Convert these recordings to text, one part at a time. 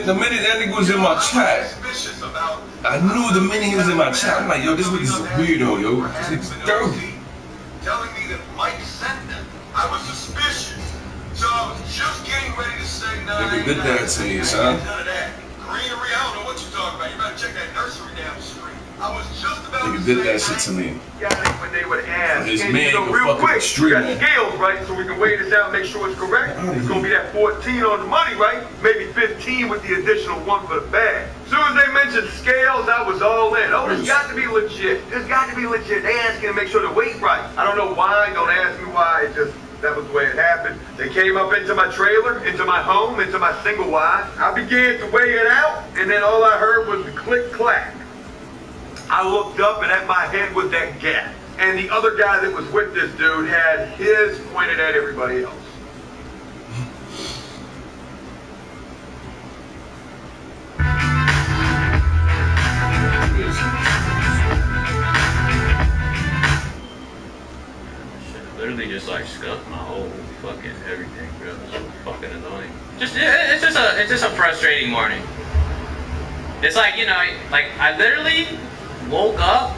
The minute that nigga was in my chat, I knew the minute he was in my chat, I'm like, yo, this nigga's a weirdo, yo. This nigga's dirty. Telling me that Mike sent them. I was suspicious. So I was just getting ready to say no. Nigga did that to me, son. Greenery, I don't know what you're talking about. You better check that nursery down the street. I was just about to say. Nigga did that shit to me. When they would ask, his man go real quick, you got scales, right? So we can weigh this out and make sure it's correct. It's gonna be that 14 on the money, right? Maybe 15 with the additional 1 for the bag. As soon as they mentioned scales, I was all in. Oh, this got to be legit. This got to be legit. They asking to make sure the weight right. I don't know why. Don't ask me why. It just, that was the way it happened. They came up into my trailer, into my home, into my single wide. I began to weigh it out, and then all I heard was the click-clack. I looked up, and at my head was that gap. And the other guy that was with this dude had his pointed at everybody else. up my whole fucking everything, bro. It's so fucking annoying. It's just a frustrating morning. It's like, you know, like I literally woke up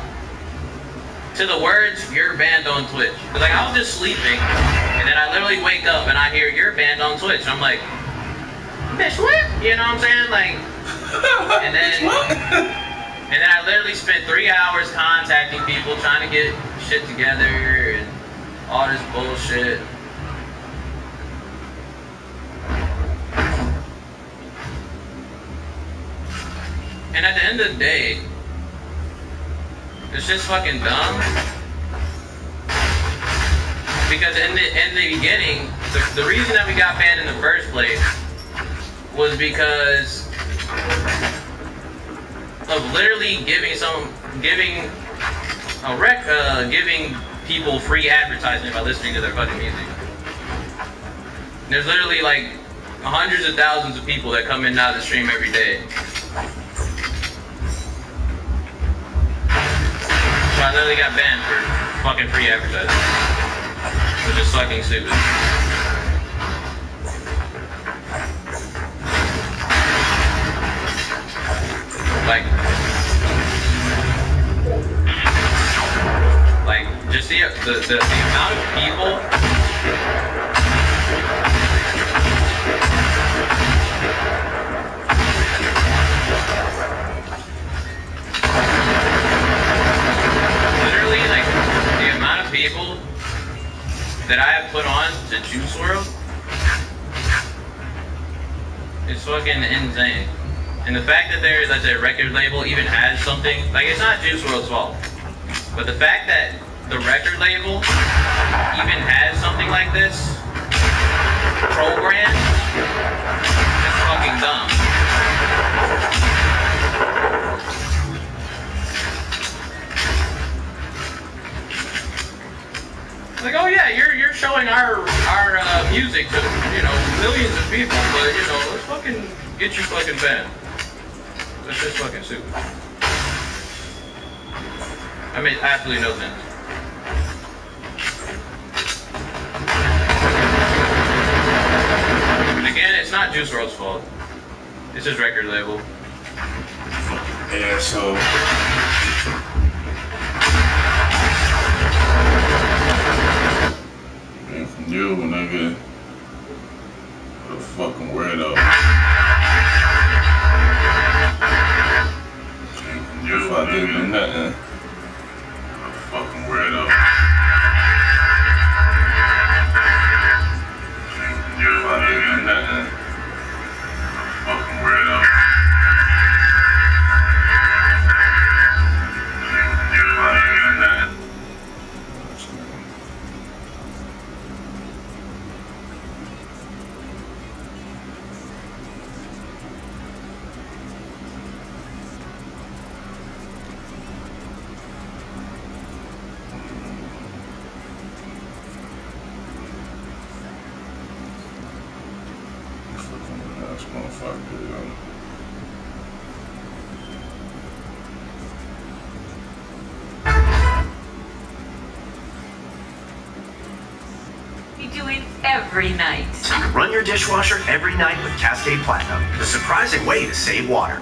to the words "you're banned on Twitch." Cause like I was just sleeping, and then I literally wake up and I hear "you're banned on Twitch." And I'm like, bitch, what? You know what I'm saying? Like, and then I literally spent 3 hours contacting people, trying to get shit together and all this bullshit. And at the end of the day, it's just fucking dumb. Because in the beginning, the reason that we got banned in the first place was because of literally giving people free advertisement by listening to their fucking music. There's literally like hundreds of thousands of people that come in and out of the stream every day. So I literally got banned for fucking free advertising. Which is fucking stupid. Like just the amount of people literally, like the amount of people that I have put on to Juice WRLD is fucking insane. And the fact that a record label even has something, like it's not Juice WRLD's fault, but the fact that the record label even has something like this programmed is fucking dumb. Like, oh yeah, you're showing our music to, you know, millions of people, but you know, let's fucking get you fucking banned. That's just fucking stupid. I mean, absolutely no sense. And again, it's not Juice WRLD's fault. It's his record label. Yeah, so man, from you, nigga, what a fucking weirdo. If I didn't do nothing, what a fucking weirdo. If I didn't do nothing, what a fucking weirdo. If I didn't do nothing. Motherfucker, yo. We do it every night. Run your dishwasher every night with Cascade Platinum, the surprising way to save water.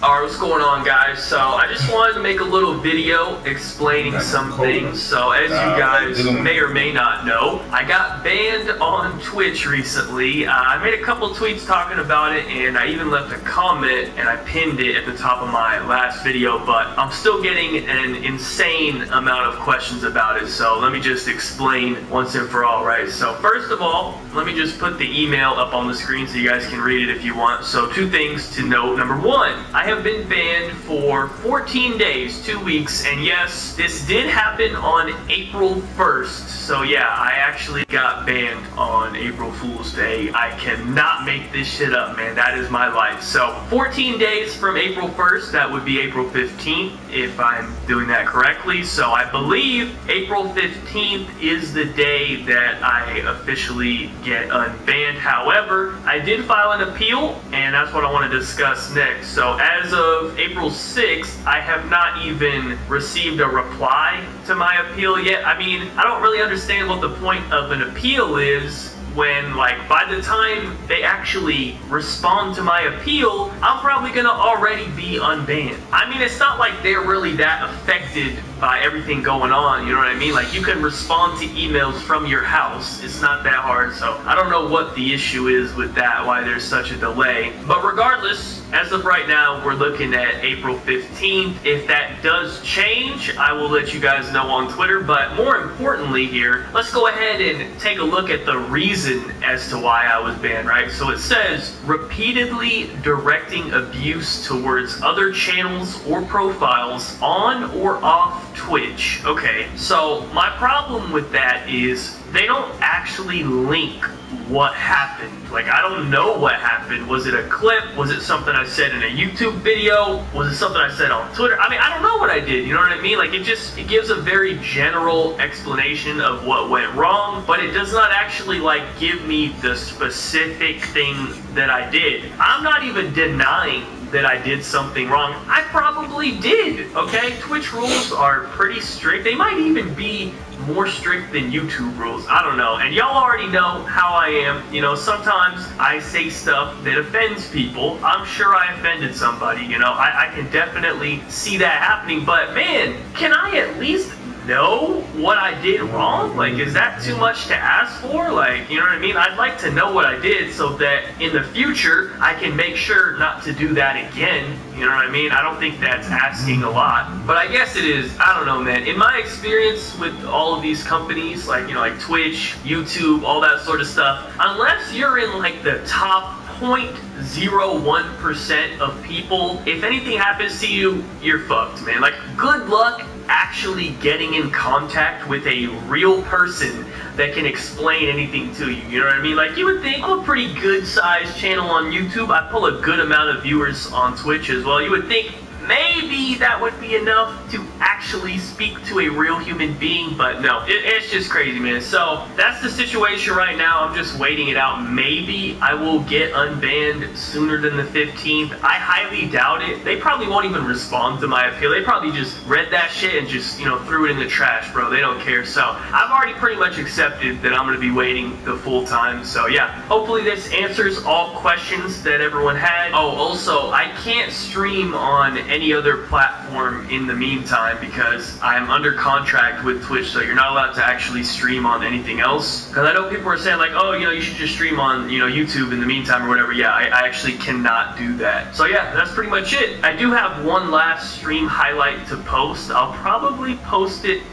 Alright, what's going on, guys? So I just wanted to make a little video explaining some things. So as you guys may or may not know, I got banned on Twitch recently. I made a couple tweets talking about it, and I even left a comment and I pinned it at the top of my last video, but I'm still getting an insane amount of questions about it. So let me just explain once and for all, right? So first of all, let me just put the email up on the screen so you guys can read it if you want. So 2 things to note. Number 1, I have been banned for 14 days, 2 weeks, and yes, this did happen on April 1st. So yeah, I actually got banned on April Fool's Day. I cannot make this shit up, man. That is my life. So 14 days from April 1st, that would be April 15th, if I'm doing that correctly. So I believe April 15th is the day that I officially get unbanned. However, I did file an appeal, and that's what I want to discuss next. So as as of April 6th, I have not even received a reply to my appeal yet. I mean, I don't really understand what the point of an appeal is when, like, by the time they actually respond to my appeal, I'm probably gonna already be unbanned. I mean, it's not like they're really that affected by everything going on, you know what I mean? Like, you can respond to emails from your house. It's not that hard, so I don't know what the issue is with that, why there's such a delay. But regardless, as of right now, we're looking at April 15th. If that does change, I will let you guys know on Twitter. But more importantly here, let's go ahead and take a look at the reason as to why I was banned, right? So it says, repeatedly directing abuse towards other channels or profiles on or off Twitch. Okay, so my problem with that is they don't actually link what happened. Like, I don't know what happened. Was it a clip? Was it something I said in a YouTube video? Was it something I said on Twitter? I mean, I don't know what I did, you know what I mean? Like, it gives a very general explanation of what went wrong, but it does not actually, like, give me the specific thing that I did. I'm not even denying that I did something wrong. I probably did, okay? Twitch rules are pretty strict. They might even be more strict than YouTube rules. I don't know. And y'all already know how I am. You know, sometimes I say stuff that offends people. I'm sure I offended somebody, you know. I can definitely see that happening. But man, can I at least know what I did wrong? Like, is that too much to ask for? Like, you know what I mean? I'd like to know what I did so that in the future I can make sure not to do that again. You know what I mean? I don't think that's asking a lot, but I guess it is. I don't know, man. In my experience with all of these companies, like, you know, like Twitch, YouTube, all that sort of stuff, unless you're in like the top 0.01% of people, if anything happens to you, you're fucked, man. Like, good luck actually getting in contact with a real person that can explain anything to you, you know what I mean? Like, you would think, I'm a pretty good sized channel on YouTube, I pull a good amount of viewers on Twitch as well, you would think maybe that would be enough to actually speak to a real human being, but no, it's just crazy, man. So that's the situation right now. I'm just waiting it out. Maybe I will get unbanned sooner than the 15th. I highly doubt it. They probably won't even respond to my appeal. They probably just read that shit and just, you know, threw it in the trash, bro. They don't care. So I've already pretty much accepted that I'm going to be waiting the full time. So yeah, hopefully this answers all questions that everyone had. Oh, also, I can't stream on any other platform in the meantime because I'm under contract with Twitch, so you're not allowed to actually stream on anything else. Because I know people are saying like, oh, you know, you should just stream on, you know, YouTube in the meantime or whatever. Yeah, I actually cannot do that. So yeah, that's pretty much it. I do have one last stream highlight to post. I'll probably post it.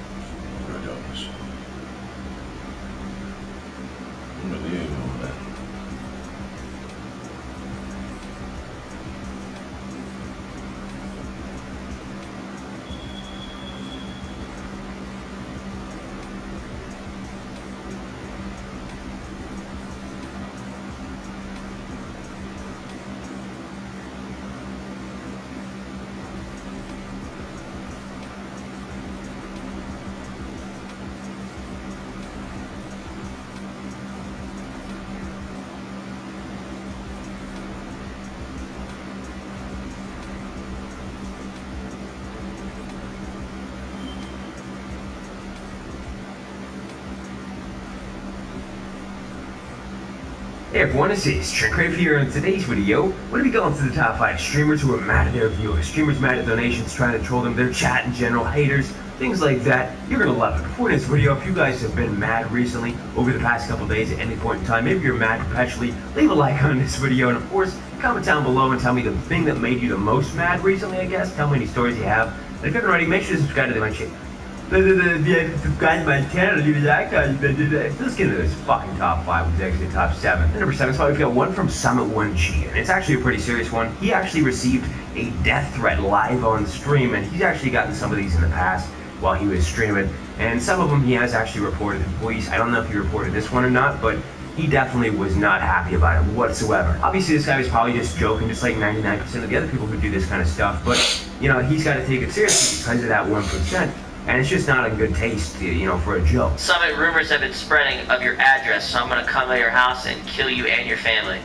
Hey everyone, this is Trickrave here. In today's video, we're going to be going through the top 5 streamers who are mad at their viewers. Streamers mad at donations, trying to troll them, their chat in general, haters, things like that. You're going to love it. Before this video, if you guys have been mad recently, over the past couple days at any point in time, maybe you're mad perpetually, leave a like on this video, and of course, comment down below and tell me the thing that made you the most mad recently, I guess. Tell me any stories you have. And if you haven't already, make sure to subscribe to my channel. Subscribe to my channel, leave a like on it. Let's get into this fucking top 5, which is actually top 7. And number 7 spot, we've got one from Summit1G, and it's actually a pretty serious one. He actually received a death threat live on stream, and he's actually gotten some of these in the past while he was streaming, and some of them he has actually reported to the police. I don't know if he reported this one or not, but he definitely was not happy about it whatsoever. Obviously, this guy was probably just joking, just like 99% of the other people who do this kind of stuff, but, you know, he's got to take it seriously because of that 1%. And it's just not a good taste, you know, for a joke. Summit, rumors have been spreading of your address, so I'm gonna come to your house and kill you and your family.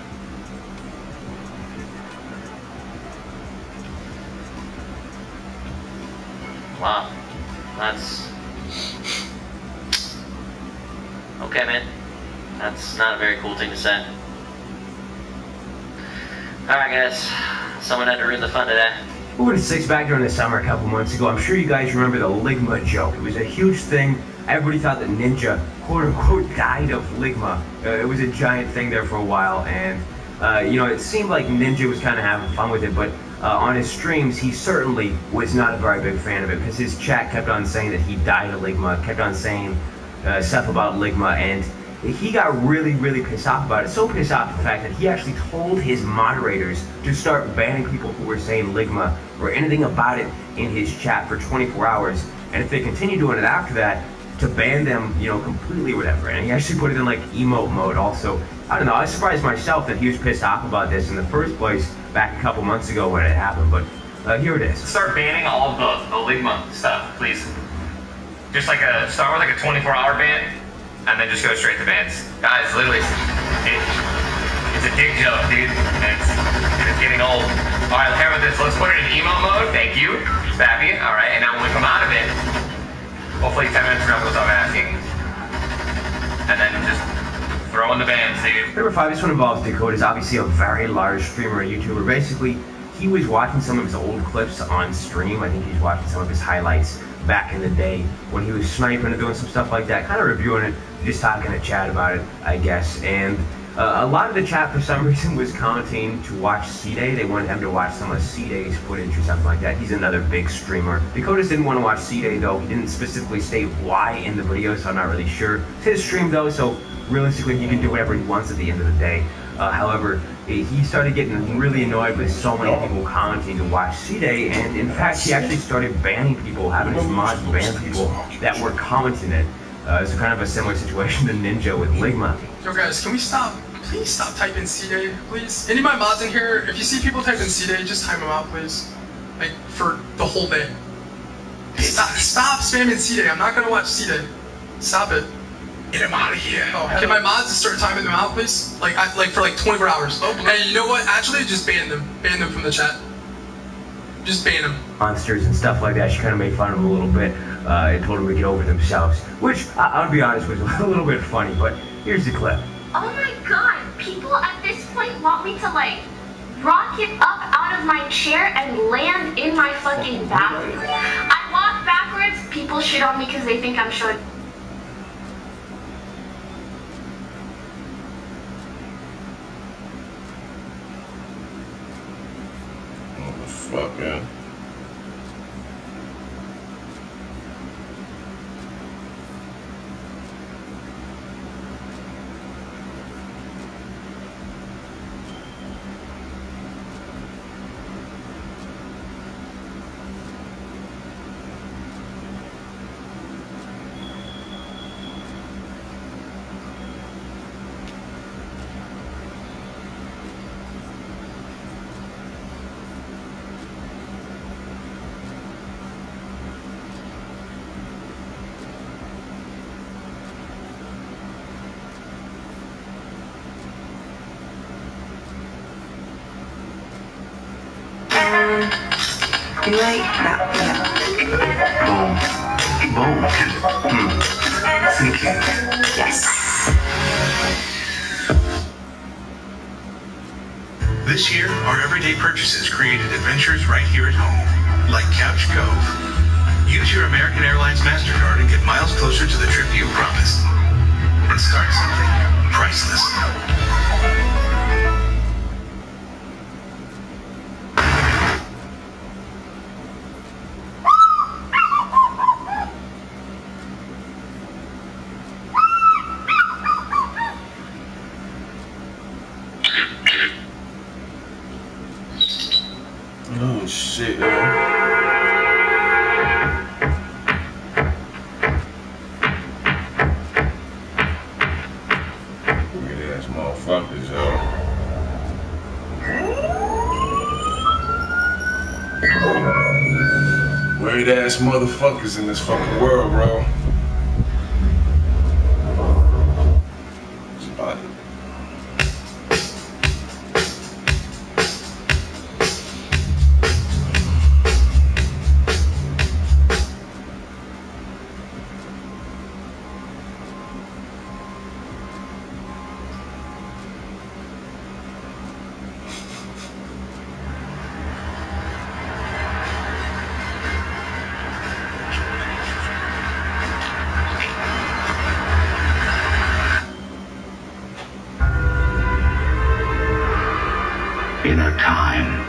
Wow. That's... Okay, man. That's not a very cool thing to say. Alright, guys. Someone had to ruin the fun today. Moving to Six back during the summer a couple months ago, I'm sure you guys remember the Ligma joke. It was a huge thing. Everybody thought that Ninja, quote unquote, died of Ligma. It was a giant thing there for a while, and you know, it seemed like Ninja was kind of having fun with it, but on his streams, he certainly was not a very big fan of it, because his chat kept on saying that he died of Ligma, kept on saying stuff about Ligma, and he got really, really pissed off about it. So pissed off the fact that he actually told his moderators to start banning people who were saying Ligma or anything about it in his chat for 24 hours. And if they continue doing it after that, to ban them, you know, completely or whatever. And he actually put it in like emote mode also. I don't know, I was surprised myself that he was pissed off about this in the first place back a couple months ago when it happened, but here it is. Start banning all of the Ligma stuff, please. Just like start with like a 24-hour ban, and then just go straight to bans. Guys, literally, it's a dig joke, dude. It's getting old. All right, how about this? Let's put it in emo mode. Thank you, Spappy. All right, and now when we come out of it, hopefully 10 minutes from now we'll stop asking, and then just throw in the bans, dude. Number 5, this one involves Dakota's obviously a very large streamer and YouTuber. Basically, he was watching some of his old clips on stream. I think he's watching some of his highlights back in the day when he was sniping and doing some stuff like that, kind of reviewing it, just talking to chat about it, I guess. And a lot of the chat for some reason was commenting to watch C-Day. They wanted him to watch some of C-Day's footage or something like that. He's another big streamer. Dakotas didn't want to watch C-Day though. He didn't specifically state why in the video, so I'm not really sure. It's his stream though, so realistically he can do whatever he wants at the end of the day. However, he started getting really annoyed with so many people commenting to watch C-Day, and in fact he actually started banning people, having his mods ban people that were commenting it. It's kind of a similar situation to Ninja with Ligma. Yo guys, can we stop? Please stop typing C-Day, please. Any of my mods in here, if you see people typing C-Day, just time them out, please. Like, for the whole day. Stop spamming C-Day. I'm not gonna watch C-Day. Stop it. Get him out of here. Oh, can my mods just start timing them out, please? Like, for like 24 hours. Hey, you know what? Actually, just ban them. Ban them from the chat. Just ban them. Monsters and stuff like that. She kind of made fun of them a little bit and told them to get over themselves, which I'll be honest was a little bit funny. But here's the clip. Oh my god, people at this point want me to like rocket up out of my chair and land in my fucking bathroom. I walk backwards, people shit on me because they think I'm short. What the fuck, man? You like that? Boom. Thank you. Yes. This year, our everyday purchases created adventures right here at home, like Couch Cove. Use your American Airlines MasterCard and get miles closer to the trip you promised. And start something priceless. Oh shit, yo. Weird ass motherfuckers, yo. Weird ass motherfuckers in this fucking world, bro. It's about it. In a time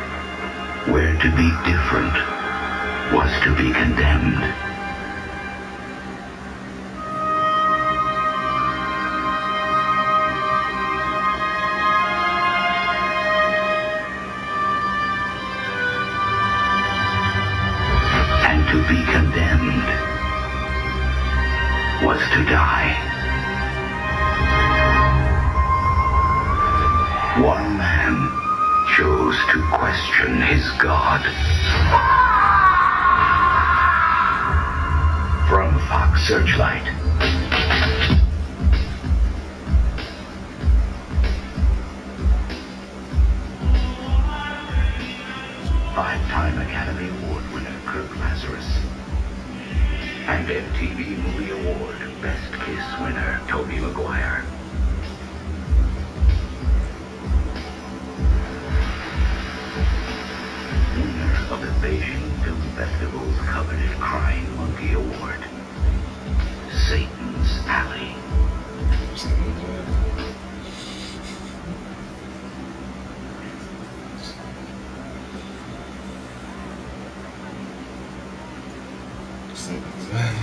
where to be different was to be condemned. And to be condemned was to die. One man chose to question his God. From Fox Searchlight. Five-time Academy Award winner Kirk Lazarus. And MTV Movie Award Best Kiss winner Tobey Maguire. Of the Beijing Film Festival's coveted Crying Monkey Award, Satan's Alley. Satan's Alley.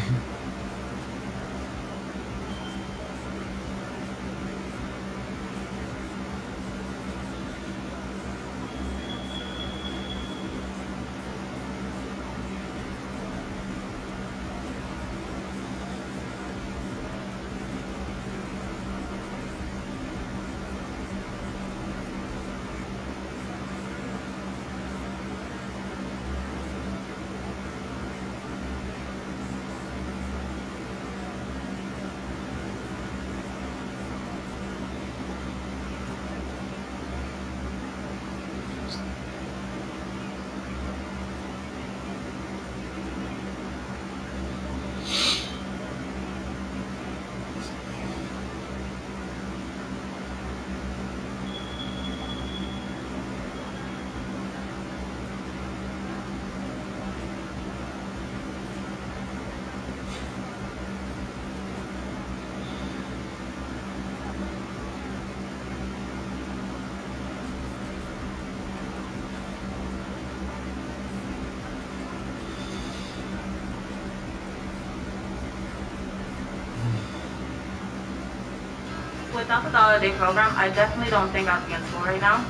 Without the $1 program, I definitely don't think I'd be in school right now.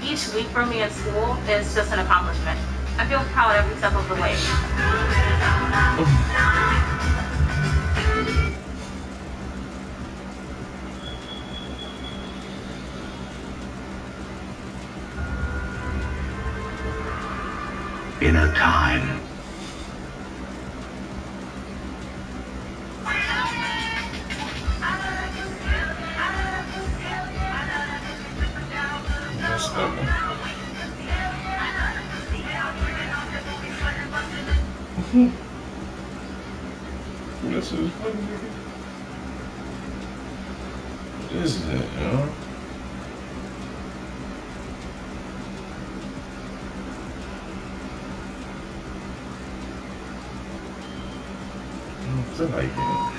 Each week for me in school is just an accomplishment. I feel proud every step of the way. In a time This is funny. What is it, yo?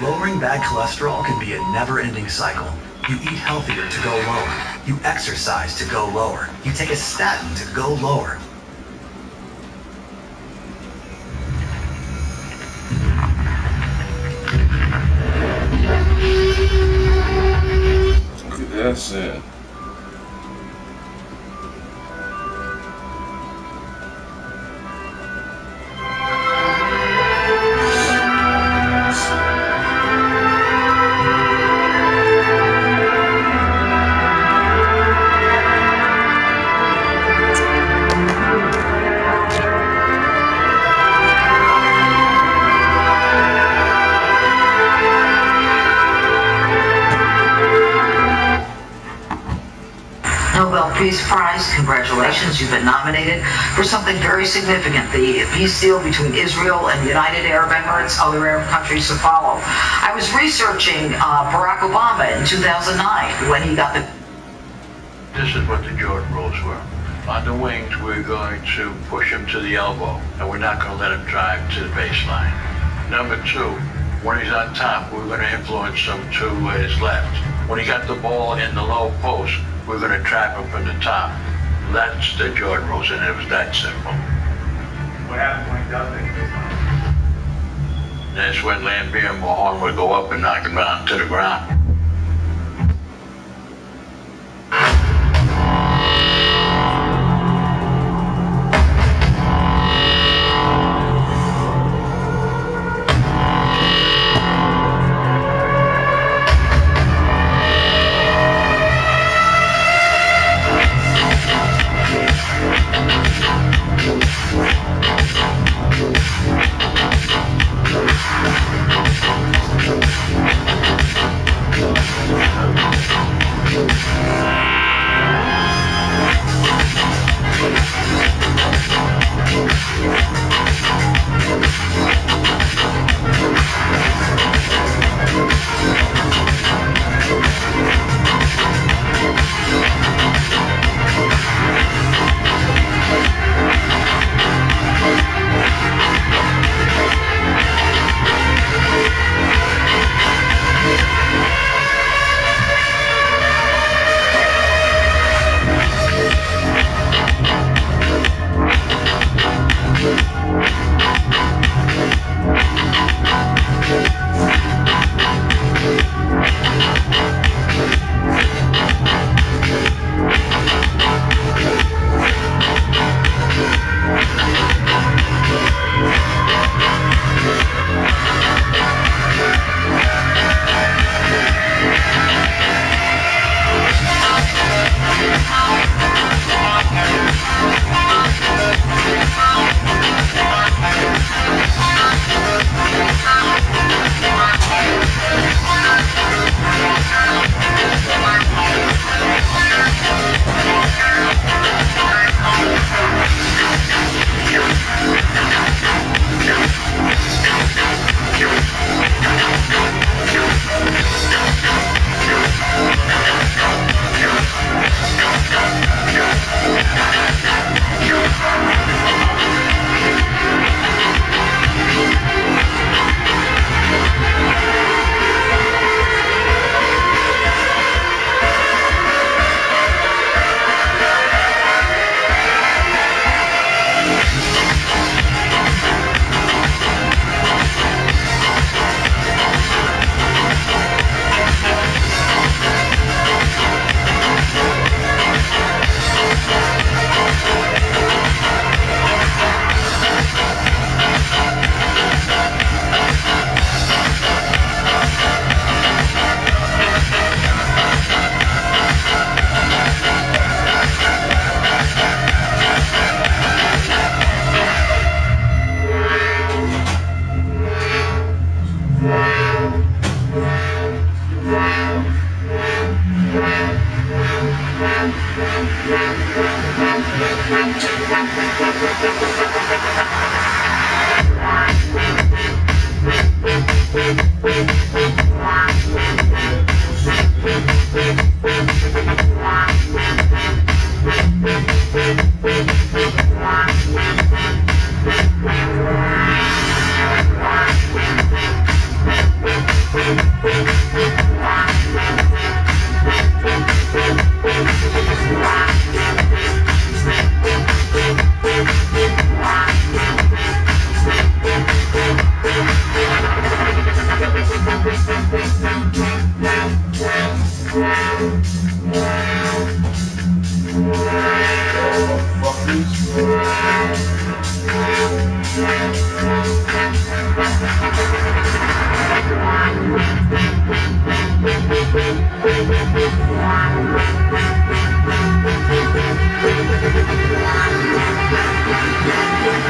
Lowering bad cholesterol can be a never-ending cycle. You eat healthier to go lower. You exercise to go lower. You take a statin to go lower. That's it. Peace Prize. Congratulations, you've been nominated for something very significant, the peace deal between Israel and the United Arab Emirates, other Arab countries to follow. I was researching Barack Obama in 2009 when he got the... This is what the Jordan rules were. On the wings, we're going to push him to the elbow, and we're not going to let him drive to the baseline. Number two, when he's on top, we're going to influence him to his left. When he got the ball in the low post, we're going to trap him from the top. That's the Jordan rules, and it was that simple. What happens when he does it? That's when Lambier and Mahone would go up and knock him down to the ground.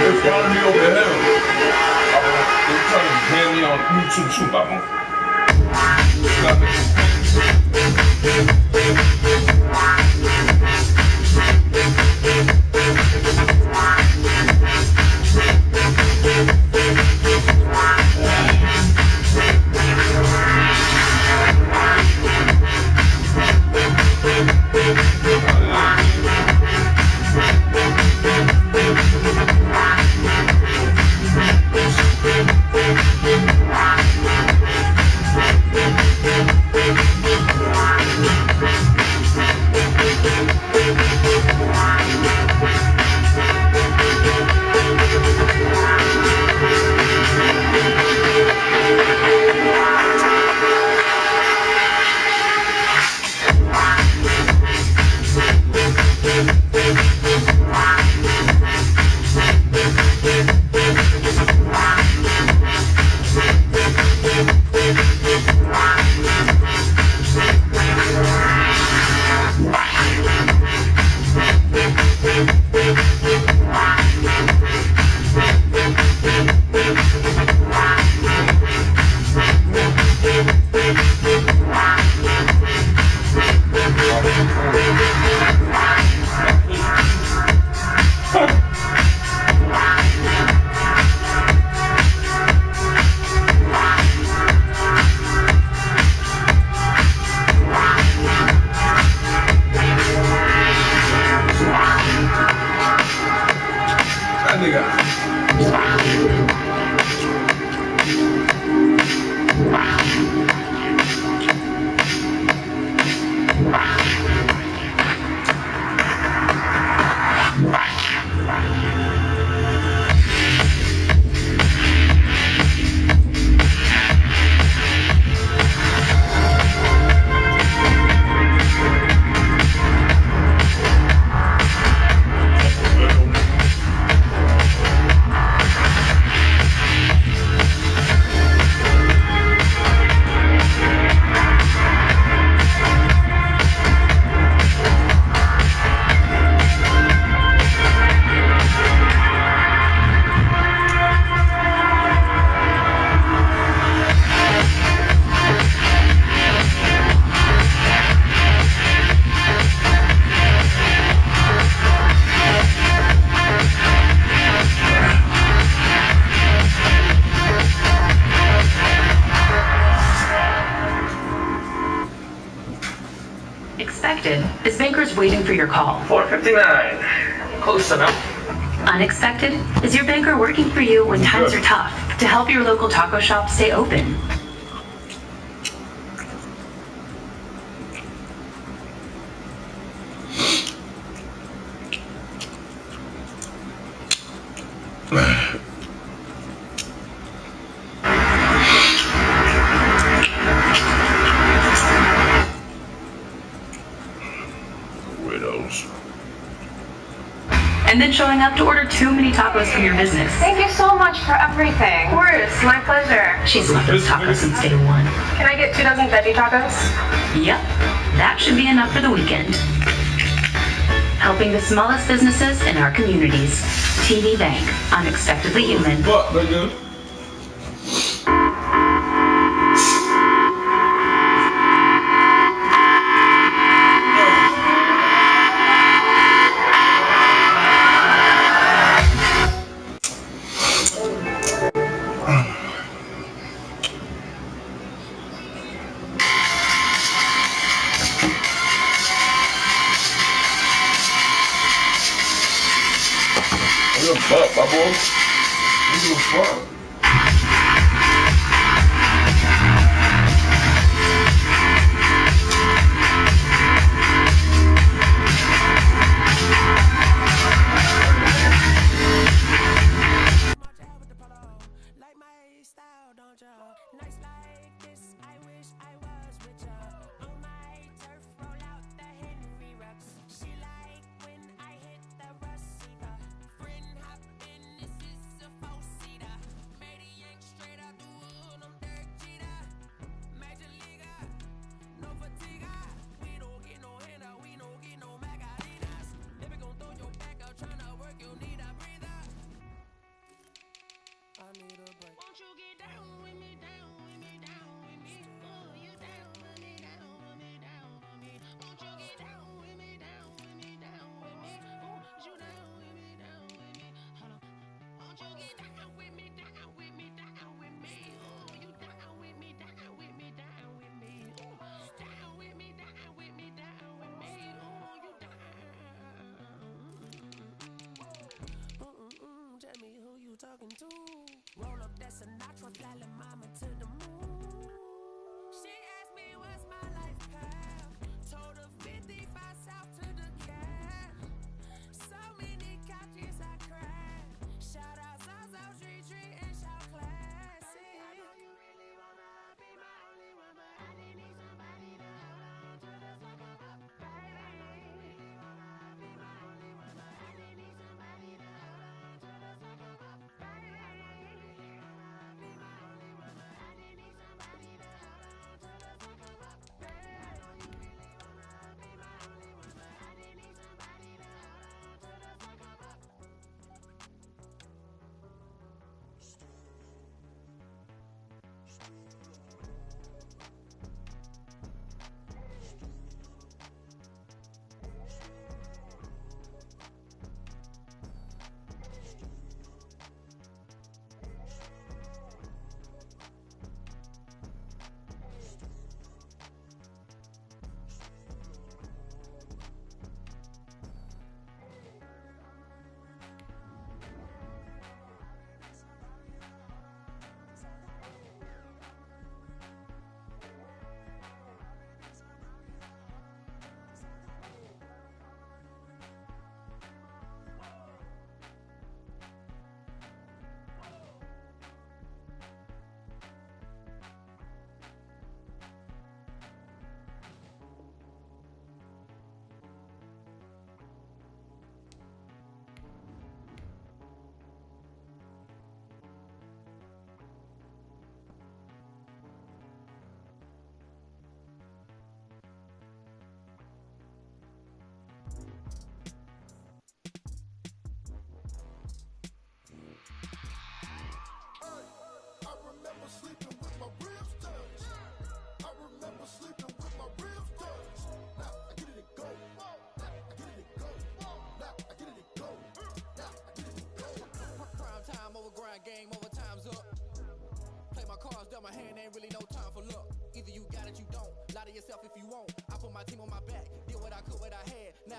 They're following me over the hill. They're trying to hand me on YouTube too, Baba. Expected is bankers waiting for your call. 4:59. Close enough. Unexpected is your banker working for you when times are tough to help your local taco shop stay open. Widows. And then showing up to order too many tacos from your business. Thank you so much for everything. Of course, my pleasure. She's loved those tacos since day one. Can I get 2 dozen veggie tacos? Yep, that should be enough for the weekend. Helping the smallest businesses in our communities. TD Bank, unexpectedly human. What, nigga? Give a fuck, my boy. Give a fuck. My hand ain't really no time for luck. Either you got it, you don't. Lie to yourself if you won't. I put my team on my back.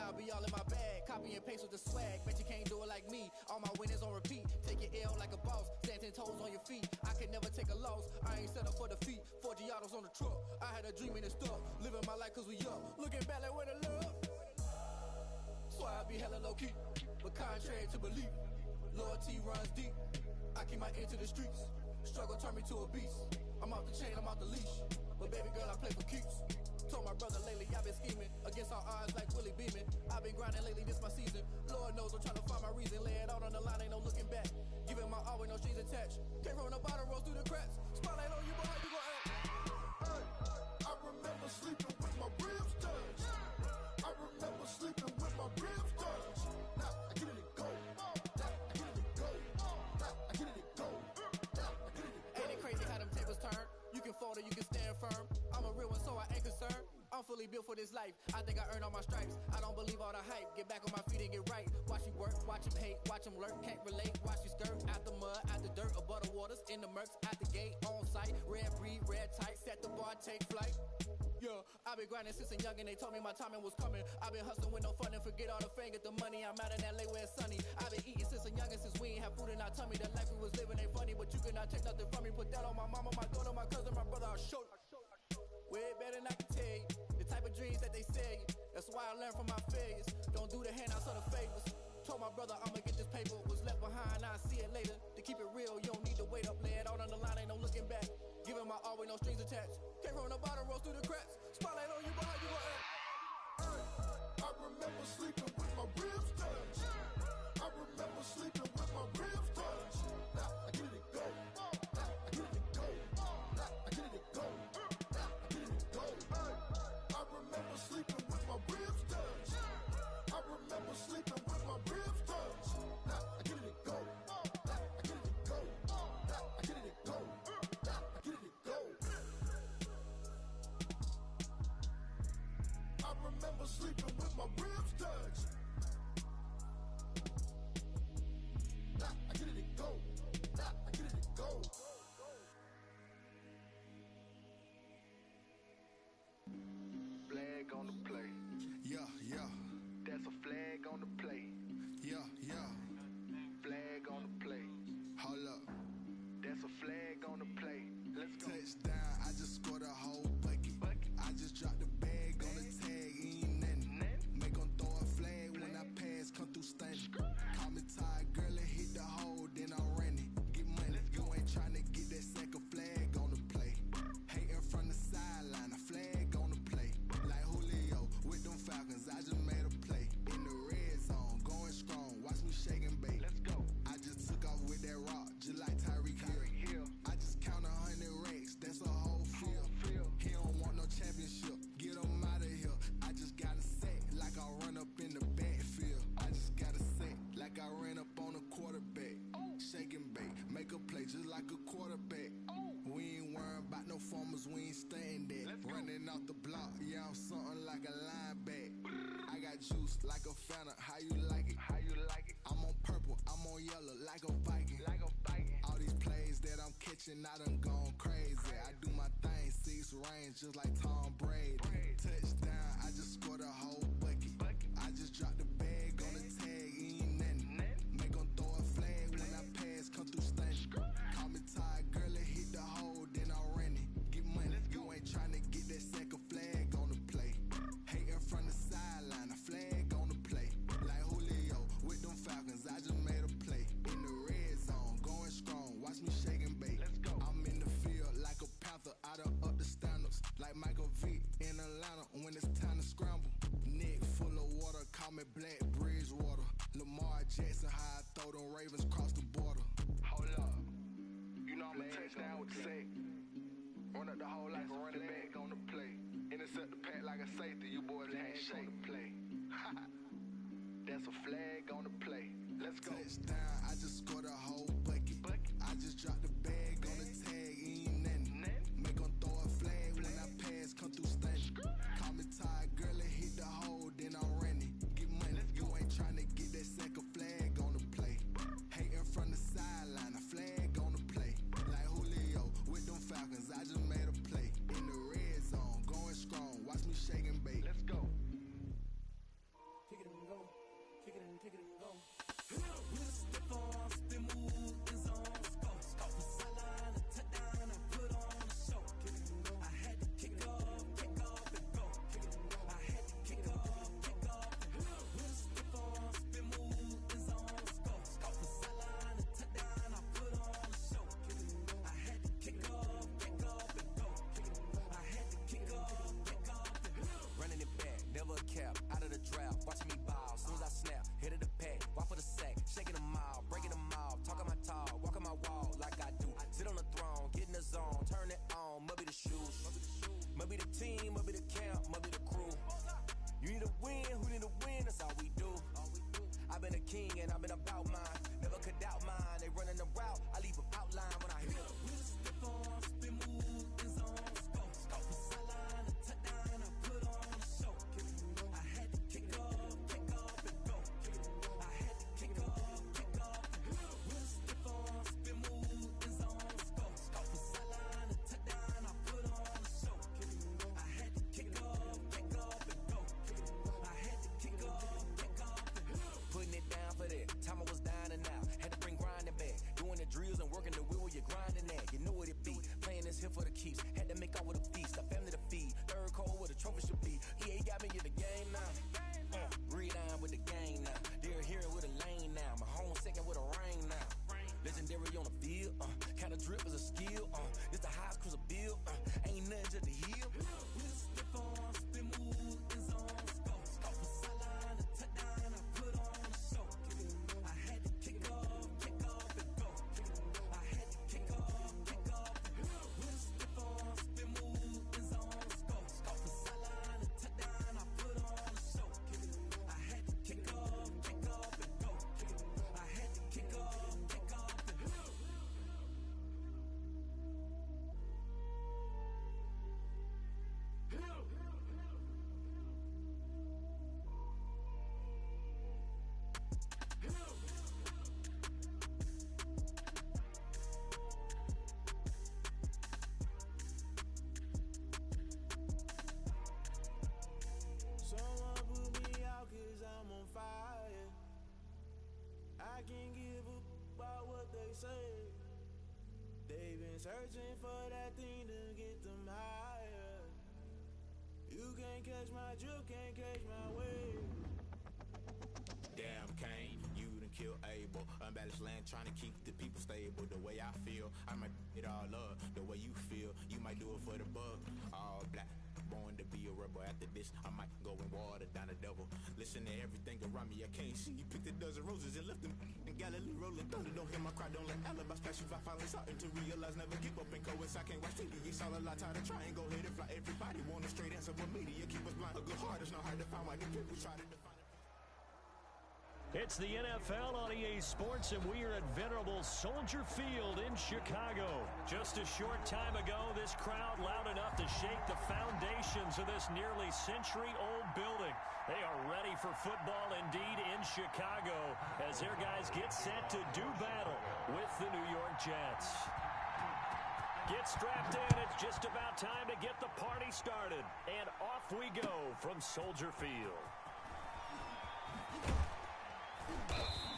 Now I be all in my bag, copy and paste with the swag. Bet you can't do it like me. All my winners on repeat. Take your L like a boss, stand 10 toes on your feet. I can never take a loss. I ain't set up for defeat. 4 Giottos on the truck. I had a dream and it stuck. Living my life cause we up. Looking back like where the love. So I be hella low key, but contrary to belief, loyalty runs deep. I keep my ear to the streets. Struggle turned me to a beast. I'm off the chain, I'm off the leash. But baby girl, I play for keeps. Told my brother lately, I've been scheming against all odds like Willie Beeman. I've been grinding lately, this my season. Lord knows I'm trying to find my reason. Lay it out on the line, ain't no looking back. Giving my all with no strings attached. Came from the bottom, rose through the cracks. Spotlight on you, but how you gon' act? I remember sleeping with my ribs touched. I remember sleeping with my ribs touched. Now I get it and go. Now I get it and go. Now I get it and go. Now I get it and go. Ain't it crazy how them tables turn? You can fold or you can stand firm. I'm a real one, so I ain't concerned. I'm fully built for this life. I think I earned all my stripes. I don't believe all the hype. Get back on my feet and get right. Watch you work, watch him hate, watch him lurk. Can't relate, watch you skirt. Out the mud, out the dirt, above the waters, in the murks, out the gate, on site. Red breed, red tight, set the bar, take flight. Yeah, I been grinding since a young and they told me my timing was coming. I been hustling with no fun and forget all the fame, get the money. I'm out in LA where it's sunny. I been eating since a young and since we ain't have food in our tummy. The life we was living ain't funny, but you cannot take nothing from me. Put that on my mama, my daughter, my cousin, my brother, I'll show you. Way better than I can tell you. The type of dreams that they sell you. That's why I learned from my failures. Don't do the handouts or the favors. Told my brother I'ma get this paper. Was left behind, I'll see it later. To keep it real, you don't need to wait up. Lay it out on the line, ain't no looking back. Giving my all with no strings attached. Came from the bottom, rose through the cracks. Spotlight on you, but how you gon' act? I remember sleeping with my ribs touched. I remember sleeping with my ribs touched. Now I get it and go. Now I get it and go. Now I get it and go. Now I get it and go. I remember sleeping with my ribs touched. I remember sleeping with my ribs touched. Now I get it and go. Now I get it and go. Now I get it and go. Now I get it and go. I remember sleeping with my ribs touched. Now I get it and go. Now I get it and go. Flag on the play. Yeah, yeah. That's a flag on the play. Yeah, yeah. Flag on the play. Hold up. That's a flag on the play. Let's go. Touchdown, I just scored a whole bucket. I just dropped the bag on the tag, ain't nothing. Make them throw a flag when I pass, come through stunning. Call me tired, girl, and hit the hole, then I'm running. Get money, you ain't tryna get that second flag on the play. Hating from the sideline, a flag on the play. Like Julio with them Falcons, I just made a play. In the red zone, going strong, watch me shake and bake. Let's go. I just took off with that rock, just like Tyreek Hill. I just count 100 racks, that's a whole field. He don't want no championship, get him out of here. I just got a set, like I run up in the backfield. I just got a set, like I ran up on a quarterback. Shake and bake, make a play just like a quarterback. We ain't worrying about no formers, we ain't staying there. Running off the block, yeah, I'm something like a linebacker. I got juice like a Fanta, how you like it? How you like it? I'm on purple, I'm on yellow, like a Viking. Like a Viking. All these plays that I'm catching, I done gone crazy. I do my thing, 6 range, just like Tom Brady. Touchdown, I just scored a whole bucket. I just dropped the bag on the tag, ain't nothing. Make them throw a flag when I pass, come through stunning. Call me tired, girl, and hit the hole, then I'm running. Get money, you ain't tryna get that second flag on the play. Hating from the sideline, a flag on the play. Like Julio with them Falcons, I just made a play. In the red zone, going strong, watch me shake and bake. Let's go. I'm in the field like a Panther, I done up the standards. Like Michael Vick in Atlanta when it's time to scramble. Neck full of water, call me Black Bridgewater. Lamar Jackson, how I throw them Ravens across the border. Hold up. You know I'm a touchdown with the sack. Run up the hole like a running back on the play. Intercept the pack like a safety. You boys can't shake the play. That's a flag on the play. Let's go. Touchdown, I just scored a whole bucket. I just dropped the bag on the tag, ain't nothing. Make them throw a flag when I pass, come through stunning. Call me tired, girl, and hit the hole, then I'm running. Get money, you ain't tryna get that second flag on the play. Hating from the sideline, a flag on the play. Like Julio with them Falcons, I just made a play. In the red zone, going strong, watch me shake and bake. Let's go. Pick it Searching for that thing to get them higher. You can't catch my drift, can't catch my wave. Damn, Kane, you done killed Abel. Unbalanced land, trying to keep the people stable. The way I feel, I might it all up. The way you feel, you might do it for the bug. All black, born to be a rebel. After this, I might go and water down the devil. Listen to everything around me, I can't see. You picked a dozen roses and left them in Galilee rolling thunder. Don't hear my cry, don't let alibis pass you. I finally starting to realize, never give up and coincide. Can't watch TV, it's all a lot. Tired of trying, go ahead and fly. Everybody want a straight answer, but media keep us blind. A good heart is not hard to find. Why the people try to define it. It's the NFL on EA Sports, and we are at venerable Soldier Field in Chicago. Just a short time ago, this crowd loud enough to shake the foundations of this nearly century-old building. They are ready for football indeed in Chicago as their guys get set to do battle with the New York Jets. Get strapped in. It's just about time to get the party started. And off we go from Soldier Field.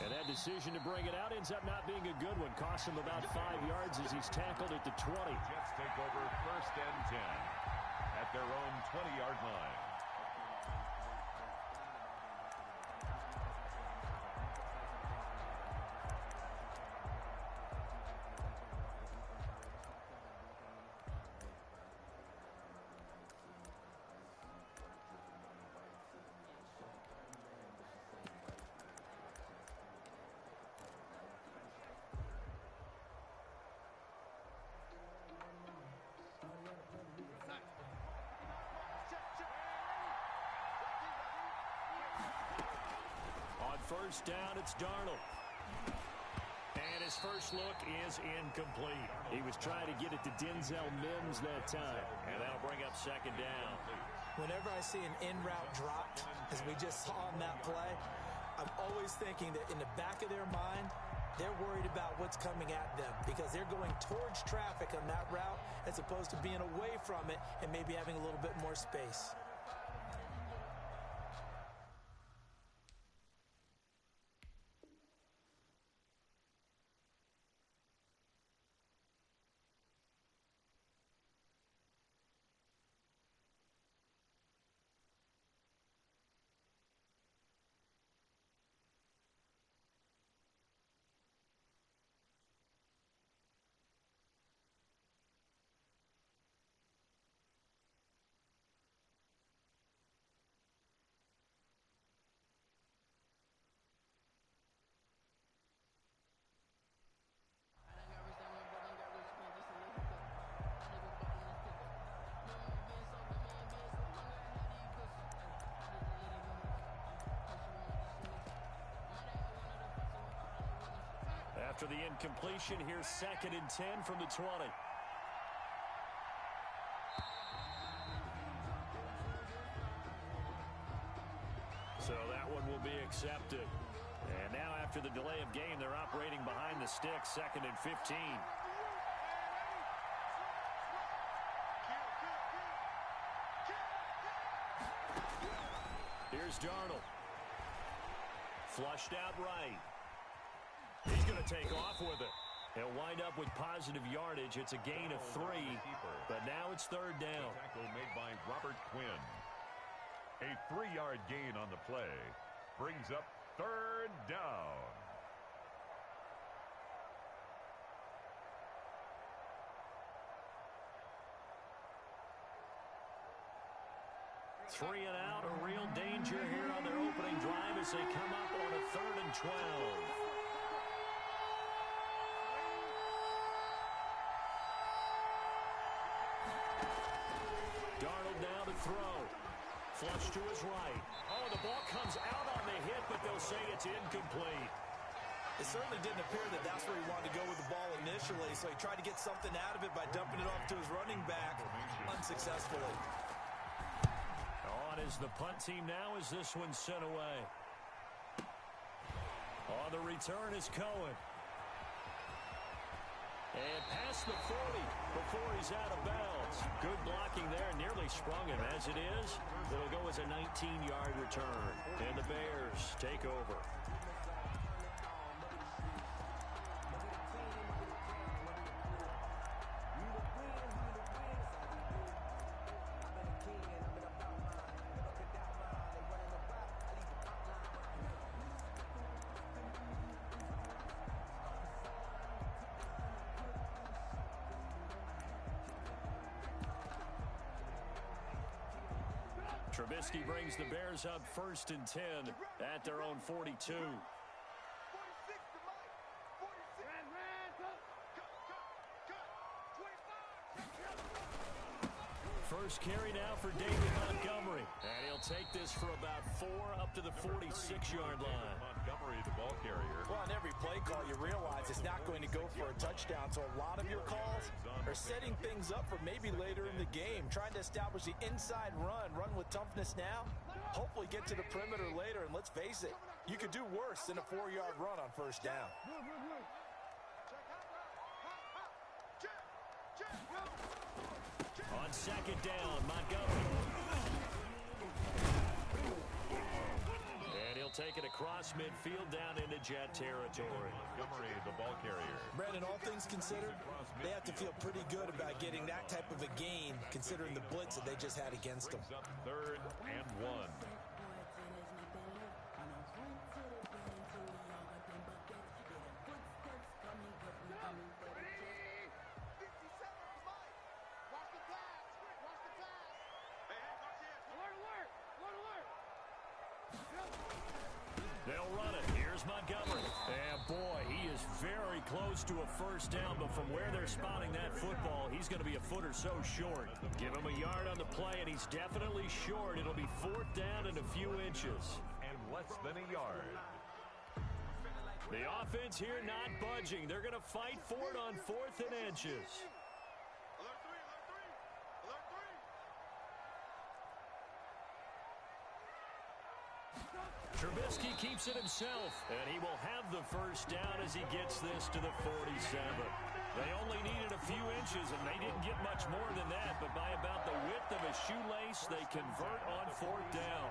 And that decision to bring it out ends up not being a good one. Costs him about 5 yards as he's tackled at the 20. Jets take over 1st and 10 at their own 20-yard line. First down, it's Darnold. And his first look is incomplete. He was trying to get it to Denzel Mims that time. And that'll bring up 2nd down. Whenever I see an in-route dropped, as we just saw on that play, I'm always thinking that in the back of their mind, they're worried about what's coming at them because they're going towards traffic on that route as opposed to being away from it and maybe having a little bit more space. After the incompletion, here's 2nd and 10 from the 20. So that one will be accepted. And now after the delay of game, they're operating behind the sticks, 2nd and 15. Here's Darnold. Flushed out right. He's going to take off with it. He'll wind up with positive yardage. It's a gain of 3, but now it's 3rd down. Tackle made by Robert Quinn. A 3-yard gain on the play brings up 3rd down. Three and out, a real danger here on their opening drive as they come up on a 3rd and 12. Throw. Flush to his right. Oh, the ball comes out on the hit, but they'll say it's incomplete. It certainly didn't appear that that's where he wanted to go with the ball initially, so he tried to get something out of it by dumping it off to his running back unsuccessfully. On is the punt team now as this one's sent away. On the return is Cohen. And past the 40 before he's out of bounds. Good blocking there, nearly sprung him. As it is, it'll go as a 19-yard return. And the Bears take over. Trubisky brings the Bears up 1st and 10 at their own 42. First carry now for David Montgomery. And he'll take this for about 4 up to the 46-yard line. Montgomery, the ball carrier. Well, on every play call, you realize it's not going to go for a touchdown. So a lot of your calls are setting things up for maybe later in the game, trying to establish the inside run with toughness now. Hopefully get to the perimeter later. And let's face it, you could do worse than a 4-yard run on first down. On 2nd down, Montgomery. And he'll take it across midfield down into Jet territory. Montgomery, the ball carrier. Brandon, all things considered, they have to feel pretty good about getting that type of a gain, considering the blitz that they just had against them. 3rd and 1. They'll run it. Here's Montgomery. And boy, he is very close to a first down, but from where they're spotting that football, he's going to be a foot or so short. Give him a yard on the play, and he's definitely short. It'll be 4th down and a few inches. And less than a yard. The offense here not budging. They're going to fight for it on 4th and inches. Trubisky keeps it himself, and he will have the first down as he gets this to the 47. They only needed a few inches, and they didn't get much more than that, but by about the width of a shoelace, they convert on 4th down.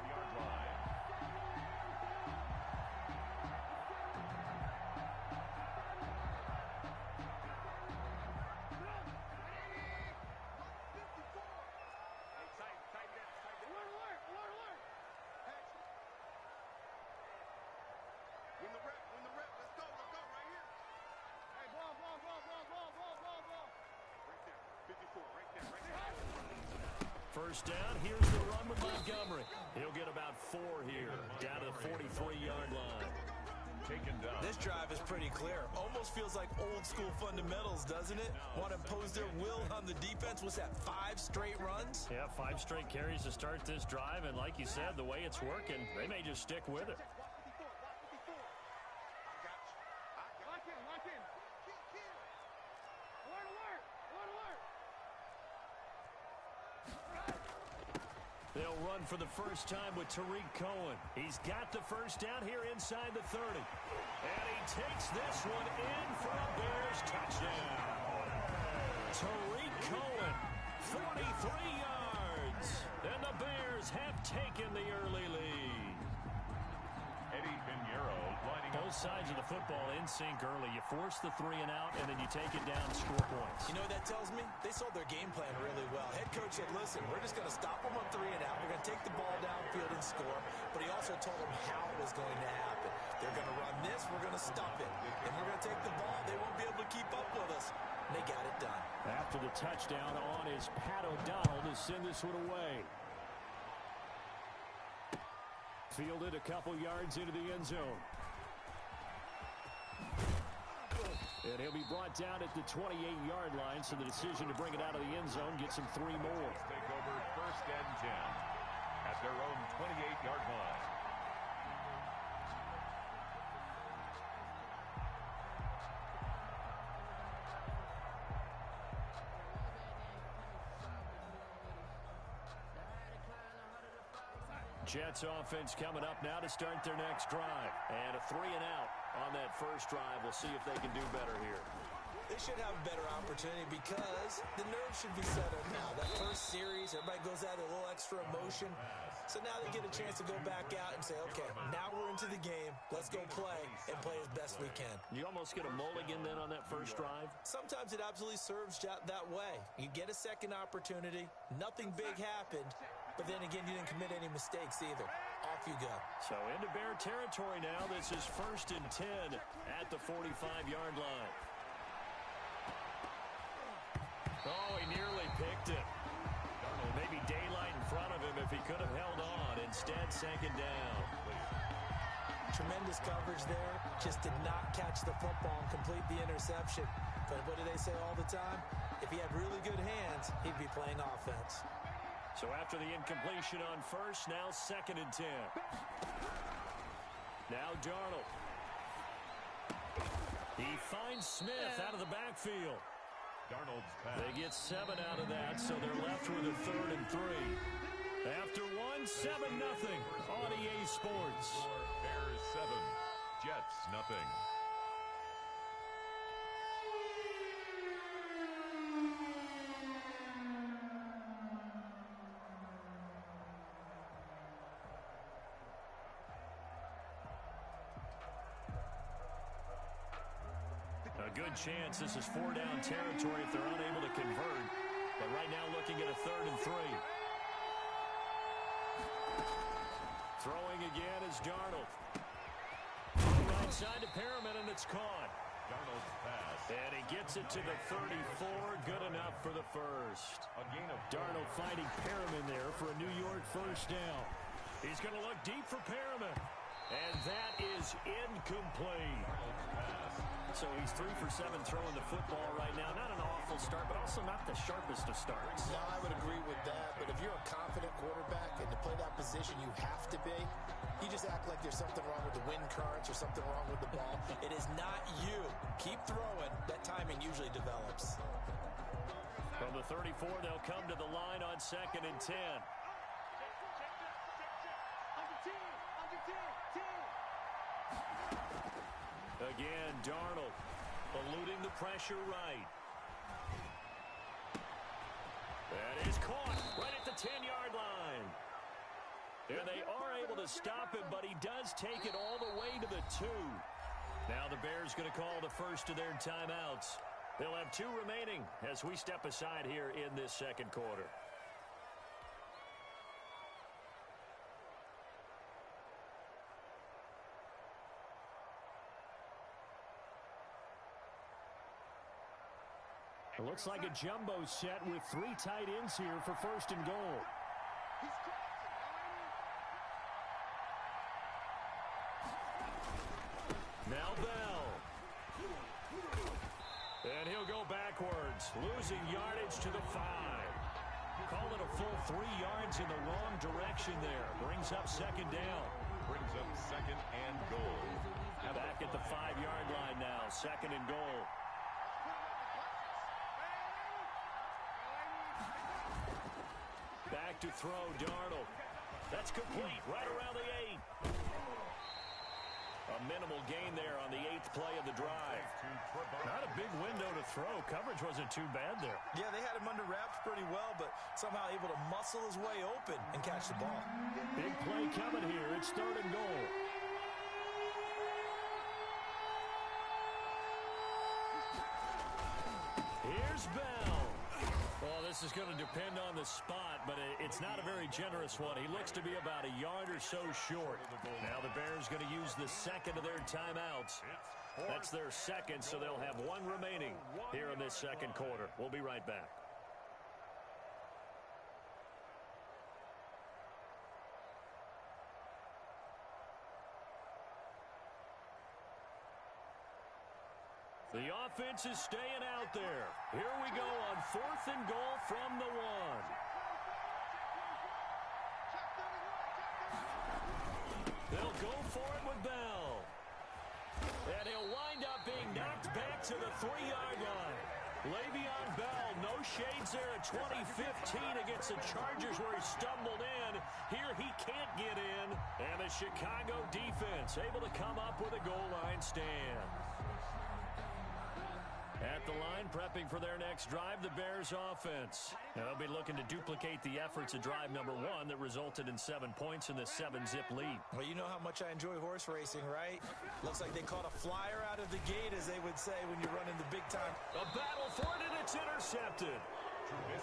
First down, here's the run with Montgomery. He'll get about 4 here, down to the 43-yard line. Taken down. This drive is pretty clear. Almost feels like old school fundamentals, doesn't it? Want to impose their will on the defense. What's that, 5 straight runs? Yeah, 5 straight carries to start this drive, and like you said, the way it's working, they may just stick with it. They'll run for the first time with Tariq Cohen. He's got the first down here inside the 30. And he takes this one in for a Bears touchdown. Tariq Cohen, 43 yards. And the Bears have taken the early lead. Eddie Pinheiro lining up. Both sides of the football in sync early. You force the 3 and out, and then you take it down, score points. You know what that tells me? They sold their game plan really well. Head coach said, listen, we're just going to stop them on 3 and out. We're going to take the ball downfield and score. But he also told them how it was going to happen. They're going to run this. We're going to stop it. And we're going to take the ball. They won't be able to keep up with us. And they got it done. After the touchdown on is Pat O'Donnell to send this one away. Fielded a couple yards into the end zone. And he'll be brought down at the 28-yard line, so the decision to bring it out of the end zone gets him 3 more. Take over 1st and 10 at their own 28-yard line. Jets offense coming up now to start their next drive. And a 3 and out on that first drive. We'll see if they can do better here. They should have a better opportunity because the nerves should be settled now. That first series, everybody goes out with a little extra emotion. So now they get a chance to go back out and say, okay, now we're into the game. Let's go play and play as best we can. You almost get a mulligan then on that first drive? Sometimes it absolutely serves that way. You get a second opportunity. Nothing big happened. But then again, you didn't commit any mistakes either. Off you go. So into Bear territory now. This is 1st and 10 at the 45-yard line. Oh, he nearly picked it. Maybe daylight in front of him. If if he could have held on. Instead, second down. Tremendous coverage there. Just did not catch the football and complete the interception. But what do they say all the time? If he had really good hands, he'd be playing offense. So after the incompletion on first, now second and 10. Now Darnold. He finds Smith out of the backfield. Darnold's pass. They get 7 out of that, so they're left with a 3rd and 3. After 7-0 on EA Sports. Bears 7, Jets nothing. A good chance this is 4-down territory if they're unable to convert. But right now looking at a 3rd and 3. Throwing again is Darnold. Right side to Perriman, and it's caught. Darnold's pass. And he gets it to the 34. Good enough for the first. A gain of Darnold finding Perriman there for a New York first down. He's going to look deep for Perriman. And that is incomplete. So he's 3 for 7 throwing the football right now. Not an awful start, but also not the sharpest of starts. No, I would agree with that. But if you're a confident quarterback and to play that position you have to be, you just act like there's something wrong with the wind currents or something wrong with the ball. It is not you. Keep throwing. That timing usually develops. From the 34, they'll come to the line on 2nd and 10. Again, Darnold eluding the pressure right. That is caught right at the 10-yard line. And they are able to stop him, but he does take it all the way to the 2. Now the Bears going to call the first of their timeouts. They'll have 2 remaining as we step aside here in this second quarter. It looks like a jumbo set with 3 tight ends here for 1st and goal. Now Bell. And he'll go backwards, losing yardage to the 5. Call it a full 3 yards in the wrong direction there. Brings up 2nd down. Brings up 2nd and goal. Back at the 5-yard line now, 2nd and goal. Back to throw, Darnold. That's complete, right around the 8. A minimal gain there on the 8th play of the drive. Not a big window to throw. Coverage wasn't too bad there. Yeah, they had him under wraps pretty well, but somehow able to muscle his way open and catch the ball. Big play coming here. It's 3rd and goal. Here's Bell. Well, this is going to depend on the spot, but it's not a very generous one. He looks to be about a yard or so short. Now the Bears going to use the 2nd of their timeouts. That's their 2nd, so they'll have 1 remaining here in this second quarter. We'll be right back. The offense is staying out there. Here we go on 4th and goal from the 1. They'll go for it with Bell. And he'll wind up being knocked back to the 3-yard line. Le'Veon Bell, no shades there at 2015 against the Chargers where he stumbled in. Here he can't get in. And the Chicago defense able to come up with a goal line stand. At the line, prepping for their next drive, the Bears offense. Now they'll be looking to duplicate the efforts of drive number 1 that resulted in 7 points in the 7-zip lead. Well, you know how much I enjoy horse racing, right? Looks like they caught a flyer out of the gate, as they would say when you're running the big time. A battle for it, and it's intercepted.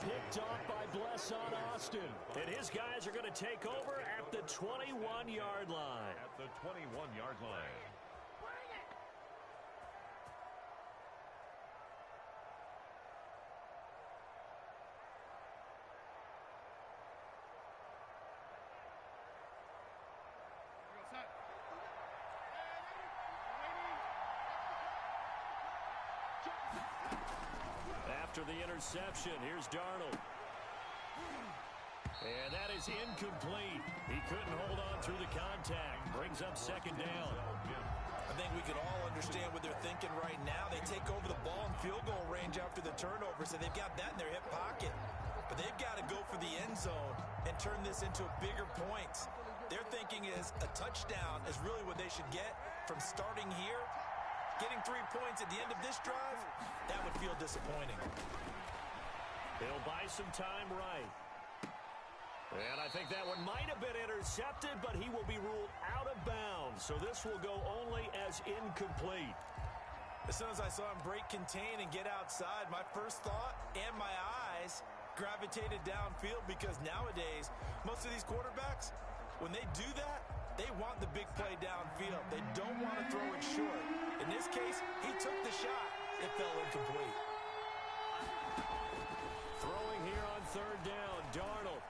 Picked off by Blesson Austin. And his guys are going to take over at the 21-yard line. At the 21-yard line. After the interception, here's Darnold. And that is incomplete. He couldn't hold on through the contact. Brings up second down. I think we can all understand what they're thinking right now. They take over the ball in field goal range after the turnover, so they've got that in their hip pocket. But they've got to go for the end zone and turn this into bigger points. Their thinking is a touchdown is really what they should get from starting here. Getting 3 points at the end of this drive, that would feel disappointing. He'll buy some time right. And I think that one might have been intercepted, but he will be ruled out of bounds. So this will go only as incomplete. As soon as I saw him break contain and get outside, my first thought and my eyes gravitated downfield, because nowadays, most of these quarterbacks, when they do that, they want the big play downfield. They don't want to throw it short. In this case, he took the shot. It fell incomplete. Throwing here on third down, Darnold.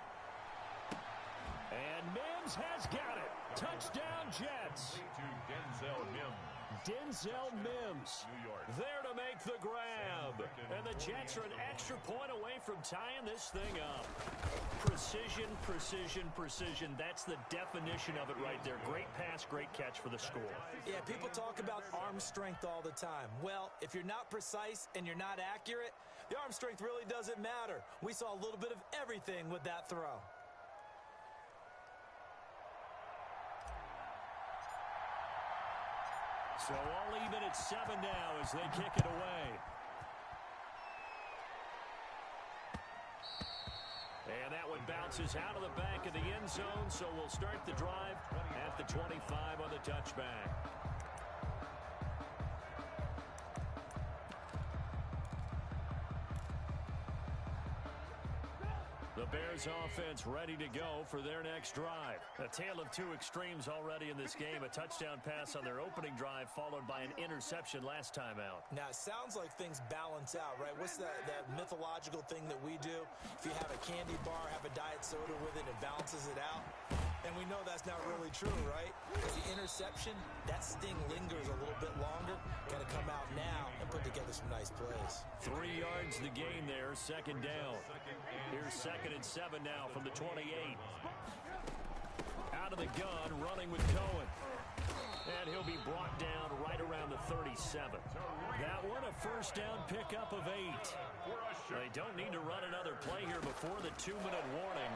And Mims has got it. Touchdown, Jets. To Denzel Mims. Denzel Mims New York. there to make the grab. And the Jets are an extra point away from tying this thing up. Precision, precision, precision. That's the definition of it right there. Great pass, great catch for the score. Yeah, people talk about arm strength all the time. Well, if you're not precise and you're not accurate, the arm strength really doesn't matter. We saw a little bit of everything with that throw. So all even at 7 now as they kick it away. And that one bounces out of the back of the end zone, so we'll start the drive at the 25 on the touchback. The Bears offense ready to go for their next drive. A tale of two extremes already in this game. A touchdown pass on their opening drive followed by an interception last time out. Now, it sounds like things balance out, right? What's that mythological thing that we do? If you have a candy bar, have a diet soda with it, it balances it out. And we know that's not really true, right? Because the interception, that sting lingers a little bit longer. Got to come out now and put together some nice plays. 3 yards the gain there, second down. Here's 2nd and 7 now from the 28. Out of the gun, running with Cohen. And he'll be brought down right around the 37. That one, a first down pickup of 8. They don't need to run another play here before the 2-minute warning.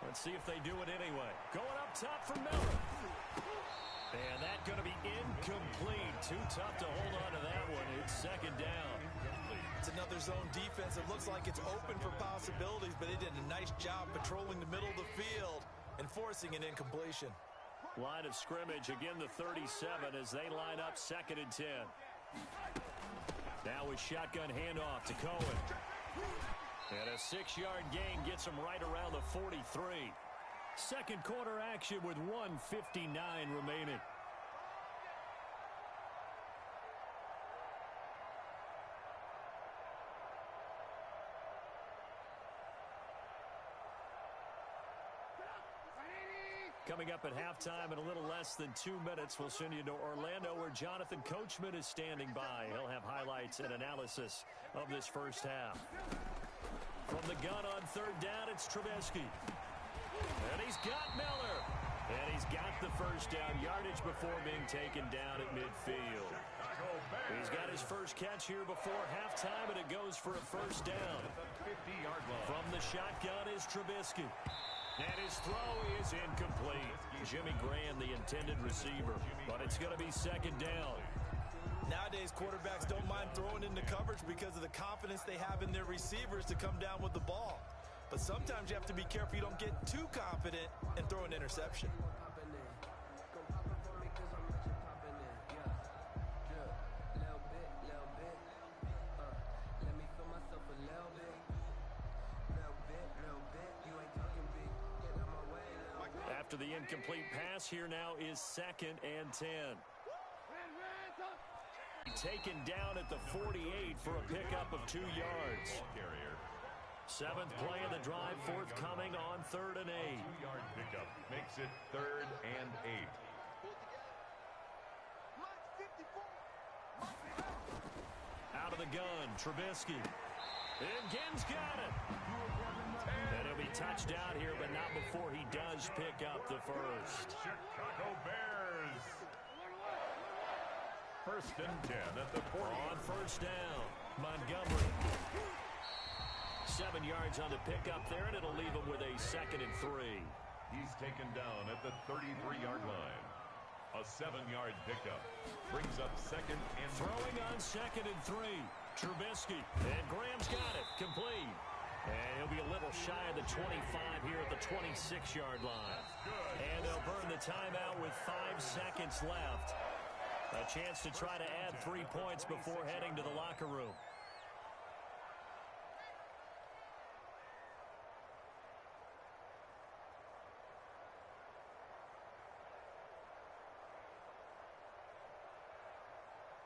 Let's see if they do it anyway. Going up top for Miller. And that's going to be incomplete. Too tough to hold on to that one. It's second down. It's another zone defense. It looks like it's open for possibilities, but they did a nice job patrolling the middle of the field and forcing an incompletion. Line of scrimmage, again the 37 as they line up 2nd and 10. Now with shotgun handoff to Cohen. And a 6-yard gain gets him right around the 43. Second quarter action with 1:59 remaining. Coming up at halftime in a little less than 2 minutes, we'll send you to Orlando where Jonathan Coachman is standing by. He'll have highlights and analysis of this first half. From the gun on third down, it's Trubisky. And he's got Miller. And he's got the first down, yardage before being taken down at midfield. He's got his first catch here before halftime, and it goes for a first down. From the shotgun is Trubisky. And his throw is incomplete. Jimmy Graham, the intended receiver. But it's going to be second down. Nowadays, quarterbacks don't mind throwing into coverage because of the confidence they have in their receivers to come down with the ball. But sometimes you have to be careful you don't get too confident and throw an interception. After the incomplete pass, here now is 2nd and 10. Taken down at the 48 for a pickup of 2 yards. 7th play of the drive forthcoming on 3rd and 8. 2-yard pickup makes it 3rd and 8. Out of the gun. Trubisky. And Ginn's got it. And he'll be touched out here, but not before he does pick up the first. Chicago Bears. 1st and 10 at the 40. On first down, Montgomery. 7 yards on the pickup there, and it'll leave him with a 2nd and 3. He's taken down at the 33-yard line. A 7-yard pickup brings up 2nd and 3. Throwing on 2nd and 3. Trubisky. And Graham's got it. Complete. And he'll be a little shy of the 25 here at the 26-yard line. And they'll burn the timeout with 5 seconds left. A chance to try to add 3 points before heading to the locker room.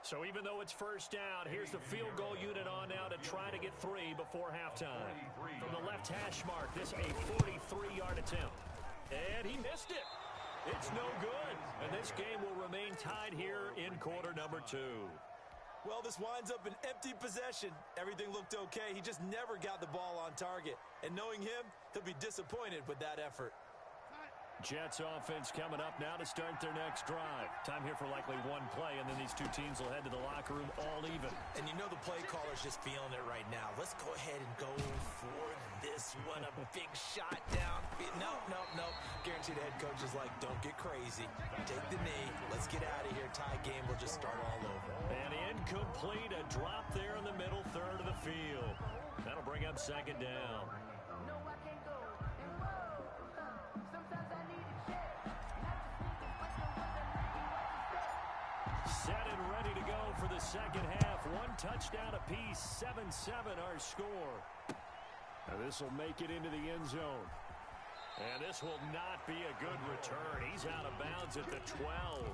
So even though it's first down, here's the field goal unit on now to try to get 3 before halftime. From the left hash mark, this a 43-yard attempt. And he missed it. It's no good. And this game will remain tied here in quarter number 2. Well, this winds up an empty possession. Everything looked okay. He just never got the ball on target. And knowing him, he'll be disappointed with that effort. Jets offense coming up now to start their next drive. Time here for likely 1 play, and then these 2 teams will head to the locker room all even. And you know the play caller's just feeling it right now. Let's go ahead and go for this one. A big shot down. No. Guaranteed the head coach is like, don't get crazy. Take the knee. Let's get out of here. Tie game will just start all over. And incomplete. A drop there in the middle third of the field. That'll bring up 2nd down. Set and ready to go for the second half. 1 touchdown apiece, 7-7 our score. And this will make it into the end zone. And this will not be a good return. He's out of bounds at the 12.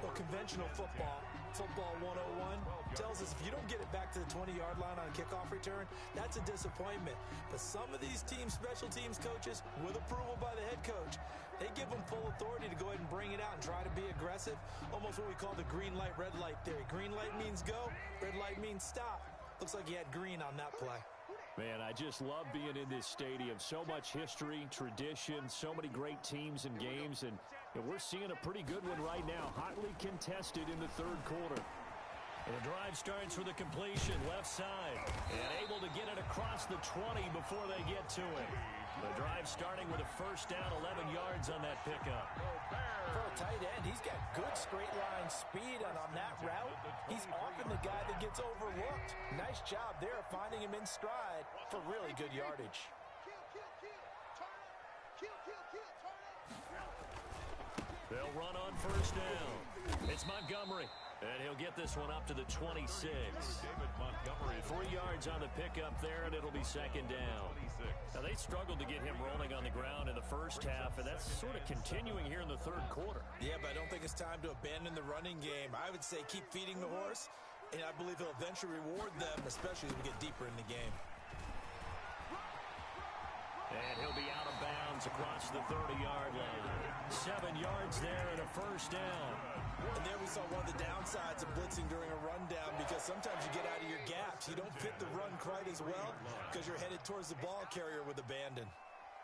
Well, conventional football 101, tells us if you don't get it back to the 20-yard line on a kickoff return, that's a disappointment. But some of these teams, special teams coaches, with approval by the head coach, they give them full authority to go ahead and bring it out and try to be aggressive. Almost what we call the green light, red light theory. Green light means go, red light means stop. Looks like he had green on that play. Man, I just love being in this stadium. So much history, tradition, so many great teams and games, and we're seeing a pretty good one right now, hotly contested in the 3rd quarter. And the drive starts with a completion, left side, and able to get it across the 20 before they get to it. The drive starting with a first down, 11 yards on that pickup. For a tight end, he's got good straight line speed, and on that route, he's often the guy that gets overlooked. Nice job there finding him in stride for really good yardage. They'll run on first down. It's Montgomery. And he'll get this one up to the 26. David Montgomery. 3 yards on the pickup there, and it'll be 2nd down. Now, they struggled to get him rolling on the ground in the first half, and that's sort of continuing here in the 3rd quarter. Yeah, but I don't think it's time to abandon the running game. I would say keep feeding the horse, and I believe he'll eventually reward them, especially as we get deeper in the game. And he'll be out of bounds across the 30-yard line. 7 yards there and a first down. And there we saw one of the downsides of blitzing during a rundown, because sometimes you get out of your gaps. You don't fit the run quite as well because you're headed towards the ball carrier with abandon.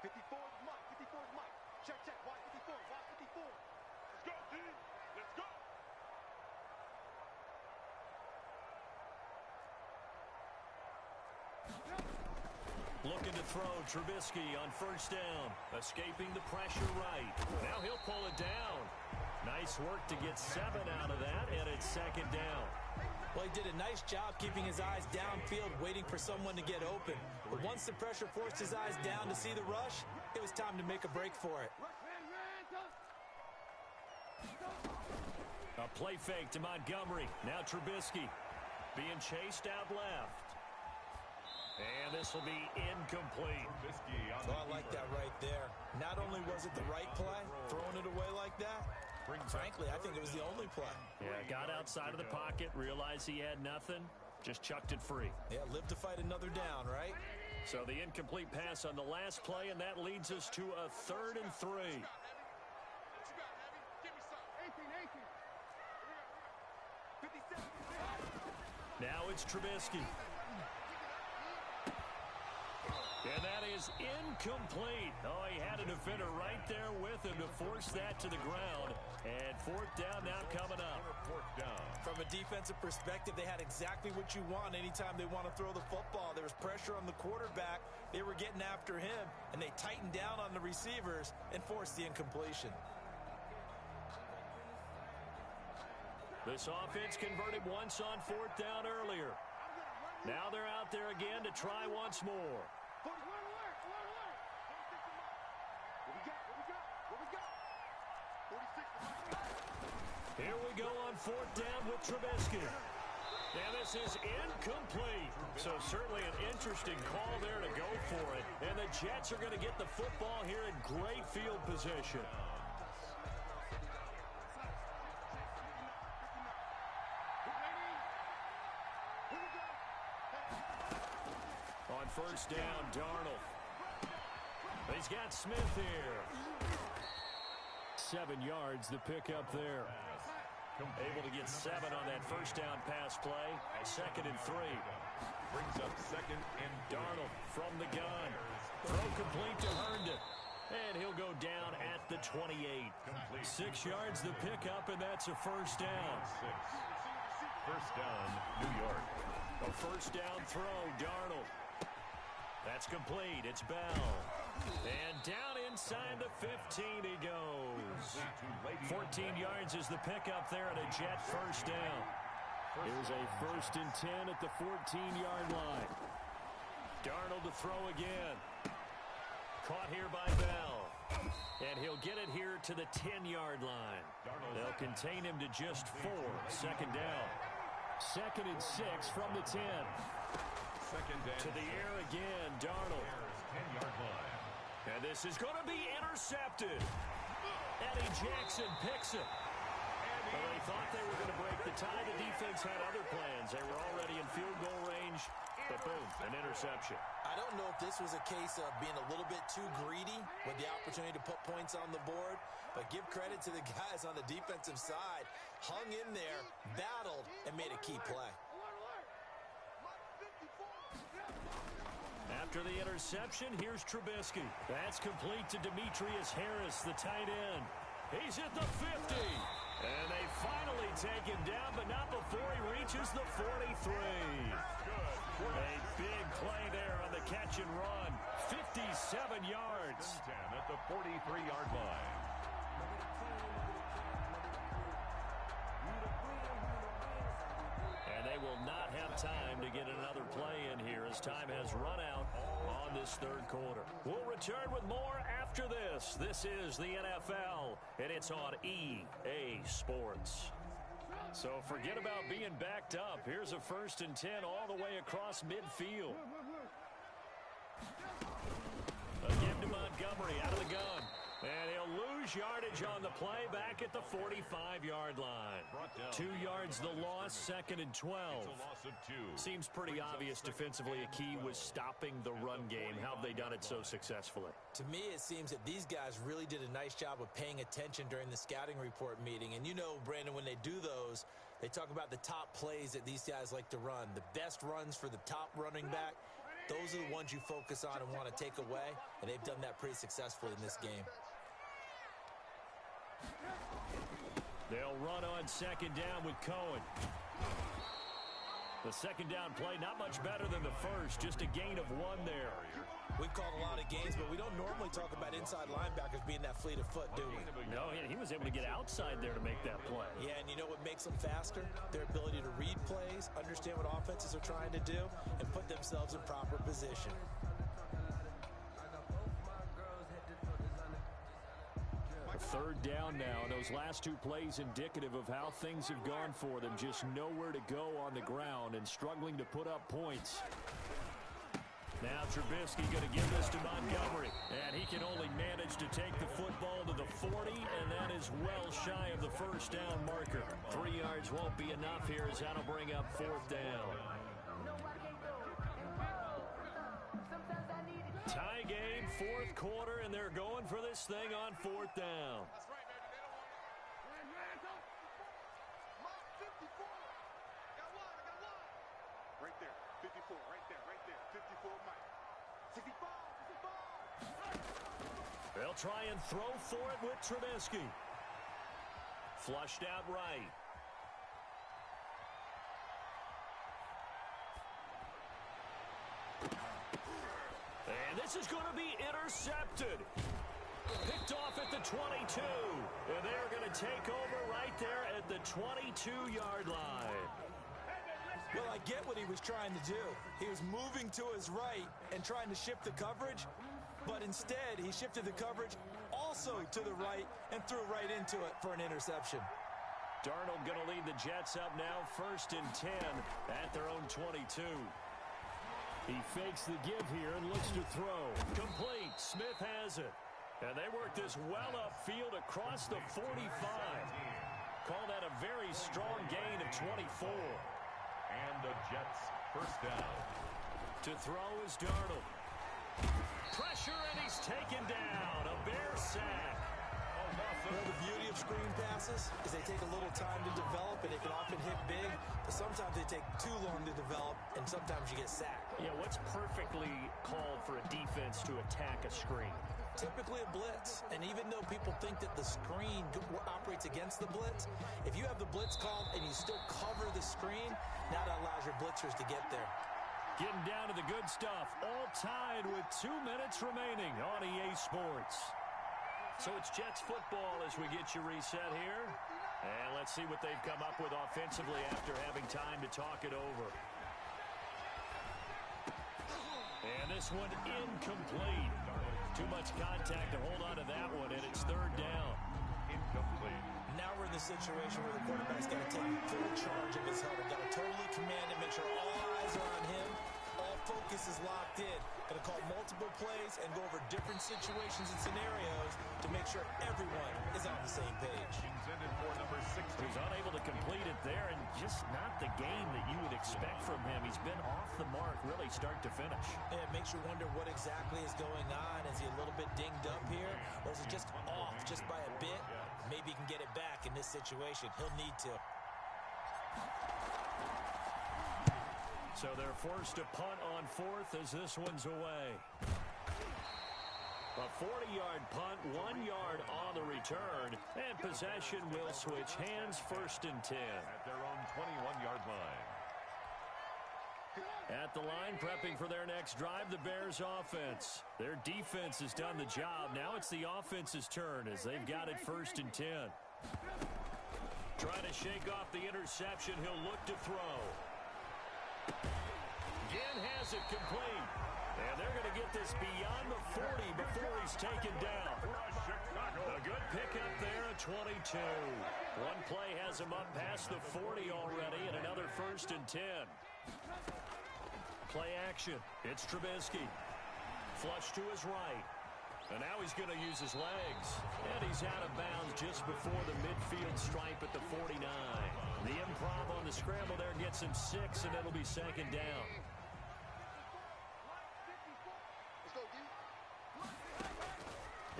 54 is Mike. 54 is Mike. Check. Wide 54. Wide 54. Let's go, D. Let's go. Looking to throw, Trubisky on first down. Escaping the pressure right. Now he'll pull it down. Nice work to get 7 out of that, and it's 2nd down. Well, he did a nice job keeping his eyes downfield, waiting for someone to get open. But once the pressure forced his eyes down to see the rush, it was time to make a break for it. A play fake to Montgomery. Now Trubisky being chased out left. And this will be incomplete. Oh, I like that right there. Not only was it the right play, throwing it away like that, frankly, I think it was the only play. Yeah, got outside of the pocket, realized he had nothing, just chucked it free. Yeah, live to fight another down, right? So the incomplete pass on the last play, and that leads us to a 3rd and 3. Now it's Trubisky. And that is incomplete. Oh, he had a defender right there with him to force that to the ground. And fourth down now coming up. Fourth down. From a defensive perspective, they had exactly what you want anytime they want to throw the football. There was pressure on the quarterback. They were getting after him, and they tightened down on the receivers and forced the incompletion. This offense converted once on fourth down earlier. Now they're out there again to try once more. Here we go on fourth down with Trubisky. And this is incomplete. So certainly an interesting call there to go for it. And the Jets are going to get the football here in great field position. On first down, Darnold. He's got Smith here. 7 yards, the pickup there. Able to get 7 on that first down pass play. 2nd and 3. Brings up 2nd and Darnold from the gun. Throw complete to Herndon. And he'll go down at the 28. 6 yards, the pickup, and that's a first down. 6. First down, New York. A first down throw, Darnold. That's complete. It's Bell. And down inside the 15 he goes. 14 yards is the pickup there at a Jet first down. Here's a 1st and 10 at the 14-yard line. Darnold to throw again. Caught here by Bell. And he'll get it here to the 10-yard line. They'll contain him to just 4. 2nd down. 2nd and 6 from the 10. To the air again, Darnold. 10-yard line. And this is going to be intercepted. Eddie Jackson picks it. Well, they thought they were going to break the tie. The defense had other plans. They were already in field goal range. But boom, an interception. I don't know if this was a case of being a little bit too greedy with the opportunity to put points on the board, but give credit to the guys on the defensive side. Hung in there, battled, and made a key play. After the interception, here's Trubisky. That's complete to Demetrius Harris, the tight end. He's at the 50. And they finally take him down, but not before he reaches the 43. A big play there on the catch and run. 57 yards. At the 43-yard line. And they will not have time to get another play in here as time has run out on this third quarter. We'll return with more after this. This is the NFL, and it's on EA Sports. So forget about being backed up. Here's a 1st and 10 all the way across midfield. A give to Montgomery out of the gun. And he'll lose yardage on the play back at the 45-yard line. 2 yards the loss, 2nd and 12. It's a loss of 2. Seems pretty obvious defensively a key was stopping the run game. How have they done it so successfully? To me, it seems that these guys really did a nice job of paying attention during the scouting report meeting. And you know, Brandon, when they do those, they talk about the top plays that these guys like to run. The best runs for the top running back. Those are the ones you focus on and want to take away, and they've done that pretty successfully in this game. They'll run on 2nd down with Cohen. The 2nd down play, not much better than the first, just a gain of 1 there. We've called a lot of games, but we don't normally talk about inside linebackers being that fleet of foot, do we? No, he was able to get outside there to make that play. Yeah, and you know what makes them faster? Their ability to read plays, understand what offenses are trying to do, and put themselves in proper position. Third down now. Those last 2 plays indicative of how things have gone for them. Just nowhere to go on the ground and struggling to put up points. Now Trubisky going to give this to Montgomery. And he can only manage to take the football to the 40, and that is well shy of the first down marker. 3 yards won't be enough here as that'll bring up 4th down. Tie game, 4th quarter, and they're going for this thing on 4th down. Right there. 54. Right there. 54, Mike. 65. They'll try and throw for it with Trubisky. Flushed out right. And this is going to be intercepted. Picked off at the 22. And they're going to take over right there at the 22-yard line. Well, I get what he was trying to do. He was moving to his right and trying to shift the coverage, but instead he shifted the coverage also to the right and threw right into it for an interception. Darnold going to lead the Jets up now, 1st and 10 at their own 22. He fakes the give here and looks to throw. Complete. Smith has it. And they work this well upfield across the 45. Call that a very strong gain of 24. And the Jets first down. To throw is Darnold. Pressure, and he's taken down. A Bear sack. Well, the beauty of screen passes is they take a little time to develop, and they can often hit big, but sometimes they take too long to develop, and sometimes you get sacked. Yeah, what's perfectly called for a defense to attack a screen? Typically a blitz, and even though people think that the screen operates against the blitz, if you have the blitz called and you still cover the screen, now that allows your blitzers to get there. Getting down to the good stuff, all tied with 2 minutes remaining on EA Sports. So it's Jets football as we get you reset here. And let's see what they've come up with offensively after having time to talk it over. And this one incomplete. Too much contact to hold on to that one, and it's 3rd down. Incomplete. Now we're in the situation where the quarterback's got to take full charge of his huddle. Got to totally command it, make sure all eyes are on him. All focus is locked in. Going to call multiple plays and go over different situations and scenarios to make sure everyone is on the same page. Intended for number 6. He's unable to complete it there, and just not the game that you would expect from him. He's been off the mark, really, start to finish. Yeah, it makes you wonder what exactly is going on. Is he a little bit dinged up here, or is it just off just by a bit? Maybe he can get it back in this situation. He'll need to. So they're forced to punt on 4th as this one's away. A 40-yard punt, 1 yard on the return, and possession will switch hands, 1st and 10. At their own 21-yard line. At the line, prepping for their next drive, the Bears offense. Their defense has done the job. Now it's the offense's turn as they've got it 1st and 10. Trying to shake off the interception. He'll look to throw. Again has it complete. And they're going to get this beyond the 40 before he's taken down. A good pickup there at 22. One play has him up past the 40 already, and another 1st and 10. Play action. It's Trubisky. Flush to his right. And now he's going to use his legs. And he's out of bounds just before the midfield stripe at the 49. The improv on the scramble there gets him 6, and it'll be 2nd down.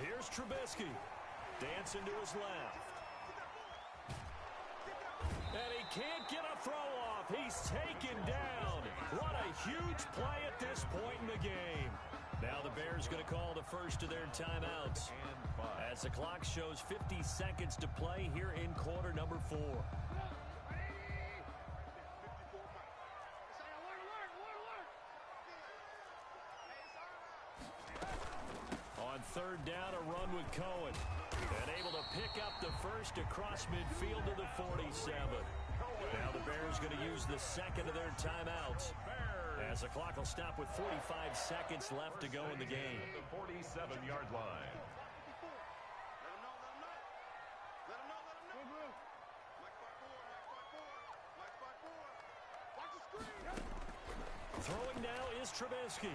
Here's Trubisky. Dancing to his left. And he can't get a throw off. He's taken down. What a huge play at this point in the game. Now the Bears going to call the first of their timeouts as the clock shows 50 seconds to play here in quarter number 4. On 3rd down, a run with Cohen. And able to pick up the first across midfield to the 47. Now the Bears going to use the 2nd of their timeouts as the clock will stop with 45 seconds left to go in the game. The 47-yard line. Throwing now is Trubisky.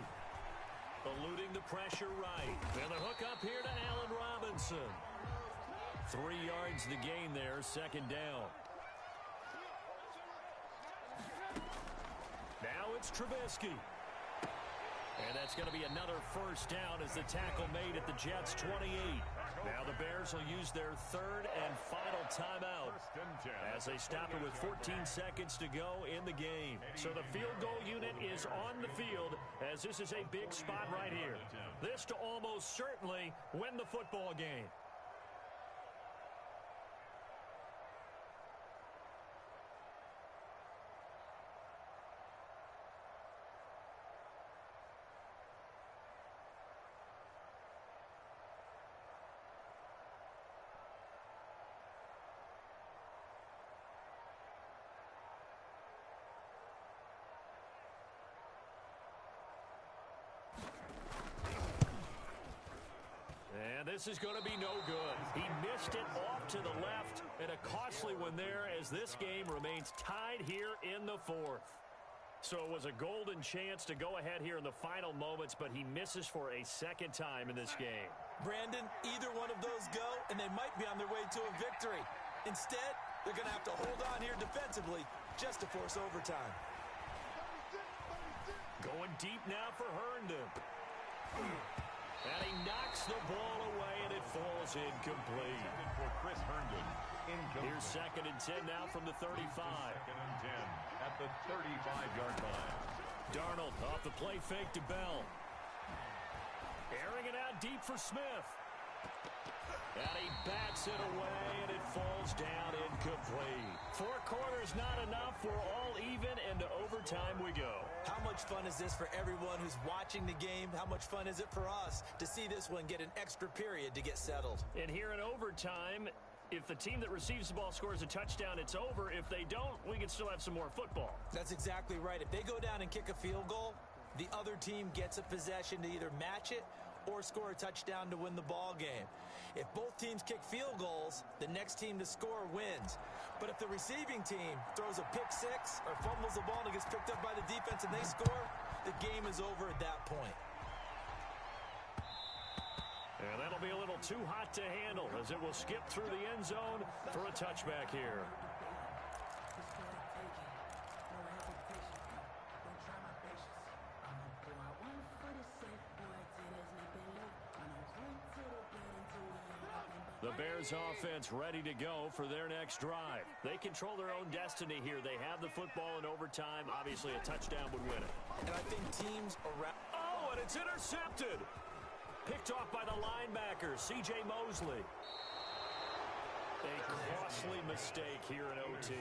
Eluding the pressure right. And the hook up here to Allen Robinson. 3 yards the gain there, 2nd down. Now it's Trubisky. And that's going to be another 1st down as the tackle made at the Jets' 28. Now the Bears will use their third and final timeout as they stop it with 14 seconds to go in the game. So the field goal unit is on the field as this is a big spot right here. This to almost certainly win the football game. And this is going to be no good. He missed it off to the left, and a costly one there as this game remains tied here in the fourth. So it was a golden chance to go ahead here in the final moments, but he misses for a second time in this game. Brandon, either one of those go, and they might be on their way to a victory. Instead, they're going to have to hold on here defensively just to force overtime. Going deep now for Herndon. And he knocks the ball away, and it falls incomplete. For Chris Herndon. Here's 2nd and 10 now from the 35. 2nd and 10 at the 35-yard line. Darnold off the play fake to Bell. Airing it out deep for Smith. And he bats it away, and it falls down incomplete. 4 quarters not enough. We're all even, and to overtime we go. How much fun is this for everyone who's watching the game? How much fun is it for us to see this one get an extra period to get settled? And here in overtime, if the team that receives the ball scores a touchdown, it's over. If they don't, we can still have some more football. That's exactly right. If they go down and kick a field goal, the other team gets a possession to either match it or score a touchdown to win the ball game. If both teams kick field goals, the next team to score wins. But if the receiving team throws a pick six or fumbles the ball and it gets picked up by the defense and they score, the game is over at that point. And that'll be a little too hot to handle as it will skip through the end zone for a touchback here. The Bears offense ready to go for their next drive. They control their own destiny here. They have the football in overtime. Obviously, a touchdown would win it. And I think teams around... Oh, and it's intercepted. Picked off by the linebacker, C.J. Mosley. A costly mistake here in OT.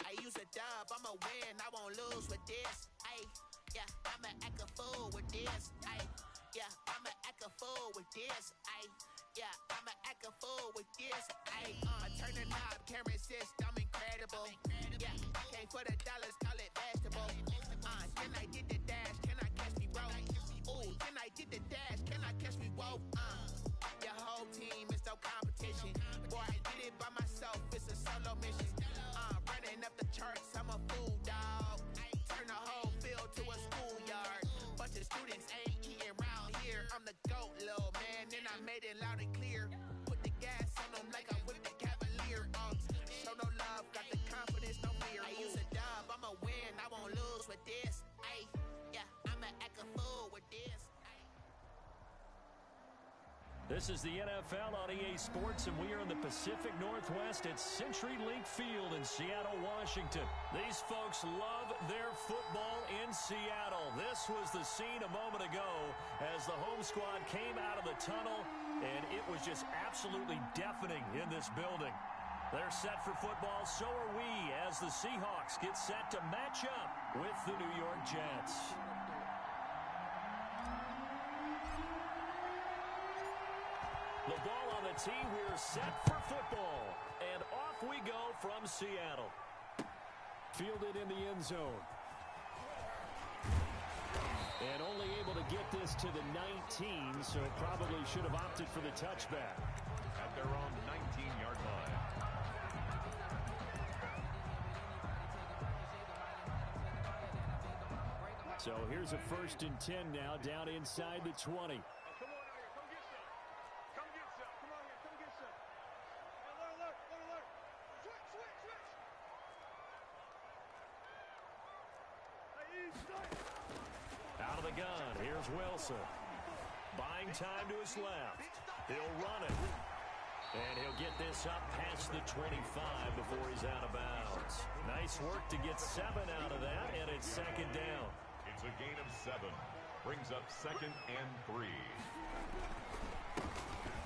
I use a dub, I'ma win, I won't lose with this. Yeah, I'ma act a fool with this. Yeah, I'ma act a fool with this. Yeah, I'ma act a fool with this. I turn the knob, can't resist, I'm incredible. Yeah, came for the dollars, call it vegetable. Then I did the dash, can I catch me roll? Ooh, then I did the dash, can I catch me roll? Your whole team is no competition. Boy, I did it by myself, it's a solo mission. Running up the charts, I'm a fool, dog. Turn the whole field to a schoolyard. Bunch of students ain't eating round here. I'm the GOAT, little man, and I made it loud and clear. Put the gas on them like I'm with the Cavalier. Show no love, got the confidence, no fear. I use a dub, I'ma win, I won't lose with this. Yeah, I'ma act a fool with this. This is the NFL on EA Sports, and we are in the Pacific Northwest at CenturyLink Field in Seattle, Washington. These folks love their football in Seattle. This was the scene a moment ago as the home squad came out of the tunnel, and it was just absolutely deafening in this building. They're set for football, so are we, as the Seahawks get set to match up with the New York Jets. The ball on the tee. We're set for football. And off we go from Seattle. Fielded in the end zone. And only able to get this to the 19, so probably should have opted for the touchback. At their own 19-yard line. So here's a 1st and 10 now, down inside the 20. the gun. Here's Wilson. Buying time to his left. He'll run it. And he'll get this up past the 25 before he's out of bounds. Nice work to get 7 out of that, and it's second down. It's a gain of 7. Brings up 2nd and 3.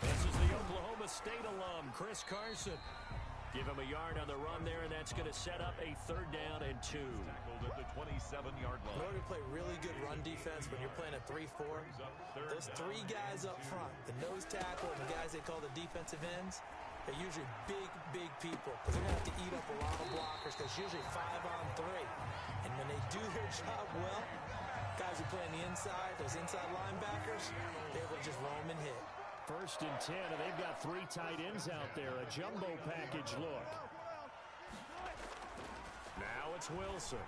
This is the Oklahoma State alum, Chris Carson. Give him a yard on the run there, and that's going to set up a 3rd down and 2. Tackled at the 27-yard line. In order to play really good run defense when you're playing a 3-4, those 3 guys up front, the nose tackle and the guys they call the defensive ends, they're usually big people because they're going to have to eat up a lot of blockers because usually 5-on-3. And when they do their job well, guys who play on the inside, those inside linebackers, they're able to just roam and hit. 1st and 10, and they've got 3 tight ends out there. A jumbo package look. Now it's Wilson.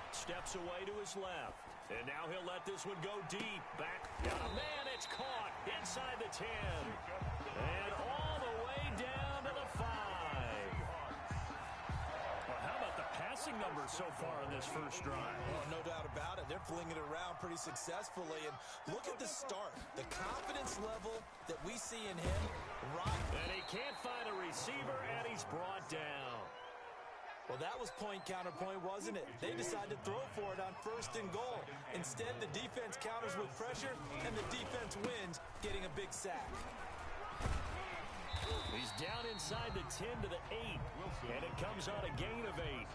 Steps away to his left. And now he'll let this one go deep. Back. Got a man. It's caught inside the 10. And all the way down to the 5. Well, how about the passing numbers so far in this first drive? Oh, no doubt about it. They're flinging it around pretty successfully. And look at the start. The confidence level that we see in him, right? And he can't find a receiver, and he's brought down. Well, that was point counterpoint, wasn't it? They decided to throw for it on 1st and goal. Instead, the defense counters with pressure, and the defense wins, getting a big sack. He's down inside the 10 to the 8, and it comes on a gain of 8.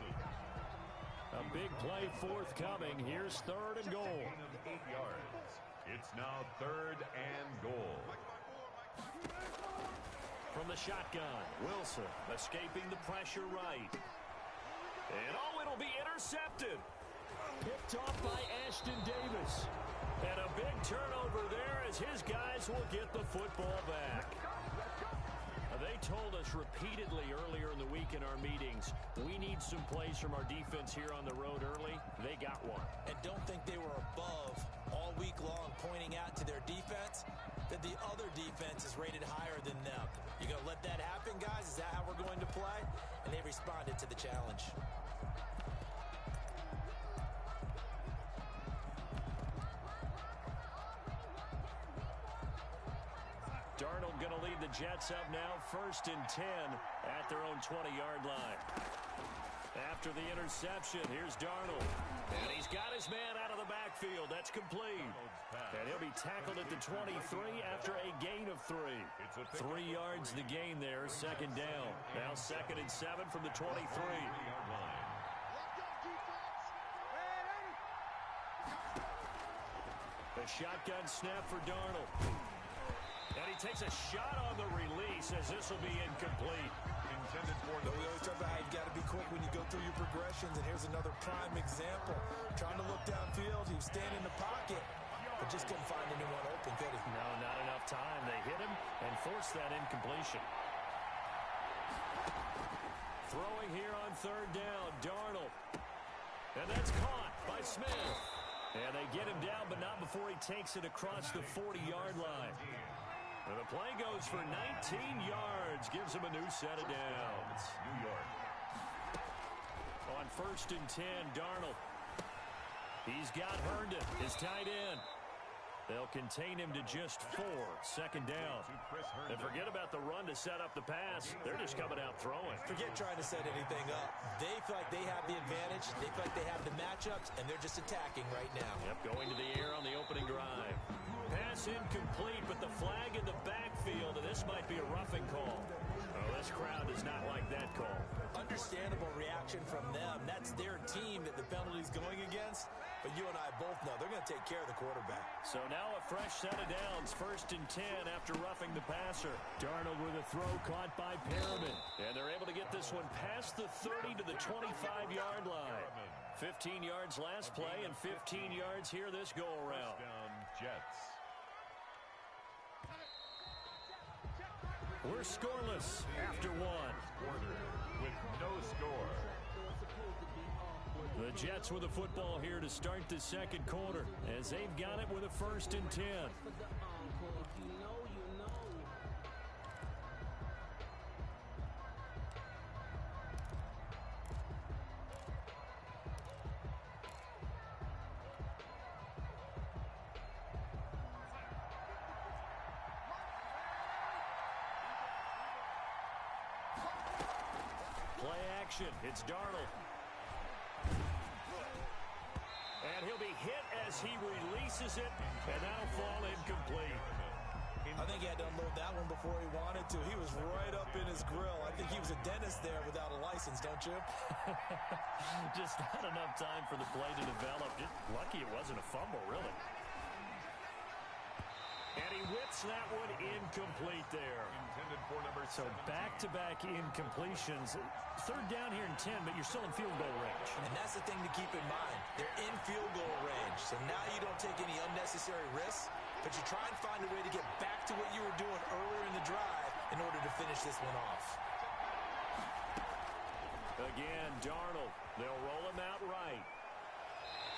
A big play forthcoming. Here's 3rd and goal. 8 yards. It's now 3rd and goal. From the shotgun, Wilson escaping the pressure right. And it'll be intercepted. Picked off by Ashton Davis. And a big turnover there as his guys will get the football back. They told us repeatedly earlier in the week in our meetings, we need some plays from our defense here on the road early. They got one. And don't think they were above all week long pointing out to their defense that the other defense is rated higher than them. You going to let that happen, guys? Is that how we're going to play? And they responded to the challenge. Darnold going to lead the Jets up now, 1st and 10 at their own 20-yard line. After the interception, here's Darnold. And he's got his man out of the backfield. That's complete. And he'll be tackled at the 23 after a gain of 3. 3 yards the gain there, 2nd down. Now 2nd and 7 from the 23. A shotgun snap for Darnold. And he takes a shot on the release as this will be incomplete. Intended for we always talk about how you've got to be quick when you go through your progressions, and here's another prime example. Trying to look downfield, he was standing in the pocket, but just couldn't find anyone open, could he? No, not enough time. They hit him and forced that incompletion. Throwing here on 3rd down, Darnold. And that's caught by Smith. And they get him down, but not before he takes it across the 40-yard line. And the play goes for 19 yards, gives him a new set of downs. New York. On 1st and 10, Darnold. He's got Herndon, his tight end. They'll contain him to just 4, 2nd down. And forget about the run to set up the pass. They're just coming out throwing. Forget trying to set anything up. They feel like they have the advantage. They feel like they have the matchups, and they're just attacking right now. Yep, going to the air on the opening drive. Pass incomplete, but the flag in the backfield, and this might be a roughing call. Oh, this crowd does not like that call. Understandable reaction from them. That's their team that the penalty's going against. But you and I both know they're going to take care of the quarterback. So now a fresh set of downs, 1st and 10 after roughing the passer. Darnold with a throw caught by Perriman. And they're able to get this one past the 30 to the 25-yard line. 15 yards last play and 15 yards here this go-around. Jets. We're scoreless after 1. With no score. The Jets with the football here to start the 2nd quarter as they've got it with a 1st and 10. Play action. It's Darnold. And he'll be hit as he releases it, and that'll fall incomplete. I think he had to unload that one before he wanted to. He was right up in his grill. I think he was a dentist there without a license, don't you? Just not enough time for the play to develop. Just lucky it wasn't a fumble, really. And he whips that one incomplete there. Intended for number so back-to-back incompletions. Third down here in 10, but you're still in field goal range. And that's the thing to keep in mind. They're in field goal range. So now you don't take any unnecessary risks, but you try and find a way to get back to what you were doing earlier in the drive in order to finish this one off. Again, Darnold. They'll roll him out right.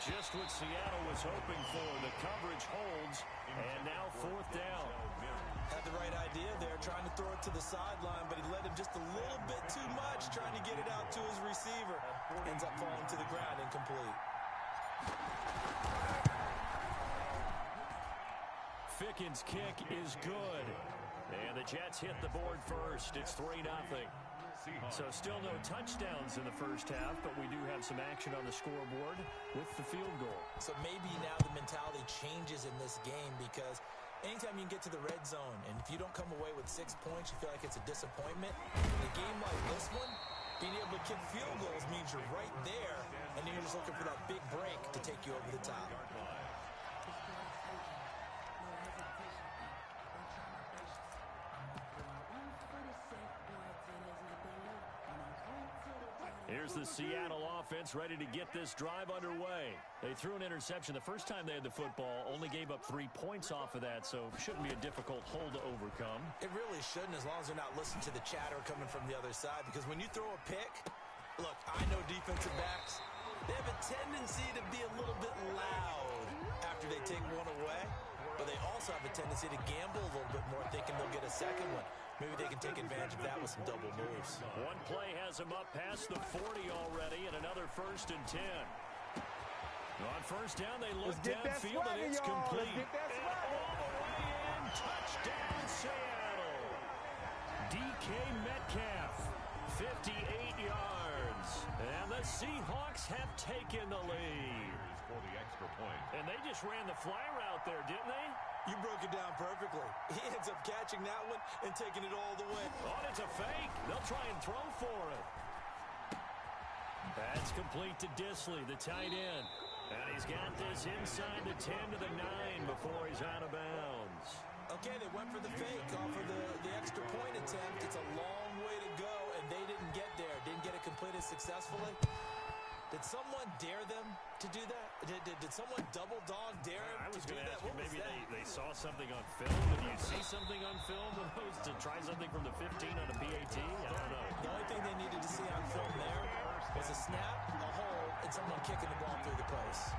Just what Seattle was hoping for. The coverage holds, and now fourth down. Had the right idea there, trying to throw it to the sideline, but he let him just a little bit too much, trying to get it out to his receiver. Ends up falling to the ground, incomplete. Ficken's kick is good. And the Jets hit the board first. It's 3-0. So still no touchdowns in the first half, but we do have some action on the scoreboard with the field goal. So maybe now the mentality changes in this game because anytime you can get to the red zone, and if you don't come away with 6 points, you feel like it's a disappointment. In a game like this one, being able to kick field goals means you're right there, and then you're just looking for that big break to take you over the top. Here's the Seattle offense ready to get this drive underway. They threw an interception the first time they had the football, only gave up 3 points off of that, so shouldn't be a difficult hole to overcome. It really shouldn't, as long as they're not listening to the chatter coming from the other side, because when you throw a pick, look, I know defensive backs, they have a tendency to be a little bit loud after they take one away, but they also have a tendency to gamble a little bit more, thinking they'll get a second one. Maybe they can take advantage of that with some double moves. One play has them up past the 40 already, and another 1st and 10. On first down, they look downfield, and it's complete. And all the way in, touchdown Seattle. DK Metcalf, 58 yards. And the Seahawks have taken the lead. For the extra point. And they just ran the fly route there, didn't they? You broke it down perfectly. He ends up catching that one and taking it all the way. Oh, it's a fake. They'll try and throw for it. That's complete to Disley, the tight end. And he's got this inside the 10 to the 9 before he's out of bounds. Okay, they went for the fake off of the extra point attempt. It's a long way to go, and they didn't get there. Didn't get it completed successfully. Did someone dare them to do that? Did someone double dog dare him to do that? What maybe they saw something on film. Did you see something on film to try something from the 15 on a PAT? I don't know. The only thing they needed to see on film there was a snap, a hole, and someone kicking the ball through the post.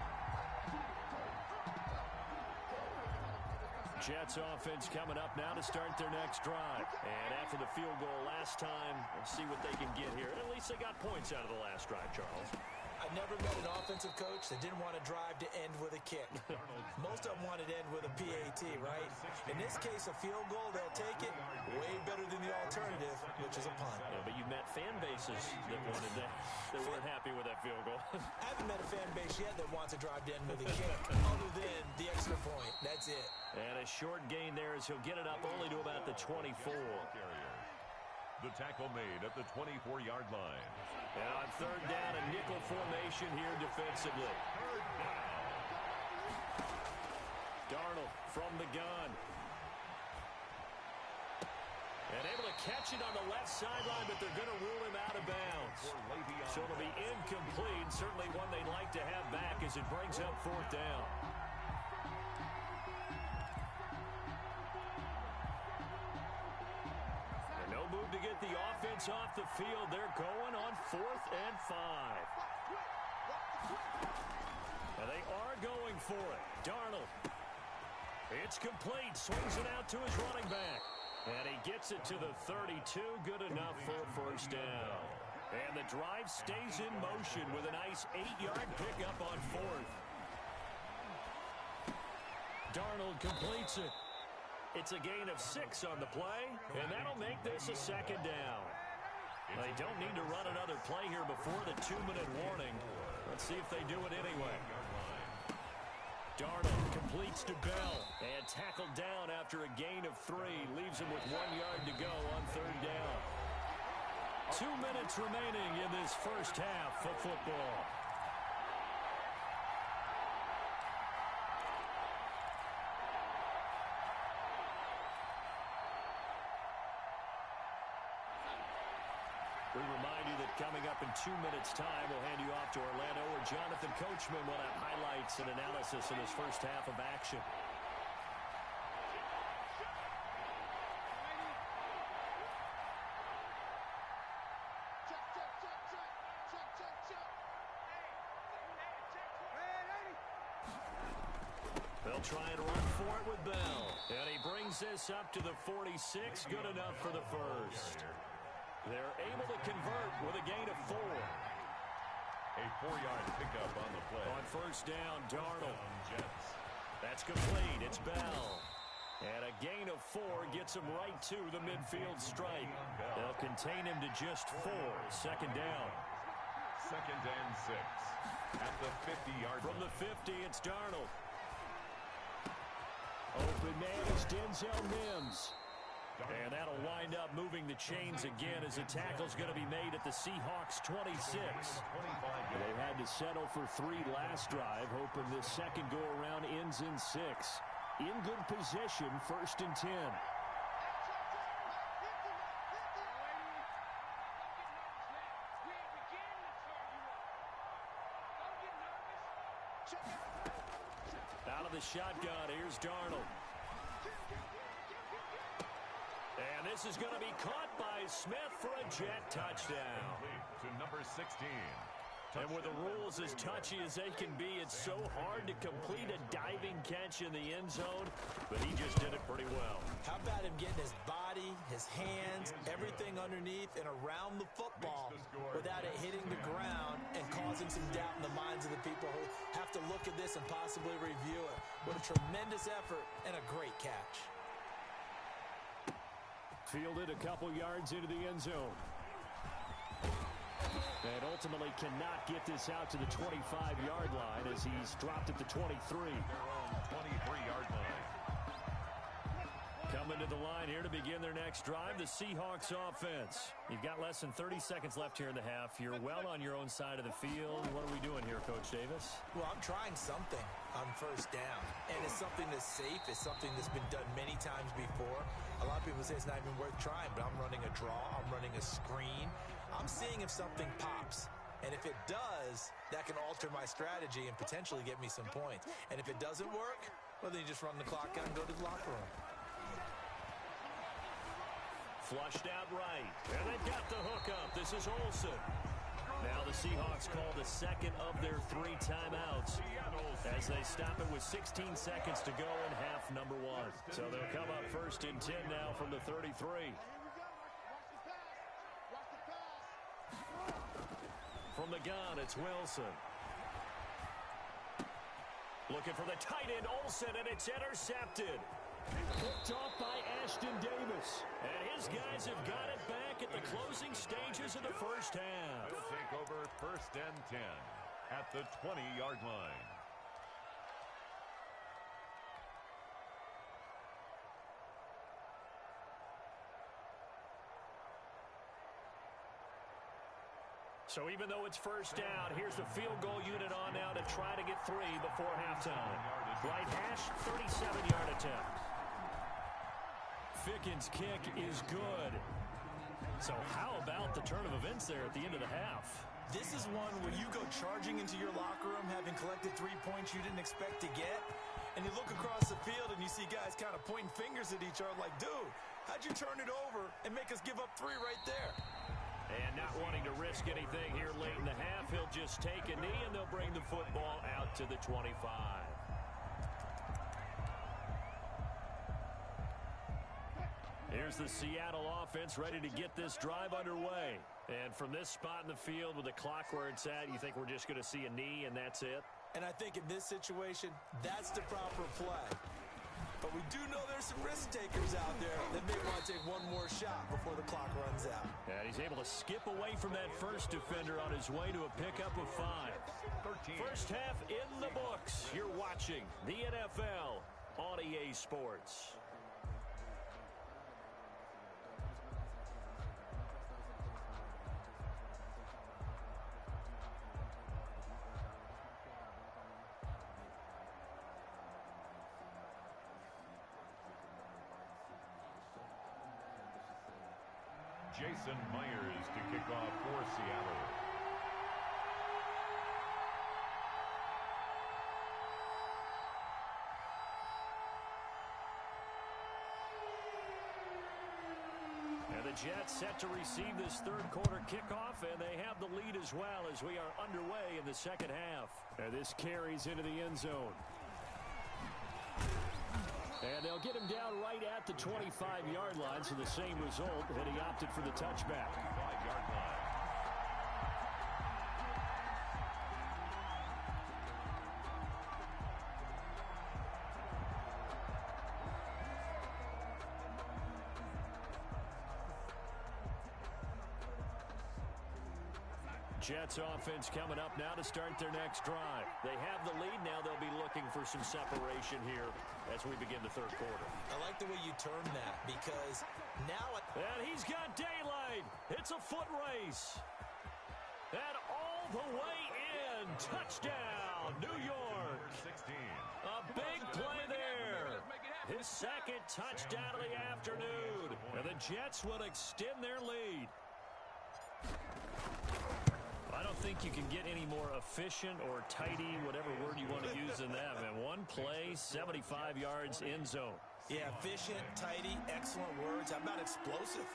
Jets offense coming up now to start their next drive. And after the field goal last time, we'll see what they can get here. At least they got points out of the last drive, Charles. I've never met an offensive coach that didn't want to drive to end with a kick. Most of them wanted to end with a PAT, right? In this case, a field goal, they'll take it way better than the alternative, which is a punt. Yeah, but you met fan bases that wanted that. They weren't happy with that field goal. I haven't met a fan base yet that wants to drive to end with a kick, other than the extra point. That's it. And a short gain there as he'll get it up only to about the 24. The tackle made at the 24-yard line. And on third down, a nickel formation here defensively. Darnold from the gun. And able to catch it on the left sideline, but they're going to rule him out of bounds. So it'll be incomplete. Certainly one they'd like to have back as it brings up fourth down. No move to get the offense off the field. They're going on 4th and 5. And they are going for it. Darnold. It's complete. Swings it out to his running back. And he gets it to the 32. Good enough for a first down. And the drive stays in motion with a nice 8-yard pickup on 4th. Darnold completes it. It's a gain of 6 on the play, and that'll make this a second down. They don't need to run another play here before the 2-minute warning. Let's see if they do it anyway. Darnold completes to Bell and tackled down after a gain of 3. Leaves him with 1 yard to go on 3rd down. 2 minutes remaining in this first half of football. We remind you that coming up in 2 minutes' time, we'll hand you off to Orlando, where Jonathan Coachman will have highlights and analysis in his first half of action. They'll try and run for it with Bell. And he brings this up to the 46. Good enough for the first. They're able to convert with a gain of 4. A 4-yard pickup on the play. On 1st down, Darnold. That's complete. It's Bell. And a gain of 4 gets him right to the midfield stripe. They'll contain him to just 4. 2nd down. 2nd and 6. At the 50-yard line. From the 50, it's Darnold. Open man is Denzel Mims. And that'll wind up moving the chains again as the tackle's going to be made at the Seahawks 26. They had to settle for 3 last drive, hoping this second go-around ends in 6. In good position, 1st and 10. Out of the shotgun, here's Darnold. And this is going to be caught by Smith for a jet touchdown. To number 16. And with the rules as touchy as they can be, it's so hard to complete a diving catch in the end zone, but he just did it pretty well. How about him getting his body, his hands, everything underneath and around the football without it hitting the ground and causing some doubt in the minds of the people who have to look at this and possibly review it. What a tremendous effort and a great catch. Fielded a couple yards into the end zone. And ultimately cannot get this out to the 25-yard line as he's dropped at the 23. 23-yard line. Coming to the line here to begin their next drive, the Seahawks offense. You've got less than 30 seconds left here in the half. You're well on your own side of the field. What are we doing here, Coach Davis? Well, I'm trying something on 1st down. And it's something that's safe. It's something that's been done many times before. A lot of people say it's not even worth trying, but I'm running a draw. I'm running a screen. I'm seeing if something pops. And if it does, that can alter my strategy and potentially get me some points. And if it doesn't work, well, then you just run the clock out and go to the locker room. Flushed out right. And they've got the hook up. This is Olsen. Now the Seahawks call the second of their 3 timeouts as they stop it with 16 seconds to go in half number 1. So they'll come up 1st and 10 now from the 33. From the gun, it's Wilson. Looking for the tight end, Olsen, and it's intercepted. Picked off by Ashton Davis. And his guys have got it back at the closing stages of the first half. They'll take over 1st and 10 at the 20-yard line. So even though it's 1st down, here's the field goal unit on now to try to get 3 before halftime. Right hash, 37-yard attempt. Ficken's kick is good. So how about the turn of events there at the end of the half? This is one where you go charging into your locker room having collected 3 points you didn't expect to get, and you look across the field and you see guys kind of pointing fingers at each other like, dude, how'd you turn it over and make us give up 3 right there? And not wanting to risk anything here late in the half, he'll just take a knee and they'll bring the football out to the 25. Here's the Seattle offense ready to get this drive underway. And from this spot in the field with the clock where it's at, you think we're just going to see a knee and that's it? And I think in this situation, that's the proper play. But we do know there's some risk takers out there that may want to take one more shot before the clock runs out. And he's able to skip away from that first defender on his way to a pickup of 5. First half in the books. You're watching the NFL on EA Sports. Jason Myers to kick off for Seattle. And the Jets set to receive this third quarter kickoff, and they have the lead as well as we are underway in the second half. And this carries into the end zone. And they'll get him down right at the 25-yard line, so the same result, and he opted for the touchback. 5-yard line. Jets offense coming up now to start their next drive. They have the lead. Now they'll be looking for some separation here as we begin the third quarter. I like the way you term that because now... And he's got daylight. It's a foot race. And all the way in. Touchdown, New York. 16. A big play there. His second touchdown of the afternoon. And the Jets will extend their lead. I don't think you can get any more efficient or tidy, whatever word you want to use in that, man. One play, 75 yards, end zone. Yeah, efficient, tidy, excellent words. How about explosive?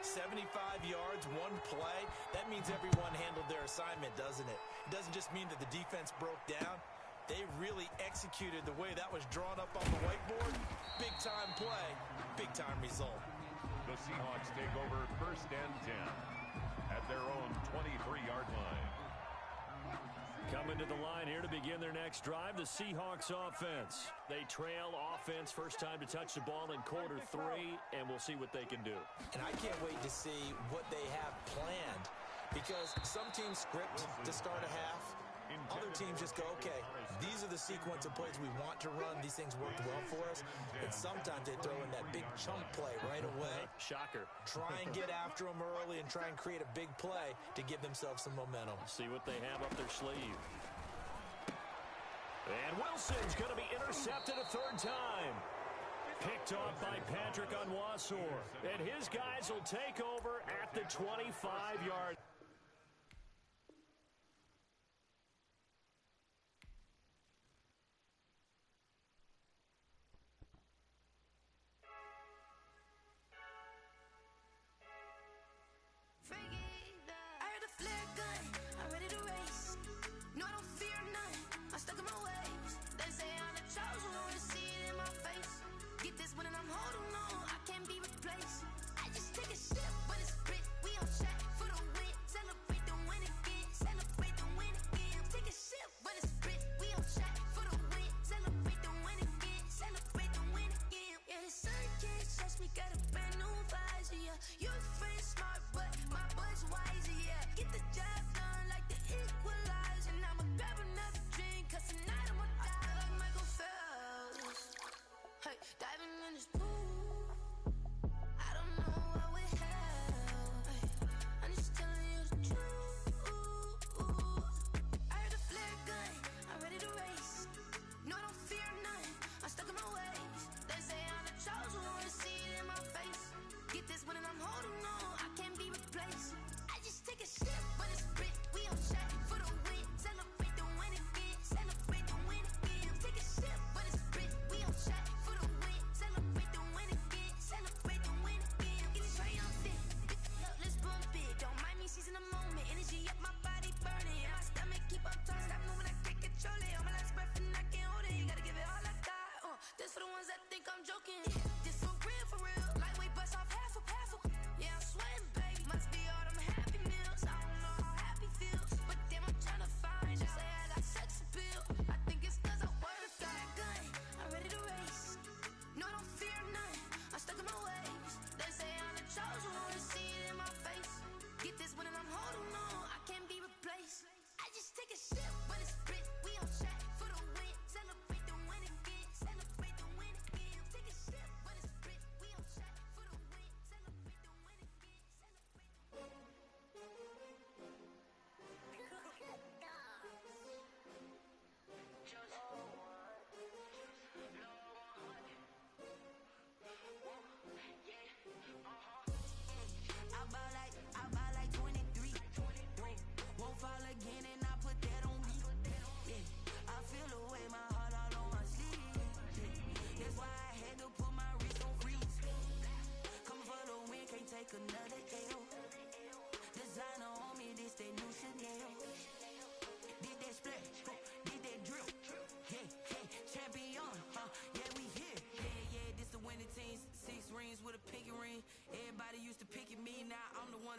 75 yards, one play. That means everyone handled their assignment, doesn't it? It doesn't just mean that the defense broke down. They really executed the way that was drawn up on the whiteboard. Big-time play, big-time result. The Seahawks take over 1st and 10. At their own 23-yard line. Coming to the line here to begin their next drive, the Seahawks offense. They trail offense first time to touch the ball in quarter 3, and we'll see what they can do. And I can't wait to see what they have planned because some teams script to start a half. Other teams just go, okay, these are the sequence of plays we want to run. These things worked well for us. And sometimes they throw in that big chunk play right away. Shocker. Try and get after them early and try and create a big play to give themselves some momentum. See what they have up their sleeve. And Wilson's going to be intercepted a third time. Picked off by Patrick Onwuasor. And his guys will take over at the 25-yard.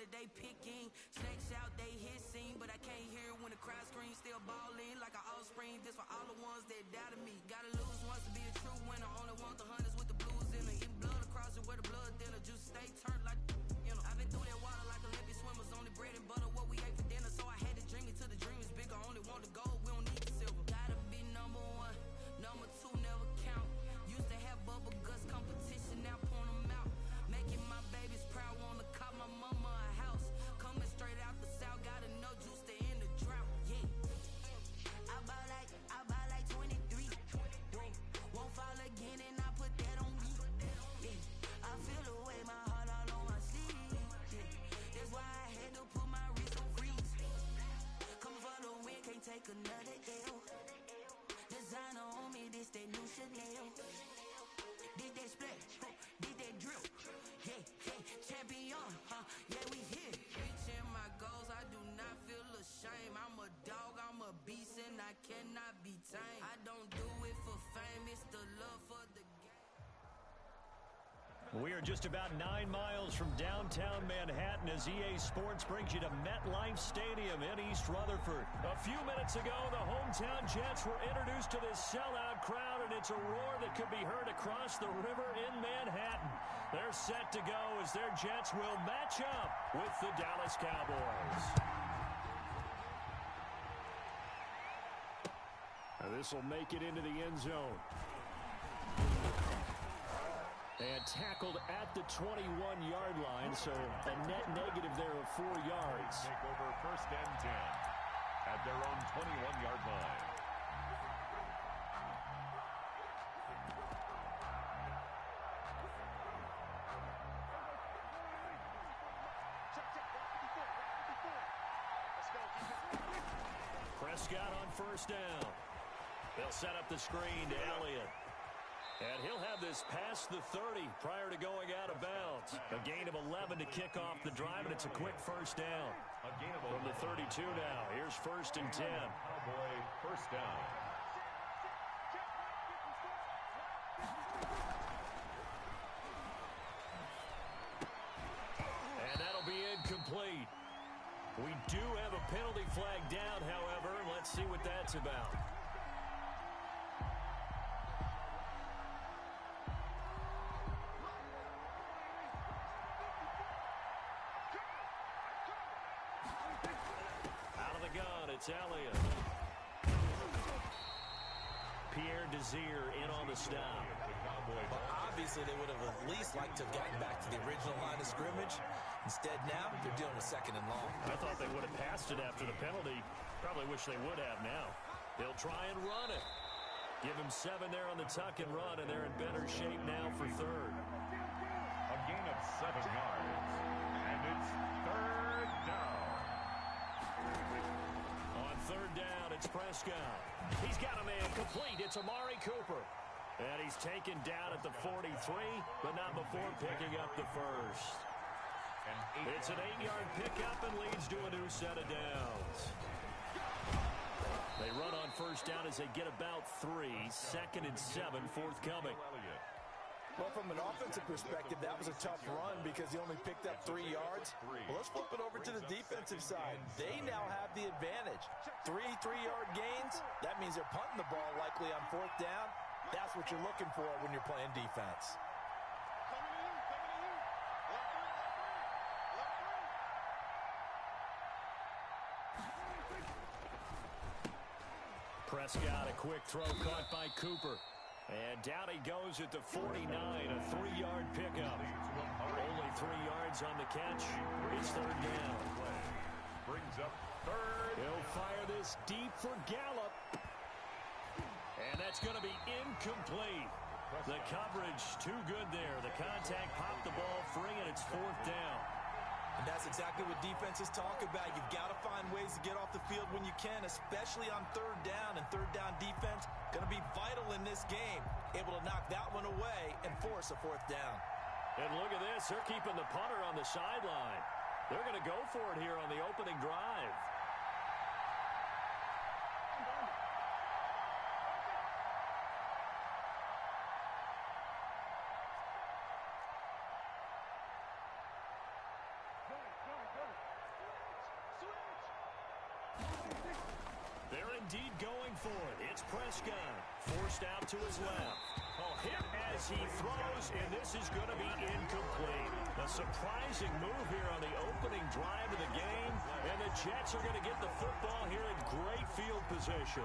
that they picking. Snakes out, they hissing, but I can't hear when the crowd screams. Still balling like an offspring. This for all the ones that doubted me. Gotta lose once to be a true winner. Only want the hunters with the blues in it. Eating blood across it where the blood thinner. Just stay turned like, you know. I've been through that water like Olympic swimmers. Only bread and butter what we ate for dinner. So I had to dream it till the dream is bigger. Only want the gold, we don't need the silver. Gotta be number one. Number two never count. Used to have bubble guts competition, now point them out. Making my babies proud, wanna call my mama a house. Coming straight out the south, gotta know juice to end the drought. Yeah. I buy like 23. Won't fall again and I put that on me. Yeah. I feel the way, my heart all on my sleeve. Yeah. That's why I had to put my wrist on freeze. Coming for the win, can't take another L. Designer on me, this that new Chanel. Did that splash, did that drill. Yeah, champion, yeah, we here. Reaching my goals, I do not feel ashamed. I'm a dog, I'm a beast, and I cannot be tamed. I don't do it for fame, it's the love for the game. We are just about 9 miles from downtown Manhattan as EA Sports brings you to MetLife Stadium in East Rutherford. A few minutes ago, the hometown Jets were introduced to this sellout crowd, and it's a roar that could be heard across the river in Manhattan. They're set to go as their Jets will match up with the Dallas Cowboys. Now this will make it into the end zone. And tackled at the 21-yard line, so a net negative there of 4 yards. Take over 1st and 10 at their own 21-yard line. Prescott on 1st down. They'll set up the screen to Elliott. And he'll have this past the 30 prior to going out of bounds. A gain of 11 to kick off the drive, and it's a quick 1st down. From the 32 now, here's 1st and 10. Cowboy 1st down. And that'll be incomplete. We do have a penalty flag down, however. Let's see what that's about. It's Elliott. Pierre Desir in on the stop. Well, obviously, they would have at least liked to have gotten back to the original line of scrimmage. Instead, now, they're dealing with 2nd and long. I thought they would have passed it after the penalty. Probably wish they would have now. They'll try and run it. Give him 7 there on the tuck and run, and they're in better shape now for 3rd. A gain of 7 yards. And it's 3rd down. On 3rd down, it's Prescott. He's got a man complete. It's Amari Cooper. And he's taken down at the 43, but not before picking up the 1st. It's an 8-yard pickup and leads to a new set of downs. They run on 1st down as they get about 3. 2nd and 7 forthcoming. Well, from an offensive perspective, that was a tough run because he only picked up 3 yards. Well, let's flip it over to the defensive side. They now have the advantage. 3 3-yard gains, that means they're punting the ball likely on 4th down. That's what you're looking for when you're playing defense. Prescott, a quick throw caught by Cooper. And down he goes at the 49, a 3-yard pickup. Only 3 yards on the catch. It's 3rd down. Brings up 3rd. He'll fire this deep for Gallup. And that's going to be incomplete. The coverage too good there. The contact popped the ball free, and it's 4th down. And that's exactly what defenses talk about. You've got to find ways to get off the field when you can, especially on 3rd down. And 3rd down defense going to be vital in this game. Able to knock that one away and force a 4th down. And look at this. They're keeping the punter on the sideline. They're going to go for it here on the opening drive. They're indeed going for it. It's Prescott, forced out to his left. Hit as he throws, and this is going to be incomplete. A surprising move here on the opening drive of the game, and the Jets are going to get the football here in great field position.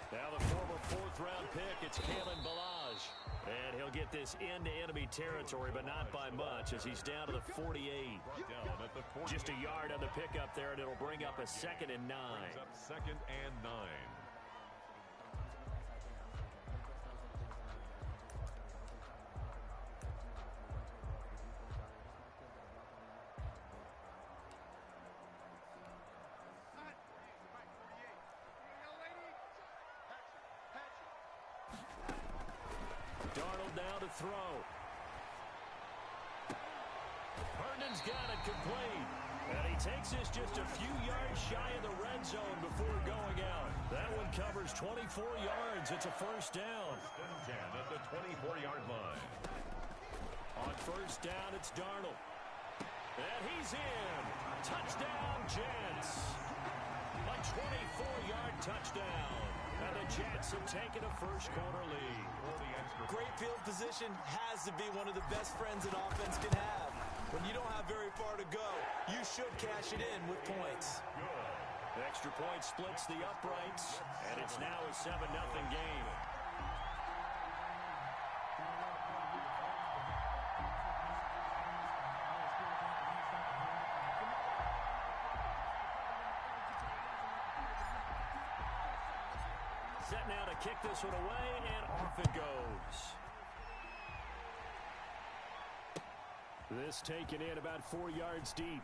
Now the former fourth-round pick, it's Kalen Ballage. And he'll get this into enemy territory, but not by much, as he's down to the 48. Just a yard on the pickup there, and it'll bring up a 2nd and 9. Brings up 2nd and 9. Darnold now to throw. Herndon's got it complete. And he takes this just a few yards shy of the red zone before going out. That one covers 24 yards. It's a first down. 10 at the 24-yard line. On first down, it's Darnold. And he's in. Touchdown, Jets. A 24-yard touchdown. And the Jets have taken a first-quarter lead. Great field position has to be one of the best friends an offense can have. When you don't have very far to go, you should cash it in with points. Good. Extra point splits the uprights, and it's now a 7-0 game. Set now to kick this one away, and off it goes. This taken in about 4 yards deep.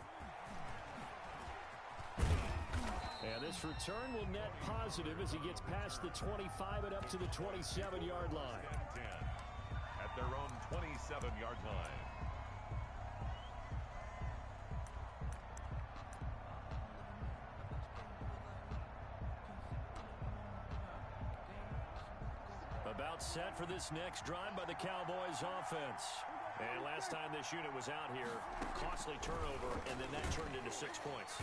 And this return will net positive as he gets past the 25 and up to the 27-yard line. 10 at their own 27-yard line. About set for this next drive by the Cowboys offense. And last time this unit was out here, costly turnover, and then that turned into 6 points.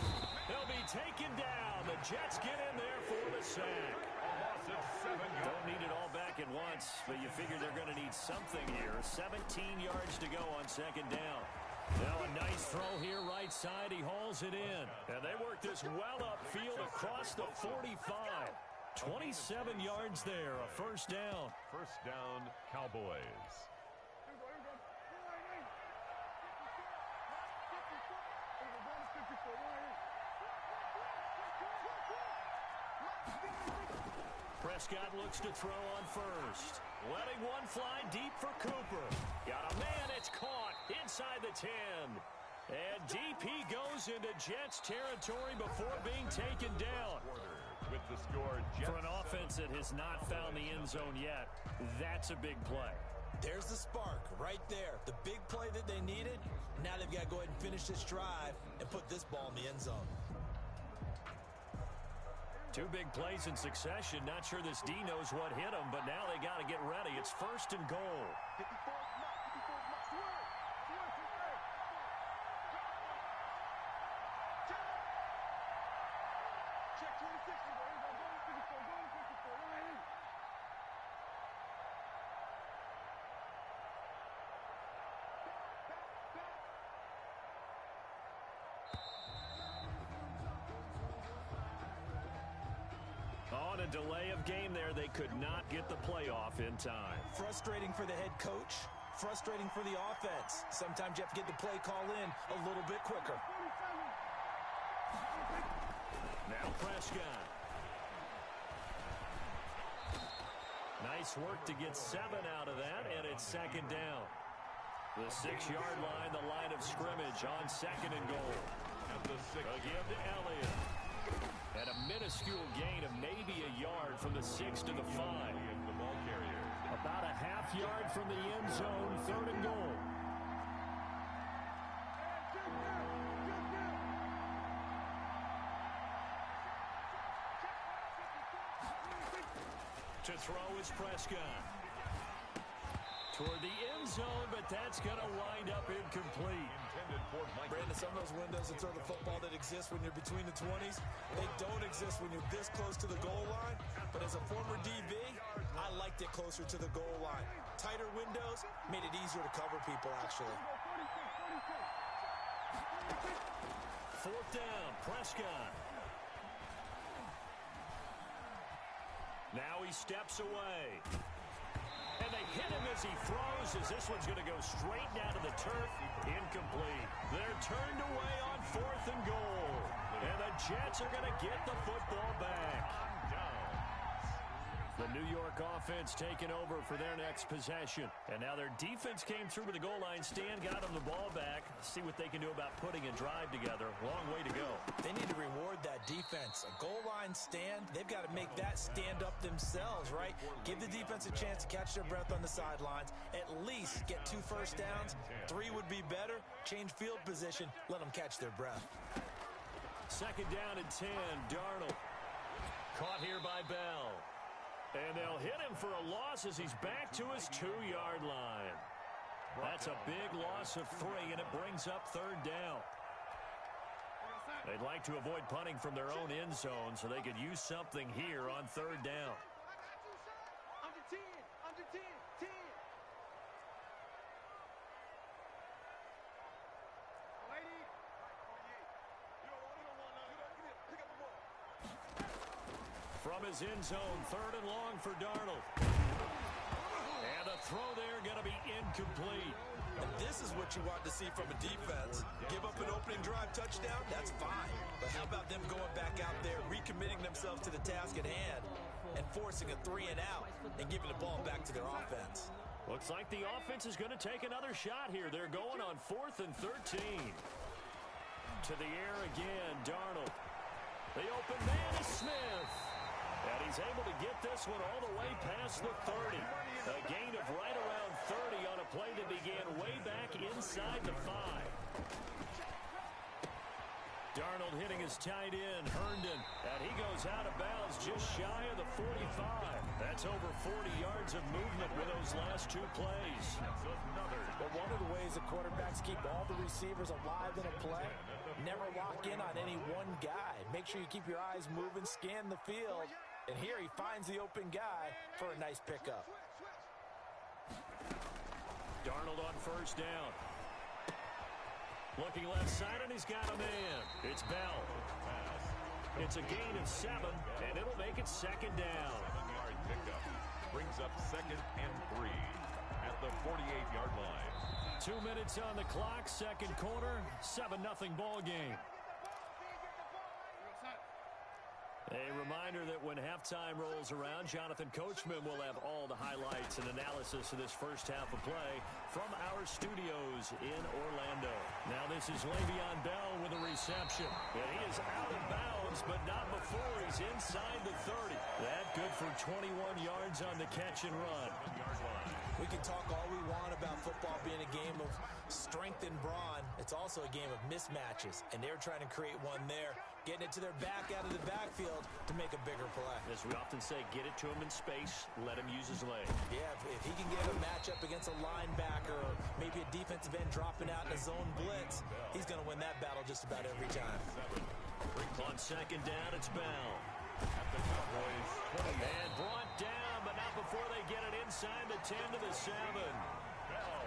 They'll be taken down. The Jets get in there for the sack. Don't need it all back at once, but you figure they're going to need something here. 17 yards to go on 2nd down. Now a nice throw here right side. He hauls it in. And they work this well upfield across the 45. 27 yards there, a first down. First down, Cowboys. Prescott looks to throw on first. Letting one fly deep for Cooper. Got a man, it's caught inside the 10. And DP goes into Jets territory before being taken down. With the score, Jets. For an offense that has not found the end zone yet, that's a big play. There's the spark right there. The big play that they needed. Now they've got to go ahead and finish this drive and put this ball in the end zone. 2 big plays in succession. Not sure this D knows what hit him, but now they got to get ready. It's 1st and goal. On a delay of game there, they could not get the playoff in time. Frustrating for the head coach, frustrating for the offense. Sometimes you have to get the play call in a little bit quicker. Now Prescott. Nice work to get 7 out of that, and it's 2nd down. The 6-yard line, the line of scrimmage on 2nd and goal. At the 6. A give to Elliott. And a minuscule gain of maybe a yard from the 6 to the 5. About a half yard from the end zone, 3rd and goal. To throw is Prescott. Toward the end zone, but that's going to wind up incomplete. Brandon, some of those windows to throw the football that exist when you're between the 20s, they don't exist when you're this close to the goal line. But as a former DB, I liked it closer to the goal line. Tighter windows made it easier to cover people, actually. 4th down, Prescott. Now he steps away. And they hit him as he throws, as this one's going to go straight down to the turf. Incomplete. They're turned away on 4th and goal. And the Jets are going to get the football back. The New York offense taking over for their next possession. And now their defense came through to the goal line stand, got them the ball back. See what they can do about putting a drive together. Long way to go. They need to reward that defense. A goal line stand, they've got to make that stand up themselves, right? Give the defense a chance to catch their breath on the sidelines. At least get 2 first downs. 3 would be better. Change field position. Let them catch their breath. 2nd down and 10. Darnold. Caught here by Bell. And they'll hit him for a loss as he's back to his 2-yard line. That's a big loss of 3, and it brings up 3rd down. They'd like to avoid punting from their own end zone so they could use something here on 3rd down. Under 10, under 10, 10. From his end zone, 3rd and long for Darnold. And the throw there going to be incomplete. And this is what you want to see from a defense. Give up an opening drive touchdown, that's fine. But how about them going back out there, recommitting themselves to the task at hand, and forcing a 3 and out, and giving the ball back to their offense. Looks like the offense is going to take another shot here. They're going on 4th and 13. To the air again, Darnold. The open man is Smith. And he's able to get this one all the way past the 30. A gain of right around 30 on a play that began way back inside the 5. Darnold hitting his tight end, Herndon. And he goes out of bounds just shy of the 45. That's over 40 yards of movement with those last 2 plays. But one of the ways the quarterbacks keep all the receivers alive in a play, never lock in on any one guy. Make sure you keep your eyes moving, scan the field. And here he finds the open guy for a nice pickup. Darnold on 1st down. Looking left side, and he's got a man. It's Bell. It's a gain of 7, and it'll make it 2nd down. 7-yard pickup brings up 2nd and 3 at the 48-yard line. 2 minutes on the clock, 2nd quarter, 7-0 ball game. A reminder that when halftime rolls around, Jonathan Coachman will have all the highlights and analysis of this first half of play from our studios in Orlando. Now this is Le'Veon Bell with a reception. And he is out of bounds, but not before he's inside the 30. That good for 21 yards on the catch and run. We can talk all we want about football being a game of strength and brawn. It's also a game of mismatches, and they're trying to create one there, getting it to their back out of the backfield to make a bigger play. As we often say, get it to him in space, let him use his leg. Yeah, if he can get a matchup against a linebacker or maybe a defensive end dropping out in a zone blitz, he's going to win that battle just about every time. On 2nd down, it's Bell. And brought down, but not before they get it inside the 10 to the 7.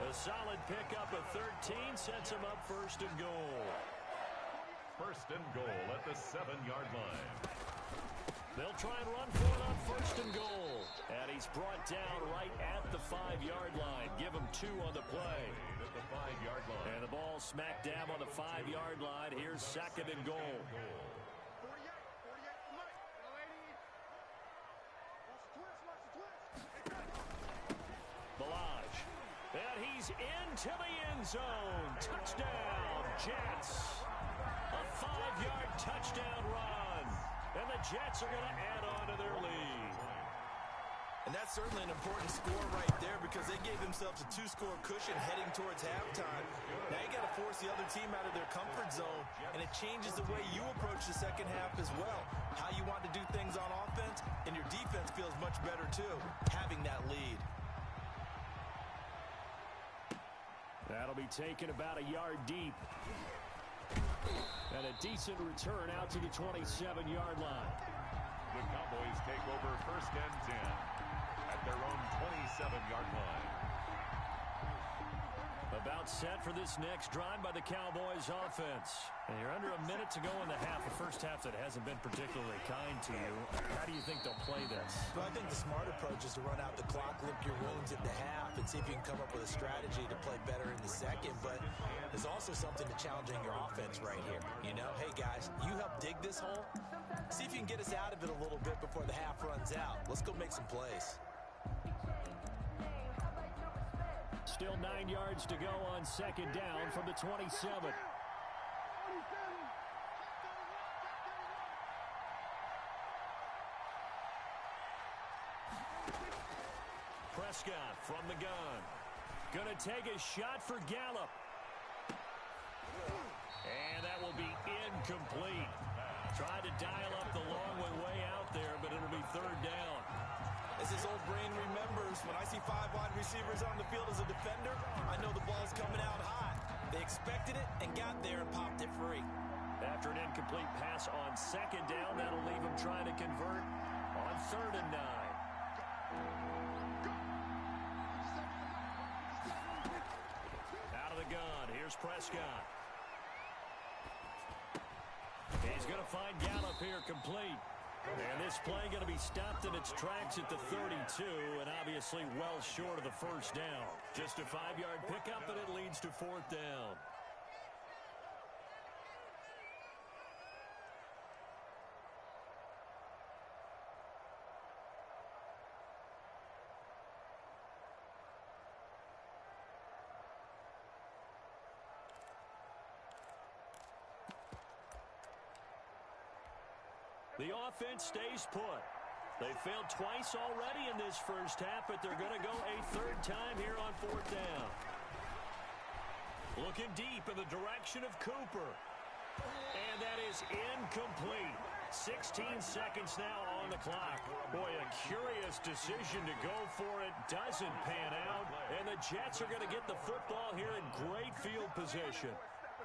A solid pickup of 13 sets him up 1st and goal. 1st and goal at the 7-yard line. They'll try and run for it on 1st and goal. And he's brought down right at the 5-yard line. Give him 2 on the play. At the 5-yard line. And the ball smack dab on the 5-yard line. Here's 2nd and goal. Balaj. And he's into the end zone. Touchdown, Jets. A 5-yard touchdown run. And the Jets are going to add on to their lead. And that's certainly an important score right there because they gave themselves a 2-score cushion heading towards halftime. Now you got to force the other team out of their comfort zone, and it changes the way you approach the second half as well. How you want to do things on offense, and your defense feels much better too, having that lead. That'll be taken about a yard deep. And a decent return out to the 27-yard line. The Cowboys take over 1st and 10 at their own 27-yard line. About set for this next drive by the Cowboys offense. And you're under a minute to go in the half. A first half that hasn't been particularly kind to you. How do you think they'll play this? Well, I think the smart approach is to run out the clock, lick your wounds at the half, and see if you can come up with a strategy to play better in the second. But there's also something to challenging your offense right here. You know, hey, guys, you help dig this hole. See if you can get us out of it a little bit before the half runs out. Let's go make some plays. Still 9 yards to go on 2nd down from the 27. Prescott from the gun. Gonna take a shot for Gallup. And that will be incomplete. Tried to dial up the long way out there, but it'll be 3rd down. As his old brain remembers, when I see 5 wide receivers on the field as a defender, I know the ball's coming out high. They expected it and got there and popped it free. After an incomplete pass on 2nd down, that'll leave him trying to convert on 3rd and 9. Out of the gun, here's Prescott. He's going to find Gallup here complete. And this play going to be stopped in its tracks at the 32, and obviously well short of the 1st down. Just a 5-yard pickup, and it leads to 4th down. The offense stays put. They failed twice already in this first half, but they're going to go a 3rd time here on 4th down. Looking deep in the direction of Cooper. And that is incomplete. 16 seconds now on the clock. Boy, a curious decision to go for it. Doesn't pan out. And the Jets are going to get the football here in great field position.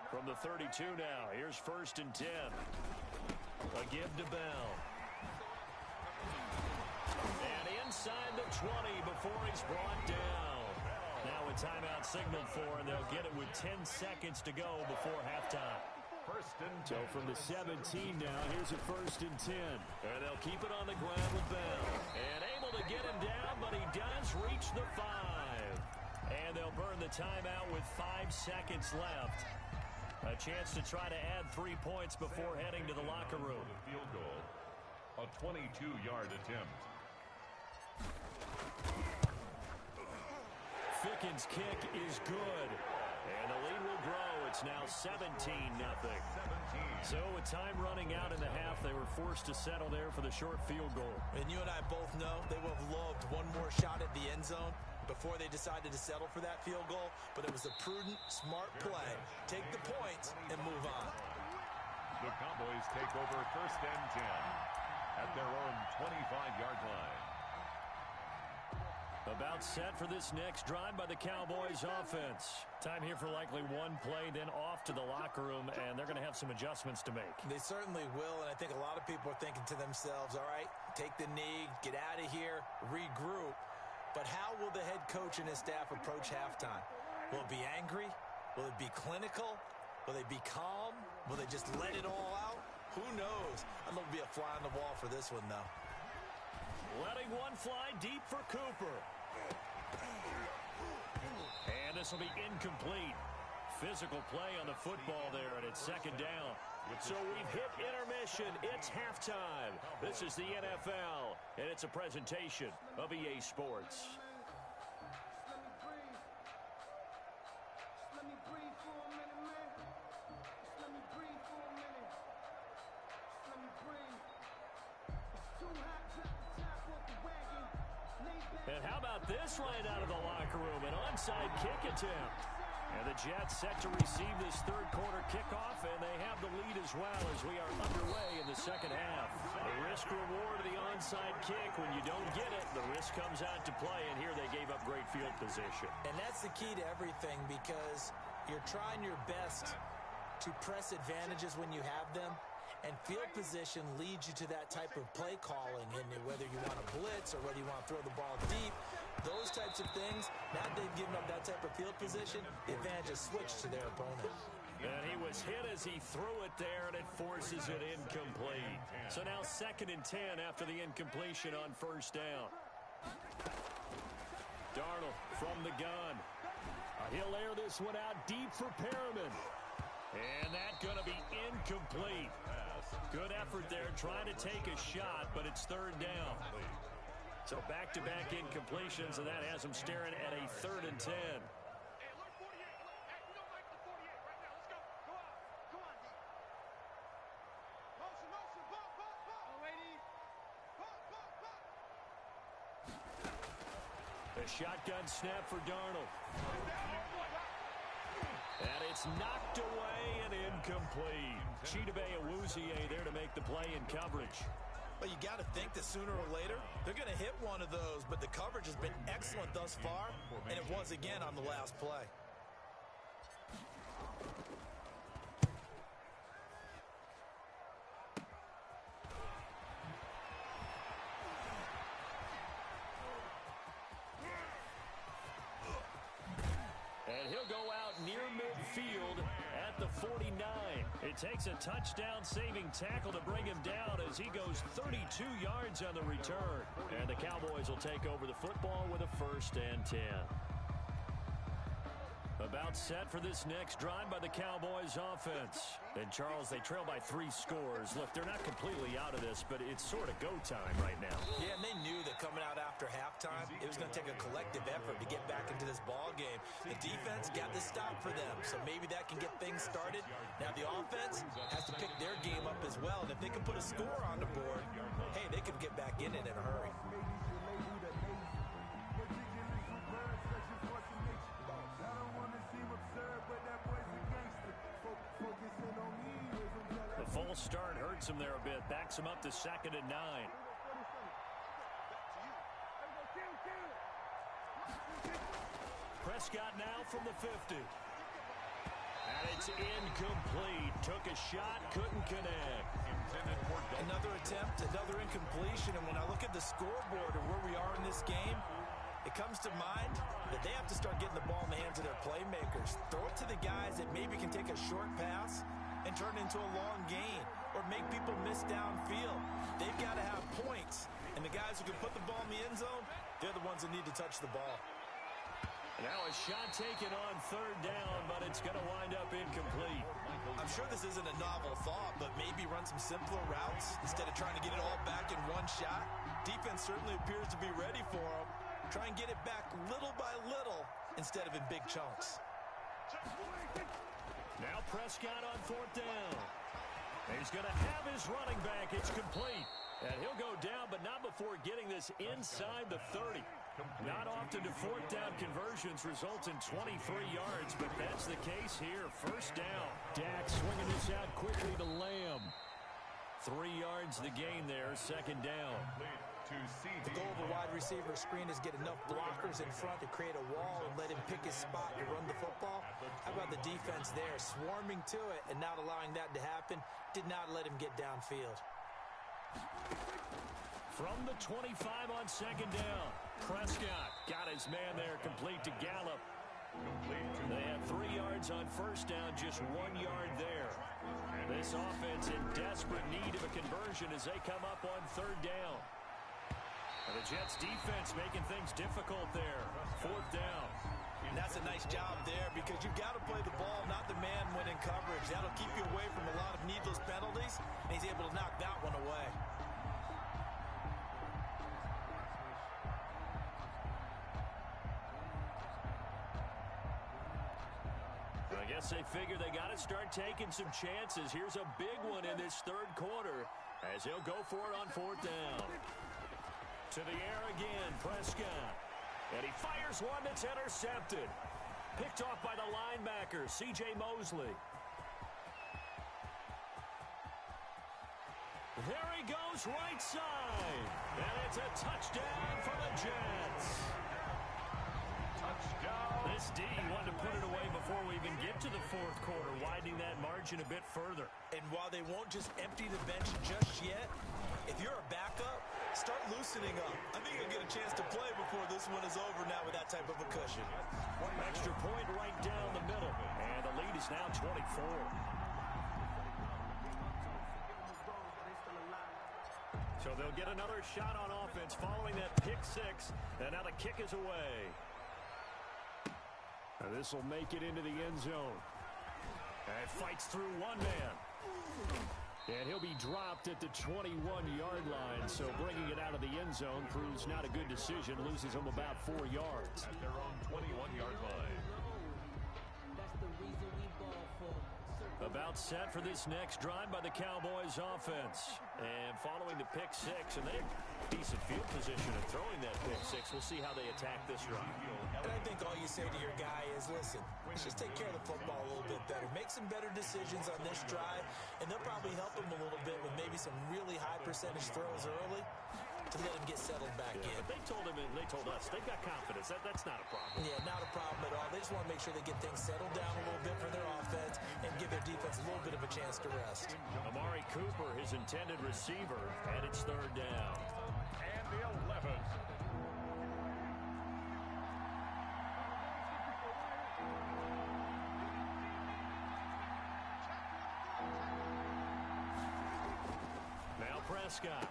From the 32 now, here's 1st and 10. A give to Bell. And inside the 20 before he's brought down. Now a timeout signaled for, and they'll get it with 10 seconds to go before halftime. 1st and 10. So from the 17 now, here's a 1st and 10. And they'll keep it on the ground with Bell. And able to get him down, but he does reach the 5. And they'll burn the timeout with 5 seconds left. A chance to try to add 3 points before heading to the locker room. The field goal, a 22-yard attempt. Ficken's kick is good. And the lead will grow. It's now 17-0. So with time running out in the half, they were forced to settle there for the short field goal. And you and I both know they would have loved one more shot at the end zone before they decided to settle for that field goal, but it was a prudent, smart play. Take the points and move on. The Cowboys take over 1st and 10 at their own 25-yard line. About set for this next drive by the Cowboys offense. Time here for likely one play, then off to the locker room, and they're going to have some adjustments to make. They certainly will, and I think a lot of people are thinking to themselves, all right, take the knee, get out of here, regroup. But how will the head coach and his staff approach halftime? Will it be angry? Will it be clinical? Will they be calm? Will they just let it all out? Who knows? I'd love to be a fly on the wall for this one, though. Letting one fly deep for Cooper. And this will be incomplete. Physical play on the football there, and it's 2nd down. So we've hit intermission. It's halftime. This is the NFL, and it's a presentation of EA Sports. Too hot, drop the top off the wagon. And how about this right out of the locker room? An onside kick attempt. And the Jets set to receive this third quarter kickoff, and they have the lead as well as we are underway in the second half. The risk reward of the onside kick. When you don't get it, the risk comes out to play, and here they gave up great field position. And that's the key to everything, because you're trying your best to press advantages when you have them. And field position leads you to that type of play calling, and whether you want to blitz or whether you want to throw the ball deep, those types of things, now that they've given up that type of field position, the advantage is switched to their opponent. And he was hit as he threw it there, and it forces it incomplete. So now 2nd and 10 after the incompletion on first down. Darnold from the gun. He'll air this one out deep for Perriman. And that's going to be incomplete. Good effort there, trying to take a shot, but it's 3rd down. So back-to-back incompletions, and that has them staring at a 3rd and 10. A shotgun snap for Darnold. And it's knocked away and incomplete. Chidobe Awuzie there to make the play in coverage. Well, you got to think that sooner or later, they're going to hit one of those, but the coverage has been excellent thus far, and it was again on the last play. And he'll go out near midfield at the 49. It takes a touchdown-saving tackle to bring him down as he goes 32 yards on the return. And the Cowboys will take over the football with a 1st and 10. About set for this next drive by the Cowboys offense. And Charles, they trail by 3 scores. Look, they're not completely out of this, but it's sort of go time right now. Yeah, and they knew that coming out after halftime, it was going to take a collective effort to get back into this ball game. The defense got the stop for them, so maybe that can get things started. Now the offense has to pick their game up as well, and if they can put a score on the board, hey, they can get back in it in a hurry. The false start hurts him there a bit. Backs him up to 2nd and 9. Prescott now from the 50. And it's incomplete. Took a shot, couldn't connect. Another attempt, another incompletion, and when I look at the scoreboard and where we are in this game, it comes to mind that they have to start getting the ball in the hands of their playmakers. Throw it to the guys that maybe can take a short pass and turn it into a long gain or make people miss downfield. They've got to have points, and the guys who can put the ball in the end zone, they're the ones that need to touch the ball. Now a shot taken on 3rd down, but it's going to wind up incomplete. I'm sure this isn't a novel thought, but maybe run some simpler routes instead of trying to get it all back in one shot. Defense certainly appears to be ready for them. Try and get it back little by little instead of in big chunks. Now Prescott on 4th down. He's going to have his running back. It's complete. And he'll go down, but not before getting this inside the 30. Not often do 4th down conversions result in 23 yards, but that's the case here. 1st down. Dak swinging this out quickly to Lamb. 3 yards the gain there, 2nd down. The goal of a wide receiver screen is get enough blockers in front to create a wall and let him pick his spot to run the football. How about the defense there, swarming to it and not allowing that to happen? Did not let him get downfield. From the 25 on 2nd down, Prescott got his man there, complete to Gallup. They had 3 yards on 1st down, just 1 yard there. This offense in desperate need of a conversion as they come up on 3rd down. And the Jets defense making things difficult there. 4th down. And that's a nice job there because you've got to play the ball, not the man when in coverage. That'll keep you away from a lot of needless penalties, and he's able to knock that one away. I guess they figure they got to start taking some chances. Here's a big one in this 3rd quarter as he'll go for it on 4th down. To the air again, Prescott. And he fires one that's intercepted. Picked off by the linebacker, C.J. Mosley. There he goes, right side. And it's a touchdown for the Jets. Touchdown. This D wanted to put it away before we even get to the fourth quarter, widening that margin a bit further. And while they won't just empty the bench just yet, if you're a backup, start loosening up. I think you'll get a chance to play before this one is over now with that type of a cushion. Extra point right down the middle. And the lead is now 24. So they'll get another shot on offense following that pick six. And now the kick is away. And this will make it into the end zone. And fights through one man. And he'll be dropped at the 21-yard line. So bringing it out of the end zone proves not a good decision. Loses him about 4 yards. At their own 21-yard line. About set for this next drive by the Cowboys offense. And following the pick six, and they have decent field position and throwing that pick six. We'll see how they attack this drive. And I think all you say to your guy is, listen, let's just take care of the football a little bit better. Make some better decisions on this drive, and they'll probably help him a little bit with maybe some really high percentage throws early to let him get settled back in. But they told him and they told us they've got confidence. That's not a problem. Yeah, not a problem at all. They just want to make sure they get things settled down a little bit for their offense and give their defense a little bit of a chance to rest. Amari Cooper, his intended receiver, and it's third down. And the 11. Now Prescott.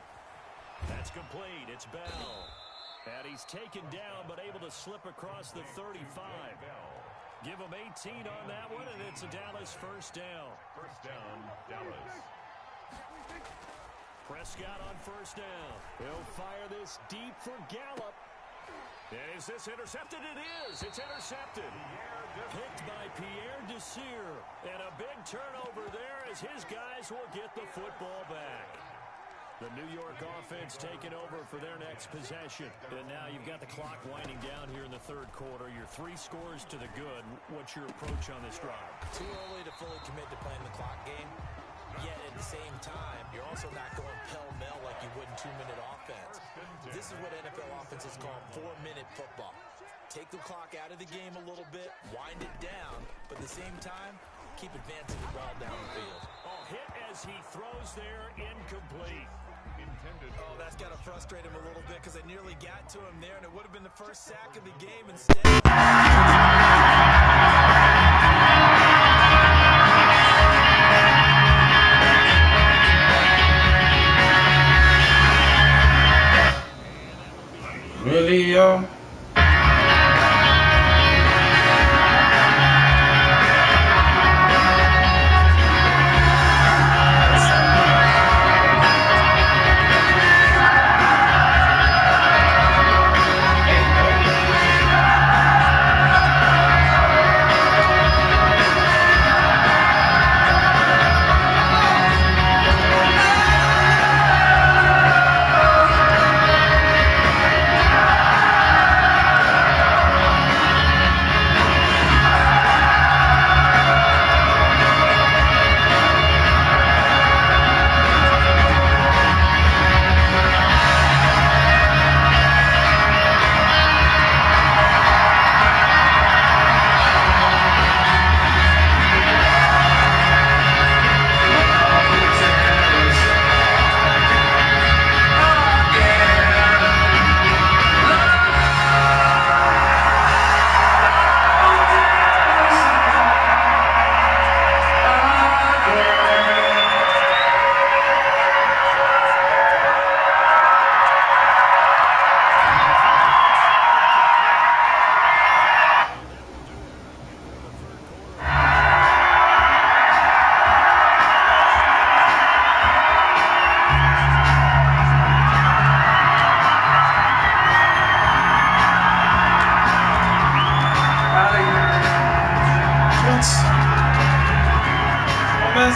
That's complete. It's Bell. And he's taken down, but able to slip across the 35. Give him 18 on that one, and it's a Dallas first down. First down, Dallas. Prescott on first down. He'll fire this deep for Gallup. And is this intercepted? It is. It's intercepted. Picked by Pierre Desir. And a big turnover there as his guys will get the football back. The New York offense taking over for their next possession. And now you've got the clock winding down here in the third quarter. You're 3 scores to the good. What's your approach on this drive? Too early to fully commit to playing the clock game. Yet at the same time, you're also not going pell-mell like you would in 2-minute offense. This is what NFL offenses call 4-minute football. Take the clock out of the game a little bit, wind it down, but at the same time, keep advancing the ball down the field. Oh, hit as he throws there, incomplete. Oh, that's got to frustrate him a little bit because I nearly got to him there, and it would have been the first sack of the game instead. Really, yo?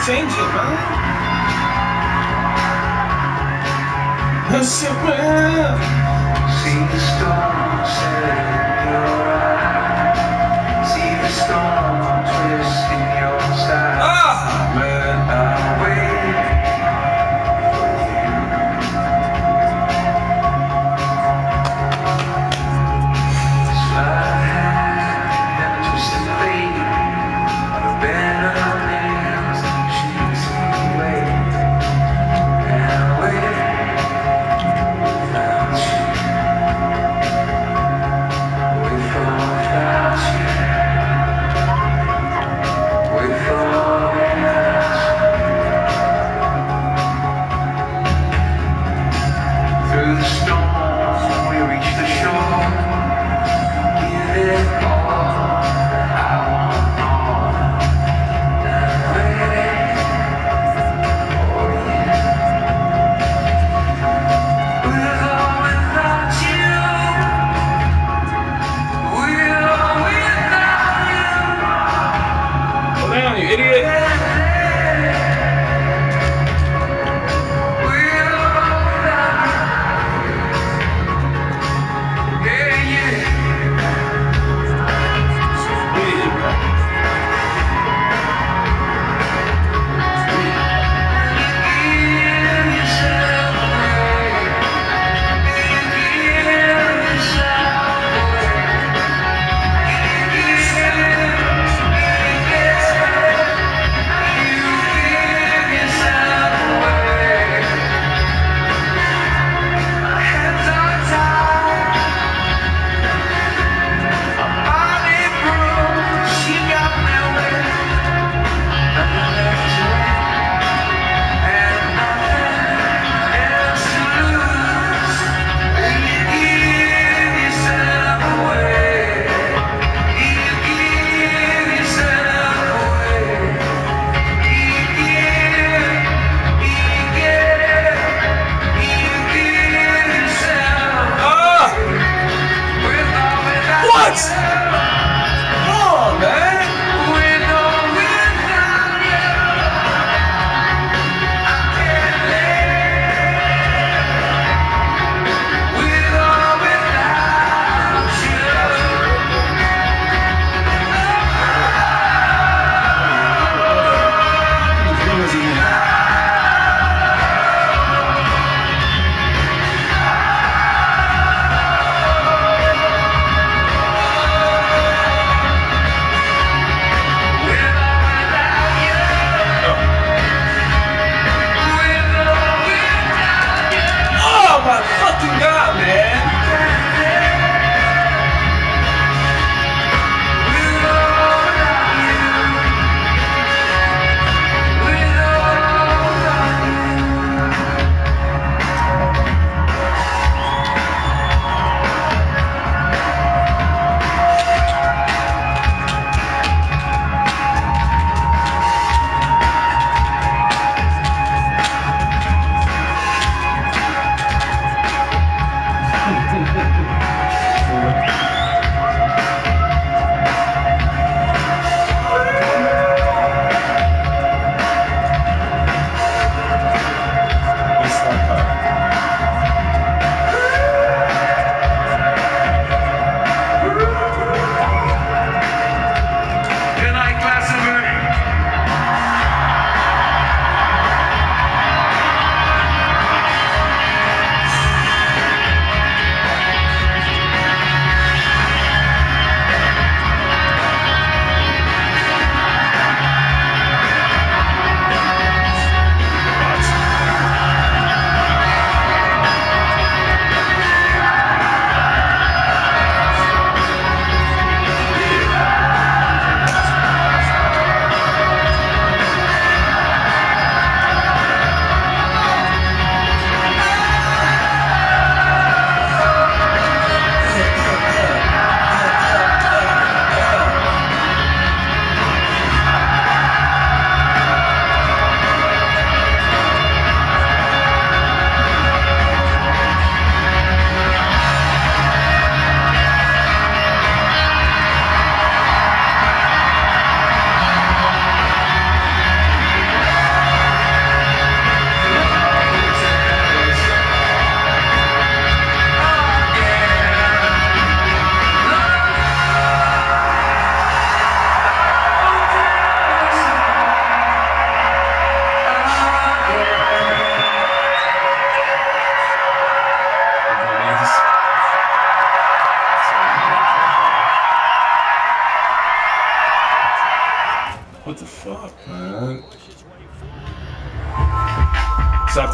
Change it, man. See the storm set in your eye. See the storm twist in your side. Ah, man. I'll wait for you. Fly high and a twist of fate. On a bed of nails, she's away. And I'll wait without you. Wait for without you. Wait for without you. Through the storm, we reach the shore. Give it all. I want more. I'm waiting for you. With or without you. With or without you. Slow down, you idiot. With or without you. Yeah, yeah. Idiot, bro. Give yourself away. Give yourself away. Hands are tied. Body broke. She got me wet. Nothing left to and nothing else to lose. You give yourself away. You give yourself away. You give yourself with or without What? you. Come on, man. With or without you. I can't live with or without you. Oh my fucking god, man.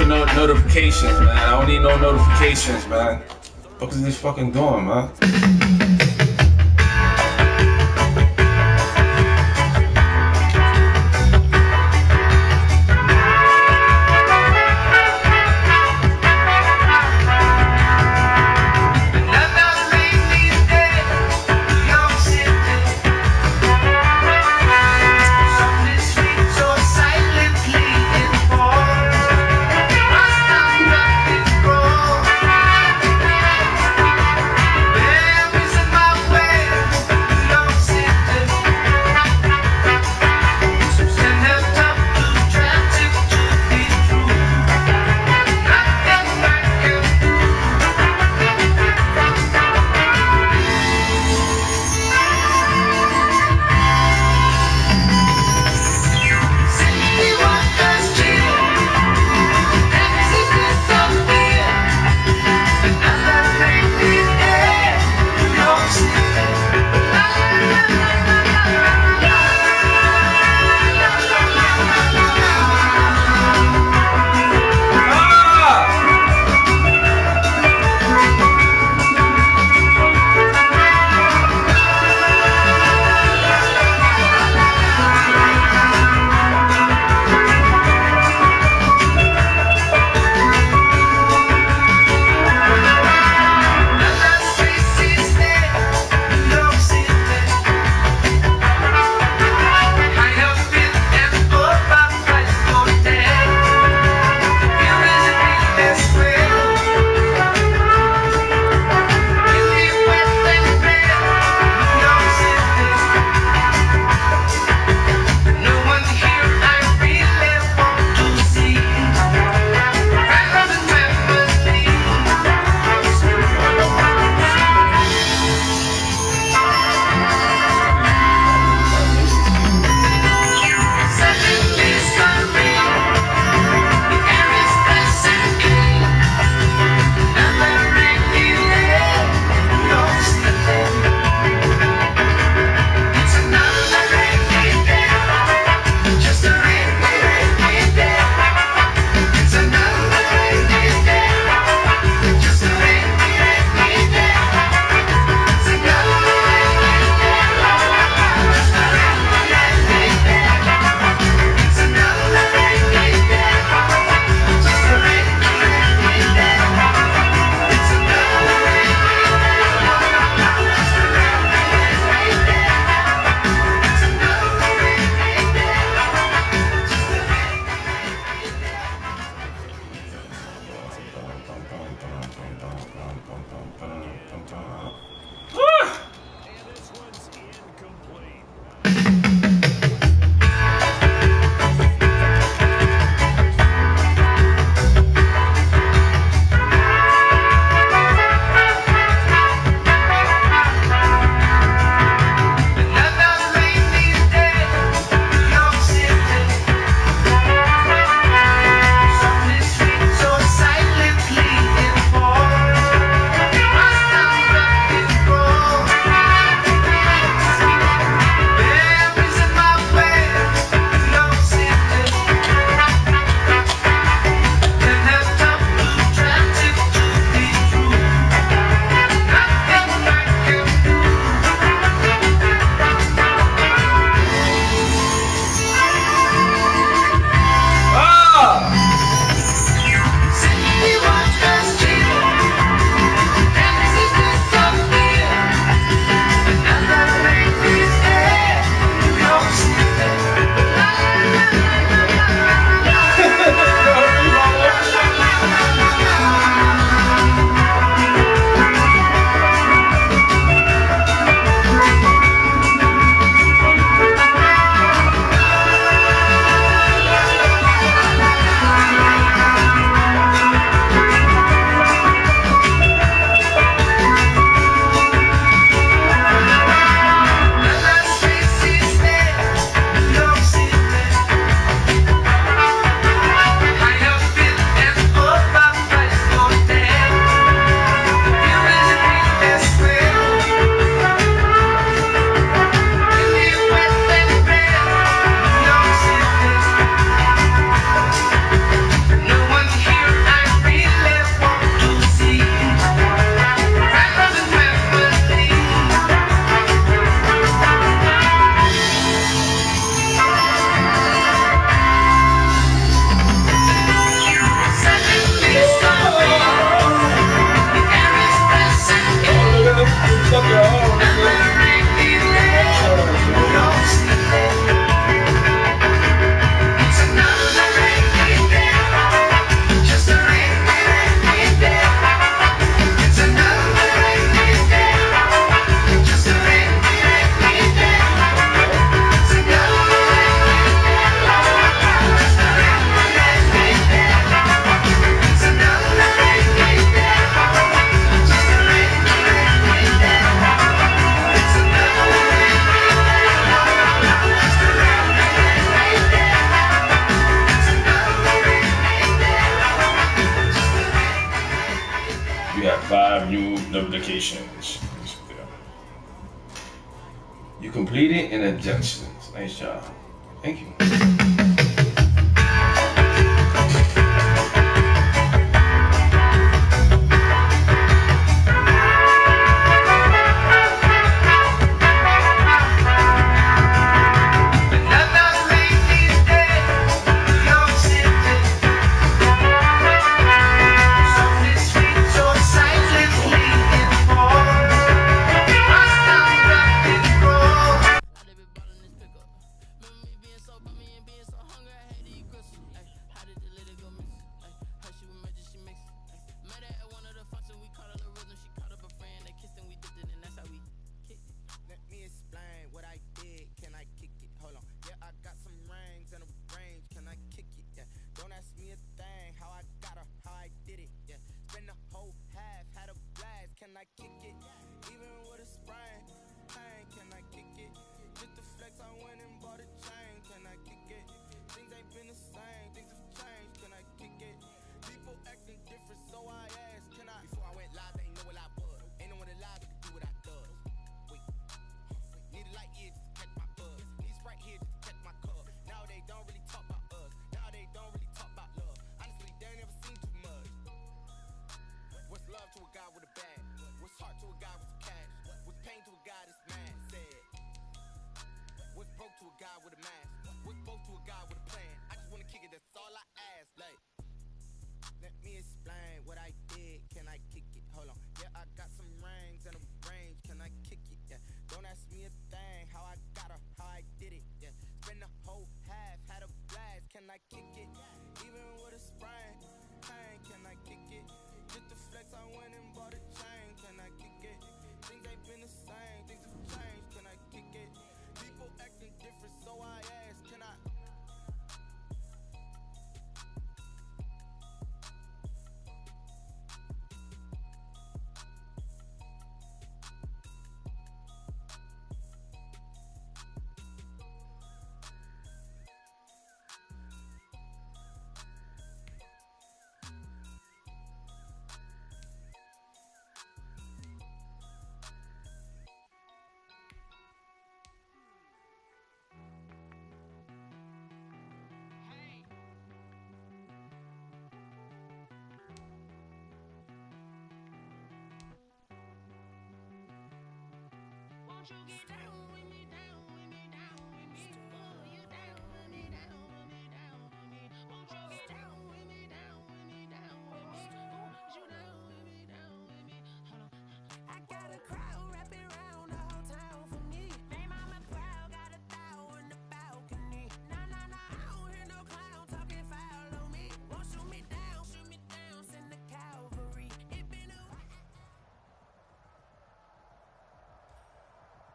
off the notifications, man. I don't need no notifications, man. What is this fucking doing, man? You have 5 new notifications. You completed an objection. Nice job. Thank you.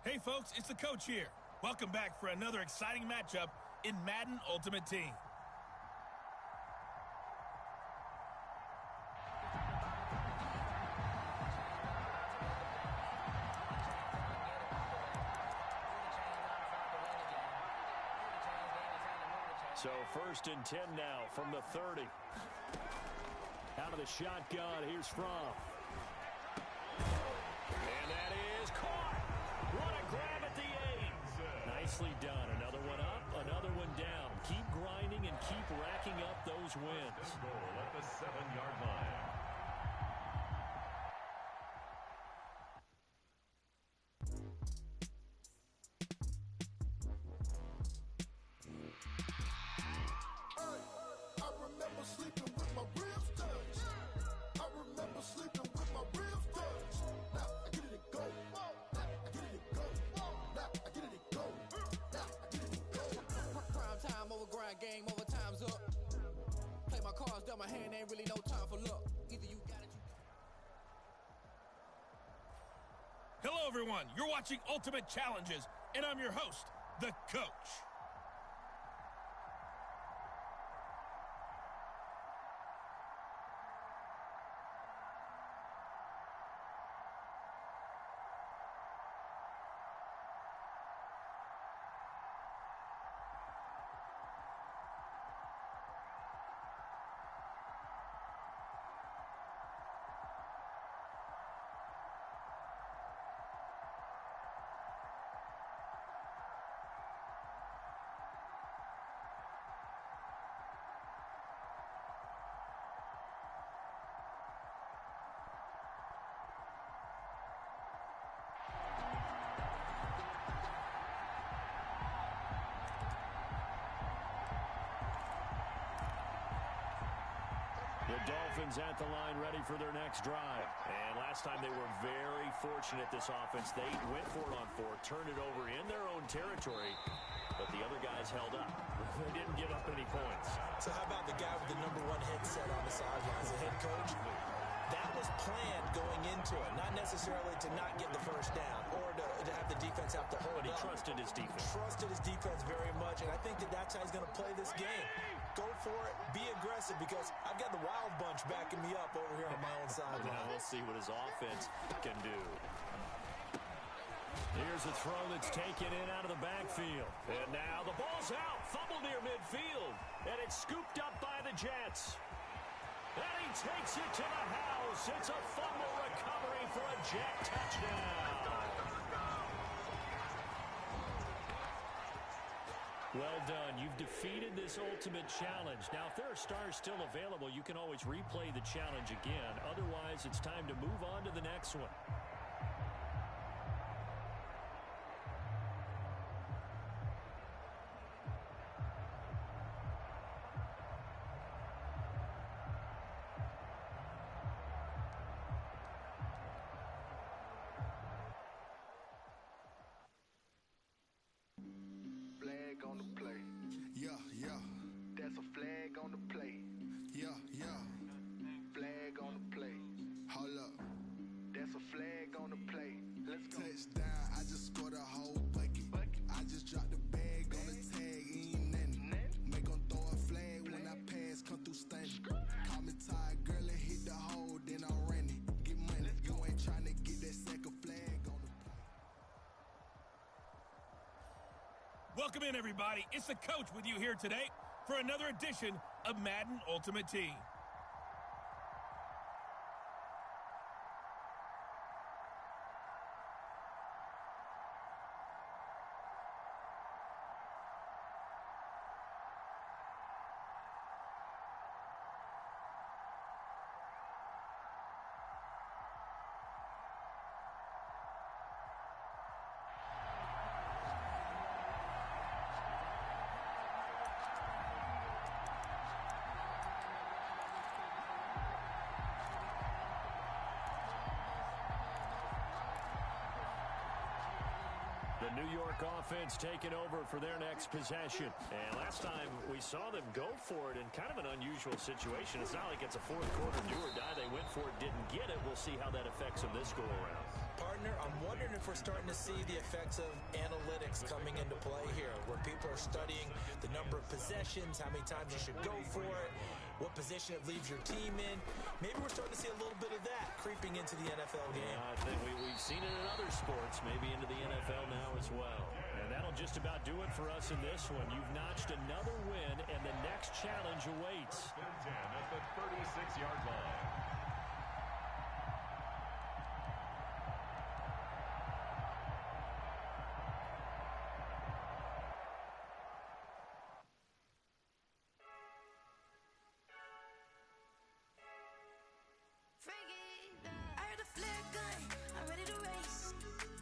Hey folks, it's the coach here. Welcome back for another exciting matchup in Madden Ultimate Team. So 1st and 10 now from the 30. Out of the shotgun, here's Fromm. And that is caught. What a grab at the 8. Nicely done. Another one up, another one down. Keep grinding and keep racking up those wins. Goal at the 7-yard line. Game over, time's up. Play my cards down my hand, ain't really no time for luck. Either you got it. Hello, everyone. You're watching Ultimate Challenges, and I'm your host, the Coach. The Dolphins at the line ready for their next drive. And last time they were very fortunate, this offense. They went for it on 4, turned it over in their own territory, but the other guys held up. They didn't give up any points. So how about the guy with the #1 headset on the sidelines, the head coach? That was planned going into it, not necessarily to not get the first down or to have the defense have to hold up. But he trusted his defense. Trusted his defense very much, and I think that that's how he's going to play this game. Go for it, be aggressive, because I've got the Wild Bunch backing me up over here on my own sideline. Now we'll see what his offense can do. Here's a throw that's taken in out of the backfield. And now the ball's out, fumble near midfield, and it's scooped up by the Jets. And he takes it to the house. It's a fumble recovery for a Jet touchdown. Well done. You've defeated this ultimate challenge. Now, if there are stars still available, you can always replay the challenge again. Otherwise, it's time to move on to the next one. On the play. Yeah, yeah. That's a flag on the play. Yeah, yeah. Flag on the play. Hold up. That's a flag on the play. Let's go. Touchdown, I just scored a whole bucket. I just dropped the bag on the tag, ain't nothing. Make them throw a flag when I pass, come through stunning. Call me tired, girl, and hit the hole, then I'm running. Get money, you ain't trying to get that second flag on the play. Welcome in, everybody. It's the coach with you here today for another edition of Madden Ultimate Team. The New York offense taking over for their next possession. And last time we saw them go for it in kind of an unusual situation. It's not like it's a fourth quarter do or die. They went for it, didn't get it. We'll see how that affects them this go around. Partner, I'm wondering if we're starting to see the effects of analytics coming into play here, where people are studying the number of possessions, how many times you should go for it, what position it leaves your team in. Maybe we're starting to see a little bit of that creeping into the NFL game. Yeah, I think we've seen it in other sports, maybe into the NFL now as well. And that'll just about do it for us in this one. You've notched another win, and the next challenge awaits. First and 10 at the 36-yard line. I heard the flare gun, I'm ready to race.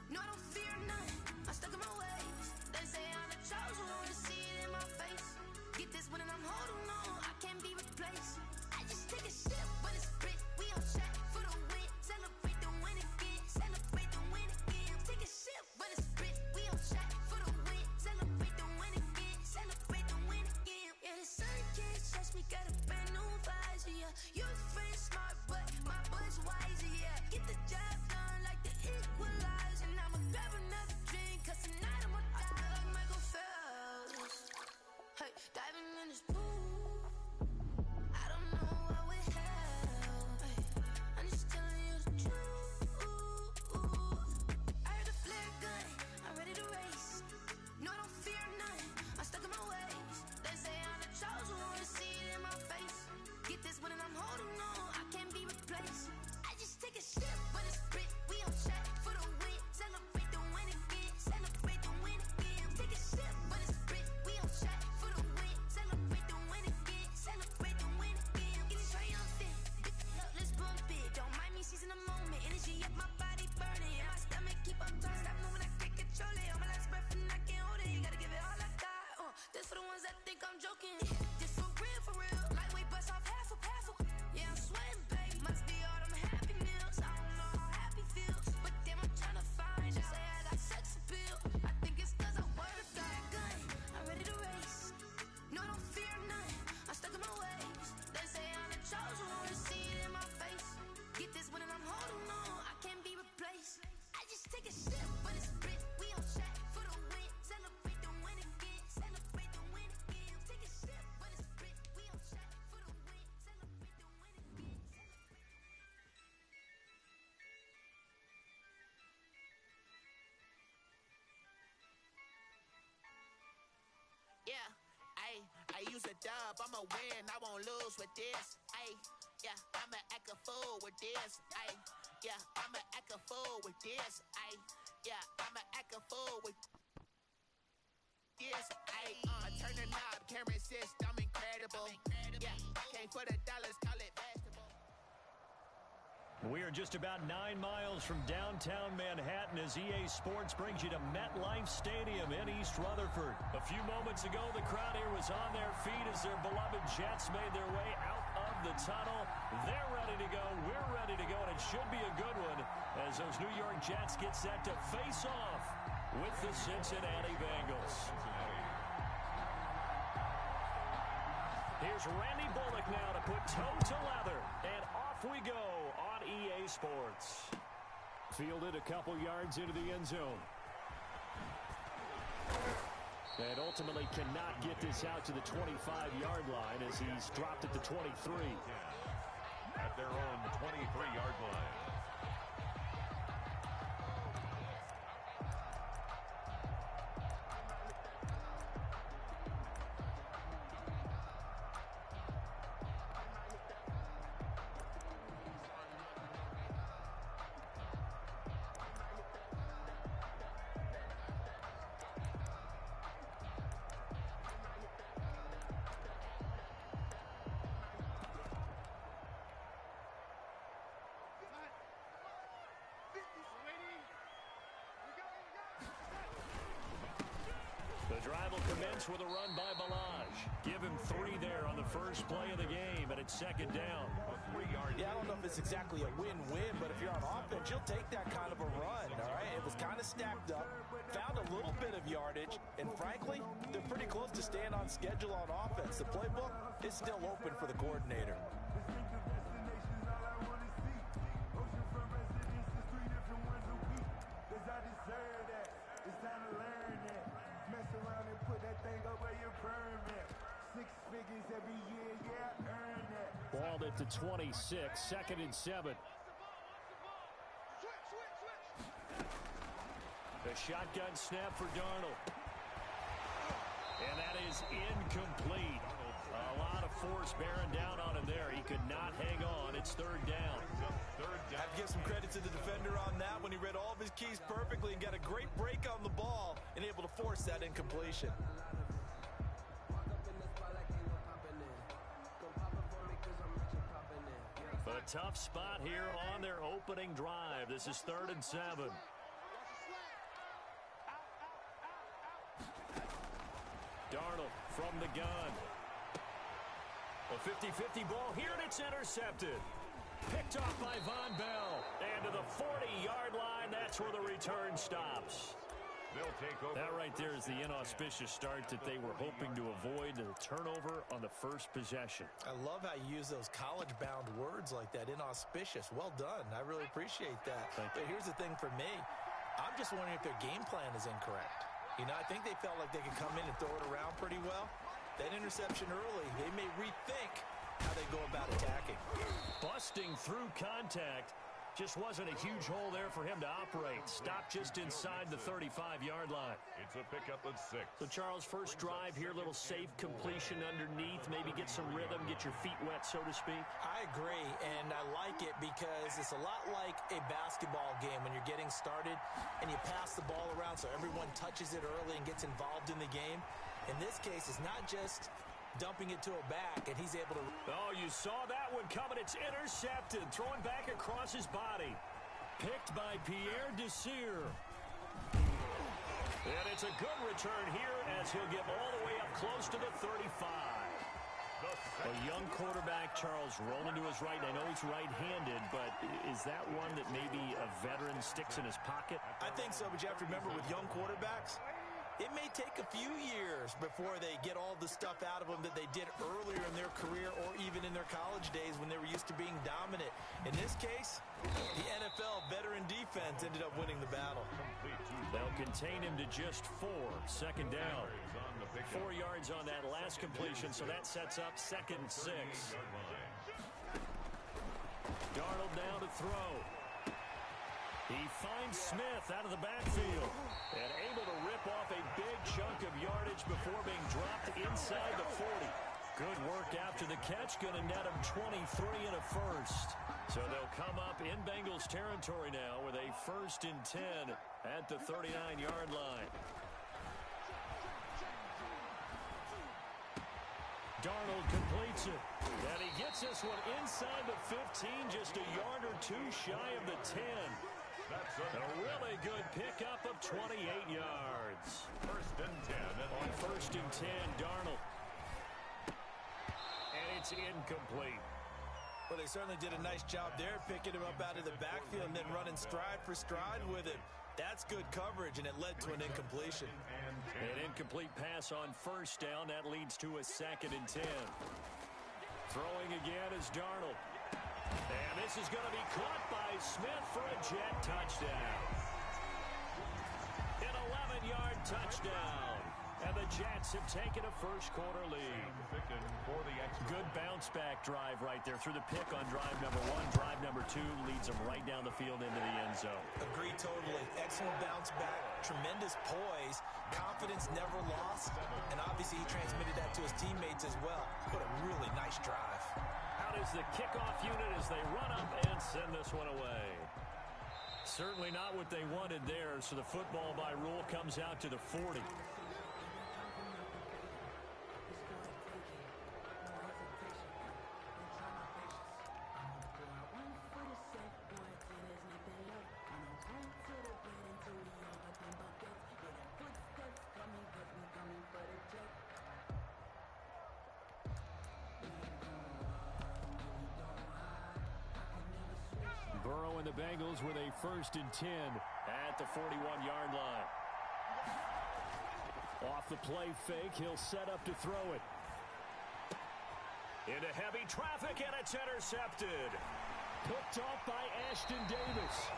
No, I don't fear none, I'm stuck in my ways. They say I'm the chosen one, to see it in my face. Get this one and I'm holding on, I can't be replaced. I just take a sip, but it's split, we on track for the win. Celebrate the win again, celebrate the win again. Take a sip, but it's split, we on track for the win. Celebrate the win again, celebrate the win again. Yeah, the sun can't touch me, got a brand new visor, yeah. You're friend smart, but my boy's wiser, yeah. Get the job done like the equalizer. And I'ma grab another drink, cause tonight I'ma die. I feel like Michael Phelps. Hey, diving in this pool. I don't know what would help. Hey, I'm just telling you the truth. I heard the flare gun, I'm ready to race. No, I don't fear none, I'm stuck in my ways. They say I'm the chosen one, to see it in my face. Get this one and I'm holding I use a dub, I'ma win, I won't lose with this. Ay, yeah, I'ma act a fool with this. Ay, yeah, I'ma act a fool with this. Ay, yeah, I'ma act a fool with this. Ay, I turn the knob, can't resist, I'm incredible. Yeah, came for the dollars, call it vegetable. We are just about 9 miles from downtown Manhattan as EA Sports brings you to MetLife Stadium in East Rutherford. A few moments ago, the crowd here was on their feet as their beloved Jets made their way out of the tunnel. They're ready to go. We're ready to go, and it should be a good one as those New York Jets get set to face off with the Cincinnati Bengals. Here's Randy Bullock now to put toe to leather, and off we go on EA Sports. Fielded a couple yards into the end zone. And ultimately cannot get this out to the 25-yard line as he's dropped at the 23. At their own 23-yard line. The drive will commence with a run by Balaj. Give him 3 there on the first play of the game, and it's second down. Yeah, I don't know if it's exactly a win-win, but if you're on offense, you'll take that kind of a run, all right? It was kind of stacked up, found a little bit of yardage, and frankly, they're pretty close to staying on schedule on offense. The playbook is still open for the coordinator. Balled at the 26, 2nd and 7. The shotgun snap for Darnold. And that is incomplete. A lot of force bearing down on him there. He could not hang on. It's 3rd down. I have to give some credit to the defender on that when he read all of his keys perfectly and got a great break on the ball and able to force that incompletion. A tough spot here on their opening drive. This is 3rd and 7. Darnold from the gun. A 50-50 ball here, and it's intercepted. Picked off by Von Bell. And to the 40-yard line, that's where the return stops. They'll take over. That right there is the inauspicious start that they were hoping to avoid, the turnover on the first possession. I love how you use those college-bound words like that, inauspicious. Well done. I really appreciate that. But here's the thing for me. I'm just wondering if their game plan is incorrect. You know, I think they felt like they could come in and throw it around pretty well. That interception early, they may rethink how they go about attacking. Busting through contact. Just wasn't a huge hole there for him to operate. Stopped just inside the 35-yard line. It's a pickup of 6. So, Charles, first drive here, little safe completion underneath. Maybe get some rhythm, get your feet wet, so to speak. I agree, and I like it because it's a lot like a basketball game when you're getting started and you pass the ball around so everyone touches it early and gets involved in the game. In this case, it's not just dumping it to a back, and he's able to... Oh, you saw that one coming. It's intercepted. Throwing back across his body. Picked by Pierre Desir. And it's a good return here as he'll get all the way up close to the 35. A young quarterback, Charles, rolling to his right. I know he's right-handed, but is that one that maybe a veteran sticks in his pocket? I think so, but you have to remember with young quarterbacks, it may take a few years before they get all the stuff out of them that they did earlier in their career or even in their college days when they were used to being dominant. In this case, the NFL veteran defense ended up winning the battle. They'll contain him to just 4. 2nd down. 4 yards on that last completion, so that sets up 2nd and 6. Darnold down to throw. He finds Smith out of the backfield and able to rip off a big chunk of yardage before being dropped inside the 40. Good work after the catch, going to net him 23 and a first. So they'll come up in Bengals territory now with a 1st and 10 at the 39-yard line. Darnold completes it. And he gets this one inside the 15, just a yard or two shy of the 10. A really good pickup of 28 yards. 1st and 10. On 1st and 10, Darnold. And it's incomplete. Well, they certainly did a nice job there, picking him up out of the backfield and then running stride for stride with him. That's good coverage, and it led to an incompletion. An incomplete pass on 1st down. That leads to a 2nd and 10. Throwing again is Darnold. And this is going to be caught by Smith for a Jet touchdown. An 11-yard touchdown. And the Jets have taken a first-quarter lead. Good bounce-back drive right there through the pick on drive number 1. Drive number 2 leads them right down the field into the end zone. Agree totally. Excellent bounce-back, tremendous poise, confidence never lost, and obviously he transmitted that to his teammates as well. What a really nice drive. Out is the kickoff unit as they run up and send this one away. Certainly not what they wanted there, so the football by rule comes out to the 40. Burrow and the Bengals with a 1st and 10 at the 41-yard line. Off the play fake, he'll set up to throw it. Into heavy traffic, and it's intercepted. Picked off by Ashton Davis.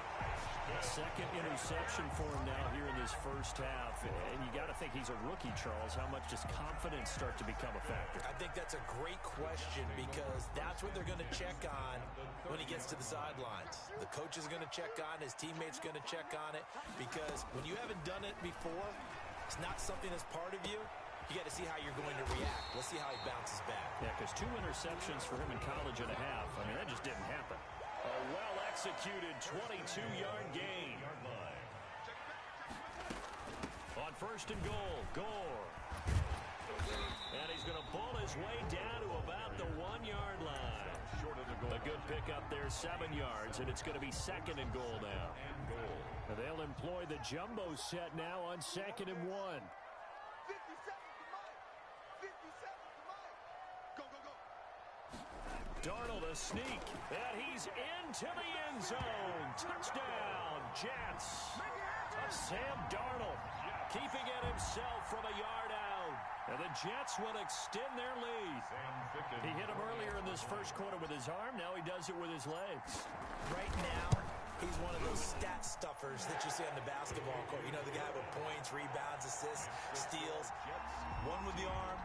Second interception for him now here in this first half. And you got to think he's a rookie, Charles. How much does confidence start to become a factor? I think that's a great question because that's what they're going to check on when he gets to the sidelines. The coach is going to check on, his teammates going to check on it, because when you haven't done it before, it's not something that's part of you. You got to see how you're going to react. Let's see how he bounces back. Yeah, because 2 interceptions for him in college and a half. I mean, that just didn't happen. A well-executed 22-yard gain. On 1st and goal, Gore. And he's going to bull his way down to about the 1-yard line. A good pickup there, 7 yards, and it's going to be 2nd and goal now. And they'll employ the jumbo set now on 2nd and 1. Darnold a sneak, and he's into the end zone. Touchdown, Jets. Sam Darnold keeping it himself from a yard out. And the Jets will extend their lead. He hit him earlier in this first quarter with his arm. Now he does it with his legs. Right now, he's one of those stat stuffers that you see on the basketball court. You know, the guy with points, rebounds, assists, steals. One with the arm,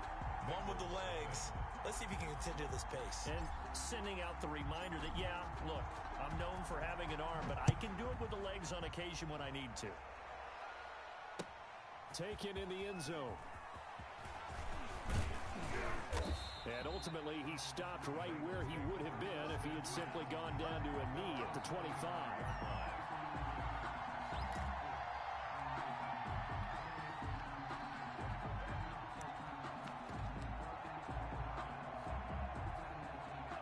one with the legs. Let's see if he can continue this pace. And sending out the reminder that, yeah, look, I'm known for having an arm, but I can do it with the legs on occasion when I need to. Taken in the end zone. And ultimately, he stopped right where he would have been if he had simply gone down to a knee at the 25.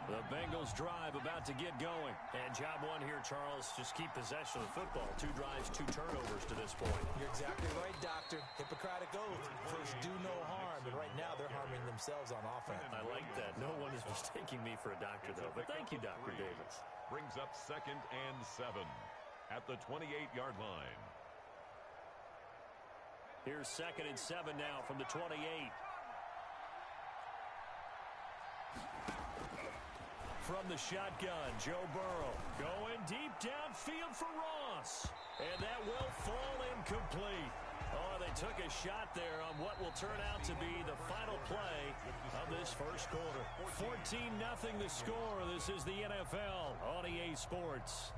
The Bengals drive about to get going. And job one here, Charles, just keep possession of the football. 2 drives, 2 turnovers to this point. You're exactly right, Doctor. Hippocratic oath. First, do no harm. And right now, they're harming themselves on offense. I like that. No one is mistaking me for a doctor, though. But thank you, Dr. Davis. Brings up 2nd and 7 at the 28-yard line. Here's 2nd and 7 now from the 28. From the shotgun, Joe Burrow going deep downfield for Ross. And that will fall incomplete. Oh, they took a shot there on what will turn out to be the final play of this first quarter. 14-0 the score. This is the NFL on EA Sports.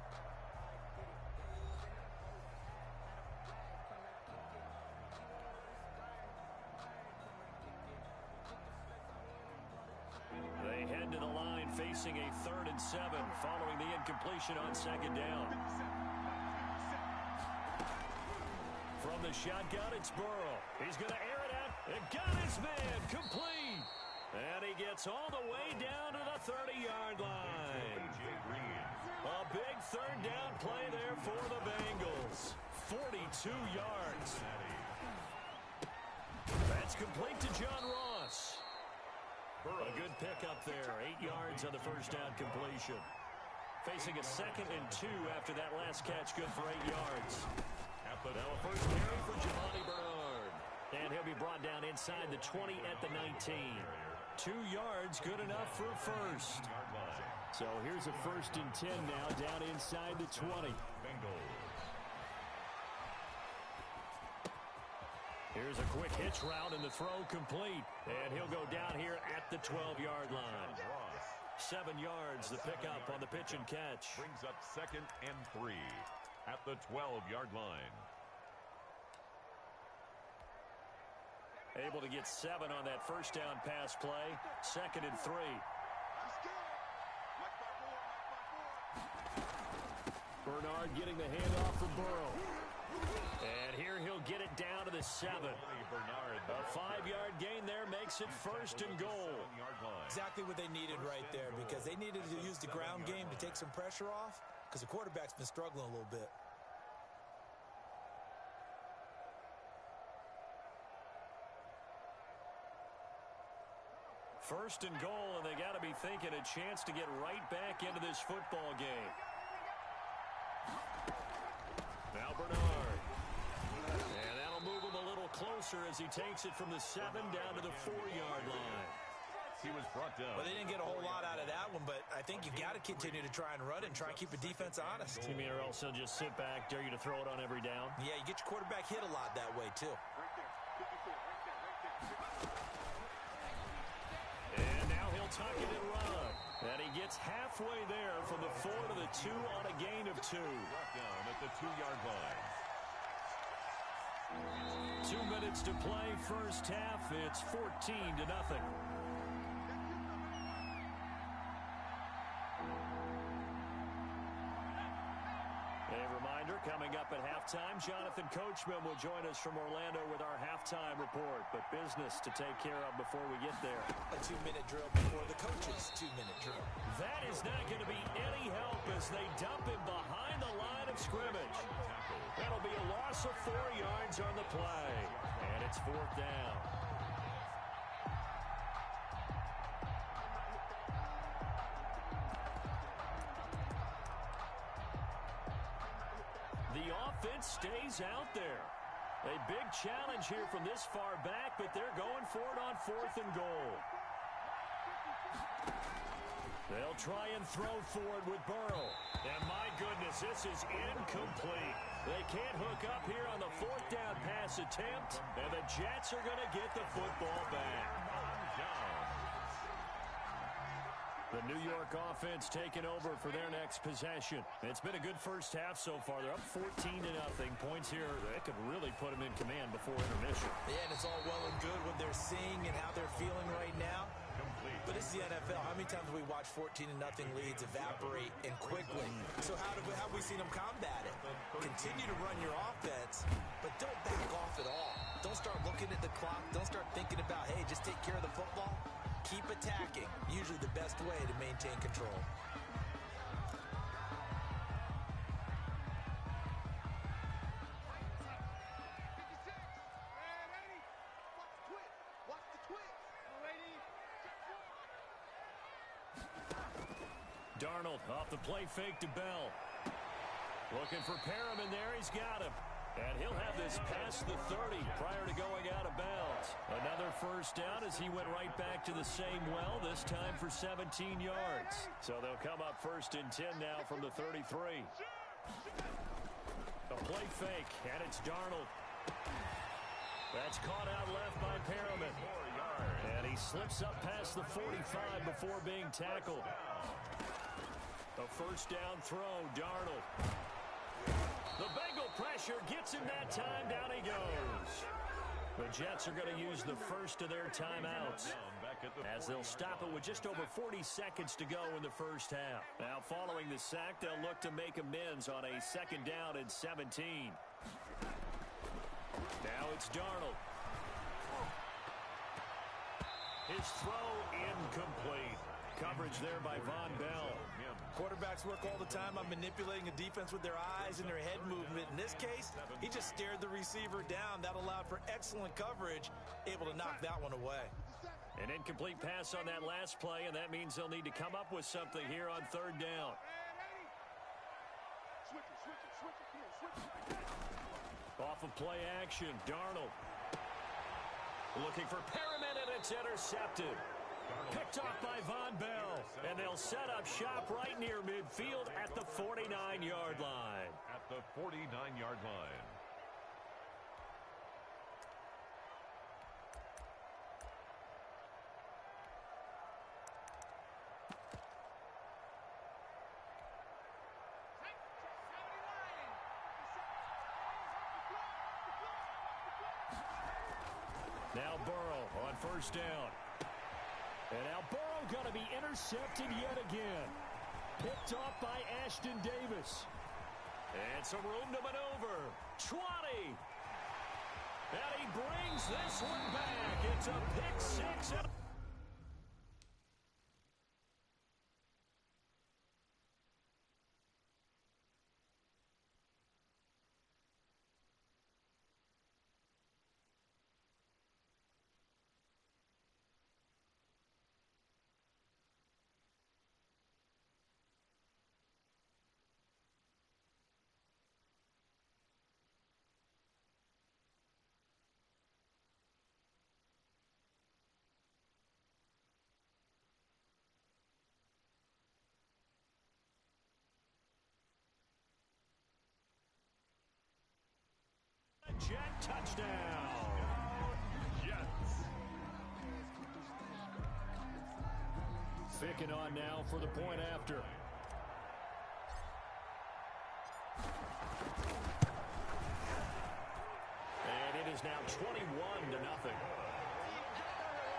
facing a 3rd and 7 following the incompletion on 2nd down. From the shotgun, it's Burrow. He's going to air it out. And got his man complete. And he gets all the way down to the 30-yard line. A big 3rd down play there for the Bengals. 42 yards. That's complete to John Ross. A good pickup there. 8 yards on the 1st down completion. Facing a 2nd and 2 after that last catch. Good for 8 yards. Now a first carry for Giovanni Bernard. And he'll be brought down inside the 20 at the 19. 2 yards, good enough for a first. So here's a 1st and 10 now down inside the 20. Here's a quick hitch route and the throw complete. And he'll go down here at the 12-yard line. 7 yards, the pickup on the pitch and catch. Brings up 2nd and 3 at the 12-yard line. Able to get 7 on that 1st down pass play. 2nd and 3. Bernard getting the handoff for Burrow. And here he'll get it down to the 7. A 5-yard gain there makes it 1st and goal. Exactly what they needed right there, because they needed to use the ground game to take some pressure off, because the quarterback's been struggling a little bit. First and goal, and they got to be thinking a chance to get right back into this football game. Now Bernard. And that'll move him a little closer as he takes it from the 7 down to the 4-yard line. He was brought down. Well, they didn't get a whole lot out of that one, but I think you've got to continue to try and run and try and keep the defense honest. You mean or else he'll just sit back, dare you to throw it on every down? Yeah, you get your quarterback hit a lot that way, too. And now he'll tuck it and run. And he gets halfway there from the 4 to the 2 on a gain of 2. Brought down at the 2-yard line. 2 minutes to play, first half. It's 14-0. A reminder, coming up at halftime, Jonathan Coachman will join us from Orlando with our halftime report. But business to take care of before we get there. A 2-minute drill before the coach's 2-minute drill. That is not going to be any help as they dump him behind the line of scrimmage. That'll be a loss of 4 yards on the play. And it's 4th down. The offense stays out there. A big challenge here from this far back, but they're going for it on 4th and goal. They'll try and throw forward with Burrow. And my goodness, this is incomplete. They can't hook up here on the 4th down pass attempt, and the Jets are going to get the football back. The New York offense taking over for their next possession. It's been a good first half so far. They're up 14-0. Points here, they could really put them in command before intermission. Yeah, and it's all well and good what they're seeing and how they're feeling right now. But this is the NFL. How many times have we watched 14-0 leads evaporate and quickly? So how have we seen them combat it? Continue to run your offense, but don't back off at all. Don't start looking at the clock. Don't start thinking about, hey, just take care of the football. Keep attacking. Usually the best way to maintain control. Darnold off the play fake to Bell. Looking for Perriman there. He's got him. And he'll have this past the 30 prior to going out of bounds. Another first down as he went right back to the same well, this time for 17 yards. So they'll come up 1st and 10 now from the 33. A play fake, and it's Darnold. That's caught out left by Perriman. And he slips up past the 45 before being tackled. A first down throw, Darnold. The Bengal pressure gets him that time. Down he goes. The Jets are going to use the first of their timeouts. as they'll stop it with just over 40 seconds to go in the first half. Now, following the sack, they'll look to make amends on a 2nd down and 17. Now it's Darnold. His throw incomplete. Coverage there by Von Bell. Quarterbacks work all the time on manipulating a defense with their eyes and their head movement. In this case, he just stared the receiver down. That allowed for excellent coverage, able to knock that one away. An incomplete pass on that last play, and that means they'll need to come up with something here on 3rd down. Off of play action, Darnold. Looking for Perriman, and it's intercepted. Picked off by Von Bell, and they'll set up shop right near midfield at the 49-yard line. At the 49-yard line. Now Burrow on 1st down. And now Burrow going to be intercepted yet again. Picked off by Ashton Davis. And some room to maneuver. 20. And he brings this one back. It's a pick 6. Jet touchdown. Jets. Ficking on now for the point after. And it is now 21-0.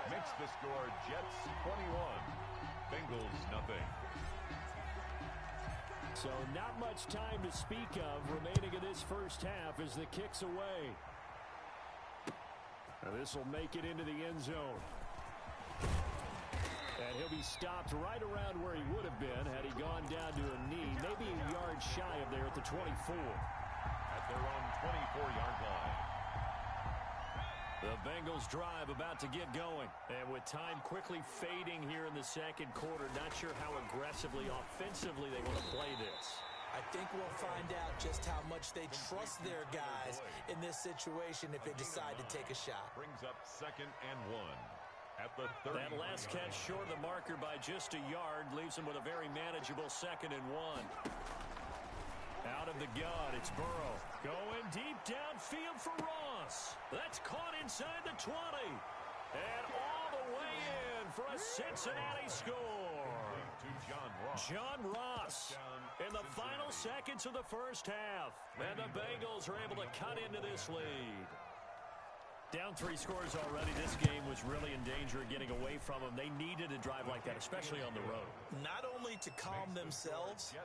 Makes the score Jets 21, Bengals nothing. So not much time to speak of remaining in this first half as the kick's away. Now this will make it into the end zone. And he'll be stopped right around where he would have been had he gone down to a knee, maybe a yard shy of there at the 24. At their own 24-yard line. The Bengals drive about to get going. And with time quickly fading here in the 2nd quarter, not sure how aggressively, offensively they want to play this. I think we'll find out just how much they trust their guys in this situation if they decide to take a shot. Brings up 2nd and 1 at the 30. That last catch short of the marker by just a yard leaves them with a very manageable 2nd and 1. Out of the gun, it's Burrow. Going deep downfield for Ross. That's caught inside the 20. And all the way in for a Cincinnati score. To John Ross. John Ross in the final seconds of the first half. And the Bengals are able to cut into this lead. Down 3 scores already. This game was really in danger of getting away from them. They needed a drive like that, especially on the road. Not only to calm themselves,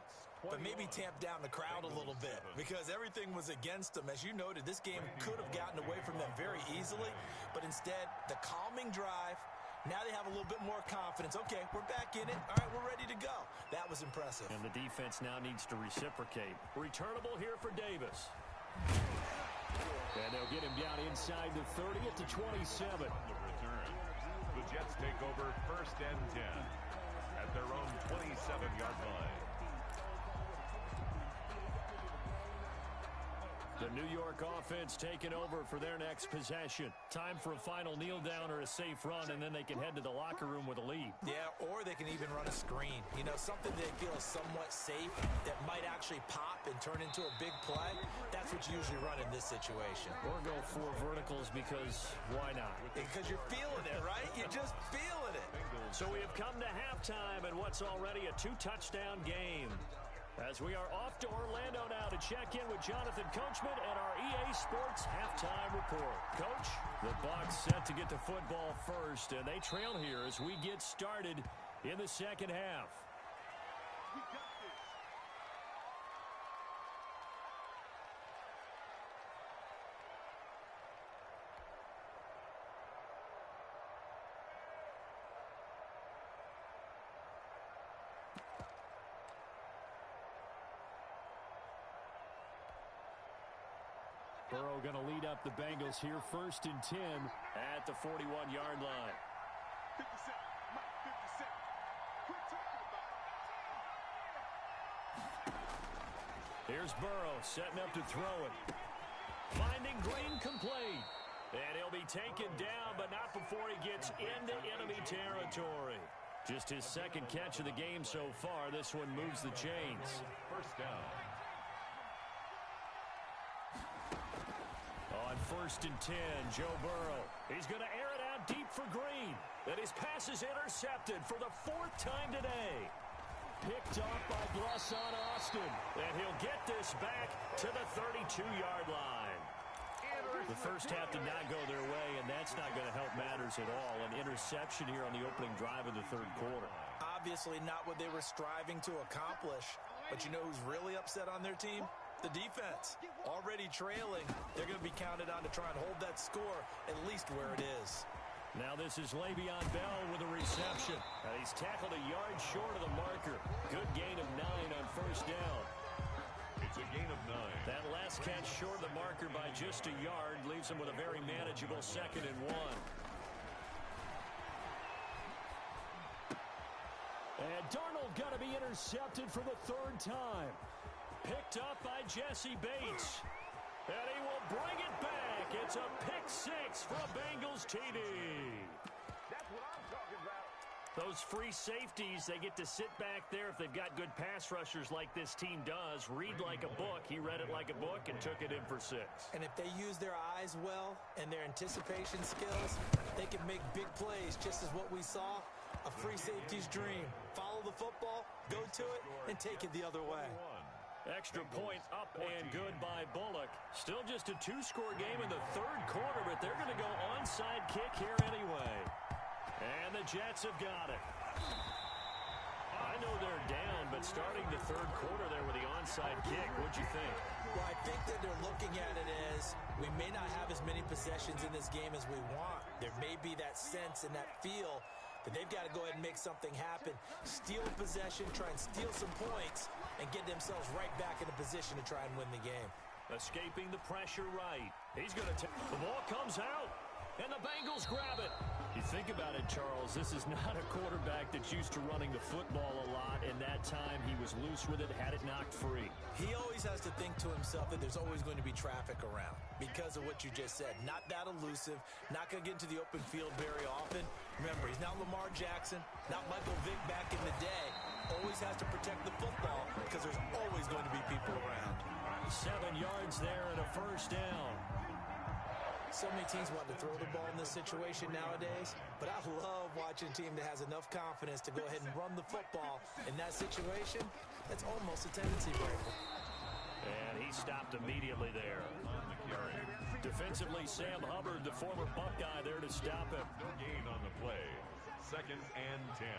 but maybe tamp down the crowd a little bit because everything was against them. As you noted, this game could have gotten away from them very easily, but instead, the calming drive, now they have a little bit more confidence. Okay, we're back in it. All right, we're ready to go. That was impressive. And the defense now needs to reciprocate. Returnable here for Davis. And they'll get him down inside the 30 at the 27. On the return, the Jets take over 1st and 10 at their own 27-yard line. The New York offense taking over for their next possession. Time for a final kneel down or a safe run, and then they can head to the locker room with a lead. Yeah, or they can even run a screen. You know, something they feel is somewhat safe that might actually pop and turn into a big play. That's what you usually run in this situation. Or go 4 verticals because why not? Because you're feeling it, right? You're just feeling it. So we have come to halftime in what's already a 2-touchdown game. As we are off to Orlando now to check in with Jonathan Coachman and our EA Sports halftime report. Coach, the Bucs set to get the football first, and they trail here as we get started in the second half. Burrow going to lead up the Bengals here, 1st and 10 at the 41-yard line. Here's Burrow setting up to throw it. Finding Green complete. And he'll be taken down, but not before he gets into enemy territory. Just his second catch of the game so far. This one moves the chains. First down. On 1st and 10, Joe Burrow. He's going to air it out deep for Green. And his pass is intercepted for the 4th time today. Picked off by Blesson Austin. And he'll get this back to the 32-yard line. The first half did not go their way, and that's not going to help matters at all. An interception here on the opening drive of the 3rd quarter. Obviously not what they were striving to accomplish. But you know who's really upset on their team? The defense. Already trailing, they're going to be counted on to try and hold that score at least where it is. Now this is Le'Veon Bell with a reception. And he's tackled a yard short of the marker. Good gain of 9 on 1st down. It's a gain of 9. That last catch short of the marker by just a yard leaves him with a very manageable 2nd and 1. And Darnold going to be intercepted for the 3rd time. Picked up by Jesse Bates. And he will bring it back. It's a pick 6 for a Bengals TD. That's what I'm talking about. Those free safeties, they get to sit back there if they've got good pass rushers like this team does. Read like a book. He read it like a book and took it in for 6. And if they use their eyes well and their anticipation skills, they can make big plays, just as what we saw. A free safety's dream. Follow the football, go to it, and take it the other way. Extra point up and good by Bullock. Still just a 2-score game in the 3rd quarter, but they're going to go onside kick here anyway. And the Jets have got it. I know they're down, but starting the 3rd quarter there with the onside kick, what'd you think? Well, I think that they're looking at it as we may not have as many possessions in this game as we want. There may be that sense and that feel that they've got to go ahead and make something happen. Steal a possession, try and steal some points, and get themselves right back in a position to try and win the game. Escaping the pressure right. He's going to take the ball comes out, and the Bengals grab it. You think about it, Charles, this is not a quarterback that's used to running the football a lot, and that time he was loose with it, had it knocked free. He always has to think to himself that there's always going to be traffic around because of what you just said. Not that elusive, not going to get into the open field very often. Remember, he's not Lamar Jackson, not Michael Vick back in the day. Always has to protect the football because there's always going to be people around. 7 yards there and a 1st down. So many teams want to throw the ball in this situation nowadays, but I love watching a team that has enough confidence to go ahead and run the football. In that situation, that's almost a tendency breaker. And he stopped immediately there. Defensively, Sam Hubbard, the former Buckeye, there to stop him. No gain on the play. 2nd and 10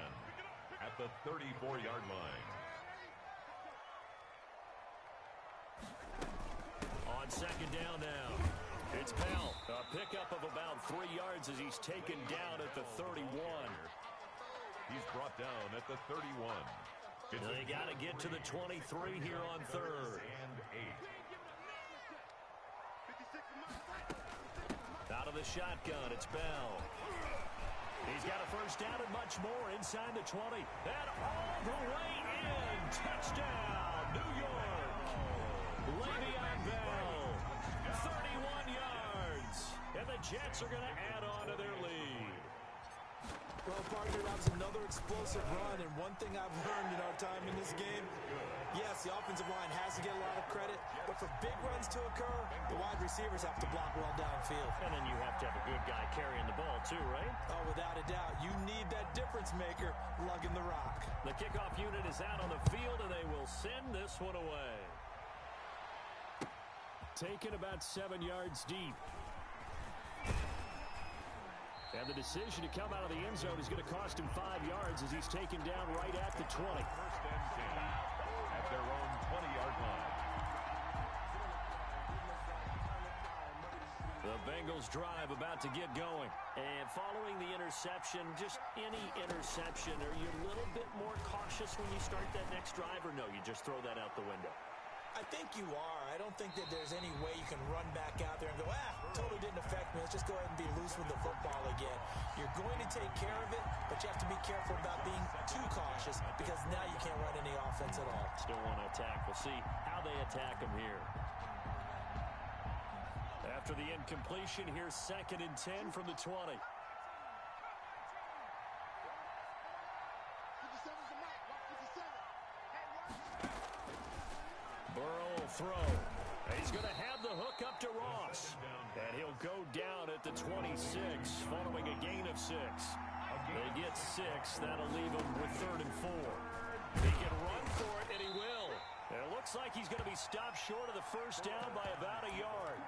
at the 34-yard line. On 2nd down now. It's Bell. A pickup of about 3 yards as he's taken down at the 31. He's brought down at the 31. They got to get to the 23 here on 3rd. And 8. Out of the shotgun, it's Bell. He's got a 1st down and much more inside the 20. And all the way in. Touchdown, New York. Le'Veon Bell. 31 yards. And the Jets are going to add on to their lead. Well, partner, that was another explosive run, and one thing I've learned in our time in this game, yes, the offensive line has to get a lot of credit, but for big runs to occur, the wide receivers have to block well downfield. And then you have to have a good guy carrying the ball too, right? Oh, without a doubt. You need that difference maker lugging the rock. The kickoff unit is out on the field, and they will send this one away. Taken about 7 yards deep. And the decision to come out of the end zone is going to cost him 5 yards as he's taken down right at the 20. First and 10 at their own 20-yard line. The Bengals drive about to get going. And following the interception, just any interception, are you a little bit more cautious when you start that next drive, or no, you just throw that out the window? I think you are. I don't think that there's any way you can run back out there and go, totally didn't affect me. Let's just go ahead and be loose with the football again. You're going to take care of it, but you have to be careful about being too cautious because now you can't run any offense at all. Still want to attack. We'll see how they attack him here. After the incompletion, here's 2nd and 10 from the 20. Burrow will throw. He's going to have the hook up to Ross. And he'll go down at the 26 following a gain of 6. They get 6. That'll leave him with 3rd and 4. He can run for it, and he will. And it looks like he's going to be stopped short of the first down by about a yard.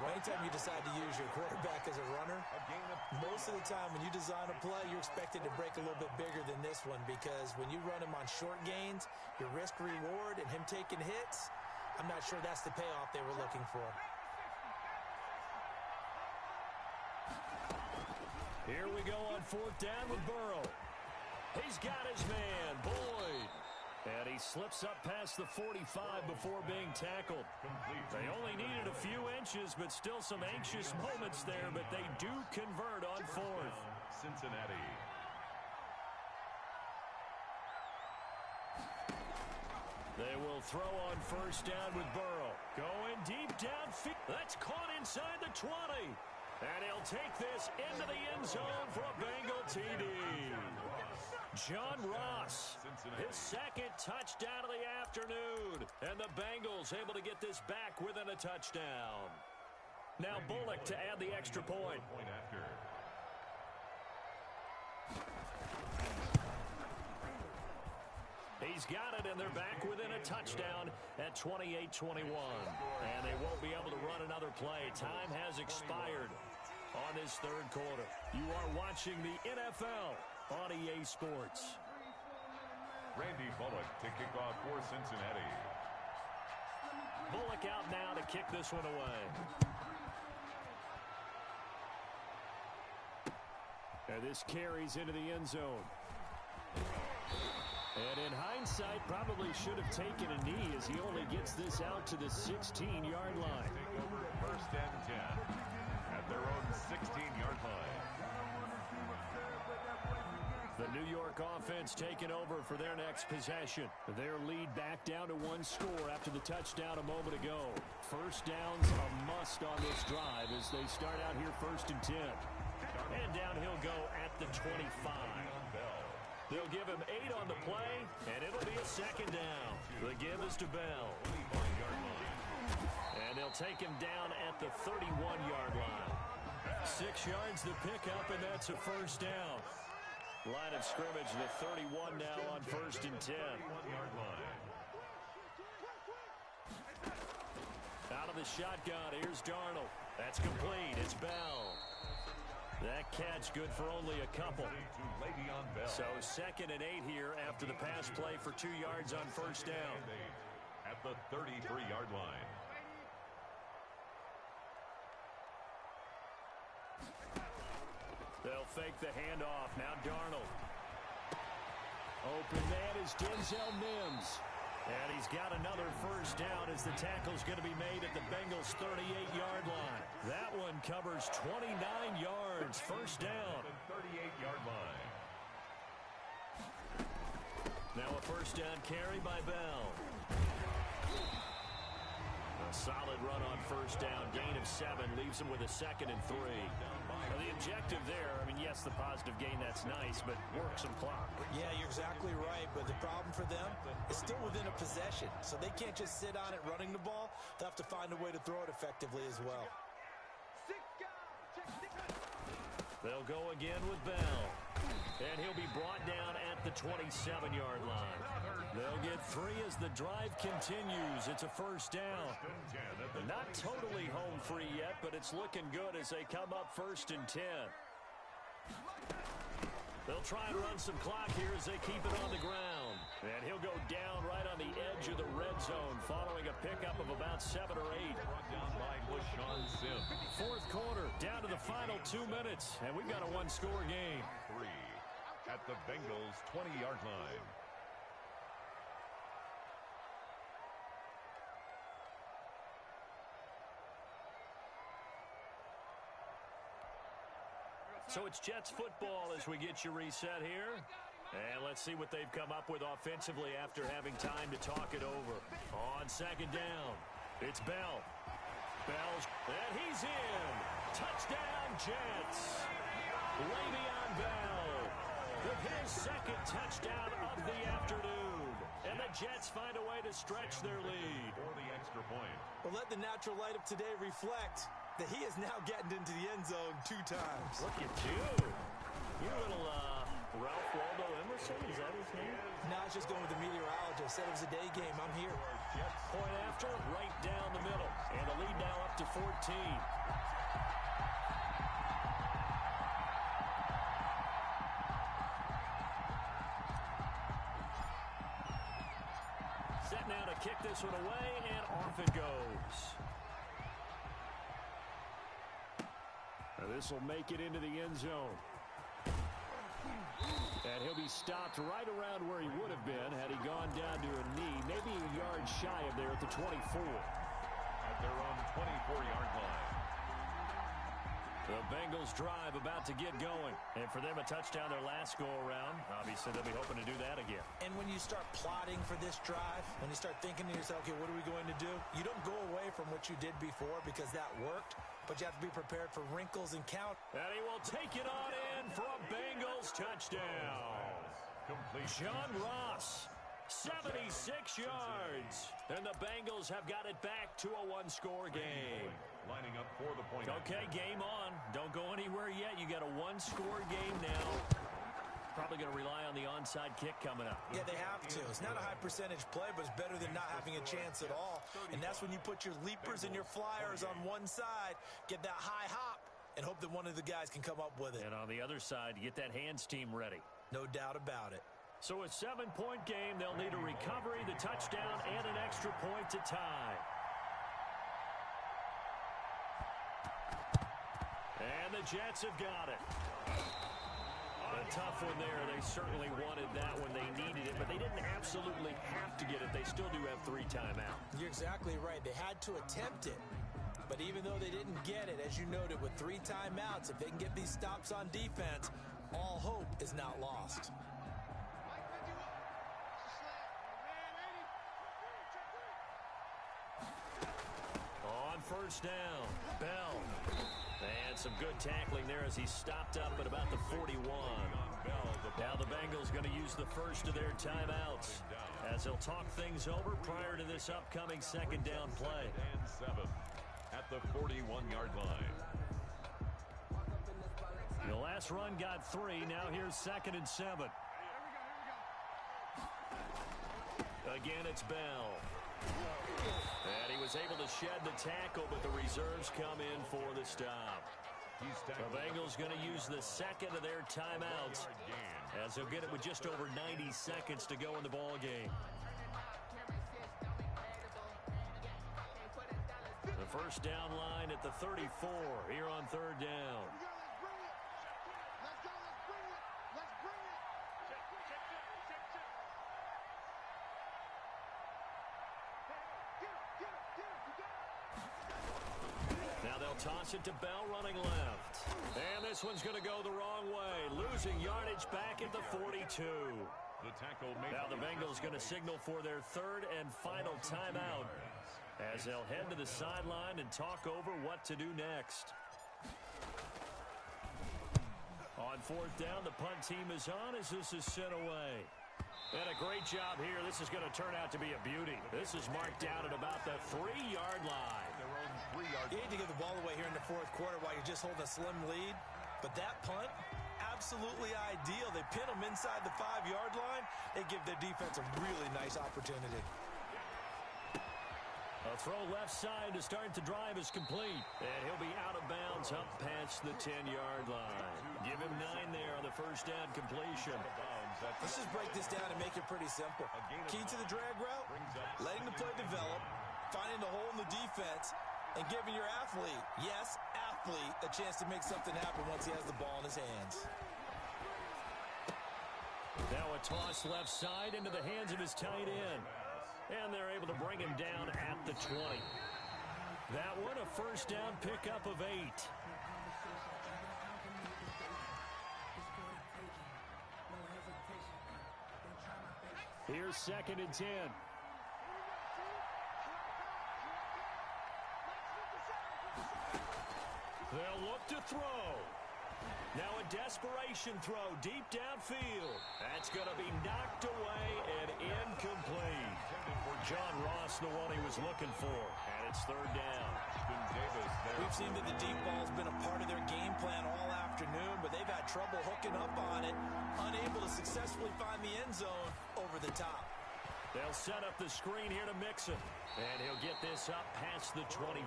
Well, anytime you decide to use your quarterback as a runner, most of the time when you design a play, you're expected to break a little bit bigger than this one because when you run him on short gains, your risk-reward and him taking hits, I'm not sure that's the payoff they were looking for. Here we go on 4th down with Burrow. He's got his man, Boyd. And he slips up past the 45 before being tackled. They only needed a few inches, but still some anxious moments there, but they do convert on 4th. Cincinnati. They will throw on 1st down with Burrow. Going deep downfield. That's caught inside the 20. And he'll take this into the end zone for a Bengal TD. John Ross, his 2nd touchdown of the afternoon. And the Bengals able to get this back within a touchdown. Now Bullock to add the extra point. He's got it, and they're back within a touchdown at 28-21. And they won't be able to run another play. Time has expired on this 3rd quarter. You are watching the NFL on EA Sports. Randy Bullock to kick off for Cincinnati. Bullock out now to kick this one away. And this carries into the end zone. And in hindsight, probably should have taken a knee as he only gets this out to the 16-yard line. Take over 1st and 10 at their own 16-yard line. The New York offense taking over for their next possession. Their lead back down to 1 score after the touchdown a moment ago. First down's a must on this drive as they start out here 1st and 10. And down he'll go at the 25. They'll give him 8 on the play, and it'll be a 2nd down. The give is to Bell. And they'll take him down at the 31-yard line. 6 yards to pick up, and that's a 1st down. Line of scrimmage, the 31 now on 1st and 10. Out of the shotgun, here's Darnold. That's complete. It's Bell. That catch good for only a couple. So 2nd and 8 here after the pass play for 2 yards on 1st down. At the 33-yard line. They'll fake the handoff. Now Darnold. Open man is Denzel Mims. And he's got another 1st down as the tackle's going to be made at the Bengals' 38-yard line. That one covers 29 yards. 1st down. 38-yard line. Now a 1st down carry by Bell. A solid run on 1st down. Gain of 7 leaves him with a 2nd and 3. Now the objective there, I mean, yes, the positive gain, that's nice, but work some clock. Yeah, you're exactly right, but the problem for them is still within a possession, so they can't just sit on it running the ball. They'll enough to find a way to throw it effectively as well. They'll go again with Bell. And he'll be brought down at the 27-yard line. They'll get 3 as the drive continues. It's a first down. Not totally home free yet, but it's looking good as they come up 1st and 10. They'll try and run some clock here as they keep it on the ground. And he'll go down right on the edge of the red zone following a pickup of about 7 or 8. Brought down by LaShawn Sims. 4th quarter, down to the final 2 minutes, and we've got a one-score game. 3 at the Bengals' 20-yard line. So it's Jets football as we get you reset here. And let's see what they've come up with offensively after having time to talk it over. On 2nd down, it's Bell. Bell's, and he's in. Touchdown, Jets. Le'Veon Bell with his 2nd touchdown of the afternoon. And the Jets find a way to stretch their lead. For the extra point. Well, let the natural light of today reflect that he is now getting into the end zone 2 times. Look at you. You're a little Ralph Waldo Emerson, is that his name? No, I was just going with the meteorologist. Said it was a day game. I'm here. Point after, right down the middle. And the lead now up to 14. Set now to kick this one away, and off it goes. Now this will make it into the end zone. And he'll be stopped right around where he would have been had he gone down to a knee, maybe a yard shy of there at the 24. At their own 24-yard line. The Bengals drive about to get going. And for them, a touchdown their last go-around. Obviously, they'll be hoping to do that again. And when you start plotting for this drive, when you start thinking to yourself, okay, what are we going to do? You don't go away from what you did before because that worked, but you have to be prepared for wrinkles and count. And he will take it on in for a Bengals touchdown. Complete. John Ross, 76 yards. And the Bengals have got it back to a one-score game. Lining up for the point. Okay, game on. Don't go anywhere yet. You got a one-score game now. Probably going to rely on the onside kick coming up. Yeah, they have to. It's not a high percentage play, but it's better than not having a chance at all. And that's when you put your leapers and your flyers on one side, get that high hop, and hope that one of the guys can come up with it. And on the other side, you get that hands team ready. No doubt about it. So a 7-point game. They'll need a recovery, the touchdown, and an extra point to tie. And the Jets have got it. A tough one there. They certainly wanted that when they needed it, but they didn't absolutely have to get it. They still do have 3 timeouts. You're exactly right. They had to attempt it. But even though they didn't get it, as you noted, with 3 timeouts, if they can get these stops on defense, all hope is not lost. On 1st down, Bell. And some good tackling there as he stopped up at about the 41. Now the Bengals going to use the first of their timeouts as they'll talk things over prior to this upcoming 2nd down play. And 7 at the 41-yard line. The last run got 3. Now here's 2nd and 7. Again, it's Bell. And he was able to shed the tackle, but the reserves come in for the stop. The Bengals going to use the 2nd of their timeouts as they'll get it with just over 90 seconds to go in the ball game. The 1st down line at the 34 here on 3rd down. Toss it to Bell running left. And this one's going to go the wrong way. Losing yardage back at the 42. The tackle made. Now the Bengals going to signal for their 3rd and final timeout as they'll head to the sideline and talk over what to do next. On 4th down, the punt team is on as this is sent away. And a great job here. This is going to turn out to be a beauty. This is marked down at about the 3-yard line. You need to give the ball away here in the fourth quarter while you're just holding a slim lead. But that punt, absolutely ideal. They pin them inside the 5-yard line. They give their defense a really nice opportunity. A throw left side to start the drive is complete. And he'll be out of bounds up past the 10-yard line. Give him 9 there on the first down completion. Let's just break this down and make it pretty simple. Key to the drag route, letting the play develop, finding the hole in the defense, and giving your athlete, yes, athlete, a chance to make something happen once he has the ball in his hands. Now a toss left side into the hands of his tight end. And they're able to bring him down at the 20. That one a first down pickup of 8. Here's 2nd and 10. They'll look to throw. Now a desperation throw deep downfield. That's going to be knocked away and incomplete. For John Ross, the one he was looking for. And it's 3rd down. We've seen that the deep ball's been a part of their game plan all afternoon, but they've had trouble hooking up on it, unable to successfully find the end zone over the top. They'll set up the screen here to Mixon. And he'll get this up past the 25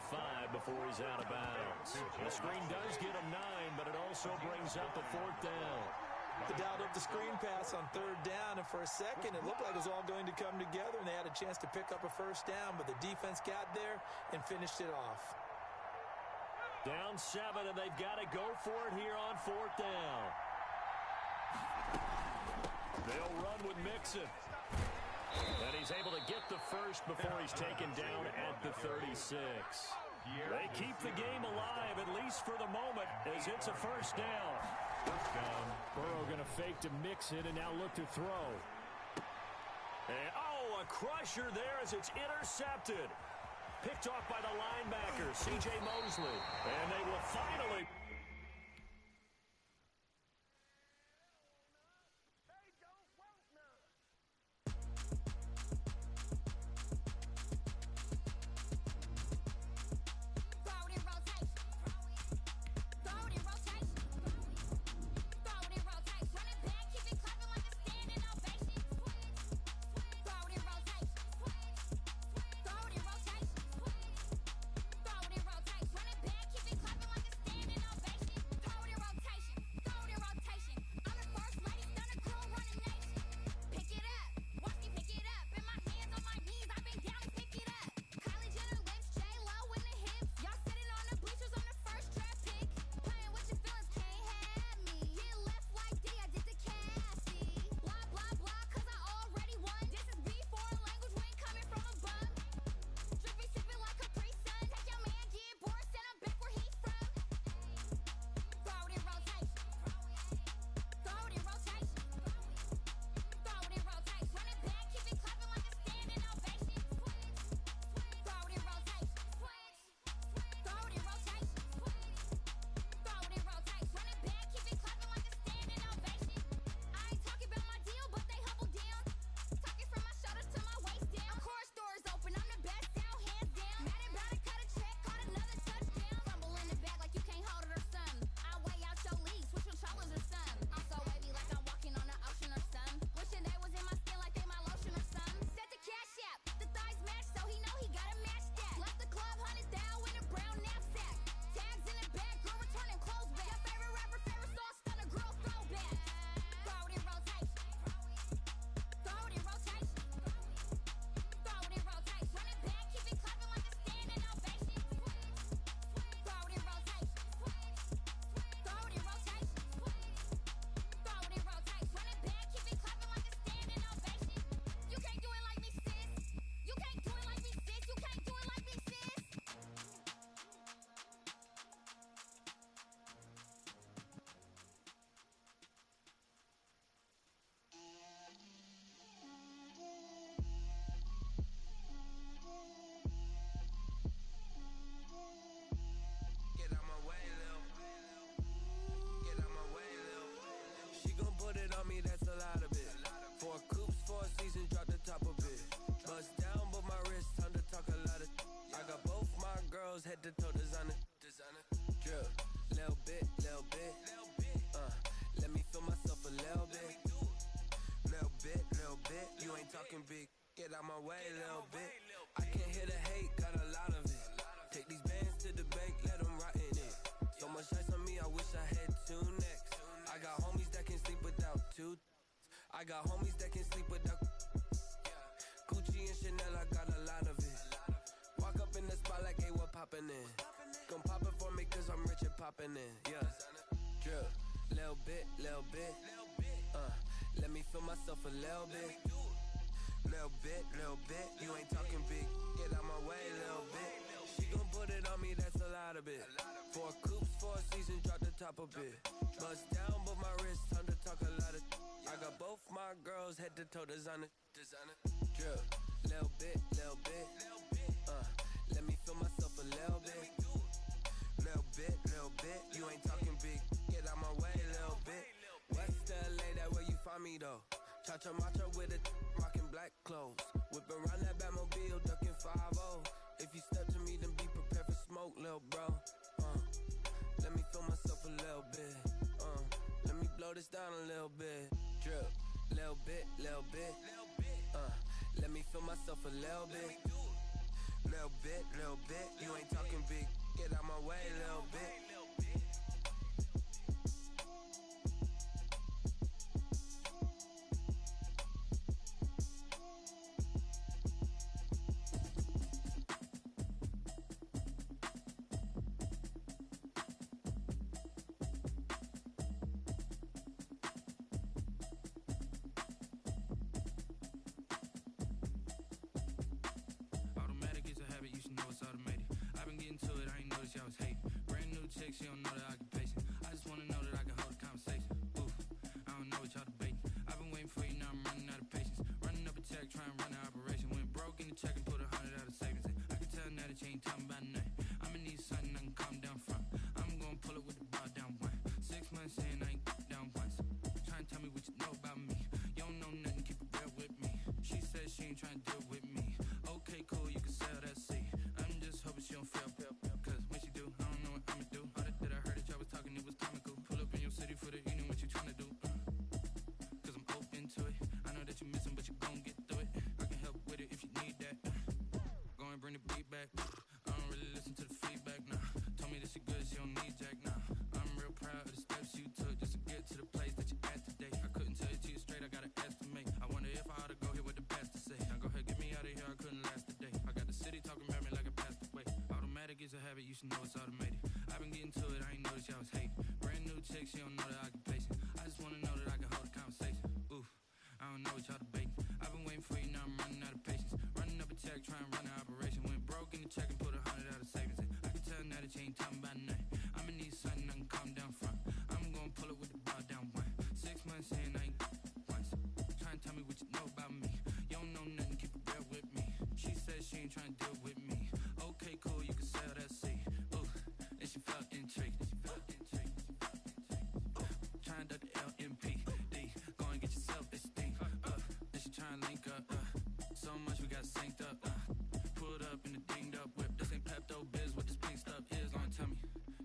before he's out of bounds. The screen does get him 9, but it also brings up a 4th down. They dialed up the screen pass on 3rd down, and for a second it looked like it was all going to come together, and they had a chance to pick up a first down, but the defense got there and finished it off. Down 7, and they've got to go for it here on 4th down. They'll run with Mixon. And he's able to get the first before he's taken down at the 36. They keep the game alive, at least for the moment, as it's a first down. Burrow going to fake to Mixon and now look to throw. And, a crusher there as it's intercepted. Picked off by the linebacker, C.J. Mosley. And they will finally... head to toe designer. Drip, little bit. Let me feel myself a little bit. Little bit. You ain't talking big. Get out my way, little bit. I can't hear the hate, got a lot of it. Take these bands to the bank, let them rot in it. So much ice on me, I wish I had 2 necks. I got homies that can sleep without 2. I got homies that can sleep without Gucci and Chanel, I got a lot of it. Walk up in the spot like, hey, what poppin' in? Gon' pop it for me cause I'm rich and poppin' in, yeah. Drip, little bit. Let me feel myself a little bit. Little bit. You ain't talking big. Get out my way, little bit. She gon' put it on me, that's a lot of it. 4 coops, 4 seasons, drop the top a bit. Bust down, but my wrist, time to talk a lot of. I got both my girls head to toe designer. Drip, little bit. Let me feel myself a little bit. Little bit. You ain't talking big. Get out my way, little bit. West LA, that where you find me though. Cha-cha matcha with a rockin' black clothes. Whip around that Batmobile, ducking 5-0. If you step to me, then be prepared for smoke, lil' bro. Let me feel myself a little bit. Let me blow this down a little bit. Drip, little bit. Let me feel myself a little bit. Little bit. You ain't talking big. Get out my way, little bit. Automatic is a habit, you should know it's automated. I've been getting to it, I ain't noticed y'all was hating. Brand new chick, she don't know the occupation. I just wanna know that I can hold a conversation. Oof, I don't know what y'all debating. I've been waiting for you, now I'm running out of patience. Running up a check, trying to run an operation. Went broke in the check and put 100 out of savings. I can tell now that you ain't talking about nothing. I'ma need something I can calm down from. I'm gonna pull it with the bar down one. 6 months in, I ain't down once. Trying to tell me what you know about me. You don't know nothing, keep it real with me. She said she ain't trying to deal with me. Okay, cool, you can sell that seat. I'm just hoping she don't fail. Cause when she do, I don't know what I'ma do. All that I heard that y'all was talking, it was comical. Pull up in your city for the evening, what you tryna do? Cause I'm open to it. I know that you missing, but you gon' get through it. I can help with it if you need that. Go and bring the beat back. I don't really listen to the feedback, nah. Told me that she good, she don't need Jack, nah. I'm real proud of the steps you took just to get to the place that you at today. I couldn't tell it to you straight, I gotta estimate. I wonder if I ought to go here with the best to say. Now go ahead, get me out of here, I couldn't last a day. I got the city talking about me like I passed away. Automatic is a habit, you should know it's automated. I've been getting to it, I ain't noticed y'all was hating. Brand new chick, she don't know the occupation. I just wanna know that I can hold a conversation. Oof, I don't know what y'all debating. I've been waiting for you, now I'm running out of patience. Running up a check, trying to run an operation. Went broke in the check and put 100 out of savings. I can tell now that you ain't talking about nothing. I'ma need something I can calm down from. I'm gonna pull it with the bar down one. 6 months in, I ain't once. Trying to tell me what you know about me. You don't know nothing, keep it real with me. She said she ain't trying to deal with me. Okay, cool, you can sell that seat. Ooh, and she felt intrigued. Trying to duck the LMPD. Go and get yourself esteem. Then she trying to link up. So much we got synced up. Pulled up in the dinged up whip. This ain't Pepto Biz, what this pink stuff is. Gonna tell me.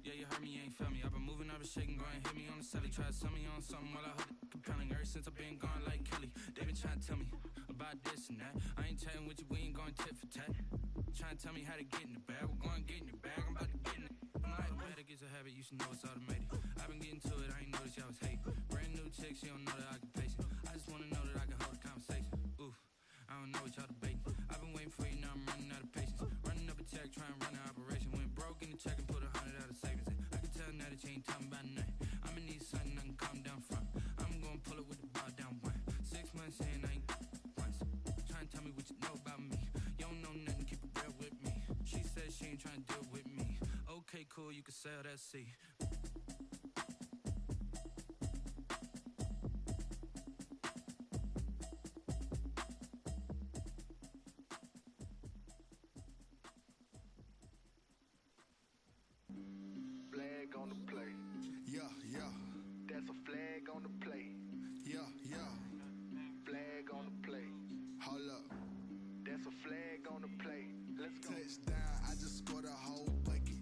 Yeah, you heard me, you ain't felt me. I've been moving, I've been shaking, go and hit me on the celly. Try to sell me on something while I hold it compelling. Ever since I've been gone like Kelly, they been trying to tell me about this and that. I ain't chatting with you, we ain't going tit for tat. Trying to tell me how to get in the bag. We're going to get in the bag, I'm about to get in it. Automatic is a habit, you should know it's automated. I've been getting to it, I ain't noticed y'all was hating. Brand new chick, she don't know the occupation. I just wanna know that I can hold a conversation. Oof, I don't know what y'all debating. I've been waiting for you, now I'm running out of patience. Running up a check, trying to run an operation. Went broke in the check and put 100 out of savings. I can tell now that you ain't talking about nothing. I'ma need something I can calm down from. I'm gonna pull it with the bar down one. 6 months in, I ain't once. Trying to tell me what you know about me. You don't know nothing, keep it real with me. She said she ain't trying to deal with me. Okay, cool, you can sell that seat. Flag on the play. Yeah. That's a flag on the play. Yeah. Flag on the play. Hold up. That's a flag on the play. Let's go. Touchdown, I just scored a whole bucket.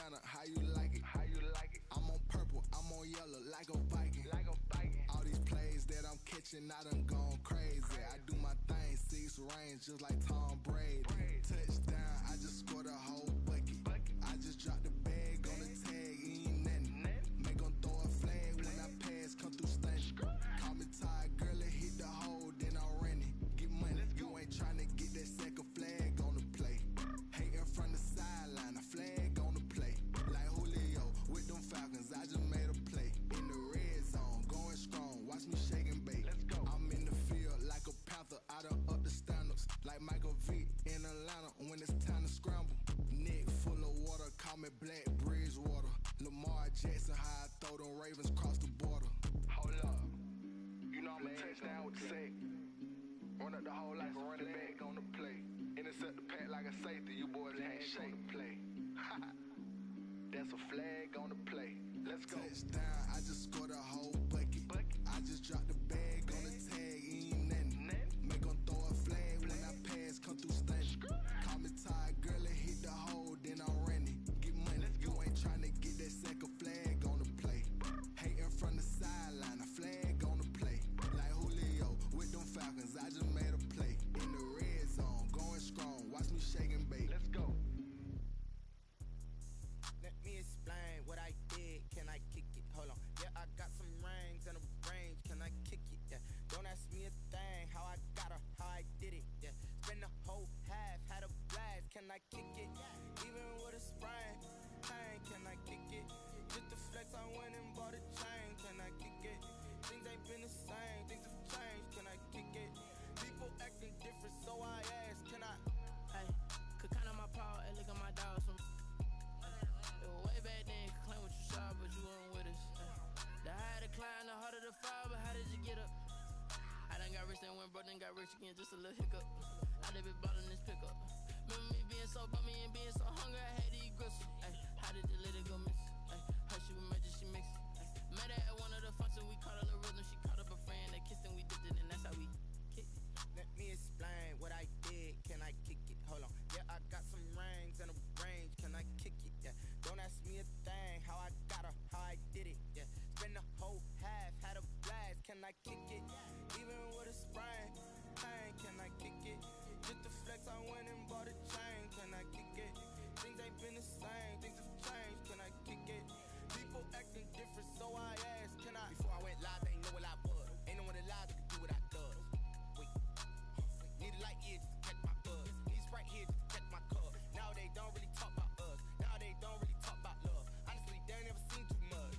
Fanta, how you like it? How you like it? I'm on purple, I'm on yellow, like a Viking. Like a Viking. All these plays that I'm catching, I done gone crazy. I do my thing, 6 range, just like Tom Brady. Touchdown, I just scored a whole bucket. I just dropped the bag on the tag, ain't nothing. Make 'em throw a flag when I pass, come through stunning. Call me tired, girl, it hit the hole, then I'm running. Get money, you ain't tryna get that second flag on the play. Hating from the sideline, a flag on the play. Like Julio with them Falcons, I just made a play. In the red zone, going strong, watch me shake and bake. Let's go. I'm in the field like a panther, I done up the standards. Like Michael Vick in Atlanta when it's time to scramble. Neck full of water, call me Black Bridgewater. Lamar Jackson, how I throw them Ravens across the border. Hold up, you know I'm a touchdown with the sack. Run up the hole like a running back on the play. Intercept the pack like a safety, you boys ain't shake the play. That's a flag on the play. Let's go. Touchdown, I just scored a whole bucket. I just dropped the bag on the tag, ain't nothing. Make 'em throw a flag when I pass, come through stunning. Call me tired, girl, it hit the hole, then I'm running. Get money, you ain't tryna get that second flag on the play. Hating from the sideline, a flag on the play. Like Julio with them Falcons, I just made a play. In the red zone, going strong, watch me shake and bake. Let's go. Let me explain what I did. Can I kick it? Hold on. Yeah, I got some rings and a range. Can I kick it? Yeah. Don't ask me a thing. How I got her, how I did it. Yeah. Spend the whole half, had a blast. Can I kick it? Even with a sprain. Pain, can I kick it? Just the flex, I went and bought a chain. Can I kick it? Things ain't been the same. Things have changed. Can I kick it? People acting different, so I ask. Can I? Hey, could count on my power and look at my dogs from. Way back then, could claim what you saw, but you weren't with us. The higher the climb, the harder the fall, but how did you get up? I done got rich, then went broke, then got rich again, just a little hiccup. I done been ballin' this pickup. Remember me being so bummy and being so hungry, I had to eat gristle. Ay, how did you let it go miss? Ay, her she was magic, she mixed. Met her at one of the functions, we caught a little rhythm, she caught up a friend, they kissed and we dipped it, and that's how we kicked it. Let me explain what I did. Can I kick it? Hold on. Yeah, I got some rings and a range. Can I kick it? Yeah. Don't ask me a thing. How I got her, how I did it. Yeah. Spend the whole half, had a blast. Can I kick it? Even with a sprain. Pain, can I kick it? Just the flex, I went and bought a chain. Can I kick it? Things ain't been the same. Things have changed. Can I kick it? People acting different, so I asked. Can I? Before I went live, they ain't know what I was. Ain't no one alive that could do what I does. Need a light ear just to catch my buzz. Need Sprite here just to catch my cup. Now they don't really talk about us. Now they don't really talk about love. Honestly, they ain't never seen too much.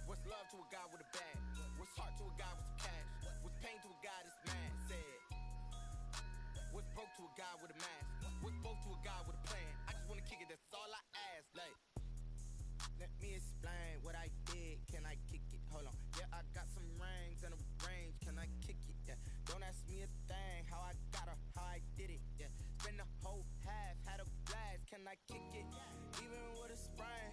What's love to a guy with a bag? What's heart to a guy with some cash? What's pain to a guy that's mad? Said. What's broke to a guy with a mask? What's both to a guy with a plan? I just wanna kick it, that's all I ask. Like, let me explain what I did. Can I kick it? Hold on. Yeah, I got some rings and a range. Can I kick it? Yeah. Don't ask me a thing. How I got her, how I did it. Yeah. Spend the whole half, had a blast. Can I kick it? Even with a sprain.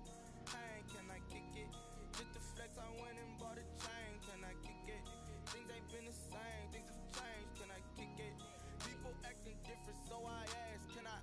Pain, can I kick it? Just the flex, I went and bought a chain. Can I kick it? Things ain't been the same. Things have changed. Can I kick it? People acting different, so I ask. Can I?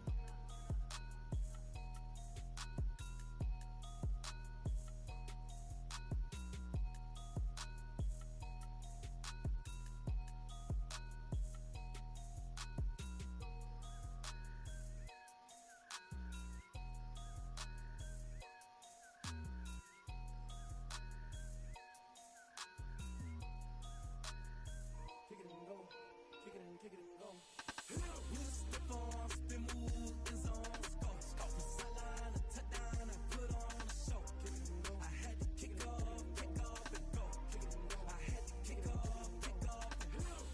Kick it and go. Kick it and kick it and go. With a step on, spin move is on. Scope. From sideline to touchdown, I put on a show. Kick it and go. I had to kick off and go. Kick it and go. I had to kick off and go.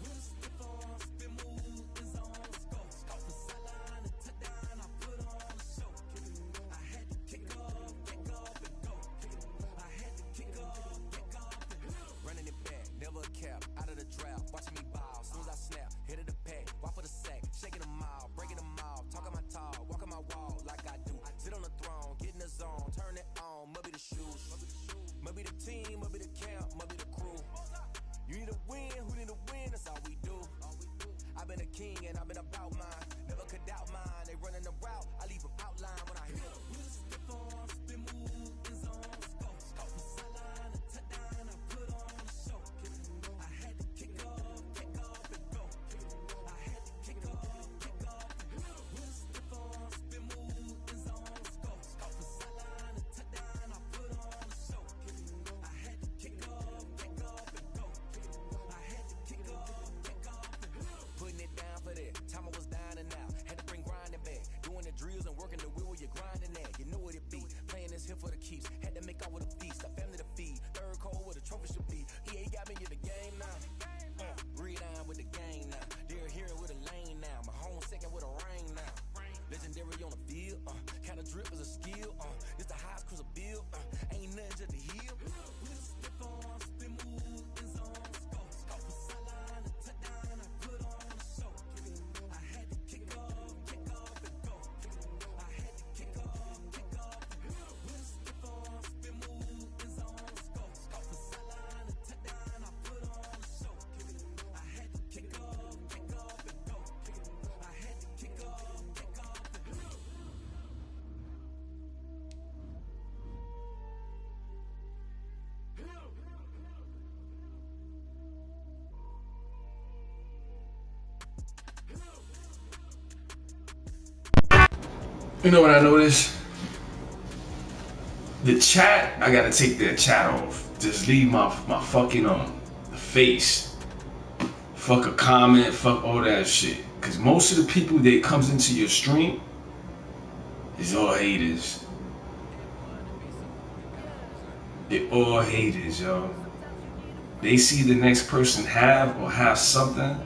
With a step on, spin move is on. Scope. From sideline to touchdown, I put on a show. Kick it and go. I had to kick off and go. Kick it and go. I had to kick off and go. Running it back, never a cap, out of the drought, watching me ball, soon as I snap, hit of the pack, walk for the sack, shaking them all, breaking them You know what I noticed? The chat, I gotta take that chat off. Just leave my fucking face. Fuck a comment, fuck all that shit. Cause most of the people that comes into your stream is all haters. They're all haters, yo. They see the next person have something,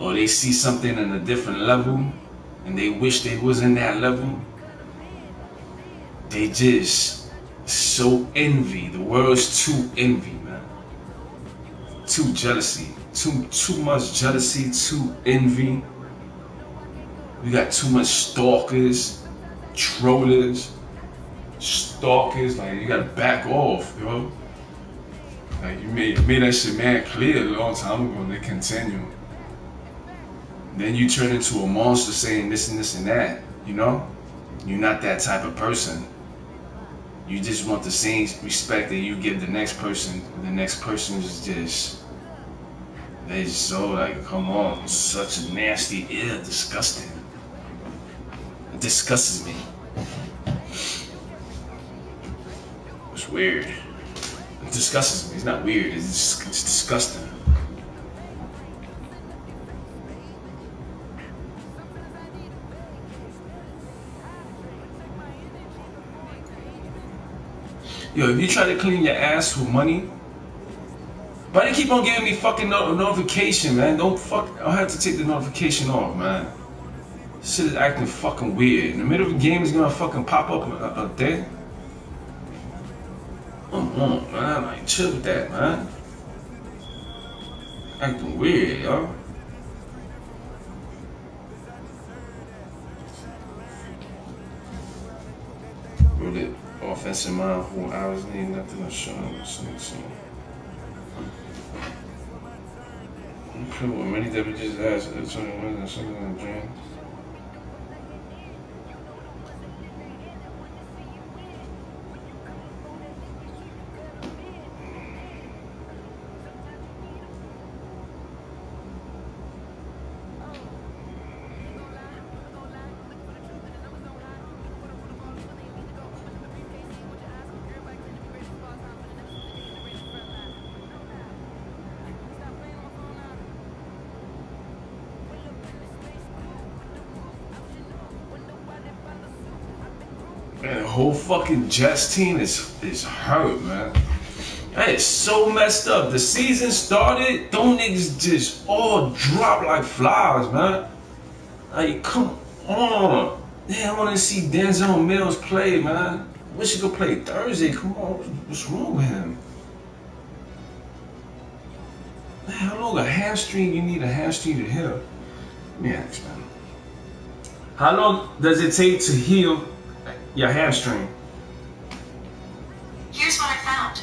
or they see something in a different level, and they wish they was in that level. They just so envy. The world's too envy, man. Too jealousy. Too much jealousy, too envy. We got too much stalkers, trollers, stalkers. Like, you gotta back off, yo. Like, you made that shit mad clear a long time ago, and they continue. Then you turn into a monster saying this and this and that, you know? You're not that type of person. You just want the same respect that you give the next person. The next person is just, they just so like, come on, such a nasty, disgusting. It disgusts me. It's weird. It disgusts me. It's not weird, it's disgusting. Yo, if you try to clean your ass with money, why they keep on giving me fucking notification, man? I'll have to take the notification off, man. This shit is acting fucking weird. In the middle of a game, it's gonna fucking pop up a thing. Come on, man. Like, chill with that, man. Acting weird, yo. Really offensive mind who I was needing nothing to show him. With many damages as it's only one and something in the dream. Man, the whole fucking Jets team is hurt, man. That is so messed up. The season started, them niggas just all drop like flies, man. Like, come on. Yeah, I want to see Denzel Mills play, man. Wish he could play Thursday. Come on, what's wrong with him? Man, how long a hamstring? You need a hamstring to heal. Let me ask, man. How long does it take to heal your hamstring? Here's what I found.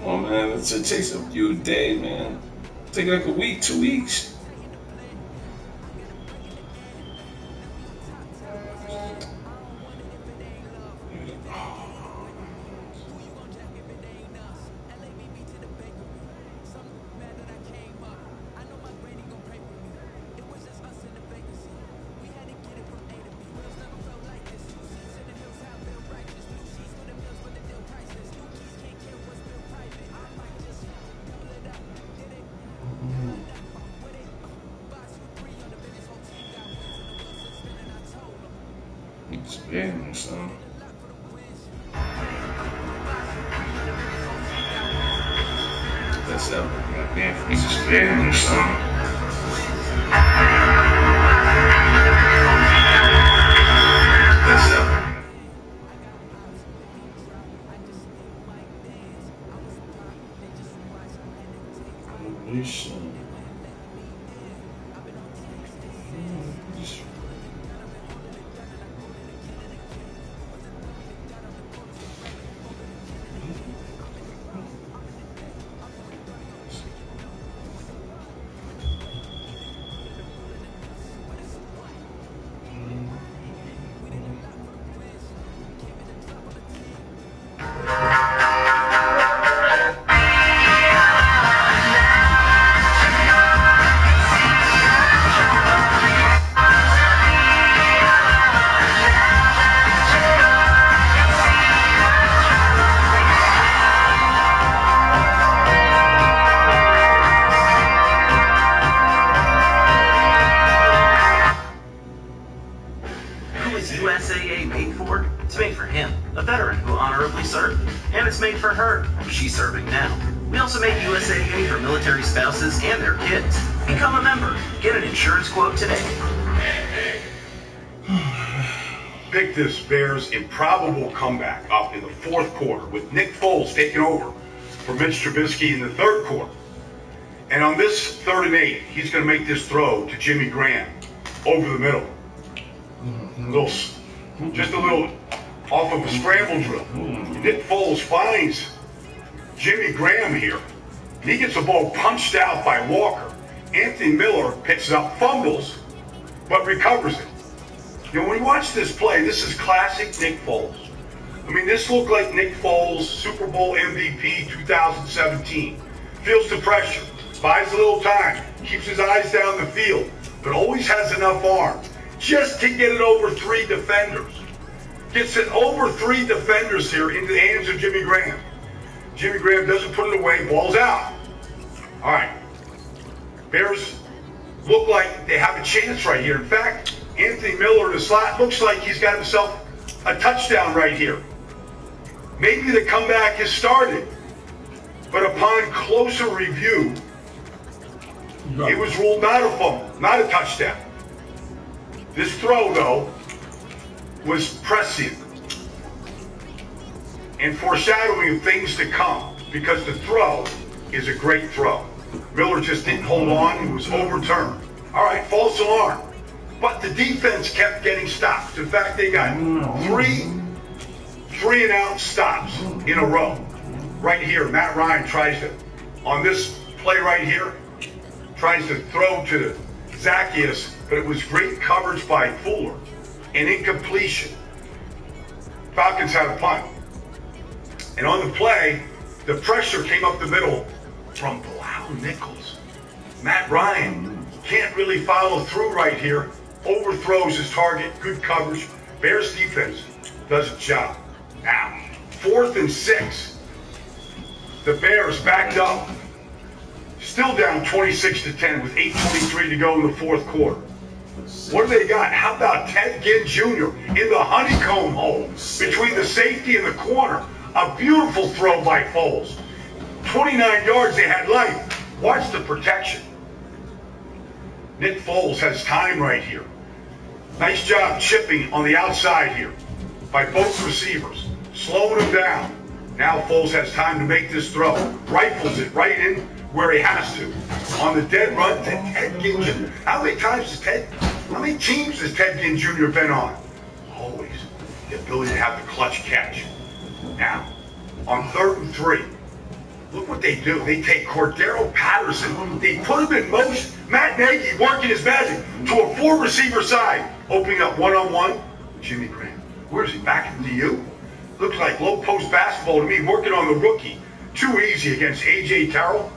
Oh man, it takes a few days, man. Take like a week, 2 weeks. Damn, son. That's up. Goddamn, it's just damn, son. That's up. Holy shit. She's serving now. We also make USAA for military spouses and their kids. Become a member. Get an insurance quote today. Pick this Bears improbable comeback up in the fourth quarter with Nick Foles taking over for Mitch Trubisky in the third quarter. And on this 3rd and 8, he's going to make this throw to Jimmy Graham over the middle. Just a little off of a scramble drill. Nick Foles finds Jimmy Graham here. He gets the ball punched out by Walker. Anthony Miller picks it up, fumbles, but recovers it. You know, when you watch this play, this is classic Nick Foles. I mean, this looked like Nick Foles, Super Bowl MVP 2017. Feels the pressure, buys a little time, keeps his eyes down the field, but always has enough arm just to get it over 3 defenders. Gets it over 3 defenders here into the hands of Jimmy Graham. Jimmy Graham doesn't put it away, ball's out. All right, Bears look like they have a chance right here. In fact, Anthony Miller in the slot looks like he's got himself a touchdown right here. Maybe the comeback has started, but upon closer review, it was ruled not a fumble, not a touchdown. This throw, though, was prescient and foreshadowing of things to come because the throw is a great throw. Miller just didn't hold on. It was overturned. All right, false alarm. But the defense kept getting stops. In fact, they got 3 and out stops in a row. Right here, Matt Ryan tries to, on this play right here, tries to throw to Zacchaeus, but it was great coverage by Fuller. An incompletion. Falcons had a punt. And on the play, the pressure came up the middle from Blau Nichols. Matt Ryan can't really follow through right here. Overthrows his target. Good coverage. Bears defense does its job. Now, 4th and 6. The Bears backed up. Still down 26-10 with 8:23 to go in the 4th quarter. What do they got? How about Ted Ginn Jr. in the honeycomb hole between the safety and the corner? A beautiful throw by Foles. 29 yards, they had life. Watch the protection. Nick Foles has time right here. Nice job chipping on the outside here by both receivers. Slowing him down. Now Foles has time to make this throw. Rifles it right in where he has to. On the dead run to Ted Ginn Jr. How many teams has Ted Ginn Jr. been on? Always the ability to have the clutch catch. Now, on 3rd and 3, look what they do. They take Cordero Patterson. They put him in motion. Matt Nagy working his magic to a 4-receiver side. Opening up one-on-one. Jimmy Graham. Where is he? Back into you? Looks like low post basketball to me. Working on the rookie. Too easy against A.J. Terrell.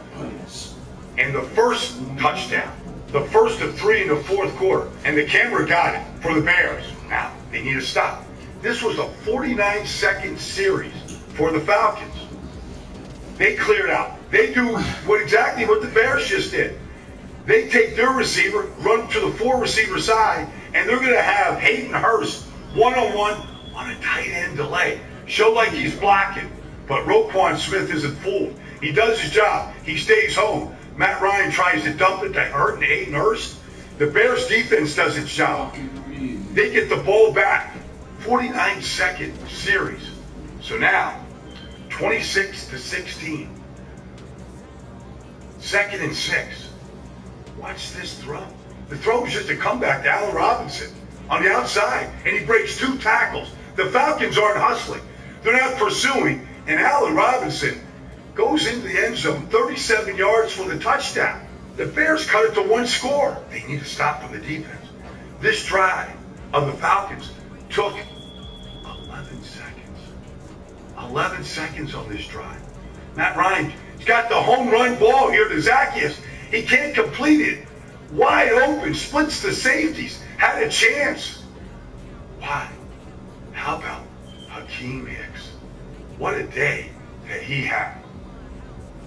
And the first touchdown. The first of 3 in the 4th quarter. And the camera got it for the Bears. Now, they need to stop. This was a 49-second series for the Falcons. They cleared out. They do exactly what the Bears just did. They take their receiver, run to the 4-receiver side, and they're going to have Hayden Hurst one-on-one on a tight end delay. Show like he's blocking, but Roquan Smith isn't fooled. He does his job. He stays home. Matt Ryan tries to dump it to Hayden Hurst. The Bears defense does its job. They get the ball back. 49-second series. So now, 26-16. 2nd and 6. Watch this throw. The throw is just a comeback to Allen Robinson on the outside, and he breaks 2 tackles. The Falcons aren't hustling. They're not pursuing, and Allen Robinson goes into the end zone, 37 yards for the touchdown. The Bears cut it to 1 score. They need to stop from the defense. This drive of the Falcons took 11 seconds. 11 seconds on this drive. Matt Ryan, he's got the home run ball here to Zacchaeus. He can't complete it. Wide open, splits the safeties. Had a chance. Why? How about Hakeem Hicks? What a day that he had.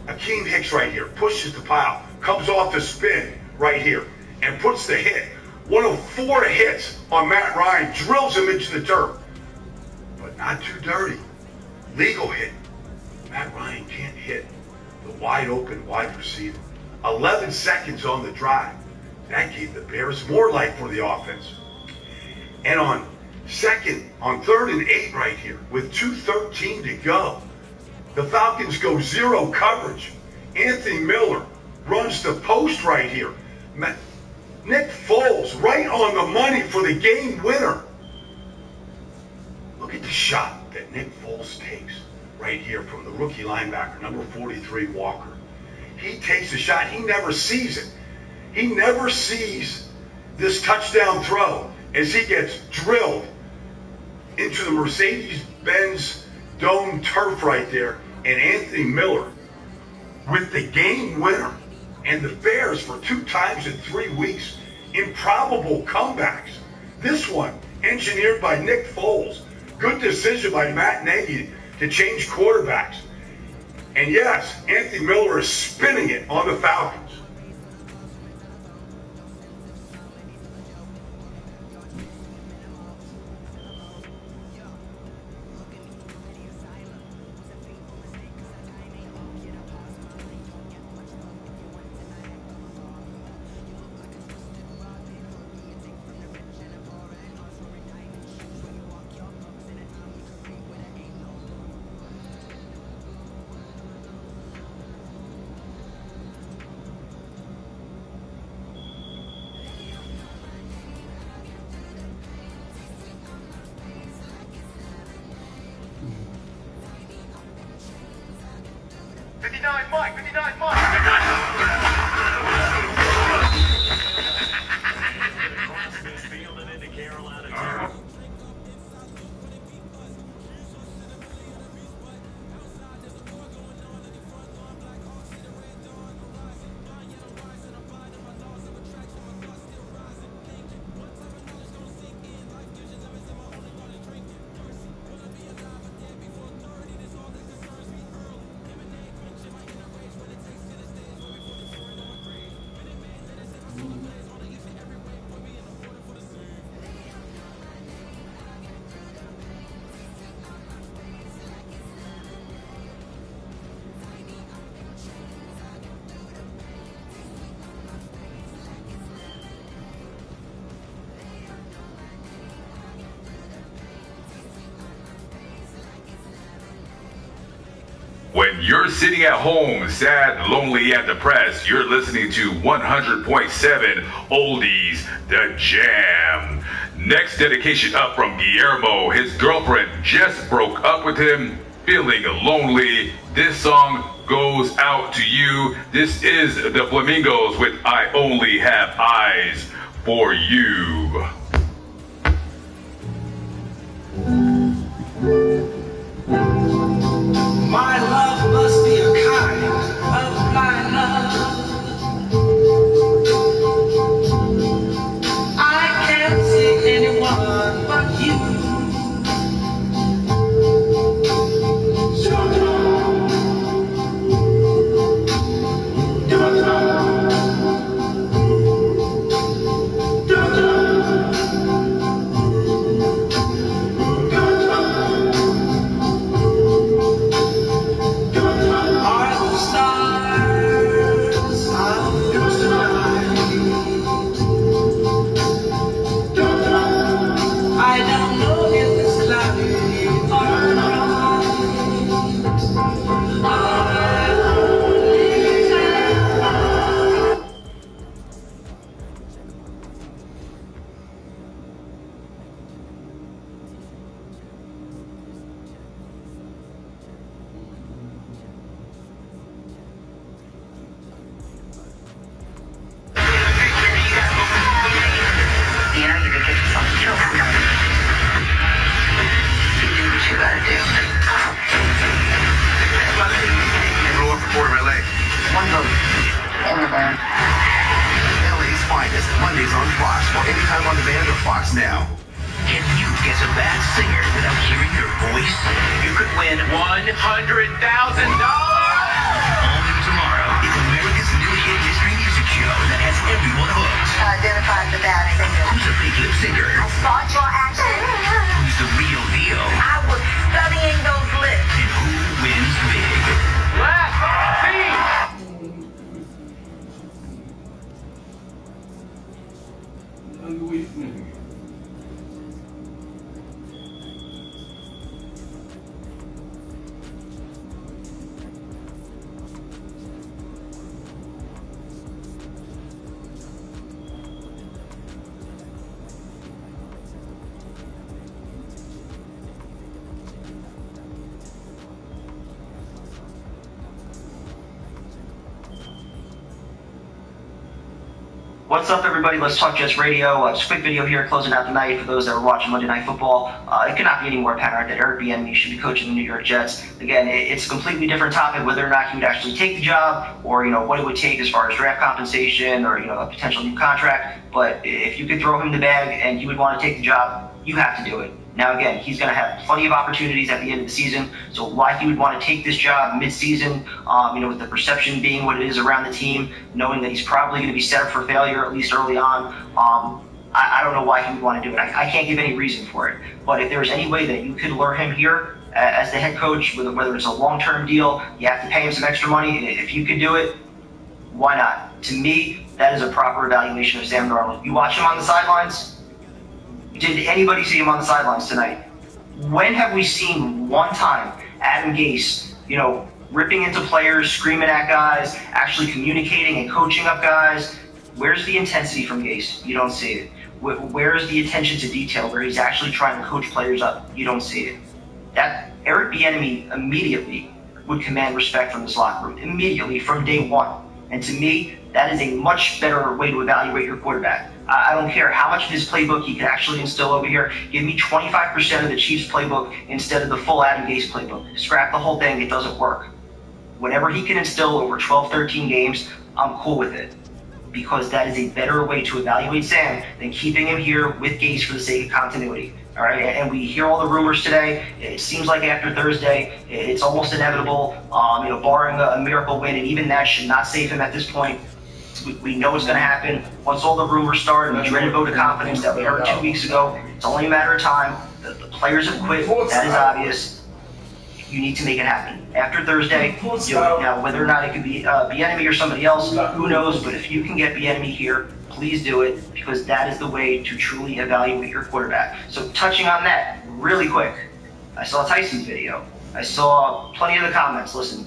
Hakeem Hicks right here pushes the pile, comes off the spin right here, and puts the hit. 1 of 4 hits on Matt Ryan, drills him into the turf. But not too dirty. Legal hit. Matt Ryan can't hit the wide open wide receiver. 11 seconds on the drive. That gave the Bears more life for the offense. And on 3rd and 8 right here, with 2:13 to go, the Falcons go zero coverage. Anthony Miller runs the post right here. Nick Foles right on the money for the game winner. Look at the shot that Nick Foles takes right here from the rookie linebacker, number 43, Walker. He takes a shot. He never sees it. He never sees this touchdown throw as he gets drilled into the Mercedes-Benz Dome turf right there. And Anthony Miller with the game winner. And the Bears, for 2 times in 3 weeks, improbable comebacks. This one engineered by Nick Foles. Good decision by Matt Nagy to change quarterbacks. And yes, Anthony Miller is spinning it on the Falcons. When you're sitting at home, sad, lonely, and depressed, you're listening to 100.7 Oldies, The Jam. Next dedication up from Guillermo. His girlfriend just broke up with him, feeling lonely. This song goes out to you. This is the Flamingos with I Only Have Eyes for You. My love must be a kind of blind love. I can't see anyone but you. Mondays on Fox or anytime on demand or Fox Now. Can you guess a bad singer without hearing their voice? You could win $100,000! All new tomorrow is America's new hit history music show that has everyone hooked. Identify the bad singer. Who's a fake lip singer? I saw your action. Who's the real deal? I was studying those lips. And who wins big? What's up, everybody? Let's Talk Jets Radio. Just a quick video here closing out the night for those that are watching Monday Night Football. It cannot be any more apparent that Eric Bieniemy should be coaching the New York Jets. Again, it's a completely different topic whether or not he would actually take the job or, what it would take as far as draft compensation or, a potential new contract. But if you could throw him the bag and he would want to take the job, you have to do it. Now, again, he's going to have plenty of opportunities at the end of the season, so why he would want to take this job mid-season, with the perception being what it is around the team, knowing that he's probably going to be set up for failure, at least early on, I don't know why he would want to do it. I can't give any reason for it. But if there's any way that you could lure him here as the head coach, whether it's a long-term deal, you have to pay him some extra money, if you could do it, why not? To me, that is a proper evaluation of Sam Darnold. You watch him on the sidelines. Did anybody see him on the sidelines tonight? When have we seen one time Adam Gase, ripping into players, screaming at guys, actually communicating and coaching up guys? Where's the intensity from Gase? You don't see it. Where's the attention to detail where he's actually trying to coach players up? You don't see it. That Eric Bieniemy immediately would command respect from this locker room, immediately from day one. And to me, that is a much better way to evaluate your quarterback. I don't care how much of his playbook he can actually instill over here. Give me 25% of the Chiefs playbook instead of the full Adam Gase playbook. Scrap the whole thing. It doesn't work. Whatever he can instill over 12, 13 games, I'm cool with it. Because that is a better way to evaluate Sam than keeping him here with Gase for the sake of continuity. All right, and we hear all the rumors today. It seems like after Thursday, it's almost inevitable, barring a miracle win, and even that should not save him at this point. We know it's going to happen. Once all the rumors start, and the dreaded vote of confidence that we heard 2 weeks ago, it's only a matter of time. The players have quit. That is obvious. You need to make it happen. After Thursday, do it. Now, whether or not it could be Bieniemy or somebody else, who knows? But if you can get Bieniemy here, please do it, because that is the way to truly evaluate your quarterback. So touching on that really quick, I saw Tyson's video. I saw plenty of the comments. Listen,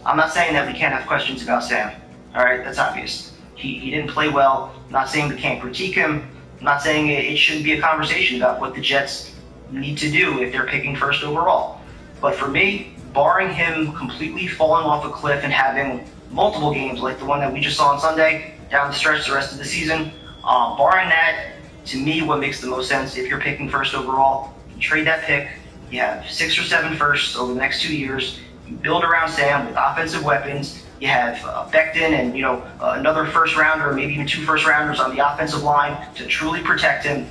I'm not saying that we can't have questions about Sam. All right, that's obvious. He didn't play well. I'm not saying we can't critique him. I'm not saying it shouldn't be a conversation about what the Jets need to do if they're picking first overall. But for me, barring him completely falling off a cliff and having multiple games like the one that we just saw on Sunday, down the stretch the rest of the season, barring that, to me, what makes the most sense if you're picking first overall, you trade that pick, you have 6 or 7 firsts over the next 2 years, you build around Sam with offensive weapons, you have Becton and, another first rounder, or maybe even 2 first rounders on the offensive line to truly protect him.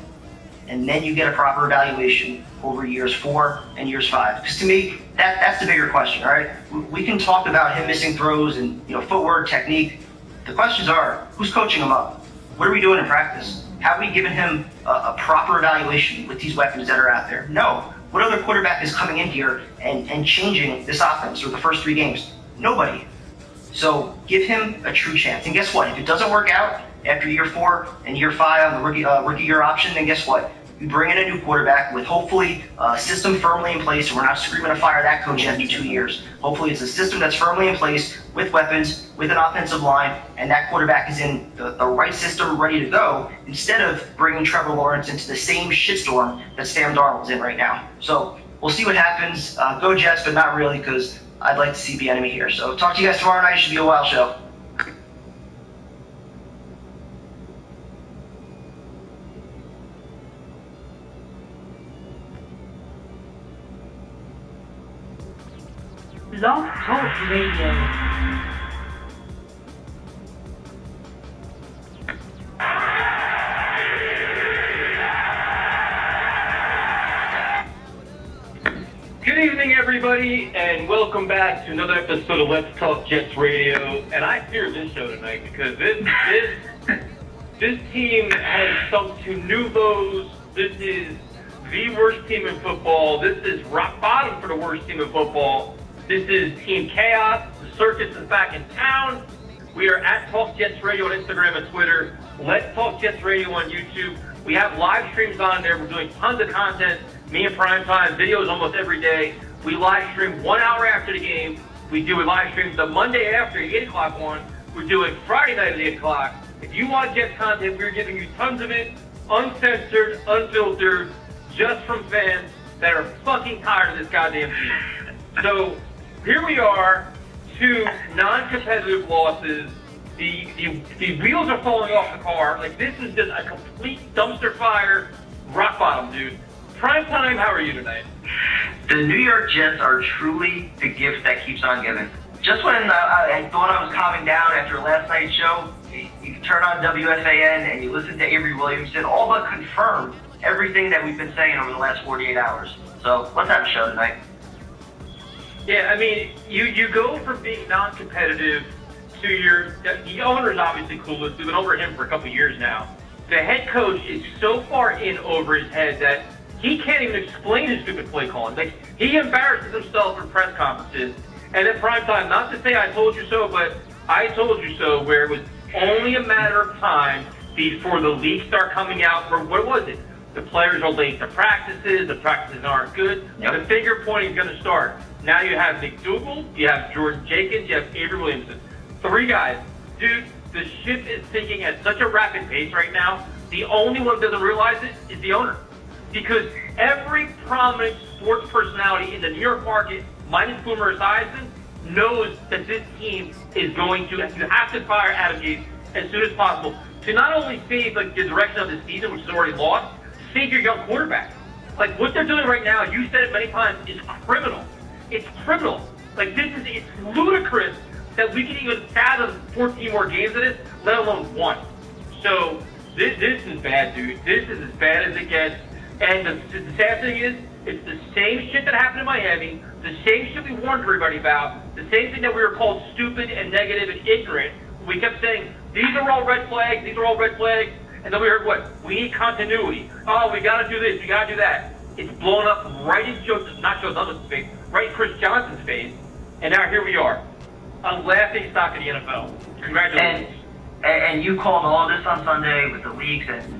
And then you get a proper evaluation over years 4 and years 5. Because to me, that's the bigger question, all right? We can talk about him missing throws and, footwork, technique. The questions are, who's coaching him up? What are we doing in practice? How are we giving him a proper evaluation with these weapons that are out there? No. What other quarterback is coming in here and changing this offense for the first 3 games? Nobody. So give him a true chance. And guess what? If it doesn't work out after year 4 and year 5 on the rookie year option, then guess what? You bring in a new quarterback with hopefully a system firmly in place, and we're not screaming to fire that coach every 2 years. Hopefully it's a system that's firmly in place with weapons, with an offensive line, and that quarterback is in the right system ready to go instead of bringing Trevor Lawrence into the same shitstorm that Sam Darnold's in right now. So we'll see what happens. Go Jets, but not really, because I'd like to see Bieniemy here. So talk to you guys tomorrow night. It should be a wild show. Blog Talk Radio. Good evening, everybody, and welcome back to another episode of Let's Talk Jets Radio. And I fear this show tonight because this team has sunk to new lows. This is the worst team in football. This is rock bottom for the worst team in football. This is Team Chaos. The circus is back in town. We are at Talk Jets Radio on Instagram and Twitter. Let's Talk Jets Radio on YouTube. We have live streams on there. We're doing tons of content. Me and Primetime, videos almost every day. We live stream 1 hour after the game. We do a live stream the Monday after, 8 o'clock one. We're doing Friday night at 8 o'clock. If you want Jets content, we're giving you tons of it, uncensored, unfiltered, just from fans that are fucking tired of this goddamn team. So here we are, 2 non-competitive losses The wheels are falling off the car. Like, this is just a complete dumpster fire, rock bottom, dude. Prime time, how are you tonight? The New York Jets are truly the gift that keeps on giving. Just when I thought I was calming down after last night's show, you turn on WFAN and you listen to Avery Williamson, all but confirm everything that we've been saying over the last 48 hours. So let's have a show tonight. Yeah, I mean, you go from being non-competitive to the owner's obviously clueless. We've been over him for a couple years now. The head coach is so far in over his head that he can't even explain his stupid play calling. Like, he embarrasses himself in press conferences. And at primetime, not to say I told you so, but I told you so, where it was only a matter of time before the leaks start coming out for, what was it? The players are late to practices, the practices aren't good, the finger pointing is going to start. Now you have McDougal, you have Jordan Jenkins, you have Avery Williamson. 3 guys. Dude, the ship is sinking at such a rapid pace right now, the only one that doesn't realize it is the owner. Because every prominent sports personality in the New York market, minus Boomer Esiason, knows that this team is going to, you have to fire Adam Gase as soon as possible to not only save the direction of the season, which is already lost, save your young quarterback. Like, what they're doing right now, you said it many times, is criminal. It's criminal. Like, it's ludicrous that we can even fathom 14 more games of this, let alone 1. So, this is bad, dude. This is as bad as it gets. And the sad thing is, it's the same shit that happened in Miami, the same shit we warned everybody about, the same thing that we were called stupid and negative and ignorant. We kept saying, these are all red flags, these are all red flags. And then we heard what? We need continuity. Oh, we got to do this, we got to do that. It's blown up right in not Joe Douglas' face, right in Chris Johnson's face. And now here we are. A laughing stock in the NFL. Congratulations. And you called all this on Sunday with the leaks and,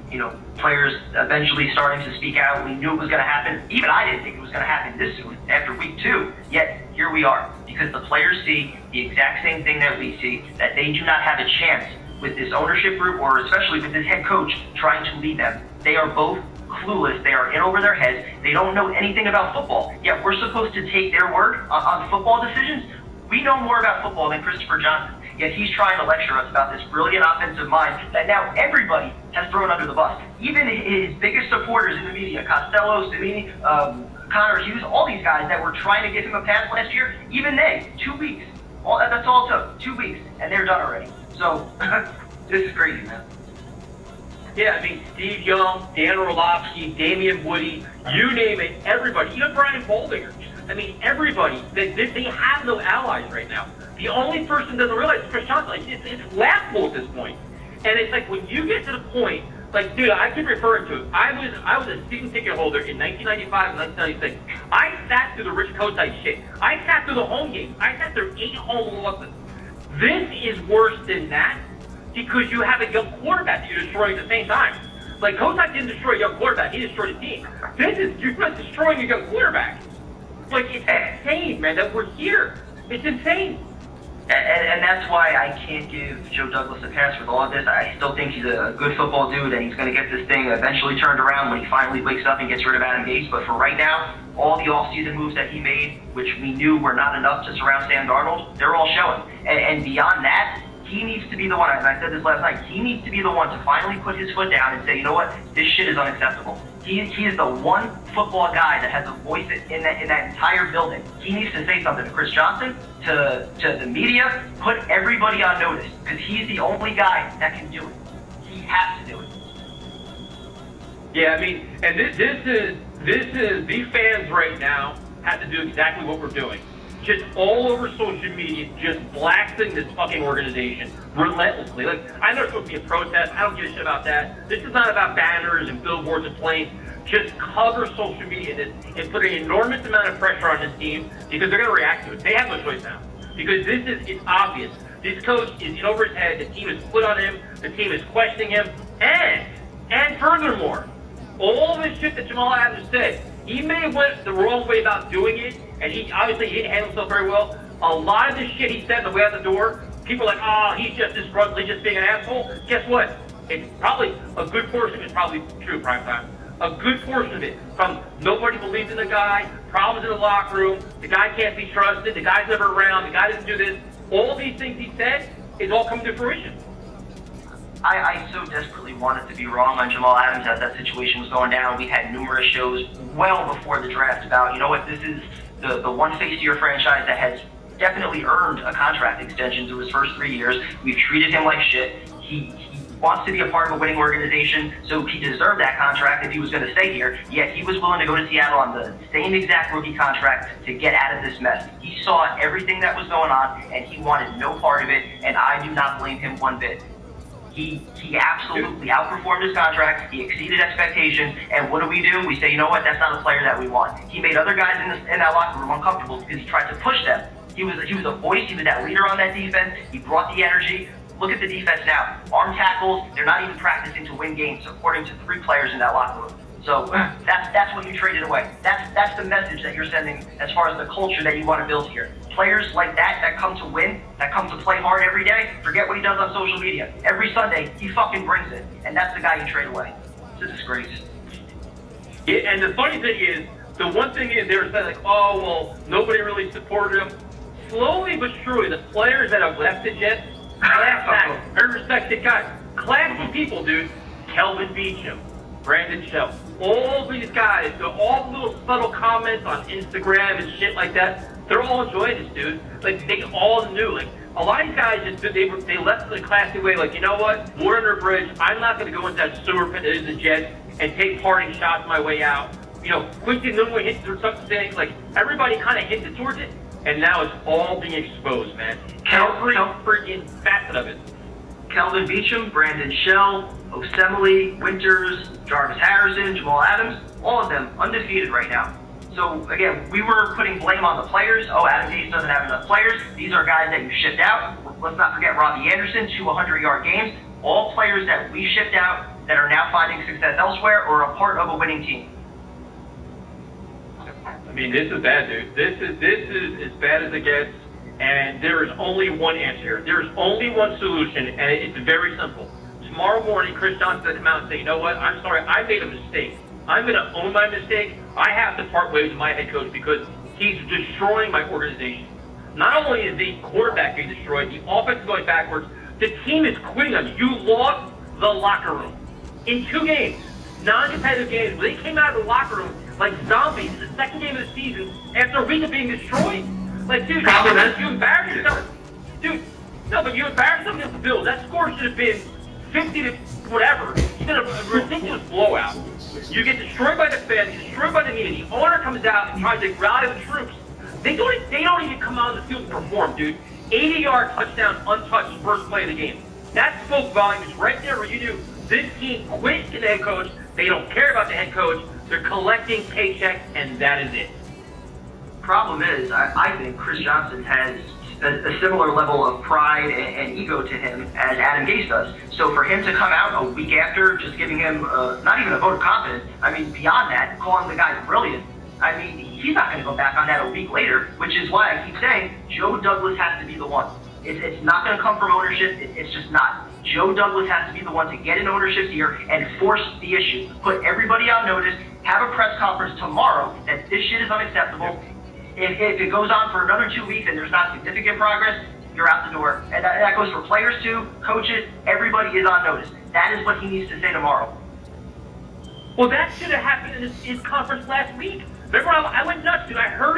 players eventually starting to speak out. We knew it was going to happen. Even I didn't think it was going to happen this soon after week 2. Yet, here we are. Because the players see the exact same thing that we see, that they do not have a chance with this ownership group or especially with this head coach trying to lead them. They are both clueless. They are in over their heads. They don't know anything about football. Yet we're supposed to take their word on football decisions. We know more about football than Christopher Johnson. Yet he's trying to lecture us about this brilliant offensive mind that now everybody has thrown under the bus. Even his biggest supporters in the media, Costello, Samini, Connor Hughes, all these guys that were trying to give him a pass last year, even they, 2 weeks. That's all it took, 2 weeks, and they're done already. So, this is crazy, man. Yeah, I mean, Steve Young, Dan Orlovsky, Damian Woody, you name it, everybody, even Brian Boldinger. I mean, everybody, they have no allies right now. The only person that doesn't realize is Chris Johnson. Like, it's laughable at this point. And it's like, when you get to the point, like, dude, I keep referring to it. I was a season ticket holder in 1995 and 1996. I sat through the Rich Kotite shit. I sat through the home games. I sat through 8 home losses. This is worse than that because you have a young quarterback that you're destroying at the same time. Like, Kotite didn't destroy a young quarterback. He destroyed a team. You're not destroying a young quarterback. Like, it's insane, man, that we're here. It's insane. And that's why I can't give Joe Douglas a pass with all of this. I still think he's a good football dude, and he's going to get this thing eventually turned around when he finally wakes up and gets rid of Adam Gase. But for right now, all the offseason moves that he made, which we knew were not enough to surround Sam Darnold, they're all showing. And beyond that, he needs to be the one, and I said this last night, he needs to be the one to finally put his foot down and say, you know what, this shit is unacceptable. He is the one football guy that has a voice in that entire building. He needs to say something to Chris Johnson, to the media, put everybody on notice, because he's the only guy that can do it. He has to do it. Yeah, I mean, and this is these fans right now have to do exactly what we're doing. Just all over social media, just blasting this fucking organization relentlessly. Like, I know it's supposed to be a protest. I don't give a shit about that. This is not about banners and billboards and planes. Just cover social media and put an enormous amount of pressure on this team because they're going to react to it. They have no choice now. Because it's obvious. This coach is in over his head. The team is put on him. The team is questioning him. And furthermore, all this shit that Jamal Adams said, he may have went the wrong way about doing it, and he didn't handle himself very well. A lot of this shit he said on the way out the door, people are like, oh, he's just disgruntled, he's just being an asshole. Guess what? It's probably, a good portion of it's probably true, Primetime. A good portion of it, from nobody believes in the guy, problems in the locker room, the guy can't be trusted, the guy's never around, the guy doesn't do this. All these things he said, it's all coming to fruition. I so desperately wanted to be wrong on Jamal Adams as that situation was going down. We had numerous shows well before the draft about, you know what, this is the one face to your franchise that has definitely earned a contract extension through his first 3 years. We've treated him like shit. He wants to be a part of a winning organization, so he deserved that contract if he was going to stay here. Yet he was willing to go to Seattle on the same exact rookie contract to get out of this mess. He saw everything that was going on, and he wanted no part of it, and I do not blame him one bit. He absolutely outperformed his contract. He exceeded expectations. And what do? We say, you know what? That's not a player that we want. He made other guys in that locker room uncomfortable because he tried to push them. He was a voice. He was that leader on that defense. He brought the energy. Look at the defense now. Arm tackles. They're not even practicing to win games, according to 3 players in that locker room. So that's what you traded away. That's the message that you're sending as far as the culture that you want to build here. Players like that come to win, that come to play hard every day, forget what he does on social media. Every Sunday, he fucking brings it. And that's the guy you trade away. It's a disgrace. Yeah, and the funny thing is, the one thing is they were saying like, oh, well, nobody really supported him. Slowly but surely, the players that have left the Jets, class act, very respected guys, classy people, dude. Kelvin Beachum, Brandon Shell, all these guys, all the little subtle comments on Instagram and shit like that, they're all enjoying this, dude. Like, they all knew. Like, a lot of these guys just, they left in a classy way, like, you know what? We're under a bridge. I'm not going to go into that sewer pit that is the Jets and take parting shots my way out. You know, Quincy Nunley hit through something. Like, everybody kind of hinted towards it, and now it's all being exposed, man. Every freaking facet of it. Kelvin Beachum, Brandon Shell, Osemele, Winters, Jarvis Harrison, Jamal Adams, all of them undefeated right now. So, again, we were putting blame on the players. Oh, Adam Gase doesn't have enough players. These are guys that you shipped out. Let's not forget Robbie Anderson, 2 100-yard games. All players that we shipped out that are now finding success elsewhere or a part of a winning team. I mean, this is bad, dude. This is as bad as it gets. And there is only one answer. There is only one solution, and it's very simple. Tomorrow morning, Chris Johnson will come out and say, you know what, I'm sorry, I made a mistake. I'm going to own my mistake. I have to part ways with my head coach because he's destroying my organization. Not only is the quarterback being destroyed, the offense is going backwards, the team is quitting on you. You lost the locker room in 2 games, non-competitive games. They came out of the locker room like zombies in the second game of the season after a week of being destroyed. Like, dude, you embarrassed yourself. Dude, no, but you embarrassed yourself against the Bills. That score should have been 50 to whatever. You did a ridiculous blowout. You get destroyed by the fans, you get destroyed by the media. The owner comes out and tries to rally the troops. They don't even come out on the field and perform, dude. 80-yard touchdown, untouched, first play of the game. That spoke volumes right there where you knew this team quit the head coach. They don't care about the head coach. They're collecting paychecks, and that is it. Problem is, I think Chris Johnson has a similar level of pride and ego to him as Adam Gase does. So for him to come out a week after, just giving him not even a vote of confidence, I mean, beyond that, calling the guy brilliant, I mean, he's not going to go back on that a week later, which is why I keep saying Joe Douglas has to be the one. It's not going to come from ownership. It's just not. Joe Douglas has to be the one to get in ownership here and force the issue. Put everybody on notice. Have a press conference tomorrow that this shit is unacceptable. If it goes on for another 2 weeks and there's not significant progress, you're out the door. And that goes for players too, coaches, everybody is on notice. That is what he needs to say tomorrow. Well, that should have happened in his conference last week. Remember, I went nuts, dude. I heard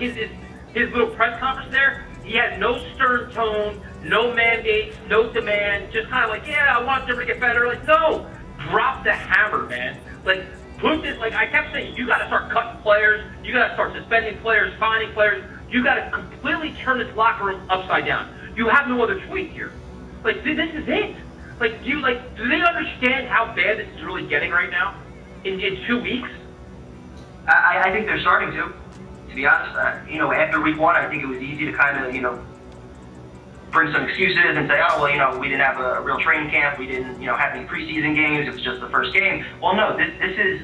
his little press conference there. He had no stern tone, no mandates, no demand, just kind of like, yeah, I want them to get better. Like, no, drop the hammer, man. Like, put this, like, I kept saying, you got to start cutting players, you got to start suspending players, finding players. You got to completely turn this locker room upside down. You have no other choice here. Like, this is it. Like, do they understand how bad this is really getting right now? In 2 weeks? I think they're starting to be honest. After week 1, I think it was easy to kind of, bring some excuses and say, oh, well, we didn't have a real training camp. We didn't, have any preseason games. It was just the first game. Well, no, this is,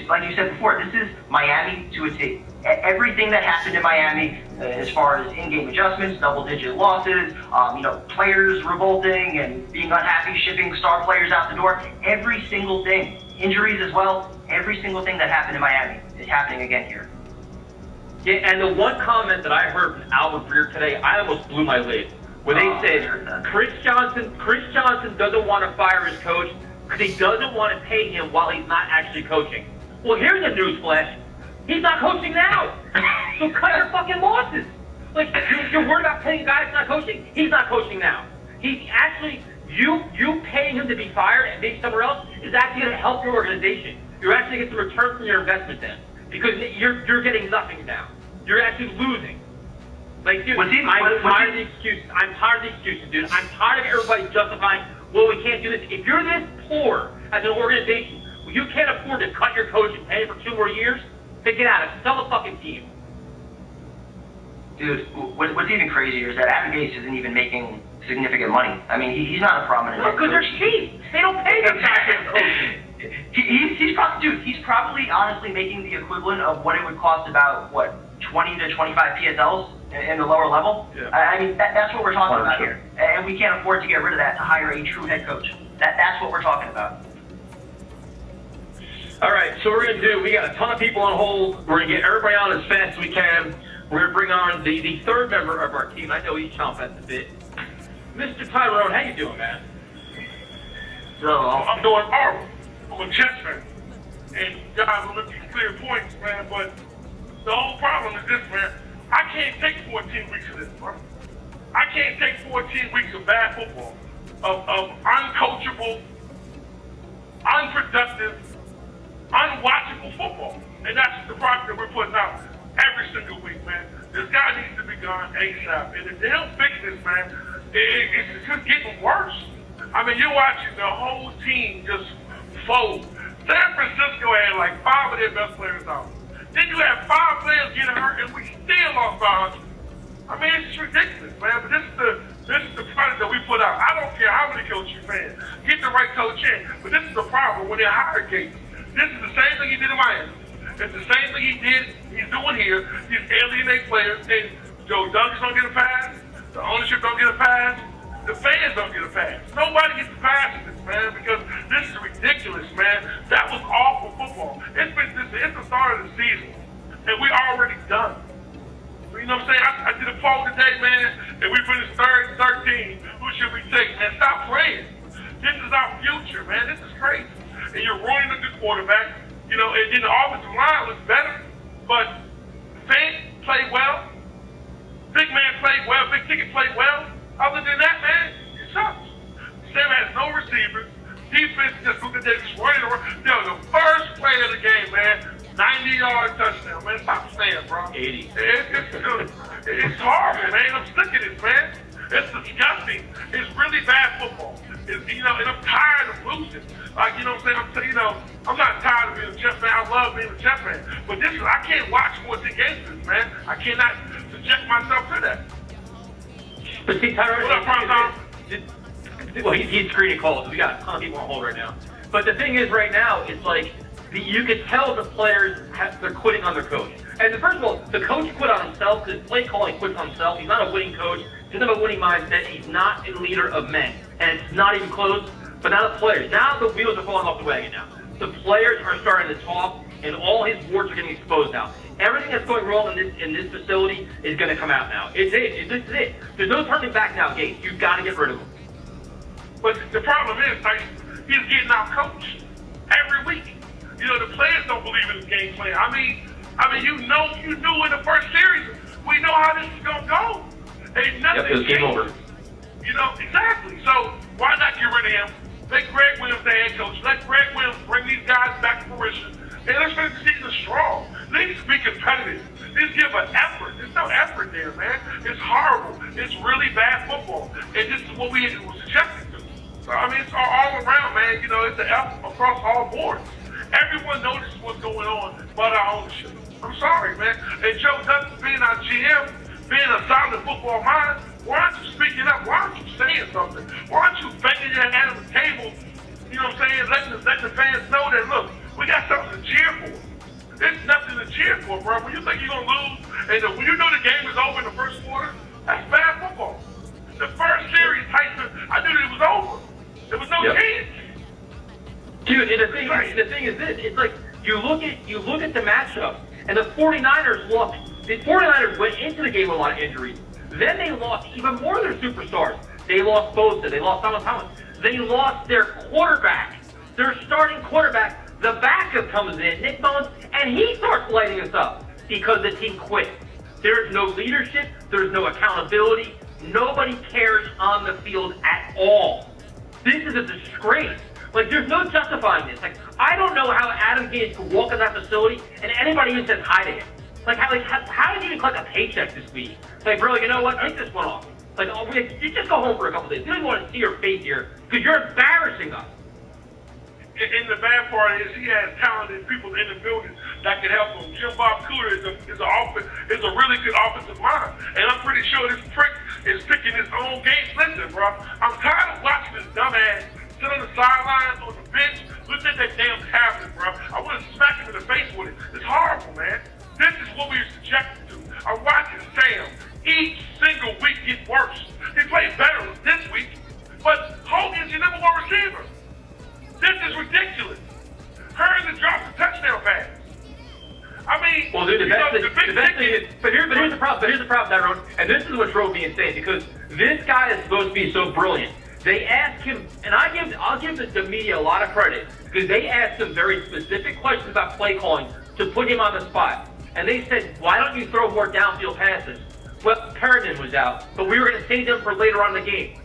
like you said before, this is Miami to a T. Everything that happened in Miami, as far as in-game adjustments, double-digit losses, players revolting and being unhappy, shipping star players out the door, every single thing, injuries as well, every single thing that happened in Miami is happening again here. Yeah, and the one comment that I heard from Alvin Greer today, I almost blew my lid. where they said Chris Johnson doesn't want to fire his coach because he doesn't want to pay him while he's not actually coaching. Well, here's a newsflash. He's not coaching now. So cut your fucking losses. Like, you're worried about paying a guy that's not coaching? He's not coaching now. He's actually, you paying him to be fired and maybe somewhere else is actually going to help your organization. You're actually going to get some return from your investment then. Because you're getting nothing now. You're actually losing. Like, dude, I'm tired of the excuses, dude. I'm tired of everybody justifying, well, we can't do this. If you're this poor as an organization, you can't afford to cut your coach and pay him for 2 more years, then get out of it. Sell the fucking team. Dude, what's even crazier is that Adam Gase isn't even making significant money. I mean, he's not a prominent head coach. Because they're cheap. They don't pay them back in coaching. He's probably honestly making the equivalent of what it would cost about, 20 to 25 PSLs in the lower level? Yeah. I mean, that's what we're talking about here. And we can't afford to get rid of that to hire a true head coach. That's what we're talking about. All right, so we got a ton of people on hold. We're going to get everybody on as fast as we can. We're going to bring on the third member of our team. I know he's chomping at the bit. Mr. Tyrone, how you doing, man? Yo, I'm doing horrible. I'm a Jets fan. And guys will look at clear points, man, but the whole problem is this, man. I can't take 14 weeks of this, bro. I can't take 14 weeks of bad football, of uncoachable, unproductive, unwatchable football. And that's the product that we're putting out every single week, man. This guy needs to be gone ASAP. And if they don't fix this, man, it's just getting worse. I mean, you're watching the whole team just fold. San Francisco had like 5 of their best players out. Then you have 5 players getting hurt, and we still lost by 100. I mean, it's just ridiculous, man. But this is the product that we put out. I don't care how many coaches you fan. Get the right coach in. But this is the problem when they hire Gates. This is the same thing he did in Miami. It's the same thing he's doing here. He's alienating players. And Joe Douglas don't get a pass. The ownership don't get a pass. The fans don't get a pass. Nobody gets a pass in this, man, because this is ridiculous, man. That was awful football. It's the start of the season, and we're already done. You know what I'm saying? I did a poll today, man, and we finished 3rd and 13. Who should we take? Man, stop playing. This is our future, man. This is crazy. And you're ruining a good quarterback. You know, and then the offensive line was better, but Fant played well. Big man played well. Big Ticket played well. Other than that, man, it sucks. Sam has no receivers. Defense just looked at that, just running around. Yo, the first play of the game, man, 90-yard touchdown, man. Stop saying, bro. 80. It's horrible, man. I'm sick of this, man. It's disgusting. It's really bad football. And I'm tired of losing. Like, you know what I'm saying? I'm not tired of being a Jet fan. I love being a Jet fan. But I can't watch 14 games of this, man. I cannot subject myself to that. But see, Tyrone, well, he's screening calls. We got a ton of people on hold right now. But the thing is, right now, it's like you can tell the players they're quitting on their coach. And first of all, the coach quit on himself because play calling quits on himself. He's not a winning coach. He doesn't have a winning mindset. He's not a leader of men, and it's not even close. But now the players, now the wheels are falling off the wagon. Now the players are starting to talk, and all his warts are getting exposed now. Everything that's going wrong in this facility is going to come out now. This is it. There's no turning back now, Gates. You've got to get rid of him. But the problem is, Tyson, he's getting out coached every week. You know, the players don't believe in his game plan. I mean, you knew in the first series, we know how this is going to go. Ain't nothing it was game over. You know, exactly. So why not get rid of him? Let Greg Williams the head coach. Let Greg Williams bring these guys back to fruition. And let's finish the season strong. Let's be competitive. Let's give an effort. There's no effort there, man. It's horrible. It's really bad football. And this is what we were subjected to. So, I mean, it's all around, man. You know, it's an F across all boards. Everyone notices what's going on but our ownership. I'm sorry, man. And Joe Douglas being our GM, being a solid football mind, why aren't you speaking up? Why aren't you saying something? Why aren't you banging your hand on the table, you know what I'm saying, letting the fans know that, look, we got something to cheer for. There's nothing to cheer for, bro. When you think you're going to lose, and when you know the game is over in the first quarter, that's bad football. The first series, Tyson, I knew that it was over. There was no chance. Dude, and the thing is this, it's like you look at the matchup, and the 49ers look. The 49ers went into the game with a lot of injuries. Then they lost even more of their superstars. They lost Bosa. They lost Thomas Thomas. They lost their quarterback. Their starting quarterback. The backup comes in, Nick Mullins, and he starts lighting us up because the team quit. There's no leadership. There's no accountability. Nobody cares on the field at all. This is a disgrace. Like, there's no justifying this. Like, I don't know how Adam Gase could walk in that facility and anybody even says hi to him. How did you even collect a paycheck this week? Like, bro, you know what? Take this one off. Like, you just go home for a couple days. We don't even want to see your face here because you're embarrassing us. And the bad part is he has talented people in the building that can help him. Jim Bob Cooter is a really good offensive mind. And I'm pretty sure this prick is picking his own game. Listen, bro, I'm tired of watching this dumbass sit on the sidelines, on the bench, look at that damn tablet, bro. I want to smack him in the face with it. It's horrible, man. This is what we were subjected to. I'm watching Sam each single week get worse. He played better this week, but Hogan's your number one receiver. This is ridiculous. Hurns dropped the touchdown pass. I mean, well, dude, the best thing is, but here's the problem, Tyrone, and this is what drove me insane because this guy is supposed to be so brilliant. They asked him, and I'll give the media a lot of credit because they asked him very specific questions about play calling to put him on the spot. And they said, why don't you throw more downfield passes? Well, Perriman was out, but we were going to save them for later on in the game.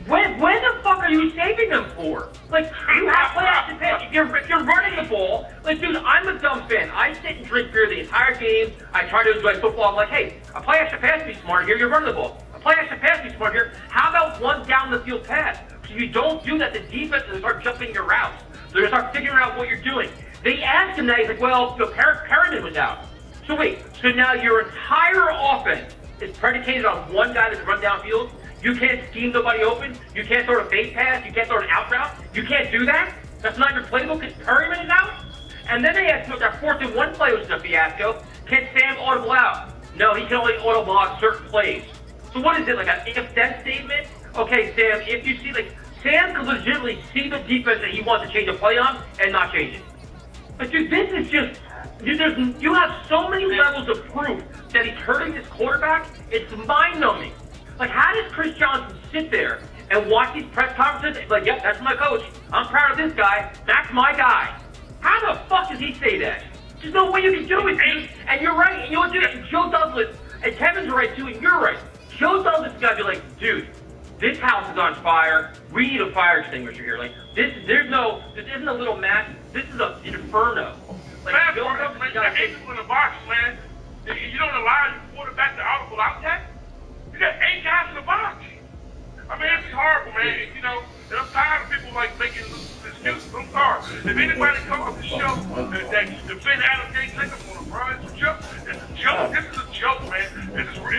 When the fuck are you saving them for? Like, you have play action pass. If you're running the ball, like, dude, I'm a dumb fan. I sit and drink beer the entire game. I try to enjoy football. I'm like, hey, a play action pass be smart here. You're running the ball. A play action pass be smart here. How about one down the field pass? So you don't do that. The defense is going to start jumping your routes. They're going to start figuring out what you're doing. They asked him that. He's like, well, Perriman was out. So wait, so now your entire offense is predicated on one guy that can run downfield? You can't scheme nobody open? You can't throw a fake pass? You can't throw an out route? You can't do that? That's not your playbook because Perriman is out? And then they asked him if that 4th and 1 play was a fiasco. Can Sam audible out? No, he can only audible out certain plays. So what is it, like an if-then statement? Okay, Sam, if you see, like, Sam could legitimately see the defense that he wants to change a play on and not change it. But dude, this is just, you have so many levels of proof that he's hurting this quarterback, it's mind-numbing. Like, how does Chris Johnson sit there and watch these press conferences and be like, yep, that's my coach. I'm proud of this guy. That's my guy. How the fuck does he say that? There's no way you can do it, dude. And you're right. And you know what, dude? And Joe Douglas, and Kevin's right, too, and you're right. Joe Douglas has got to be like, dude, this house is on fire. We need a fire extinguisher here. Like, this isn't a little match. This is an inferno. Like, Joe Douglas has got to in the box, man. You don't allow your quarterback to audible out that? You got 8 guys in the box. I mean, it's horrible, man. You know, and I'm tired of people like making excuses. I'm sorry. If anybody come on the show that defend Adam Gase, take them on him, bro. It's a joke. It's a joke. This is a joke, man.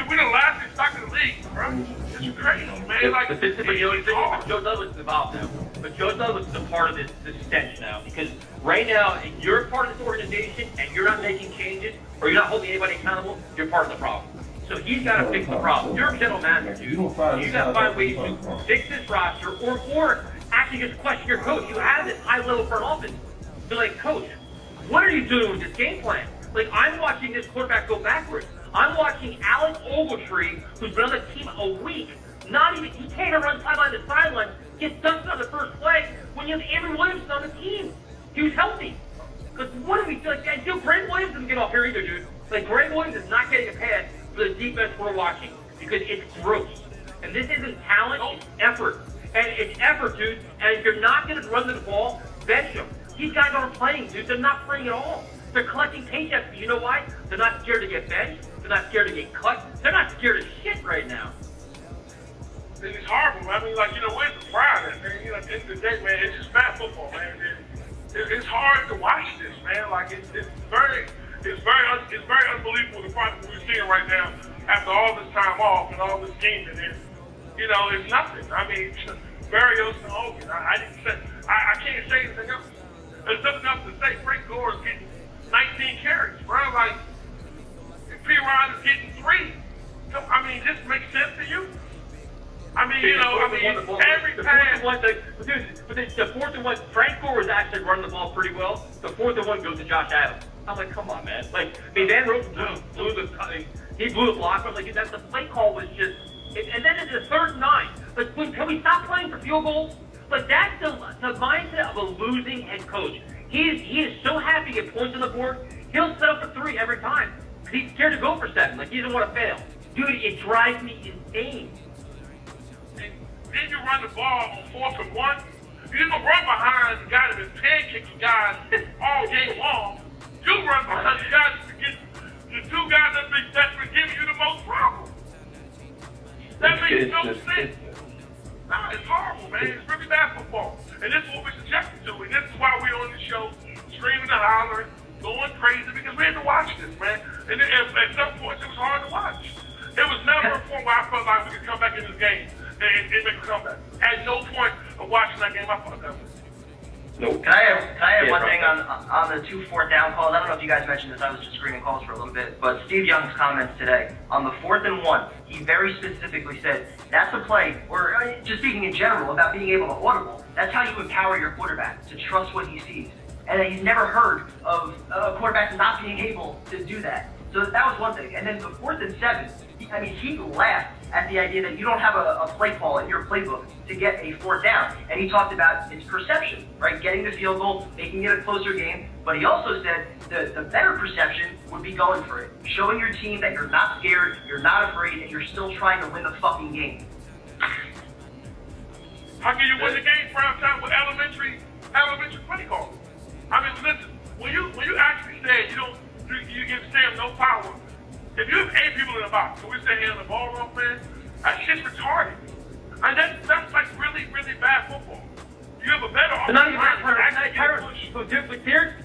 We're the last stock in the league, bro. It's crazy, man. Like, but Joe Douglas is involved now. But Joe Douglas is a part of this stench now because right now, if you're part of this organization and you're not making changes or you're not holding anybody accountable, you're part of the problem. So he's got to fix the problem. You're a general manager, dude. You got to find ways to fix this roster or actually just question your coach. You have this high-level front office. They're like, coach, what are you doing with this game plan? Like, I'm watching this quarterback go backwards. I'm watching Alex Ogletree, who's been on the team a week, he can't even run sideline to sideline, gets dunked on the first play when you have Avery Williamson on the team. He was healthy. Because what do we do? Like, Greg Williams doesn't get off here either, dude. Like, Greg Williams is not getting a pass for the defense we're watching because it's gross. And this isn't talent, it's effort. And it's effort, dude. And if you're not going to run the ball, bench them. These guys aren't playing, dude. They're not playing at all. They're collecting paychecks. But you know why? They're not scared to get benched. They're not scared to get cut. They're not scared of shit right now. It's horrible. I mean, like, you know, where's the pride at, man? You know, at the end of the day, man, it's just bad football, man. It's hard to watch this, man. Like, it's very unbelievable the product we're seeing right now after all this time off and all this gaming. And, you know, it's nothing. I mean, Barrios and Hogan. I can't say anything else. There's nothing else to say. Frank Gore is getting 19 carries, bro. Like, P-Ron is getting 3. So, I mean, this makes sense to you? I mean, you know, every pass. But the 4th and 1, Frank Gore was actually running the ball pretty well. The 4th and 1 goes to Josh Adams. I'm like, come on, man. Like, I mean, Van Roten blew the He blew a block, but like that, the play call was just. And then it's a 3rd and 9. Like, can we stop playing for field goals? Like, that's the mindset of a losing head coach. He is so happy to get points on the board. He'll set up for 3 every time. He's scared to go for 7. Like, he doesn't want to fail. Dude, it drives me insane. And then you run the ball on 4th and 1. You didn't run behind the guy that been pancaking guys all game long. You run behind the guys to get the 2 guys that's been giving you the most problems. That makes no sense. Nah, it's horrible, man. It's really bad football. And this is what we're subjected to. And this is why we're on the show, screaming and hollering, going crazy, because we had to watch this, man. And at some points, it was hard to watch. It was never a point where I felt like we could come back in this game and make a comeback. At no point of watching that game, I felt that. Nope. Can I have one thing on the 2 4th down calls? I don't know if you guys mentioned this. I was just screening calls for a little bit. But Steve Young's comments today, on the 4th and 1, he very specifically said, that's a play, or just speaking in general about being able to audible, that's how you empower your quarterback to trust what he sees. And he's never heard of quarterbacks not being able to do that. So that was one thing. And then the 4th and 7, he laughed at the idea that you don't have a play call in your playbook to get a 4th down. And he talked about its perception, right? Getting the field goal, making it a closer game. But he also said the better perception would be going for it. Showing your team that you're not scared, you're not afraid, and you're still trying to win the fucking game. How can you win the game prime time with elementary play calls? I mean, listen, when you actually say you give Sam no power, if you have 8 people in the box, so we say hand the ball off, man, that shit's retarded. And that's like really, really bad football. You have a better offensive line. But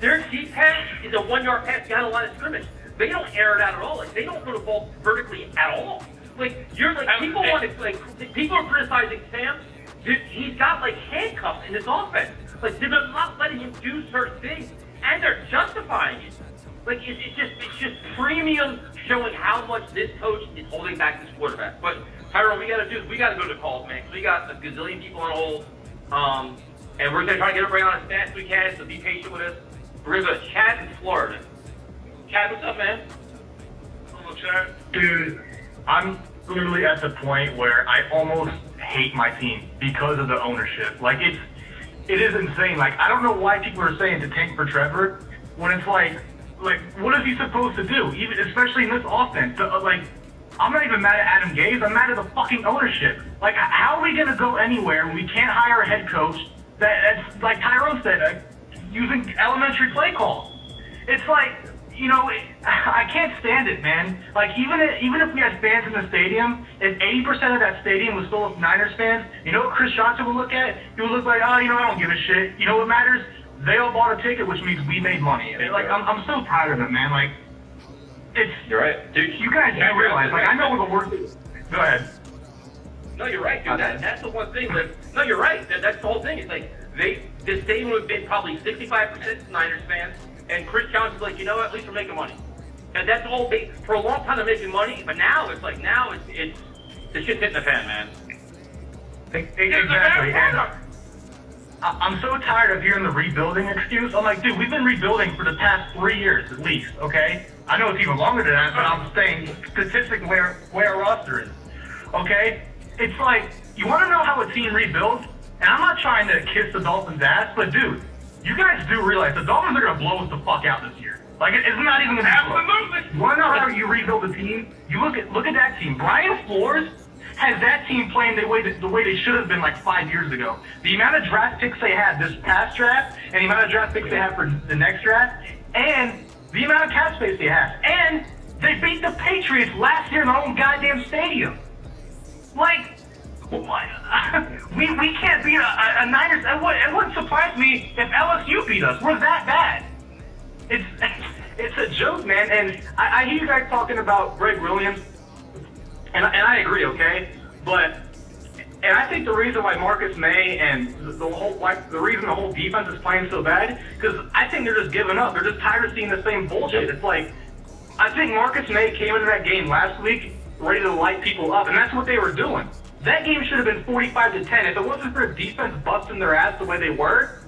their deep pass is a 1-yard pass behind the line of scrimmage. They don't air it out at all. Like, they don't throw the ball vertically at all. Like, people are criticizing Sam. Dude, he's got like handcuffs in his offense. Like, they're not letting him do certain things, and they're justifying it. Like, it's just premium showing how much this coach is holding back this quarterback. But Tyrone, we gotta go to calls, man. We got a gazillion people on hold, and we're gonna try to get everybody on as fast as we can. So be patient with us. We're gonna go to Chad in Florida. Chad, what's up, man? Hello, Chad. Dude, I'm literally at the point where I almost hate my team because of the ownership. Like, it is insane. Like, I don't know why people are saying to tank for Trevor when it's like, what is he supposed to do? Even especially in this offense. I'm not even mad at Adam Gase. I'm mad at the fucking ownership. Like, how are we gonna go anywhere when we can't hire a head coach that's like Tyrone said, using elementary play calls? It's like, I can't stand it, man. Like, even if we had fans in the stadium, if 80% of that stadium was full of Niners fans, you know what Chris Johnson would look at? He would look like, I don't give a shit. You know what matters? They all bought a ticket, which means we made money. Like, I'm so tired of it, man. Like, you're right, dude. You guys do realize, like, I know what the work is. Go ahead. No, you're right, dude. That's the one thing no, you're right. That's the whole thing. It's like, this stadium would have been probably 65% Niners fans, and Chris Johnson's like, you know what, at least we're making money. And that's the whole thing. For a long time, they're making money, but now it's the shit's hitting the fan, man. Exactly. And I'm so tired of hearing the rebuilding excuse. I'm like, dude, we've been rebuilding for the past 3 years at least, okay? I know it's even longer than that, but I'm saying statistically where our roster is, okay? It's like, you want to know how a team rebuilds? And I'm not trying to kiss the Dolphins' ass, but dude, you guys do realize the Dolphins are going to blow us the fuck out this year. Like, it's not even going to be close. Absolutely. You want to know how you rebuild a team? You look at that team. Brian Flores has that team playing the way they should have been like 5 years ago. The amount of draft picks they had this past draft, and the amount of draft picks they have for the next draft, and the amount of cap space they have. And they beat the Patriots last year in their own goddamn stadium. Like, we can't beat a Niners. It wouldn't surprise me if LSU beat us. We're that bad. It's a joke, man. And I hear you guys talking about Greg Williams, and I agree, okay? And I think the reason why Marcus May and the reason the whole defense is playing so bad, because I think they're just giving up. They're just tired of seeing the same bullshit. It's like, I think Marcus May came into that game last week ready to light people up, and that's what they were doing. That game should have been 45-10. If it wasn't for defense busting their ass the way they were,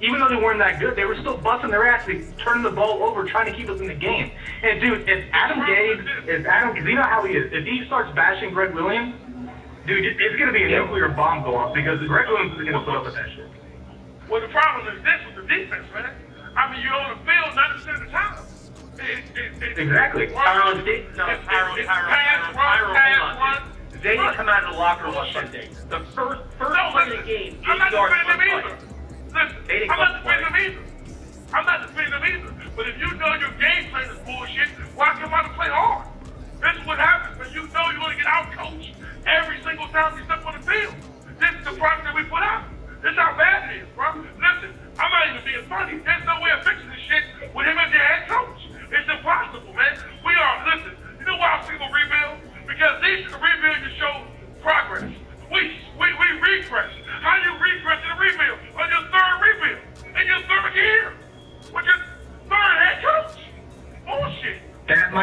even though they weren't that good, they were still busting their ass, turning the ball over, trying to keep us in the game. And dude, if you know how he is, if he starts bashing Greg Williams, dude, it's gonna be a nuclear bomb go off because Greg Williams is gonna put up with that shit. Well, the problem is this with the defense, man. I mean, you're on the field 90% of the time. Exactly. Tyrone, they didn't come out of the locker room on Sunday. The first play of the game, 8 yards, one play. Listen, I'm not defending them either. I'm not defending them either. But if you know your game plan is bullshit, why come out and play hard? This is what happens when you know you're going to get out-coached every single time you step on the field. This is the product that we put out. This is how bad it is, bro. Listen, I'm not even being funny. There's no way of fixing this shit with him as your head coach. It's impossible, man. Listen, you know why I'm single rebuild? Because these rebuilds just show progress. We regress. How you regress in a rebuild? On your third rebuild. In your third year. With your third head coach. Bullshit. That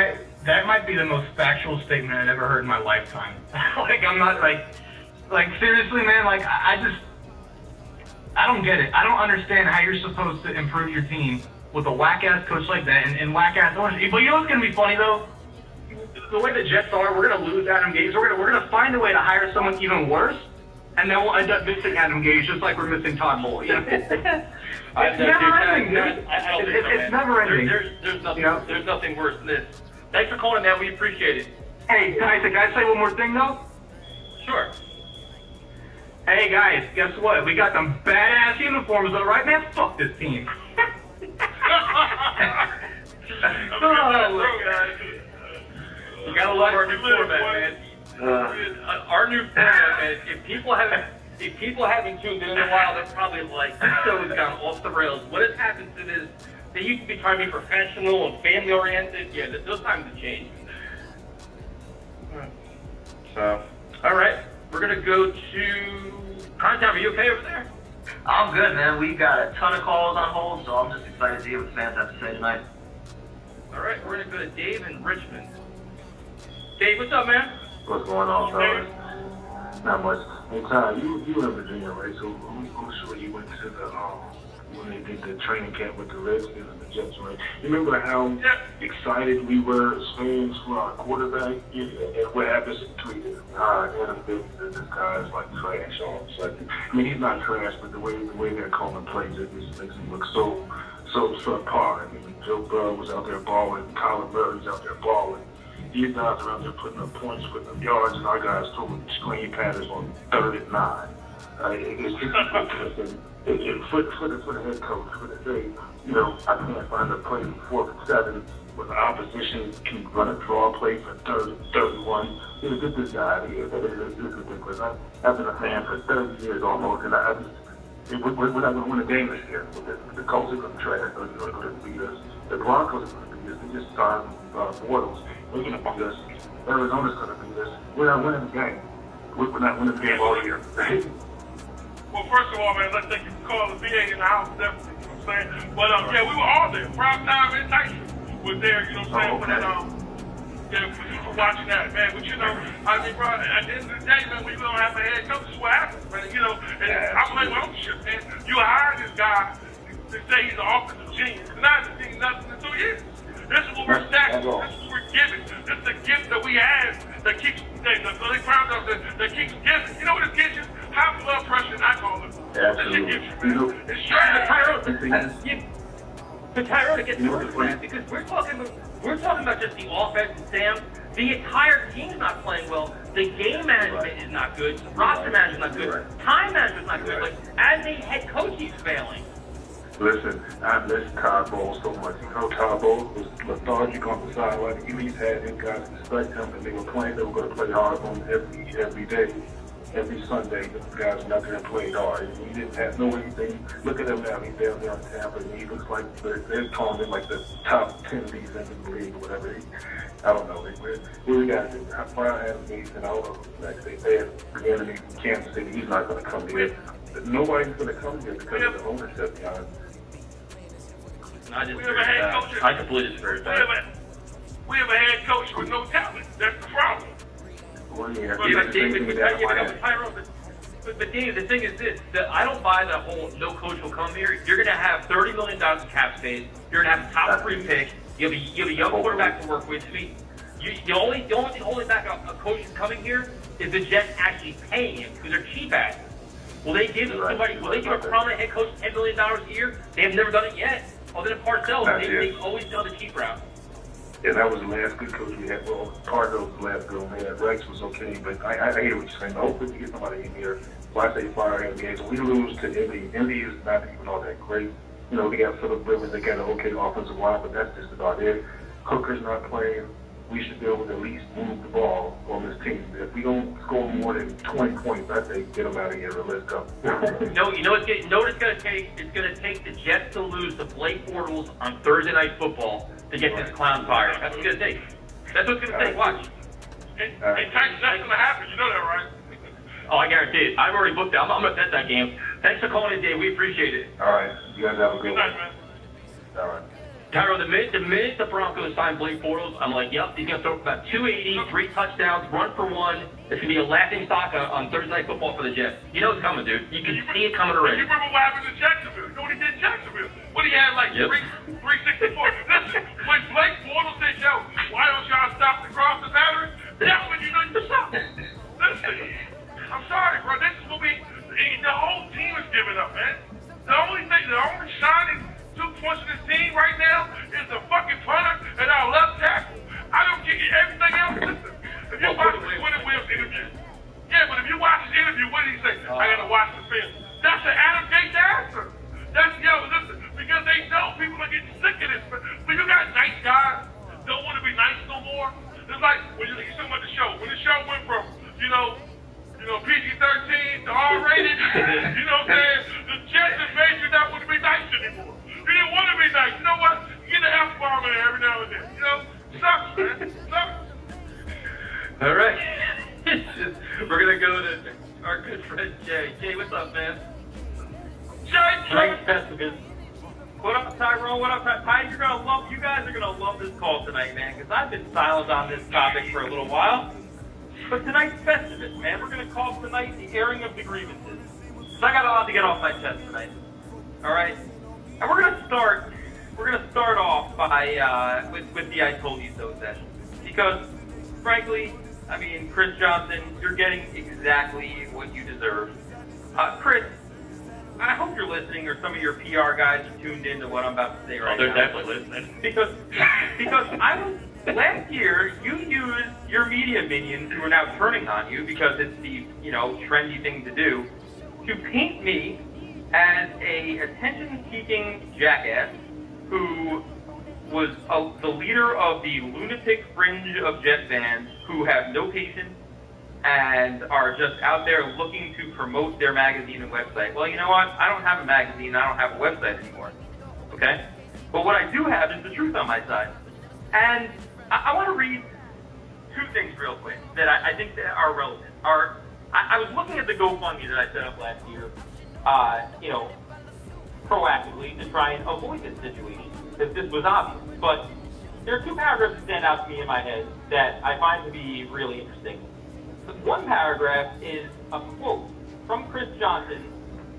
might be the most factual statement I've ever heard in my lifetime. I'm not like seriously, man, I don't get it. I don't understand how you're supposed to improve your team with a whack-ass coach like that and whack-ass ownership. But you know what's going to be funny, though? The way the Jets are, we're going to lose Adam Gase. We're going to find a way to hire someone even worse, and then we'll end up missing Adam Gase just like we're missing Todd Bowles. You know? It's never ending, dude. It's never ending. There's nothing worse than this. Thanks for calling, man. We appreciate it. Hey, can I say one more thing, though? Sure. Hey, guys, guess what? We got some badass uniforms, though, right, man? Fuck this team. You gotta love our new format, man. Our new format, man. If people haven't tuned in a while, they're probably like, this show has gone off the rails. What has happened to this? They used to be trying to be professional and family oriented. Yeah, those times have changed. So, all right, we're gonna go to Contown. Are you okay over there? I'm good, man. We got a ton of calls on hold, so I'm just excited to hear what the fans have to say tonight. All right, we're gonna go to Dave in Richmond. Dave, what's up, man? What's going on, fellas? Not much. Hey, Ty, you in Virginia, right? So I'm sure you went to the when they did the training camp with the Redskins and the Jets, right? You remember how excited we were as fans for our quarterback? And what happens in tweeting? This guy is like trash. I mean, he's not trash, but the way they're calling plays, it just makes him look so subpar. I mean, Joe Burrow was out there balling, Kyler Murray's out there balling. These guys are out there putting up points, putting up yards, and our guys throwing screen patterns on 3rd and 9. It's just ridiculous. For the head coach, for the day, I can't find a play for 4th and 7 when the opposition can run a draw play for 3rd and 31. Get this guy out of here. It's ridiculous. I've been a fan for 30 years almost, and we're not going to win a game this year. The Colts are going to trash. They're going to beat us. The Broncos are going to beat us. They just signed Bortles. They're going to beat us. Arizona's going to beat us. We're not winning the game. We're not winning the game all year. Well, first of all, man, let's thank you for calling. VA in the house, definitely, you know what I'm saying? But, yeah, we were all there. Prime time and Tyson was there, you know what I'm saying? For you for watching that, man. But, I mean, bro, at the end of the day, man, when you don't have a head coach, this is what happens, man. And I blame ownership, man. You hired this guy to say he's an offensive genius. And I haven't seen nothing in 2 years. This is what we're stacking. This is what we're giving. This is the gift that we have that keeps, that keeps giving. You know what it gives you? High blood pressure, and I call it. Absolutely. It's straight. But Tyrone, it gets worse than that because we're talking about just the offense, Sam. The entire team's not playing well. The game management is not good. The roster management is not good. Time management is not good. As a head coach, he's failing. Listen, I miss Todd Bowles so much. Todd Bowles was lethargic on the sideline. He at least had his guys respect him, and they were playing. They were going to play hard on every day. Every Sunday, the guys went out there and played hard. He didn't have no anything. Look at him now. He's down there in Tampa, and he looks like they're calling him like the top 10 defense in the league or whatever. I don't know. We got to do. Brown has Gase and all of them. Like they have the enemy from Kansas City. He's not going to come here. Nobody's going to come here because of the ownership, guys. I completely disagree with that. We have a head coach with no talent. That's the problem. Well, yeah. But Dave, the thing is this: that I don't buy the whole no coach will come here. You're going to have $30 million in cap space. You're going to have a top 3 pick. You have a young quarterback to work with. The only thing holding back a coach from coming here is the Jets actually paying him because they're cheap assets. Will they give somebody? Will they give a prominent head coach $10 million a year? They have never done it yet. Other than Parcells, they've always done the cheap route. Yeah, that was the last good coach we had. Well, Parcells was the last good one we had. Rex was okay, but I hear what you're saying. Hopefully we get somebody in here. So I say fire him. So we lose to Indy. Indy is not even all that great. You know, they got Phillip Rivers. They got an okay offensive line, but that's just about it. Hooker's not playing. We should be able to at least move the ball on this team. If we don't score more than 20 points, I say get them out of here and let's go. No, you know what it's going to take? It's going to take the Jets to lose to Blake Bortles on Thursday Night Football to get this clown fired. That's what it's going to take. That's what it's going to take. Watch. And Tyson, that's going to happen. You know that, right? Oh, I guarantee it. I've already booked it. I'm going to bet that game. Thanks for calling in, Dave. We appreciate it. All right. You guys have a good one. Man. All right. Tyro, the minute the Broncos signed Blake Bortles, I'm like, yep, he's going to throw about 280, 3 touchdowns, run for 1. It's going to be a laughing stock on Thursday Night Football for the Jets. You know it's coming, dude. You can see it coming already. You remember what happened in Jacksonville? You know what he did in Jacksonville? What he had, like, 364. Listen, when Blake Bortles said, yo, why don't y'all stop the cross the battery? That's when you know you stop. Listen, I'm sorry, bro. This is what the whole team is giving up, man. The only shining 2 points in this team right now is the fucking punter and our left tackle. I don't get everything else. Listen, if you watch the Quentin Williams interview, but if you watch his interview, what did he say? I gotta watch the film. That's an Adam Gates answer. Listen, because they know people are getting sick of this. But you got nice guys don't want to be nice no more. It's like when you talking about the show. When the show went from, PG-13 to R-rated, you know what I'm saying? The Jets have made you not want to be nice anymore. You didn't want to be nice. You know what? You get an F-bomb in there every now and then. You know? Sucks, man. Sucks. All right. We're going to go to our good friend Jay. Jay, what's up, man? Jay! What up, Tyrone? What up, Ty? You guys are going to love this call tonight, man, because I've been silent on this topic for a little while. But tonight's Festivus, man. We're going to call tonight the airing of the grievances. So I got a lot to get off my chest tonight. All right? And we're gonna start off by with the I told you so session, because frankly, I mean, Chris Johnson, you're getting exactly what you deserve. Chris, I hope you're listening, or some of your PR guys are tuned into what I'm about to say right now. They're definitely listening. Because last year you used your media minions, who are now turning on you because it's the trendy thing to do, to paint me as a attention-seeking jackass who was the leader of the lunatic fringe of Jet fans who have no patience and are just out there looking to promote their magazine and website. Well, you know what? I don't have a magazine. I don't have a website anymore. Okay? But what I do have is the truth on my side. And I want to read 2 things real quick that I think that are relevant. I was looking at the GoFundMe that I set up last year, proactively to try and avoid this situation, because this was obvious. But there are 2 paragraphs that stand out to me in my head that I find to be really interesting. The one paragraph is a quote from Chris Johnson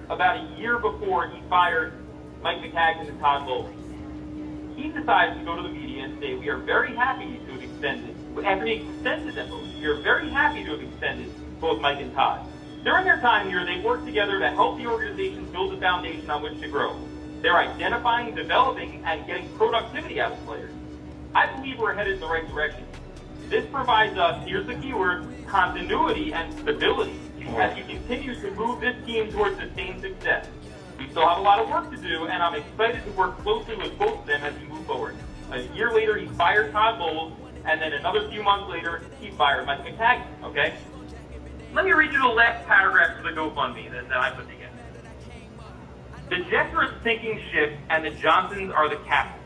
about a year before he fired Mike McCagnon and Todd Bowles. He decided to go to the media and say, we are very happy to have extended, after he extended them both, we are very happy to have extended both Mike and Todd. During their time here, they worked together to help the organization build a foundation on which to grow. They're identifying, developing, and getting productivity out of players. I believe we're headed in the right direction. This provides us, here's the keyword, continuity and stability as we continue to move this team towards sustained success. We still have a lot of work to do, and I'm excited to work closely with both of them as we move forward. A year later, he fired Todd Bowles, and then another few months later, he fired Mike McCagnon, okay? Let me read you the last paragraph of the GoFundMe that I put together. The Jets are a sinking ship, and the Johnsons are the captain.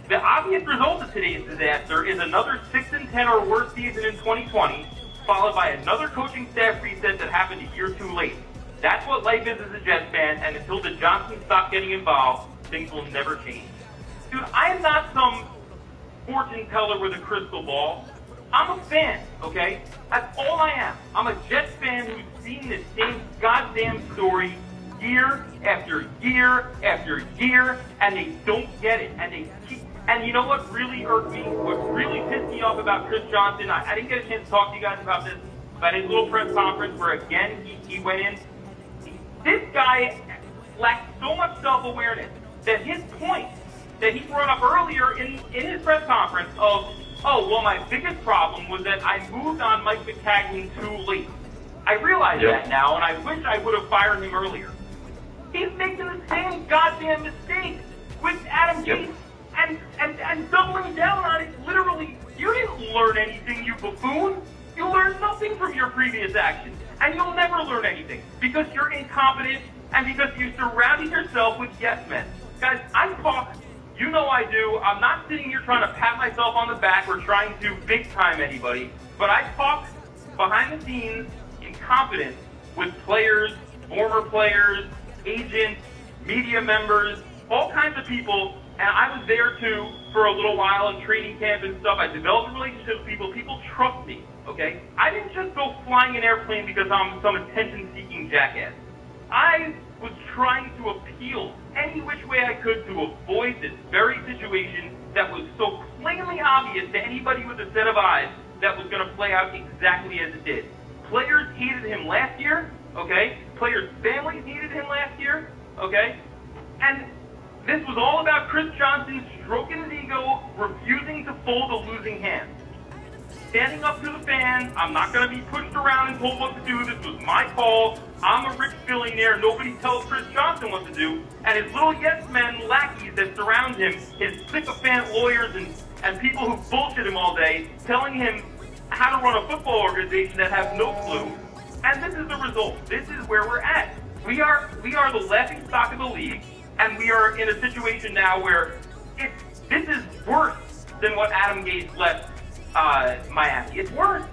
The obvious result of today's disaster is another 6-10 or worse season in 2020, followed by another coaching staff reset that happened a year too late. That's what life is as a Jets fan, and until the Johnsons stop getting involved, things will never change. Dude, I am not some fortune teller with a crystal ball, I'm a fan, okay? That's all I am. I'm a Jets fan who's seen the same goddamn story year after year after year, and they don't get it. And you know what really irked me? What really pissed me off about Chris Johnson? I didn't get a chance to talk to you guys about this, but his little press conference where again he went in. This guy lacked so much self-awareness that his point that he brought up earlier in his press conference of, oh, well, my biggest problem was that I moved on Mike McCagnon too late. I realize that now, and I wish I would have fired him earlier. He's making the same goddamn mistake with Adam Gase and doubling down on it. Literally, you didn't learn anything, you buffoon. You learned nothing from your previous actions, and you'll never learn anything because you're incompetent and because you surrounded yourself with yes men. Guys, I talk. You know I do. I'm not sitting here trying to pat myself on the back or trying to big time anybody, but I talk behind the scenes in confidence with players, former players, agents, media members, all kinds of people, and I was there too for a little while in training camp and stuff. I developed a relationship with people. People trust me, okay? I didn't just go flying an airplane because I'm some attention-seeking jackass. I was trying to appeal any which way I could to avoid this very situation that was so plainly obvious to anybody with a set of eyes that was going to play out exactly as it did. Players hated him last year, okay? Players' families hated him last year, okay? And this was all about Chris Johnson stroking his ego, refusing to fold a losing hand. Standing up to the fans, I'm not going to be pushed around and told what to do. This was my call. I'm a rich billionaire. Nobody tells Chris Johnson what to do. And his little yes men lackeys that surround him, his sycophant lawyers and people who bullshit him all day, telling him how to run a football organization that have no clue. And this is the result. This is where we're at. We are the laughing stock of the league, and we are in a situation now where this is worse than what Adam Gase left Miami. It's worse.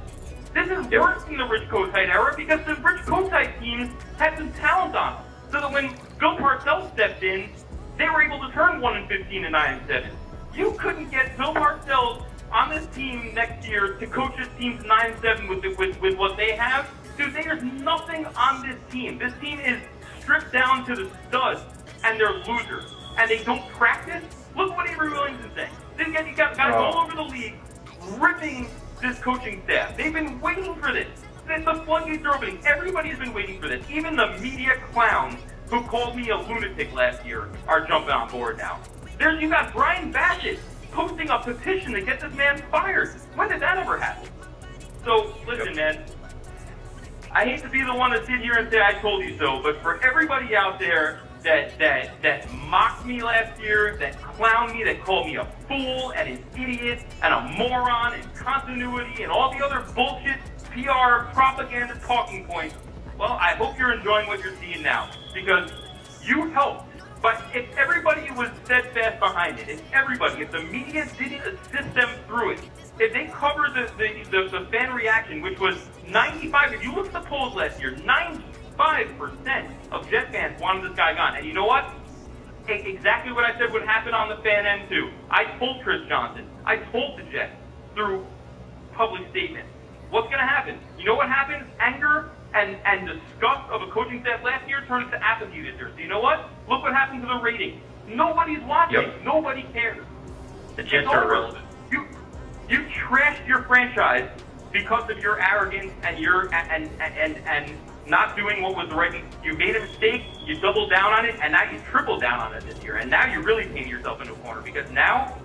This is worse than the Rich Kotite era because the Rich Kotite teams had some talent on them. So that when Bill Parcells stepped in, they were able to turn 1-15 to 9-7. You couldn't get Bill Parcells on this team next year to coach this team to 9-7 with what they have. Dude, there's nothing on this team. This team is stripped down to the studs, and they're losers. And they don't practice. Look what Avery Williams is saying. You got guys all over the league ripping this coaching staff. They've been waiting for this. The floodgates are opening. Everybody's been waiting for this. Even the media clowns who called me a lunatic last year are jumping on board now. You got Brian Bassett posting a petition to get this man fired. When did that ever happen? So, listen, man. I hate to be the one to sit here and say I told you so, but for everybody out there that mocked me last year, that clowned me, that called me a fool and an idiot and a moron and continuity and all the other bullshit PR propaganda talking points, well, I hope you're enjoying what you're seeing now because you helped. But if everybody was steadfast behind it, if the media didn't assist them through it, if they covered the fan reaction, which was 95, if you look at the polls last year, 95% of Jet fans wanted this guy gone. And you know what? Exactly what I said would happen on the fan end, too. I told Chris Johnson. I told the Jets through public statements. What's going to happen? You know what happens? Anger and disgust of a coaching staff last year turned into apathy this year. So you know what? Look what happened to the ratings. Nobody's watching. Yep. Nobody cares. The Jets are irrelevant. You trashed your franchise because of your arrogance and your and not doing what was the right thing. You made a mistake, you doubled down on it, and now you tripled down on it this year. And now you're really painting yourself into a corner because now,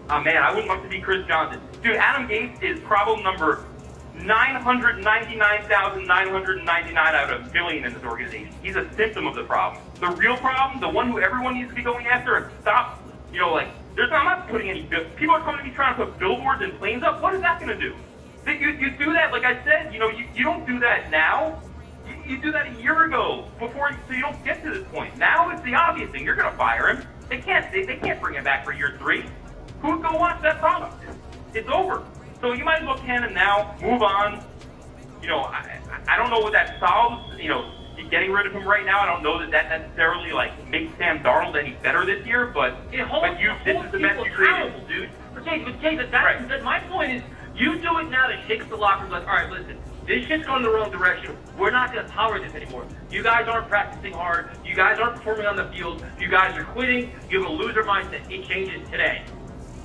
man, I wouldn't want to be Chris Johnson. Dude, Adam Gase is problem number 999,999 out of a billion in this organization. He's a symptom of the problem. The real problem, the one who everyone needs to be going after and stop, I'm not putting any, people are coming to me trying to put billboards and planes up. What is that going to do? You do that, like I said, you don't do that now. You do that a year ago so you don't get to this point. Now it's the obvious thing. You're going to fire him. They can't bring him back for year 3. Who's going to watch that product? It's over. So you might as well can him now, move on. I don't know what that solves. Getting rid of him right now, I don't know that necessarily makes Sam Darnold any better this year. But this is the best you created, dude. But Jay, my point is You do it now to shake the locker room like, all right, listen, this shit's going the wrong direction. We're not going to tolerate this anymore. You guys aren't practicing hard. You guys aren't performing on the field. You guys are quitting. You have a loser mindset. It changes today.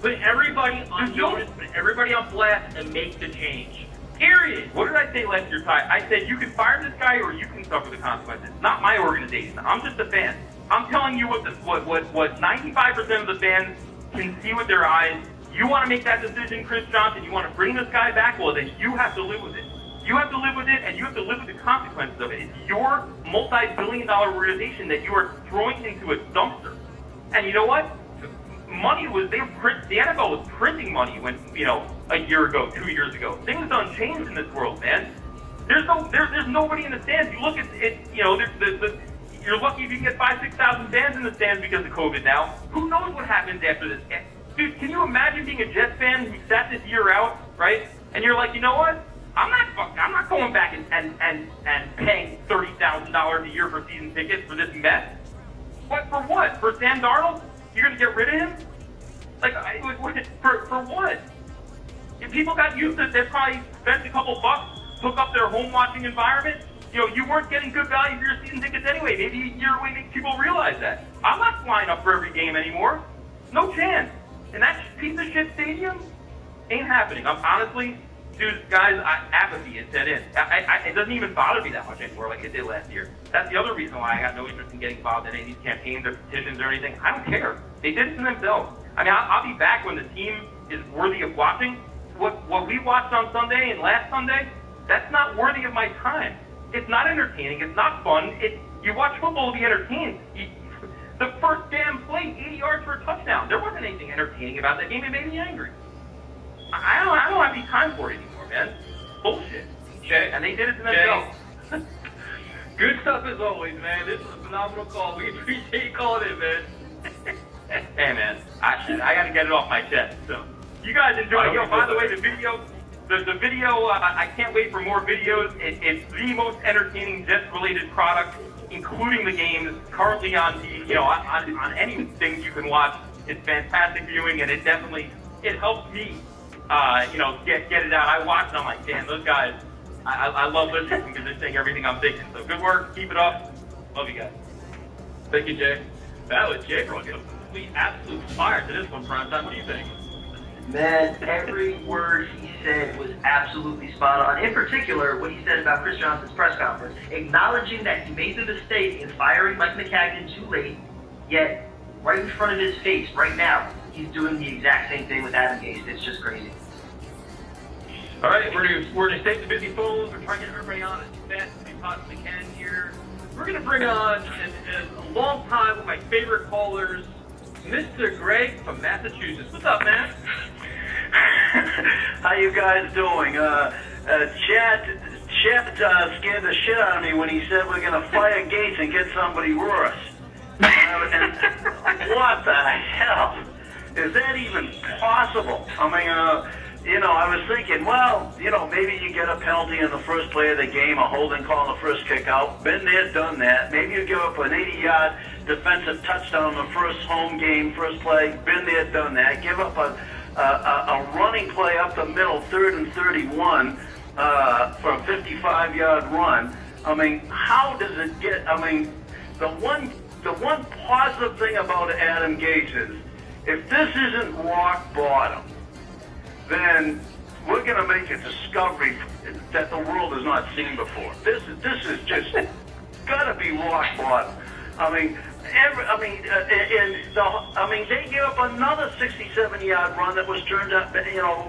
Put everybody on notice, put everybody on blast, and make the change. Period. What did I say last year, Ty? I said you can fire this guy or you can suffer the consequences. Not my organization. I'm just a fan. I'm telling you what 95% of the fans can see with their eyes. You want to make that decision, Chris Johnson, you want to bring this guy back, well, then you have to live with it. You have to live with it, and you have to live with the consequences of it. It's your multi-billion-dollar organization that you are throwing into a dumpster. And you know what? Money was, the NFL was printing money when, a year ago, 2 years ago. Things don't change in this world, man. There's nobody in the stands. You look at it, you're lucky if you can get 5,000, 6,000 fans in the stands because of COVID now. Who knows what happens after this? Dude, can you imagine being a Jets fan who sat this year out, right? And you're like, you know what? I'm not going back and paying $30,000 a year for season tickets for this mess. What for? What for? Sam Darnold? You're gonna get rid of him? Like, for what? If people got used to it, they probably spent a couple bucks, hook up their home watching environment. You weren't getting good value for your season tickets anyway. Maybe you're way to make people realize that. I'm not flying up for every game anymore. No chance. And that piece of shit stadium ain't happening. I'm honestly, dude, guys, apathy is set in. It doesn't even bother me that much anymore like it did last year. That's the other reason why I got no interest in getting involved in any of these campaigns or petitions or anything. I don't care. They did it to themselves. I mean, I'll be back when the team is worthy of watching. What we watched on Sunday and last Sunday, that's not worthy of my time. It's not entertaining. It's not fun. You watch football to be entertained. The first damn play, 80 yards for a touchdown. There wasn't anything entertaining about that game. It made me angry. I don't have any time for it anymore, man. Bullshit. Jay, and they did it to themselves. Good stuff as always, man. This was a phenomenal call. We appreciate you calling in, man. Hey, man. I got to get it off my chest. So you guys enjoy. Yo, by the way, the video. The video, I can't wait for more videos. It's the most entertaining Jets-related product, including the games currently on on anything you can watch. It's fantastic viewing, and it helps me, get it out. I watch it, I'm like, damn, those guys, I love listening because they're saying everything I'm thinking. So good work, keep it up. Love you guys. Thank you, Jay. That was Jay brought a complete absolute fire to this one, Primetime. What do you think? Man, every word he said was absolutely spot on. In particular, what he said about Chris Johnson's press conference, acknowledging that he made the mistake in firing Mike McCagnon too late, yet right in front of his face, right now, he's doing the exact same thing with Adam Gase. It's just crazy. All right, we're gonna take the busy phones. We're trying to get everybody on as fast as we possibly can here. We're gonna bring on a long time one of my favorite callers, Mr. Greg from Massachusetts. What's up, man? How you guys doing? Chad scared the shit out of me when he said we're going to fire Gates and get somebody worse. And what the hell? Is that even possible? I mean, I was thinking, well, maybe you get a penalty in the first play of the game, a holding call in the first kick out. Been there, done that. Maybe you give up an 80-yard defensive touchdown in the first home game, first play. Been there, done that. Give up a running play up the middle, 3rd and 31, for a 55-yard run. I mean, how does it get? I mean, the one positive thing about Adam Gase is, if this isn't rock bottom, then we're going to make a discovery that the world has not seen before. This is just got to be rock bottom. I mean, they gave up another 67-yard run that was turned up,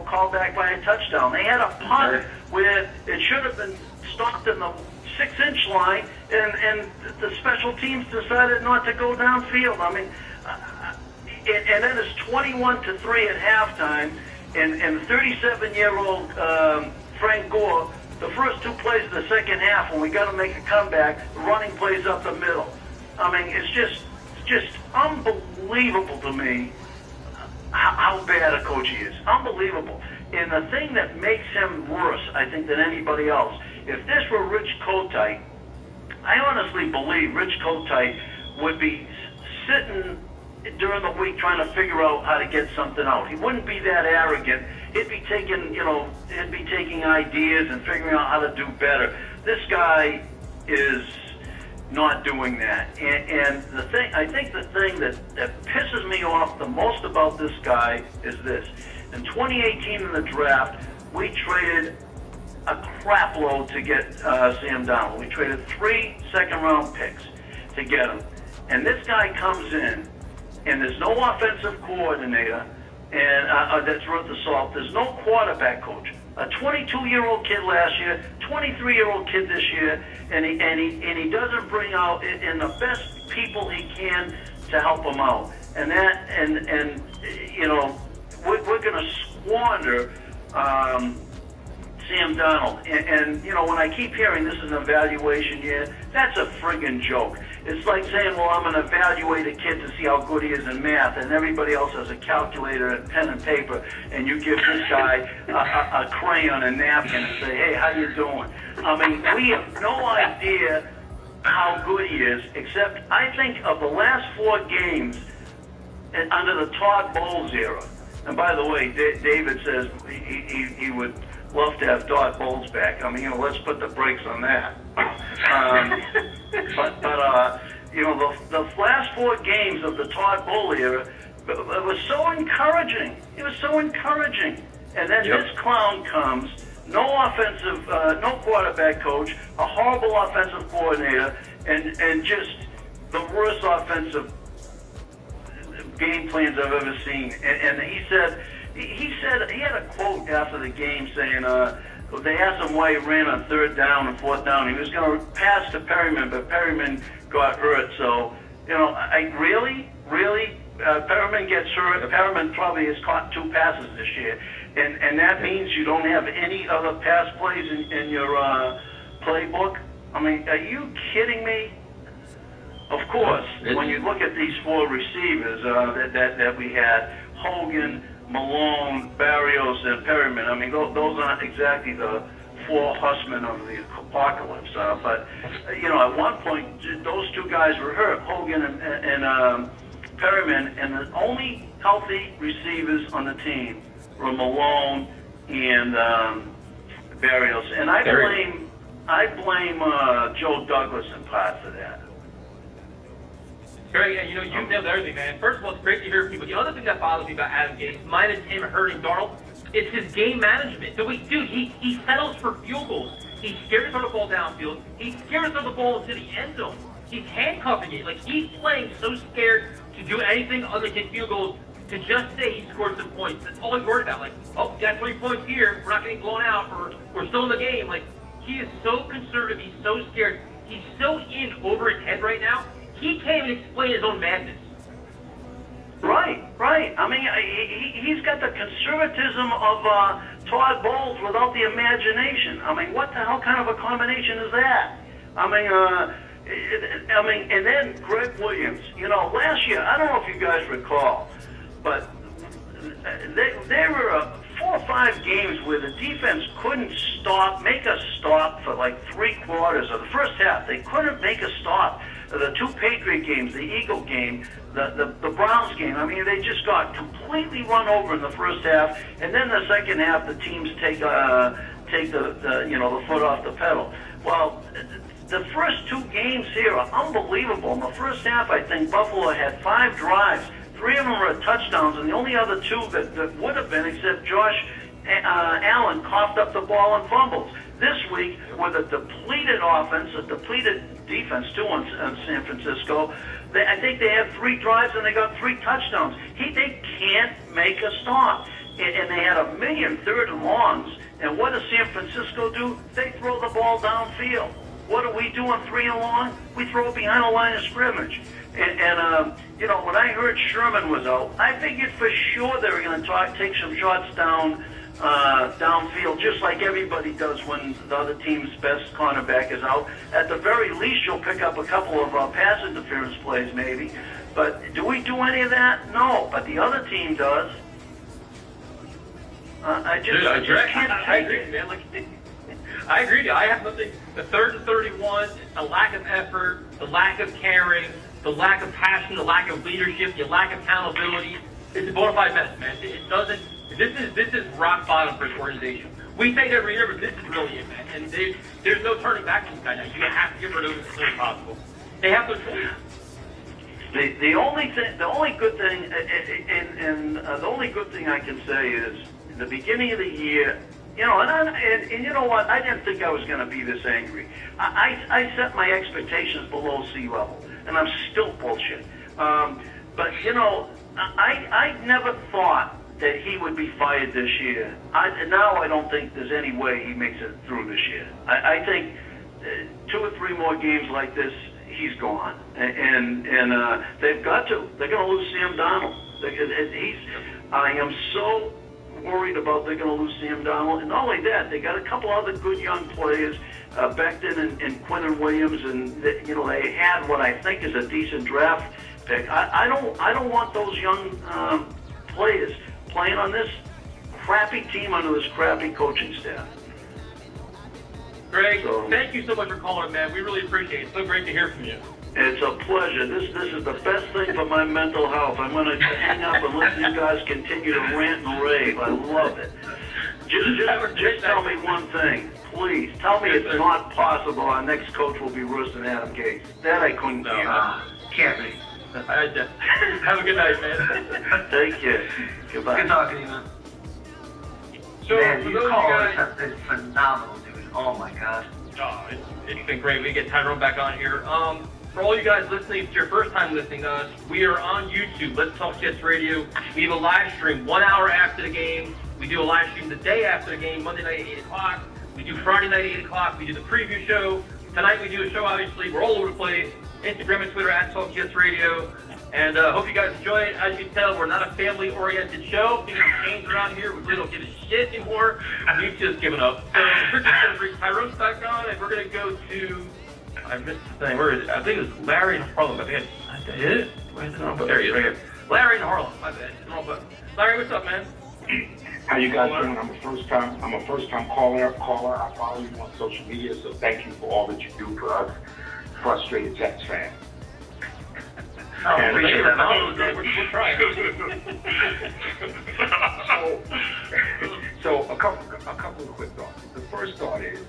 called back by a touchdown. They had a punt where it should have been stopped in the 6-inch line, and the special teams decided not to go downfield. I mean, and then it's 21-3 at halftime, and 37-year-old Frank Gore, the first 2 plays of the second half, when we got to make a comeback, running plays up the middle. I mean, it's just unbelievable to me how bad a coach he is. Unbelievable. And the thing that makes him worse, I think, than anybody else, if this were Rich Kotite, I honestly believe Rich Kotite would be sitting during the week trying to figure out how to get something out. He wouldn't be that arrogant. He'd be taking ideas and figuring out how to do better. This guy is not doing that. And I think the thing that pisses me off the most about this guy is this. In 2018 in the draft, we traded a crap load to get Sam Darnold. We traded 3 second-round picks to get him. And this guy comes in, and there's no offensive coordinator and that's worth the salt. There's no quarterback coach. A 22-year-old kid last year, 23-year-old kid this year, and he doesn't bring out in the best people he can to help him out. And we're going to squander Sam Darnold. And when I keep hearing this is an evaluation year, that's a friggin' joke. It's like saying, well, I'm going to evaluate a kid to see how good he is in math, and everybody else has a calculator and pen and paper, and you give this guy a crayon and napkin and say, hey, how you doing? I mean, we have no idea how good he is, except I think of the last 4 games under the Todd Bowles era. And by the way, David says he would love to have Todd Bowles back. I mean, let's put the brakes on that. The last 4 games of the Todd Bowles era, it was so encouraging. It was so encouraging. And then this clown comes, no quarterback coach, a horrible offensive coordinator, and just the worst offensive game plans I've ever seen. And he said he had a quote after the game saying, they asked him why he ran on 3rd down and 4th down. He was going to pass to Perryman, but Perryman got hurt. So, Perryman gets hurt. Perryman probably has caught 2 passes this year. And that means you don't have any other pass plays in your playbook? I mean, are you kidding me? Of course, when you look at these 4 receivers that we had, Hogan, Malone, Barrios, and Perryman, I mean, those aren't exactly the 4 horsemen of the apocalypse. But at one point, those 2 guys were hurt, Hogan and Perryman, and the only healthy receivers on the team were Malone and Barrios. And I blame Joe Douglas in part for that. Great, and you've nailed everything, man. First of all, it's great to hear people. The other thing that bothers me about Adam Gase, minus him hurting Darnold, it's his game management. So he settles for field goals. He's scared to throw the ball downfield. He's scared to throw the ball into the end zone. He's handcuffing it. Like, he's playing so scared to do anything other than kick field goals to just say he scored some points. That's all he's worried about. Like, oh, got 3 points here. We're not getting blown out, or we're still in the game. Like, he is so conservative. He's so scared. He's so in over his head right now. He can't even explain his own madness. Right. I mean, he's got the conservatism of Todd Bowles without the imagination. I mean, what the hell kind of a combination is that? I mean, and then Greg Williams. Last year, I don't know if you guys recall, but there were 4 or 5 games where the defense couldn't make a stop for like 3 quarters of the first half. They couldn't make a stop. The 2 Patriot games, the Eagle game, the Browns game. I mean, they just got completely run over in the first half, and then the second half, the teams take the foot off the pedal. Well, the first 2 games here are unbelievable. In the first half, I think Buffalo had 5 drives. 3 of them were touchdowns, and the only other 2 that would have been, except Josh Allen coughed up the ball and fumbles. This week, with a depleted offense, a depleted defense too on San Francisco, I think they had 3 drives and they got 3 touchdowns. They can't make a stop. And they had a million 3rd and longs. And what does San Francisco do? They throw the ball downfield. What do we do on 3 and long? We throw it behind the line of scrimmage. And when I heard Sherman was out, I figured for sure they were going to take some shots downfield, just like everybody does when the other team's best cornerback is out. At the very least, you'll pick up a couple of pass interference plays, maybe. But do we do any of that? No, but the other team does. I just can't take it. Man. Like, I agree with you. I have nothing. The 3rd and 31, the lack of effort, the lack of caring, the lack of passion, the lack of leadership, the lack of accountability. It's a bona fide mess, man. It doesn't. This is rock bottom for this organization. We say it every year, but this is really it, man. And there's no turning back from this guy now. You have to get rid of him as soon as possible. They have no choice. The only good thing, the only good thing I can say is in the beginning of the year, you know, and you know what? I didn't think I was going to be this angry. I set my expectations below sea level, and I'm still bullshit. But you know, I never thought that he would be fired this year. Now I don't think there's any way he makes it through this year. I think 2 or 3 more games like this, he's gone, and they've got to. They're going to lose Sam Darnold. I am so worried about they're going to lose Sam Darnold, and not only that, they got a couple other good young players, Becton and Quinnen Williams, and they had what I think is a decent draft pick. I don't want those young players playing on this crappy team under this crappy coaching staff. Greg, thank you so much for calling, man. We really appreciate it. It's so great to hear from you. It's a pleasure. This is the best thing for my mental health. I'm going to hang up and let you guys continue to rant and rave. I love it. Just tell me one thing, please. Tell me it's not possible our next coach will be worse than Adam Gase. That I couldn't hear. Can't be. Have a good night, man. Take care. Goodbye. Good talking to you, man. So, man, for these those of you callers guys, have been phenomenal, dude. Oh my god. Oh, it's been great. We get Tyrone back on here. For all you guys listening, if it's your first time listening to us, we are on YouTube. Let's Talk Jets Radio. We have a live stream 1 hour after the game. We do a live stream the day after the game, Monday night at 8 o'clock. We do Friday night at 8 o'clock. We do the preview show. Tonight we do a show, obviously. We're all over the place. Instagram and Twitter at Talk Jets Radio. And hope you guys enjoy it. As you can tell, we're not a family-oriented show. Things have changed around here. We really don't give a shit anymore. We've just given up. So we're just going to bring Tyrone's back on, and we're going to go to... I missed the thing. Where is it? I think it's Larry in Harlem. I think I hit it? Where's the wrong button? There he is, right here. Larry in Harlem. My bad. It's the wrong button. Larry, what's up, man? How you guys doing? I'm a first time caller. I follow you on social media, so thank you for all that you do for us frustrated Jets fans. Oh, appreciate that. We're trying. So a couple of quick thoughts. The first thought is,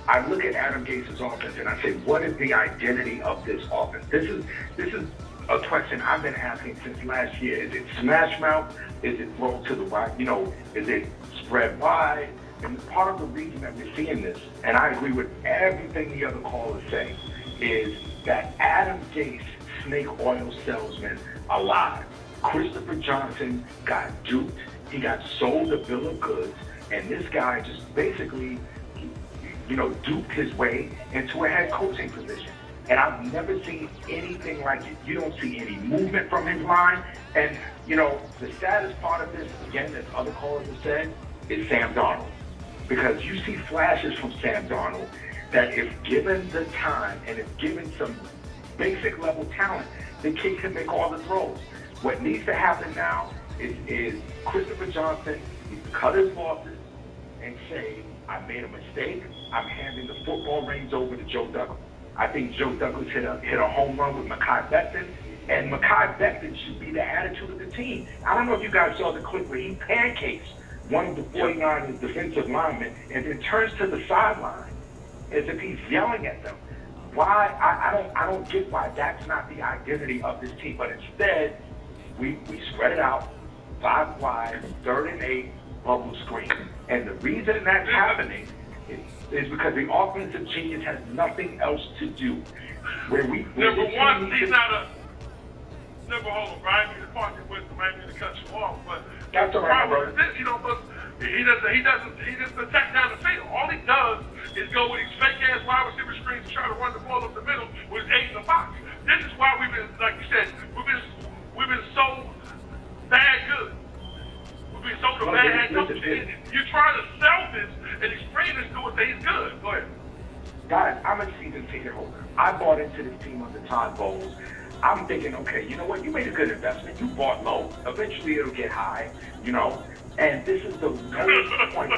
I look at Adam Gase's offense and I say, what is the identity of this offense? This is a question I've been asking since last year. Is it smash mouth? Is it roll to the right? You know, is it spread wide? And part of the reason that we're seeing this, and I agree with everything the other callers say, is that Adam Gase, snake oil salesman, alive. Christopher Johnson got duped. He got sold a bill of goods, and this guy just basically, duped his way into a head coaching position. And I've never seen anything like it. You don't see any movement from his line. And, the saddest part of this, again, as other callers have said, is Sam Darnold. Because you see flashes from Sam Darnold that if given the time and if given some basic level talent, the kid can make all the throws. What needs to happen now is Christopher Johnson needs to cut his losses and say, I made a mistake. I'm handing the football reins over to Joe Douglas. I think Joe Douglas hit a home run with Mekhi Becton, and Mekhi Becton should be the attitude of the team. I don't know if you guys saw the clip where he pancakes one of the 49ers defensive linemen and then turns to the sideline as if he's yelling at them. Why? I don't get why that's not the identity of this team. But instead, we spread it out, 5 wide, 3rd and 8, bubble screen. And the reason that's happening is because the offensive genius has nothing else to do. Number one, he's not a number hold on, Brian. He's partner with him. I need to cut you off, but that's all right, brother. He doesn't attack down the field. All he does is go with these fake ass wide receiver screens and try to run the ball up the middle with his 8 in the box. This is why we've been, like you said, we've been so bad good. We've been so bad good. You try to sell this and explain this to us that he's good. Go ahead. Guys, I'm a season ticket holder. I bought into this team under Todd Bowles. I'm thinking, okay, you know what? You made a good investment. You bought low. Eventually it'll get high, And this is the lowest point,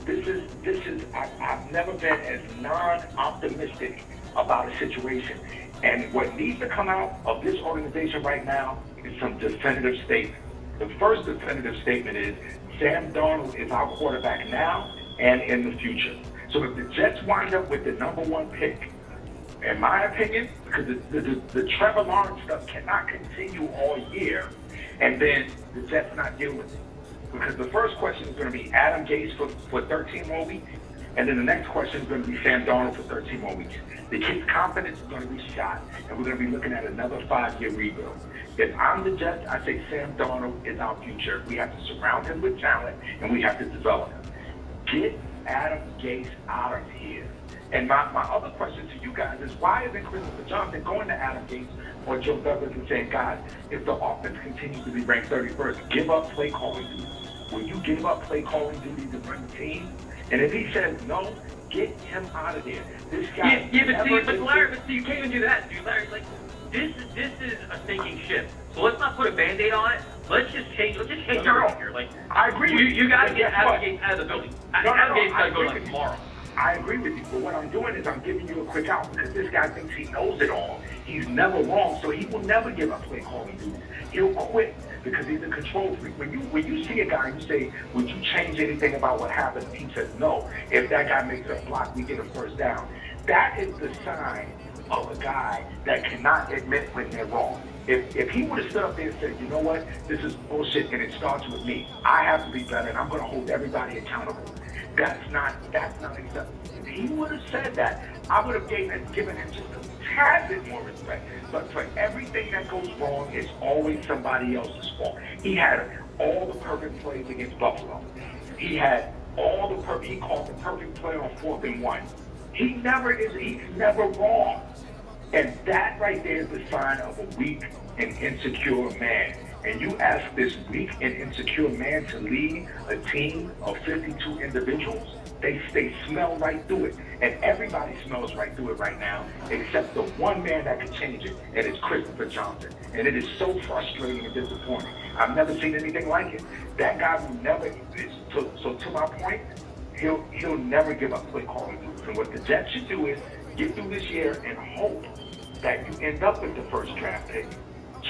I've never been as non-optimistic about a situation. And what needs to come out of this organization right now is some definitive statements. The first definitive statement is Sam Darnold is our quarterback now and in the future. So if the Jets wind up with the #1 pick, in my opinion, because the Trevor Lawrence stuff cannot continue all year, and then the Jets not deal with it. Because the first question is going to be Adam Gase for 13 more weeks, and then the next question is going to be Sam Darnold for 13 more weeks. The kid's confidence is going to be shot, and we're going to be looking at another 5-year rebuild. If I'm the Jets, I say Sam Darnold is our future. We have to surround him with talent, and we have to develop him. Get Adam Gase out of here. And my other question to you guys is, why isn't Christopher Johnson going to Adam Gase or Joe Douglas and saying, guys, if the offense continues to be ranked 31st, give up play calling duties? Will you give up play calling duties to run the team? And if he says no, get him out of there. This guy. But Larry, you can't even do that, dude. Larry, like, this is a sinking ship. So let's not put a Band-Aid on it. Let's just change everything here. Like, I agree. You got to get Adam Gase out of the building. Adam Gase got to go like tomorrow. I agree with you, but what I'm doing is I'm giving you a quick out because this guy thinks he knows it all. He's never wrong, so he will never give up play calling duties. He'll quit because he's a control freak. When you see a guy, you say, would you change anything about what happened? He says no. If that guy makes a block, we get a first down. That is the sign of a guy that cannot admit when they're wrong. If he would have stood up there and said, you know what, this is bullshit and it starts with me. I have to be better and I'm going to hold everybody accountable. That's not acceptable. If he would have said that, I would have given him just a tad bit more respect. But for everything that goes wrong, it's always somebody else's fault. He had all the perfect plays against Buffalo. He had he called the perfect play on 4th and 1. He's never wrong. And that right there is the sign of a weak and insecure man. And you ask this weak and insecure man to lead a team of 52 individuals, they smell right through it. And everybody smells right through it right now, except the one man that can change it, and it's Christopher Johnson. And it is so frustrating and disappointing. I've never seen anything like it. That guy will never, so to my point, he'll never give up play calling duties. And what the Jets should do is get through this year and hope that you end up with the first draft pick.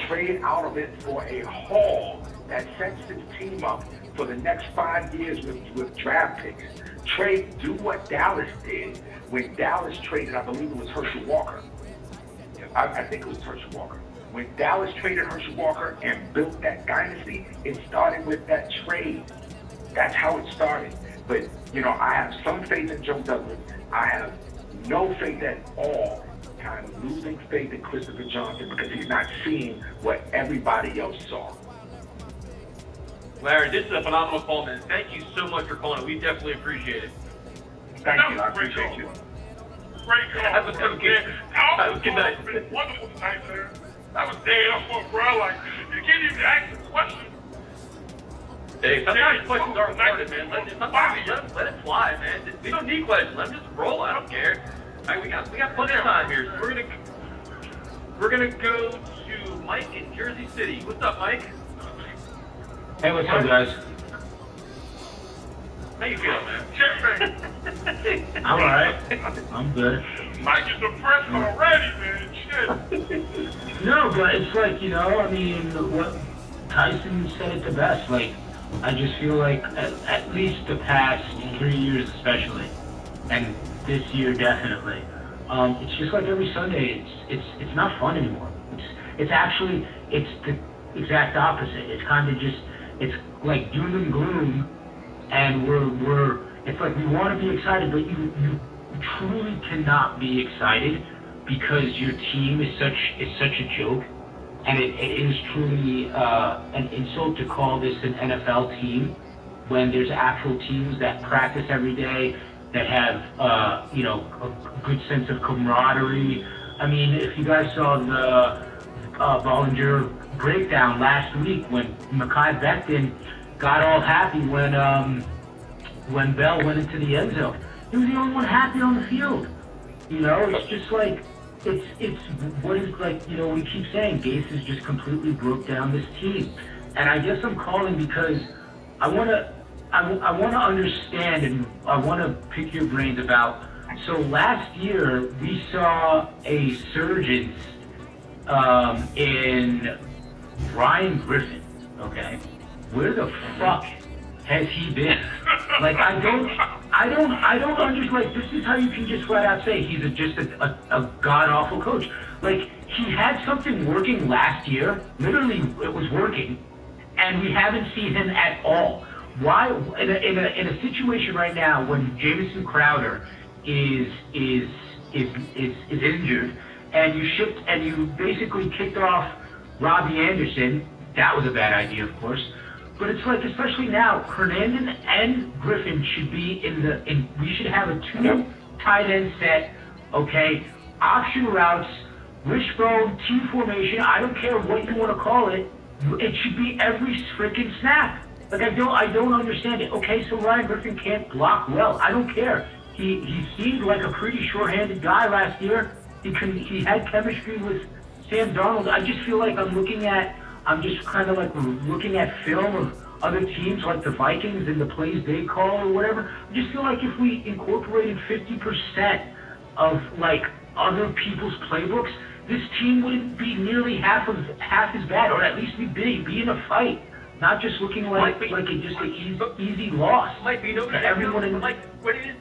Trade out of it for a haul that sets this team up for the next 5 years with draft picks. Do what Dallas did when Dallas traded, I believe it was Herschel Walker. I think it was Herschel Walker. When Dallas traded Herschel Walker and built that dynasty, it started with that trade. That's how it started. But, I have some faith in Joe Douglas. I have no faith at all. I'm losing faith in Christopher Johnson because he's not seeing what everybody else saw. Larry, this is a phenomenal call, man. Thank you so much for calling. We definitely appreciate it. Thank you. I appreciate you. Great call. Have a good night. Wonderful tonight, man. That was damn for bro. Like, you can't even ask the question. Hey, sometimes questions aren't important, man. Let it fly, man. We don't need questions. Let them just roll. I don't care. All right, we got plenty of time here. So we're gonna go to Mike in Jersey City. What's up, Mike? Hey, what's up, guys? How you feeling, man? I'm alright. I'm good. Mike is depressed already, man. Shit. No, but it's like, what Tyson said it the best. Like, I just feel like at least the past 3 years especially, and this year definitely, it's just like every Sunday, it's not fun anymore. It's the exact opposite. It's kind of just, it's like doom and gloom, and it's like we want to be excited, but you truly cannot be excited because your team is such a joke, and it is truly an insult to call this an NFL team when there's actual teams that practice every day, that have a good sense of camaraderie. I mean, if you guys saw the Bollinger breakdown last week when Mekhi Becton got all happy when Bell went into the end zone, he was the only one happy on the field. It's just like it's what is like we keep saying Gase has just completely broke down this team, and I guess I'm calling because I I want to understand and I want to pick your brains about. So last year we saw a surge in Ryan Griffin. Okay, where the fuck has he been? Like I don't understand. Like this is how you can just flat out say he's just a god awful coach. Like he had something working last year. Literally, it was working, and we haven't seen him at all. Why in a situation right now when Jamison Crowder is injured, and you basically kicked off Robbie Anderson? That was a bad idea, of course. But it's like, especially now, Hernandez and Griffin should be we should have a 2 tight end set, okay? Option routes, wishbone, T formation, I don't care what you want to call it. It should be every freaking snap. Like, I don't understand it. Okay, so Ryan Griffin can't block well. I don't care. He seemed like a pretty short-handed guy last year. He had chemistry with Sam Darnold. I just feel like I'm just kind of like looking at film of other teams like the Vikings and the plays they call or whatever. I just feel like if we incorporated 50% of like other people's playbooks, this team wouldn't be nearly half as bad, or at least be in a fight, not just looking like just an easy loss. Might be no everyone in like what it is.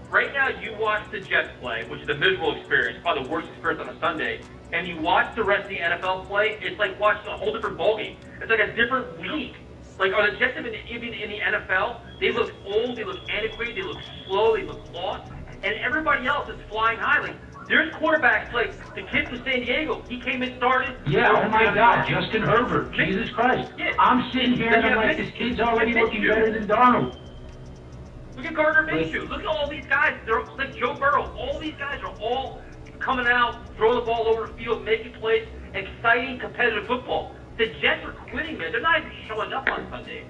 Right now, you watch the Jets play, which is a miserable experience, probably the worst experience on a Sunday, and you watch the rest of the NFL play, it's like watching a whole different ballgame. It's like a different league. Like, are the Jets even in the NFL? They look old, they look antiquated, they look slow, they look lost, and everybody else is flying high. Like, there's quarterbacks like the kid from San Diego. He came and started. Yeah, oh my God, Justin Herbert. Jesus Christ. Yeah. I'm sitting here and I'm like, this kid's already looking better than Darnold. Look at Gardner Minshew. Look at all these guys. They're like Joe Burrow. All these guys are all coming out, throwing the ball over the field, making plays, exciting, competitive football. The Jets are quitting, man. They're not even showing up on Sunday.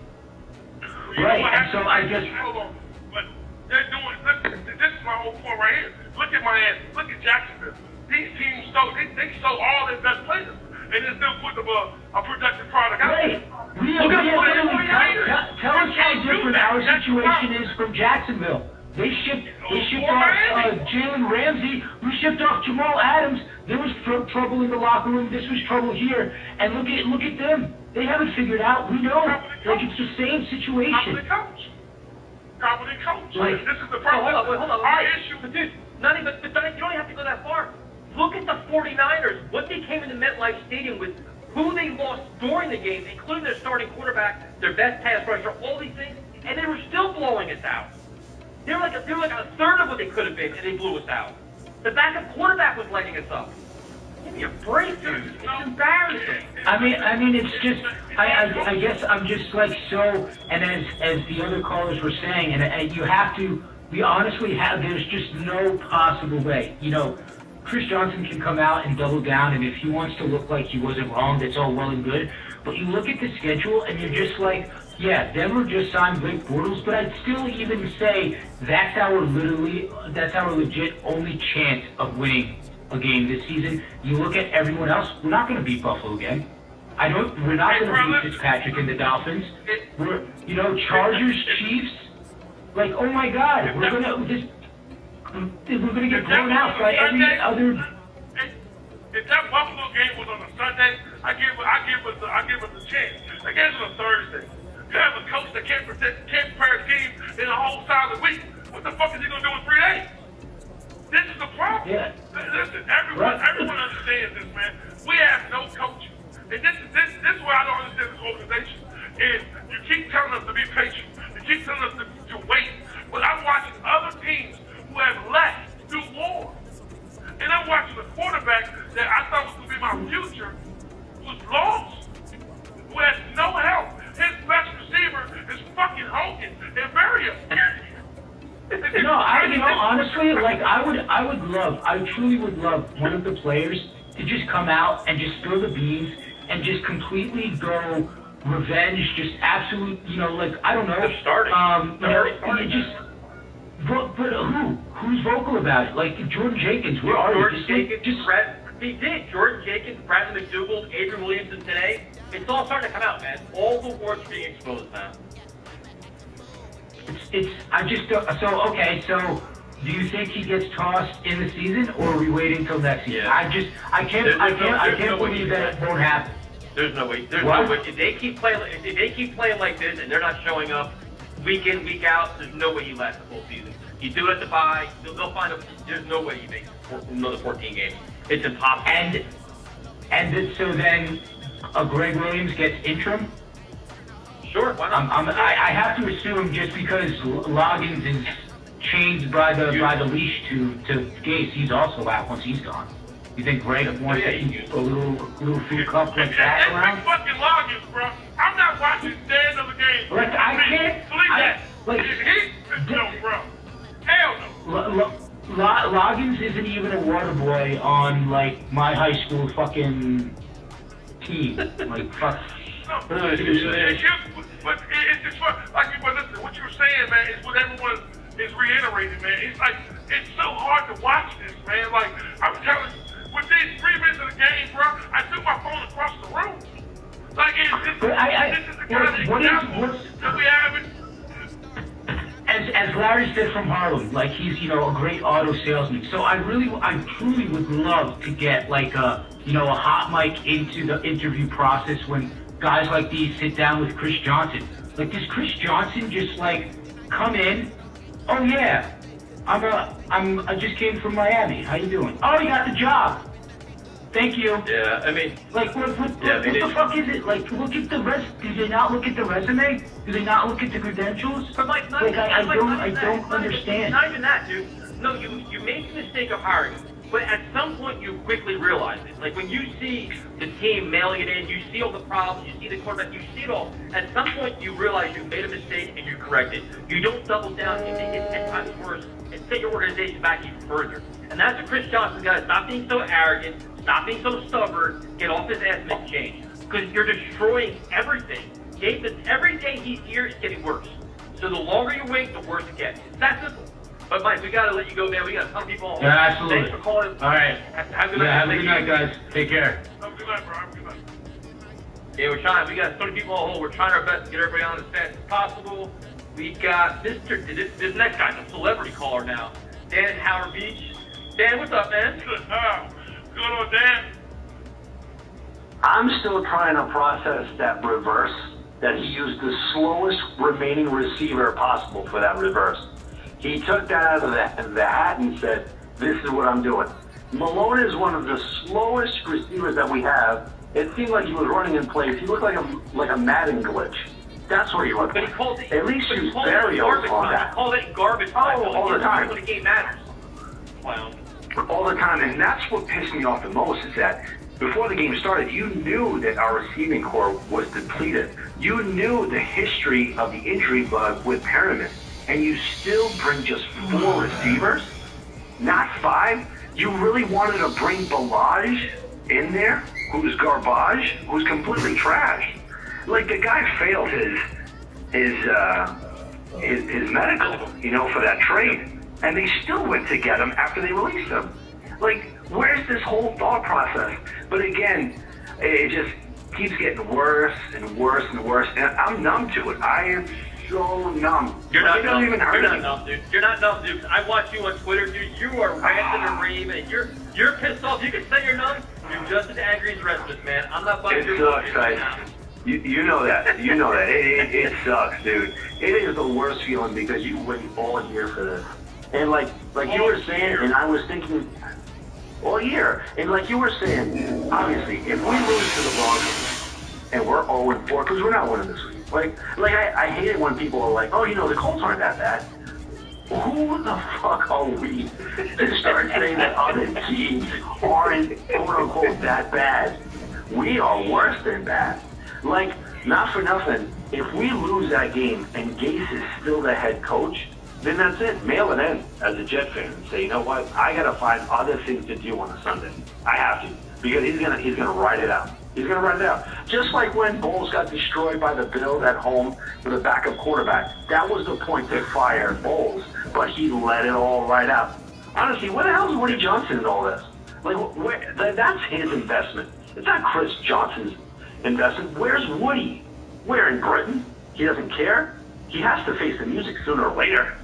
Right, and so I guess... Hold on. But they're doing... This is my whole point right here. Look at Miami. Look at Jacksonville. These teams they sold all their best players. And they still put a productive product out. Right. Tell us how different our situation is from Jacksonville. They shipped off Jalen Ramsey. We shipped off Jamal Adams. There was trouble in the locker room. This was trouble here. And look at them. They haven't figured out. We know. Like it's the same situation. Competent coach. Like, this is the problem. Hold on. Our issue. But dude, you don't even have to go that far. Look at the 49ers. What they came into MetLife Stadium with, who they lost during the game, including their starting quarterback, their best pass rusher, all these things, and they were still blowing us out. They were like a third of what they could have been, and they blew us out. The backup quarterback was lighting us up. Give me a break, dude. It's embarrassing. I mean, it's just, I guess I'm just like so, and as the other callers were saying, and you have to, we honestly have, there's just no possible way, you know. Chris Johnson can come out and double down, and if he wants to look like he wasn't wrong, that's all well and good. But you look at the schedule, and you're just like, yeah, Denver just signed Blake Bortles, but I'd still even say that's our legit only chance of winning a game this season. You look at everyone else, we're not going to beat Buffalo again. We're not going to beat Fitzpatrick and the Dolphins. We're, Chargers, Chiefs, like, oh my God, we're going to get blown out by every other. If that Buffalo game was on a Sunday, I give us a chance. That game's on a Thursday. You have a coach that can't prepare a team in a whole solid week. What the fuck is he gonna do in 3 days? This is the problem. Yeah. Listen, everyone understands this, man. We have no coaching, and this is why I don't understand this organization. Is you keep telling us to be patient, you keep telling us to wait, but I'm watching other teams who have less do more. And I'm watching a quarterback that I thought was going to be my future, who's lost, who has no help. His best receiver is fucking Hogan and Barrios. Honestly, like I truly would love one of the players to just come out and just spill the beans and just completely go revenge, just absolute, like, I don't know. They're starting. But who? Who's vocal about it? Like Jordan Jenkins, where are Jordan Jenkins, Jordan Jenkins, Bradley McDougald, Adrian Williamson today. It's all starting to come out, man. All the warts are being exposed now. I just don't, so okay, so do you think he gets tossed in the season, or are we waiting till next season? Yeah. I can't believe that it won't happen. There's no way. There's What? no way. If they keep playing like this and they're not showing up week in, week out, there's no way he lasts the whole season. You do it at the bye, they'll find a. There's no way he makes another 14 games. It's impossible. So then, Greg Williams gets interim. Sure, why not? I have to assume just because Loggins is chained by the leash to Gase, he's also out once he's gone. You think Greg wants to keep a little food cup like that around? That's fucking Loggins, bro. I'm not watching day another game. Like, I can't. Believe that. Like, No, bro. Hell no. Loggins isn't even a water boy on like my high school fucking team. Like fuck. But it's just fun. Like, but listen, what you're saying, man, is what everyone is reiterating, man. It's like, it's so hard to watch this, man. Like, I'm telling you, within 3 minutes of the game, bro, I took my phone across the room. Like, this is the kind of example that we have. As Larry said from Harlem, like he's a great auto salesman. So I truly would love to get like a hot mic into the interview process when guys like these sit down with Chris Johnson. Like, does Chris Johnson just like come in? Oh yeah, I just came from Miami. How you doing? Oh, you got the job. Thank you. Yeah, I mean, like what the fuck is it? Like, look at the do they not look at the resume? Do they not look at the credentials? But like, I don't understand. Not even that, dude. No, you made the mistake of hiring him, but at some point you quickly realize it. Like when you see the team mailing it in, you see all the problems, you see the quarterback, you see it all. At some point you realize you made a mistake and you correct it. You don't double down and make it 10 times worse and set your organization back even further. And that's what Chris Johnson's got to stop being so arrogant, stop being so stubborn, get off his ass and make change. Because you're destroying everything. Every day he's here, it's getting worse. So the longer you wait, the worse it gets. It's that simple. But Mike, we gotta let you go, man. We got some people on. Yeah, absolutely. Thanks for calling. All right. Have a good night. Have a good night, guys. Take care. Have a good night, bro. Have a good night. Yeah, we got so many people on hold. We're trying our best to get everybody on as fast as possible. We got this next guy's a celebrity caller now. Dan in Howard Beach. Dan, what's up, man? What's going on, Dan? I'm still trying to process that reverse, that he used the slowest remaining receiver possible for that reverse. He took that out of the hat and said, this is what I'm doing. Malone is one of the slowest receivers that we have. It seemed like he was running in place. He looked like a Madden glitch. That's what he looked like. At least use Barrios on that. He called it garbage time. All the time. When the game matters. Wow. All the time, and that's what pissed me off the most is that before the game started, you knew that our receiving core was depleted. You knew the history of the injury bug with Perriman, and you still bring just 4 receivers, not 5. You really wanted to bring Balaj in there, who's garbage, who's completely trash. Like, the guy failed his medical, for that trade. And they still went to get him after they released him. Like, where's this whole thought process? But again, it just keeps getting worse and worse and worse. And I'm numb to it. I am so numb. You're not numb. Even You're not numb, dude. You're not numb, dude. I watch you on Twitter, dude. You are ranting and raving. And you're pissed off. You can say you're numb. You're just as angry as the rest of us, man. I'm not buying it sucks, guys. You know that. You know that. It sucks, dude. It is the worst feeling because you wait all year for this. And like you were saying, and I was thinking, all year. And like you were saying, obviously, if we lose to the Broncos and we're 0-4, because we're not winning this week. Like I hate it when people are like, oh, the Colts aren't that bad. Who the fuck are we to start saying that other teams aren't quote unquote that bad? We are worse than bad. Like, not for nothing, if we lose that game and Gase is still the head coach, then that's it. Mail it in as a Jet fan and say, you know what? I got to find other things to do on a Sunday. I have to, because he's gonna ride it out. He's gonna ride it out. Just like when Bowles got destroyed by the Bills at home with a backup quarterback. That was the point to fire Bowles, but he let it all ride out. Honestly, where the hell is Woody Johnson in all this? Like, that's his investment. It's not Chris Johnson's investment. Where's Woody? Where, in Britain? He doesn't care? he has to face the music sooner or later.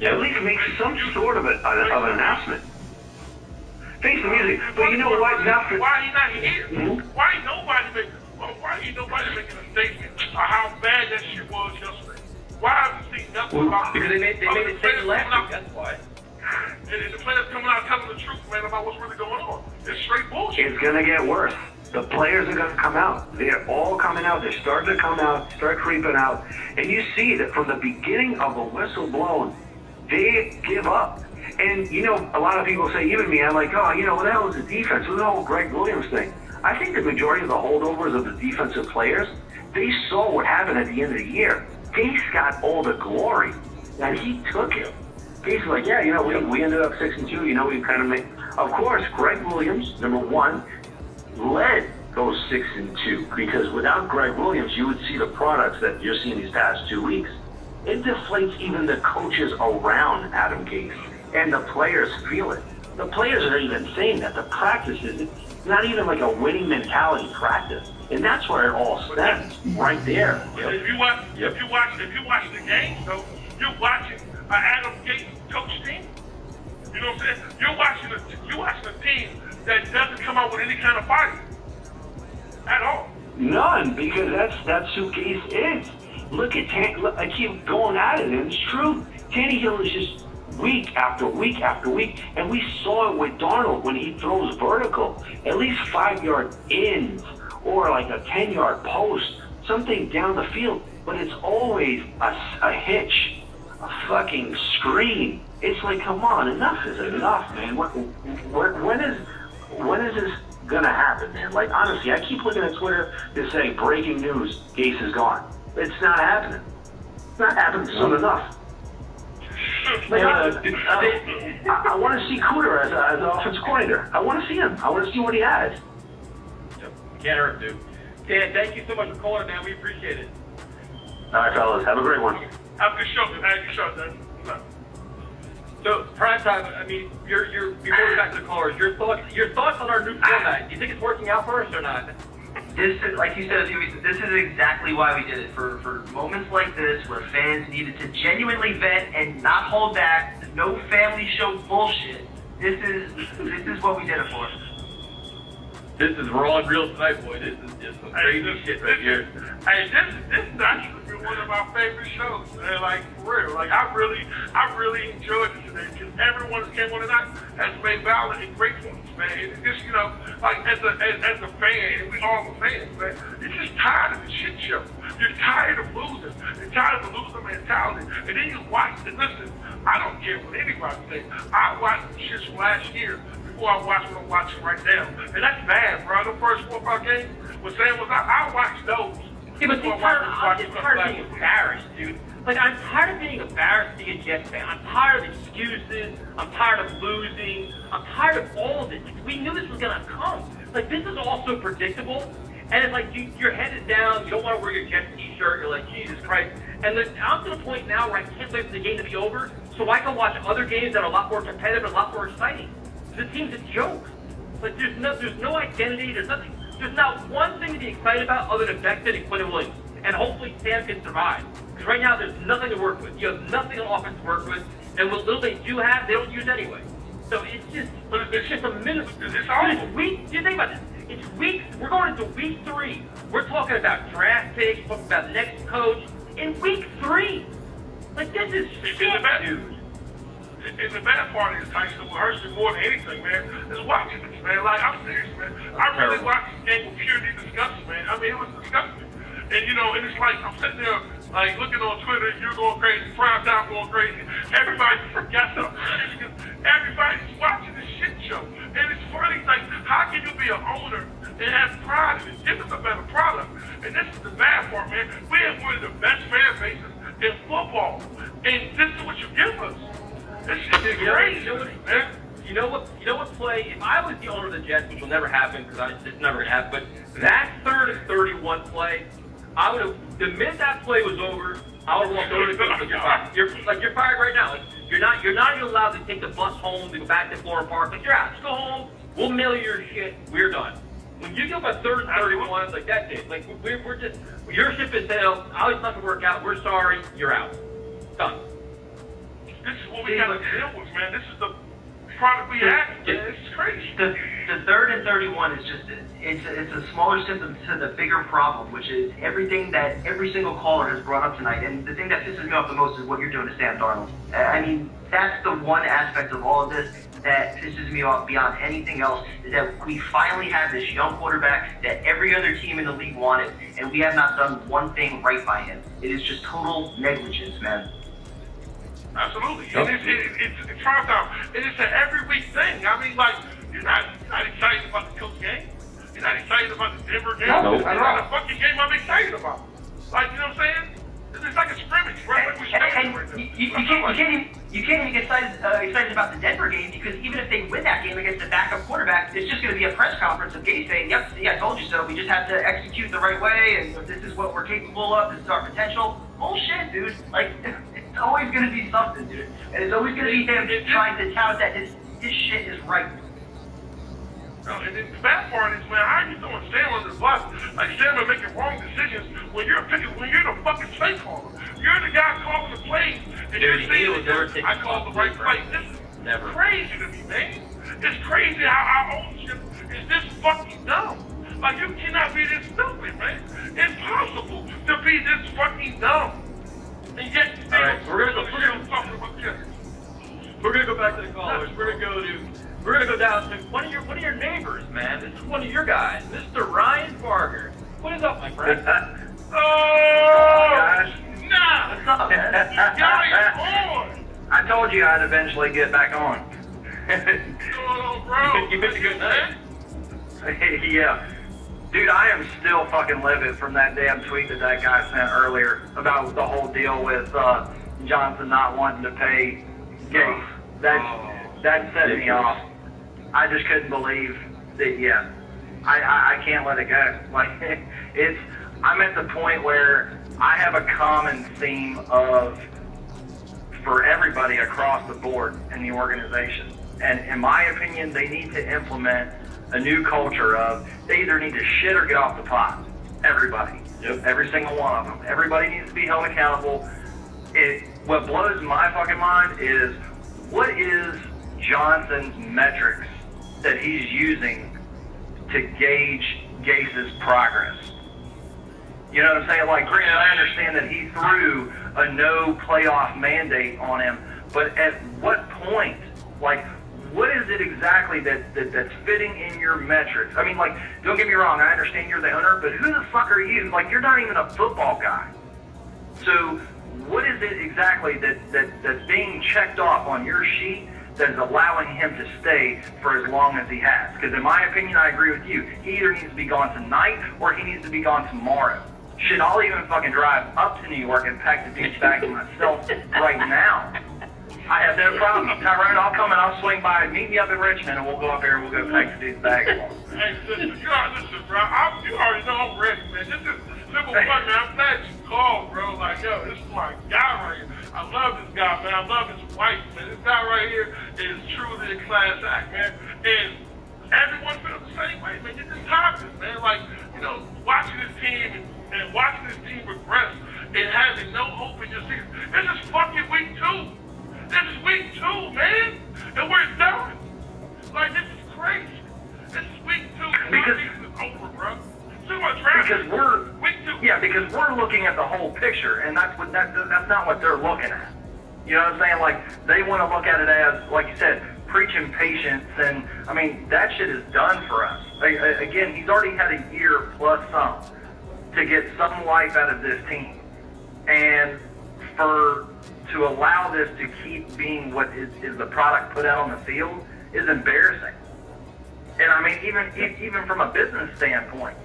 At least make some sort of an announcement. Face the music. But you know what? Now why he not here? Mm-hmm. Why ain't nobody making a statement of how bad that shit was yesterday? Why haven't we seen nothing about it? Because they made a statement last week, that's why. And the players coming out telling the truth, man, about what's really going on. It's straight bullshit. It's going to get worse. The players are going to come out. They're all coming out. They're starting to come out, start creeping out. And you see that from the beginning of the whistle blown, they give up. And, you know, a lot of people say, even me, I'm like, oh, you know, what the hell is the defense? What the whole Greg Williams thing? I think the majority of the holdovers of the defensive players, they saw what happened at the end of the year. Gase got all the glory, and he took it. Gase was like, yeah, you know, we ended up 6-2. You know, we kind of made. Of course, Greg Williams, number one, led those 6-2 because without Greg Williams, you would see the products that you're seeing these past 2 weeks. It deflates even the coaches around Adam Gase, and the players feel it. The players are even saying that the practices, it's not even like a winning mentality practice, and that's where it all stems right there. If you watch the game, though, you're watching an Adam Gase coach team. You know what I'm saying? You're watching a team that doesn't come out with any kind of fight at all. None, because that's who Gase is. Look at I keep going at it, and it's true. Tannehill is just week after week after week, and we saw it with Darnold when he throws vertical, at least 5-yard ins or like a 10-yard post, something down the field, but it's always a hitch, a fucking screen. It's like, come on, enough is enough, man. When is this gonna happen, man? Like, honestly, I keep looking at Twitter to say, breaking news, Gase is gone. It's not happening. It's not happening soon enough. Like, I want to see Cooter as an offensive coordinator. I want to see him. I want to see what he has. Can't hurt, dude. Dan, thank you so much for calling, man. We appreciate it. All right, fellas. Have a great one. Have a good show, man. Have a good show, man. So, prime time, I mean, you're going back to the callers. Your thoughts on our new format. Do you think it's working out for us or not? This is, like you said a few weeks ago, this is exactly why we did it. For moments like this where fans needed to genuinely vent and not hold back, no family show bullshit. This is what we did it for. This is raw and real tonight, boy. This is just some crazy shit right here. Hey, this has actually been one of my favorite shows, man. Like, for real. Like, I really enjoyed it today because everyone that came on tonight has made valid and great points, man. It's just, you know, like, as a fan, and we all are fans, man, you're just tired of the shit show. You're tired of losing. You're tired of the loser mentality. And then you watch it. Listen, I don't care what anybody thinks. I watched the shit from last year before I watch what I'm watching right now. And that's bad, bro. The first 4 or 5 games, what Sam was out, I watched those. Yeah, but I'm just tired of being embarrassed, dude. Like, I'm tired of being embarrassed being a Jets fan. I'm tired of excuses. I'm tired of losing. I'm tired of all of it. Like, we knew this was going to come. Like, this is all so predictable. And it's like, your head is down. You don't want to wear your Jets t-shirt. You're like, Jesus Christ. And I'm to the point now where I can't wait for the game to be over so I can watch other games that are a lot more competitive and a lot more exciting. The team's a joke. Like, there's no identity. There's nothing. There's not one thing to be excited about other than Becton and Quinn Williams. And hopefully Sam can survive. Because right now there's nothing to work with. You have nothing on offense to work with. And what little they do have, they don't use anyway. So it's just a minute. It's week. You think about this. It's weeks. We're going into week 3. We're talking about draft picks. Talking about the next coach in week 3. Like, this is shit, dude. And the bad part is, Tyson, what hurts me more than anything, man, is watching this, man. Like, I'm serious, man. I really watched this game with purely disgusting, man. I mean, it was disgusting. And, you know, and it's like, I'm sitting there, like, looking on Twitter, you're going crazy, Prime Time going crazy. Everybody got something. Everybody's watching this shit show. And it's funny, like, how can you be an owner and have pride in it? Give us a better product. And this is the bad part, man. We have one of the best fan bases in football. And this is what you give us. This shit is crazy, man. You know what play? If I was the owner of the Jets, which will never happen because it's never gonna happen, but that 3rd and 31 play, I would have. The minute that play was over, I would have walked over to the coach. You're fired right now. Like, you're not even allowed to take the bus home to go back to Florida Park. Like, you're out. Just go home. We'll mail you your shit. We're done. When you give a third and 31, like that's it. Like we're just your ship is sailed. How it's not gonna work out. We're sorry. You're out. Done. This is what we got to deal with, man. This is the product we have. This is crazy. The third and 31 is just it's a smaller symptom to the bigger problem, which is everything that every single caller has brought up tonight. And the thing that pisses me off the most is what you're doing to Sam Darnold. I mean, that's the one aspect of all of this that pisses me off beyond anything else, is that we finally have this young quarterback that every other team in the league wanted, and we have not done one thing right by him. It is just total negligence, man. Absolutely. And it's tried out. And it's an every week thing. I mean, like, you're not excited about the Colts game. You're not excited about the Denver game. No, It's not a fucking game I'm excited about. Like, you know what I'm saying? It's like a scrimmage, right? You can't even get excited about the Denver game, because even if they win that game against the backup quarterback, it's just going to be a press conference of Gase saying, "Yep, see, I told you so. We just have to execute the right way, and this is what we're capable of. This is our potential." Bullshit, dude. Like, it's always going to be something, dude, and it's always going to be him trying to tout that his shit is right. No, and the bad part is, man, how are you throwing Sam under the bus? Like, Sam are making wrong decisions when you're the fucking play caller. You're the guy calling the plays, and you're saying, I called the right play. This is crazy to me, man. It's crazy how our ownership is this fucking dumb. Like, you cannot be this stupid, man. It's possible to be this fucking dumb. And yet, all right, we're gonna go back to the callers. We're gonna go down to one of your neighbors, man. This is one of your guys, Mr. Ryan Barger. What is up, my friend? Guys. Nah! What's up, man? On! I told you I'd eventually get back on. Oh, bro. You missed a good night. Yeah. Dude, I am still fucking livid from that damn tweet that guy sent earlier about the whole deal with Johnson not wanting to pay Gase. That set me off. I just couldn't believe that, yeah. I can't let it go. Like, I'm at the point where I have a common theme of, for everybody across the board in the organization. And in my opinion, they need to implement a new culture of, they either need to shit or get off the pot. Everybody. Yep. Every single one of them. Everybody needs to be held accountable. What blows my fucking mind is, what is Johnson's metrics that he's using to gauge Gase's progress? You know what I'm saying? Like, granted, I understand that he threw a no playoff mandate on him, but at what point, like, what is it exactly that's fitting in your metrics? I mean, like, don't get me wrong, I understand you're the owner, but who the fuck are you? Like, you're not even a football guy. So what is it exactly that's being checked off on your sheet that is allowing him to stay for as long as he has? Because in my opinion, I agree with you. He either needs to be gone tonight or he needs to be gone tomorrow. Shit, I'll even fucking drive up to New York and pack the dudes back myself right now. I have no problem. Tyrone, I'll come and I'll swing by. Meet me up in Richmond and we'll go up there and we'll go pack the dudes back. Hey, listen, bro. You already know I'm ready, man. This is simple fun, man. I'm glad you called, bro. Like, yo, this is my guy right here. I love this guy, man. I love his wife, man. This guy right here is truly a class act, man. And everyone feels the same way, man. You're just tired of this, man. Like, you know, watching this team and watching this team progress and having no hope in your season. This is fucking week 2. This is week 2, man. And we're done. Like, this is crazy. This is week 2. Because season is over, bro. Because we're looking at the whole picture, and that's not what they're looking at. You know what I'm saying? Like, they want to look at it as, like you said, preaching patience, and I mean, that shit is done for us. Again, he's already had a year plus some to get some life out of this team, and to allow this to keep being what is the product put out on the field is embarrassing. And I mean, even from a business standpoint,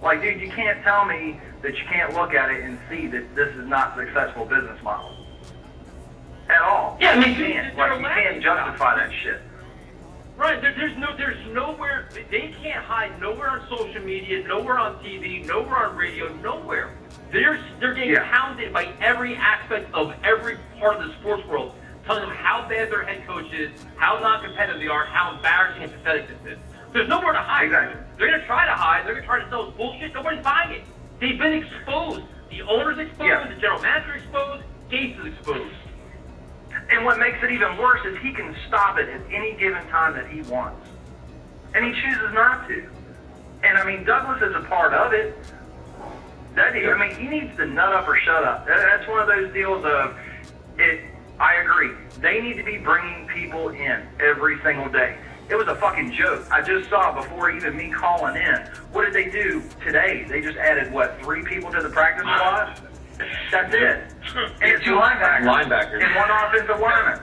like, dude, you can't tell me that you can't look at it and see that this is not a successful business model at all. Yeah, I mean, you can't justify that shit. Right, there's nowhere, they can't hide nowhere on social media, nowhere on TV, nowhere on radio, nowhere. They're getting pounded by every aspect of every part of the sports world, telling them how bad their head coach is, how non-competitive they are, how embarrassing and pathetic this is. There's nowhere to hide. Exactly. They're going to try to hide. They're going to try to sell us bullshit. Nobody's buying it. They've been exposed. The owner's exposed. The general manager exposed. Gates is exposed. And what makes it even worse is he can stop it at any given time that he wants. And he chooses not to. And, I mean, Douglas is a part of it. He needs to nut up or shut up. That's one of those deals of, I agree. They need to be bringing people in every single day. It was a fucking joke. I just saw before even me calling in. What did they do today? They just added, 3 people to the practice squad? That's it. And it's 2 linebackers. And 1 offensive lineman.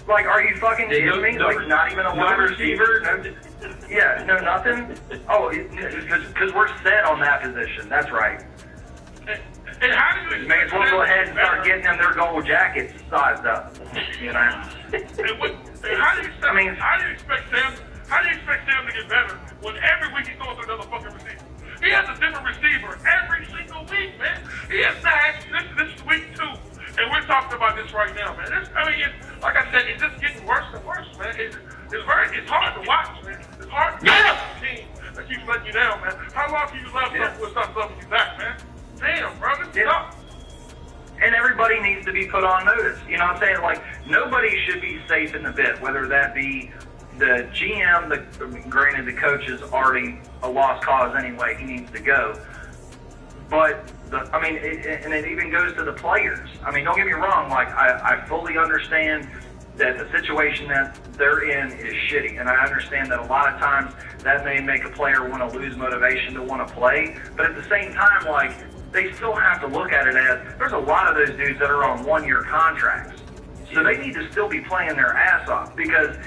Like, are you fucking kidding me? Like, not even a wide receiver? No nothing? Oh, because we're set on that position. That's right. And how do you may as well go ahead and start getting them their gold jackets sized up. You know? How do you expect Sam to get better when every week he's going through another fucking receiver? He has a different receiver every single week, man. He has sacks. This is week 2, and we're talking about this right now, man. Like I said, it's just getting worse and worse, man. It's hard to watch, man. It's hard to watch a team that keeps letting you down, man. How long can you love something with something you back, man? Damn, bro, this is tough. And everybody needs to be put on notice. You know what I'm saying? Like, nobody should be safe in the bit, whether that be the GM, granted the coach is already a lost cause anyway, he needs to go. But, it even goes to the players. I mean, don't get me wrong, like, I fully understand that the situation that they're in is shitty, and I understand that a lot of times that may make a player want to lose motivation to want to play, but at the same time, like, they still have to look at it as, there's a lot of those dudes that are on 1-year contracts. So they need to still be playing their ass off, because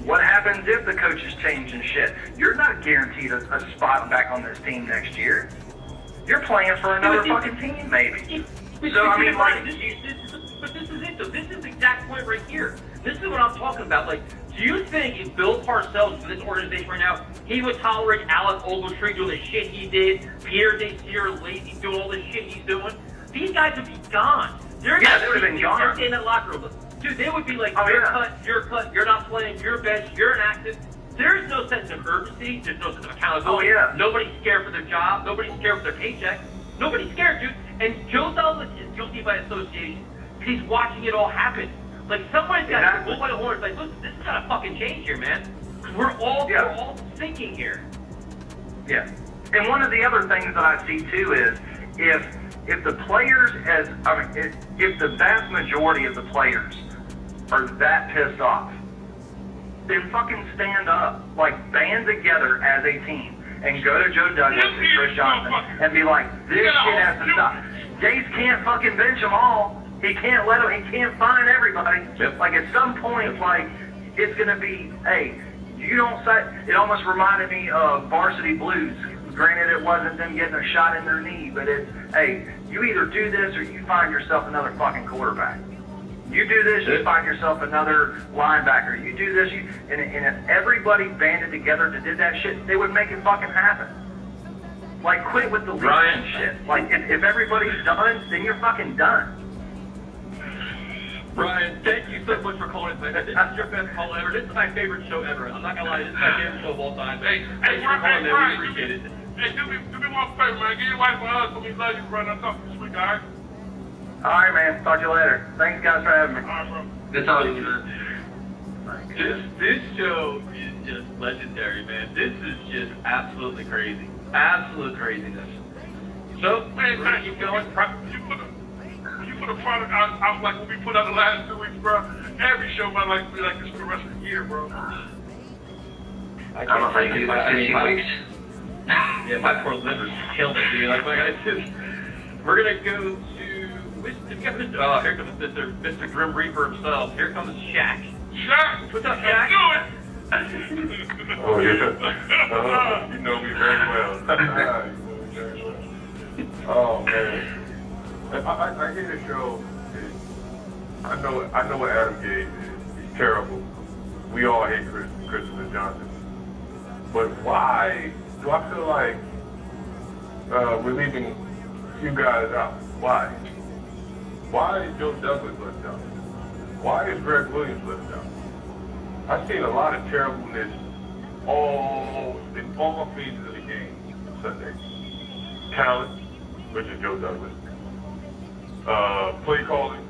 what happens if the coaches change and shit? You're not guaranteed a spot back on this team next year. You're playing for another fucking team, maybe. So, I mean, like... But this is it, though. This is the exact point right here. This is what I'm talking about. Like, do you think if Bill Parcells in this organization right now, he would tolerate Alex Ogletree doing the shit he did, Pierre Desir Lacy doing all the shit he's doing? These guys would be gone. They would have been gone. Every day in that locker room. Dude, they would be like, you're cut, you're not playing, you're bench, you're inactive. There's no sense of urgency. There's no sense of accountability. Nobody's scared for their job. Nobody's scared for their paycheck. Nobody's scared, dude. And Joe Douglas is guilty by association. He's watching it all happen. Like, somebody's got to go by the horns. Like, listen, this has got to fucking change here, man. We're all thinking here. Yeah. And one of the other things that I see too is if the players if the vast majority of the players are that pissed off, then fucking stand up, like band together as a team and go to Joe Douglas and Chris Johnson and be like, this shit has to stop. Gase can't fucking bench them all. He can't he can't find everybody. Like, at some point, like, it's gonna be, hey, you don't say. It almost reminded me of Varsity Blues. Granted, it wasn't them getting a shot in their knee, but it's, hey, you either do this or you find yourself another fucking quarterback. You do this, you find yourself another linebacker. You do this, and if everybody banded together to did that shit, they would make it fucking happen. Like, quit with the league and shit. Like, if everybody's done, then you're fucking done. Brian, thank you so much for calling. This is your best call ever. This is my favorite show ever. I'm not gonna lie, this is my favorite show of all time. Thanks for calling, man. We appreciate it. Hey, do me one favor, man. Give your wife a hug so we love you, brother. I'm talking to you, sweet guy. All right, man. Talk to you later. Thanks, guys, for having me. All right, bro. Good talking to you, man. This show is just legendary, man. This is just absolutely crazy. Absolute craziness. So, man, we're gonna keep going. You put a product out like what we put out the last 2 weeks, bro. Every show might like to be like this for the rest of the year, bro. I don't think it's like 15 weeks. Yeah, my poor liver's killing it, dude. Like I said, we're gonna go to. Oh, here comes Mr. Grim Reaper himself. Here comes Shaq. Shaq, what's up, Shaq? Oh yeah. You know me very well. You know me very well. Oh man. I hear the show. I know what Adam gave is. He's terrible. We all hate Christopher Johnson. But why do I feel like we're leaving a few guys out? Why? Why is Joe Douglas left out? Why is Greg Williams left out? I've seen a lot of terribleness all phases of the game Sunday. Talent, which is Joe Douglas. Play calling,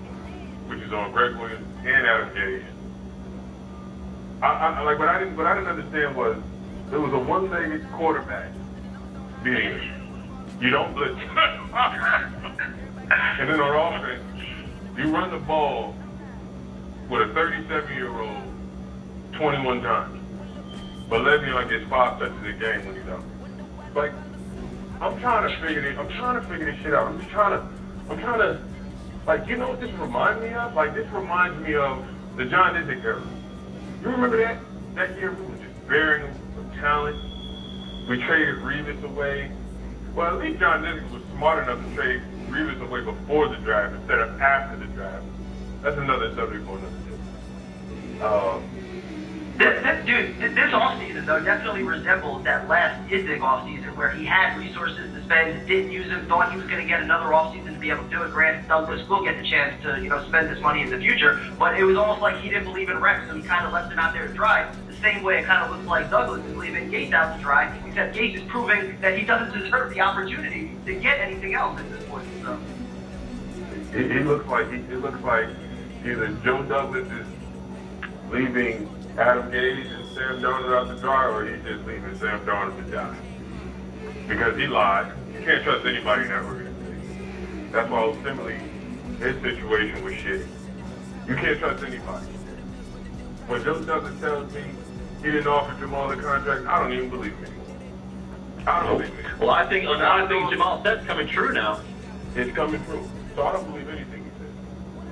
which is on Greg Williams and Adam Gase. What I didn't understand was there was a one-legged quarterback beating us. You don't blitz. And then on offense, you run the ball with a 37-year-old 21 times. But Le'Veon gets 5 touches a game when he's out. Like, I'm trying to figure this shit out. I'm trying to, like, you know what this reminds me of? Like, this reminds me of the John Didt era. You remember that? That year we were just bearing with talent. We traded Revis away. Well, at least John Didt was smart enough to trade Revis away before the draft instead of after the draft. That's another subject for another day. This offseason, though, definitely resembles that last Izzik offseason where he had resources to spend, didn't use them, thought he was going to get another offseason to be able to do it. Granted, Douglas will get the chance to, spend this money in the future, but it was almost like he didn't believe in Rex, so he kind of left him out there to dry. The same way it kind of looks like Douglas is leaving Gase out to dry, except Gase is proving that he doesn't deserve the opportunity to get anything else at this point. So. It looks like either Joe Douglas is leaving Adam Gase and Sam Darnold out to dry, or he's just leaving Sam Darnold to die. Because he lied. You can't trust anybody in that organization. That's why ultimately his situation was shitty. You can't trust anybody. When Joe Douglas tells me he didn't offer Jamal the contract, I don't even believe him anymore. I don't believe it. Well, I think Jamal said's coming true now. It's coming true. So I don't believe anything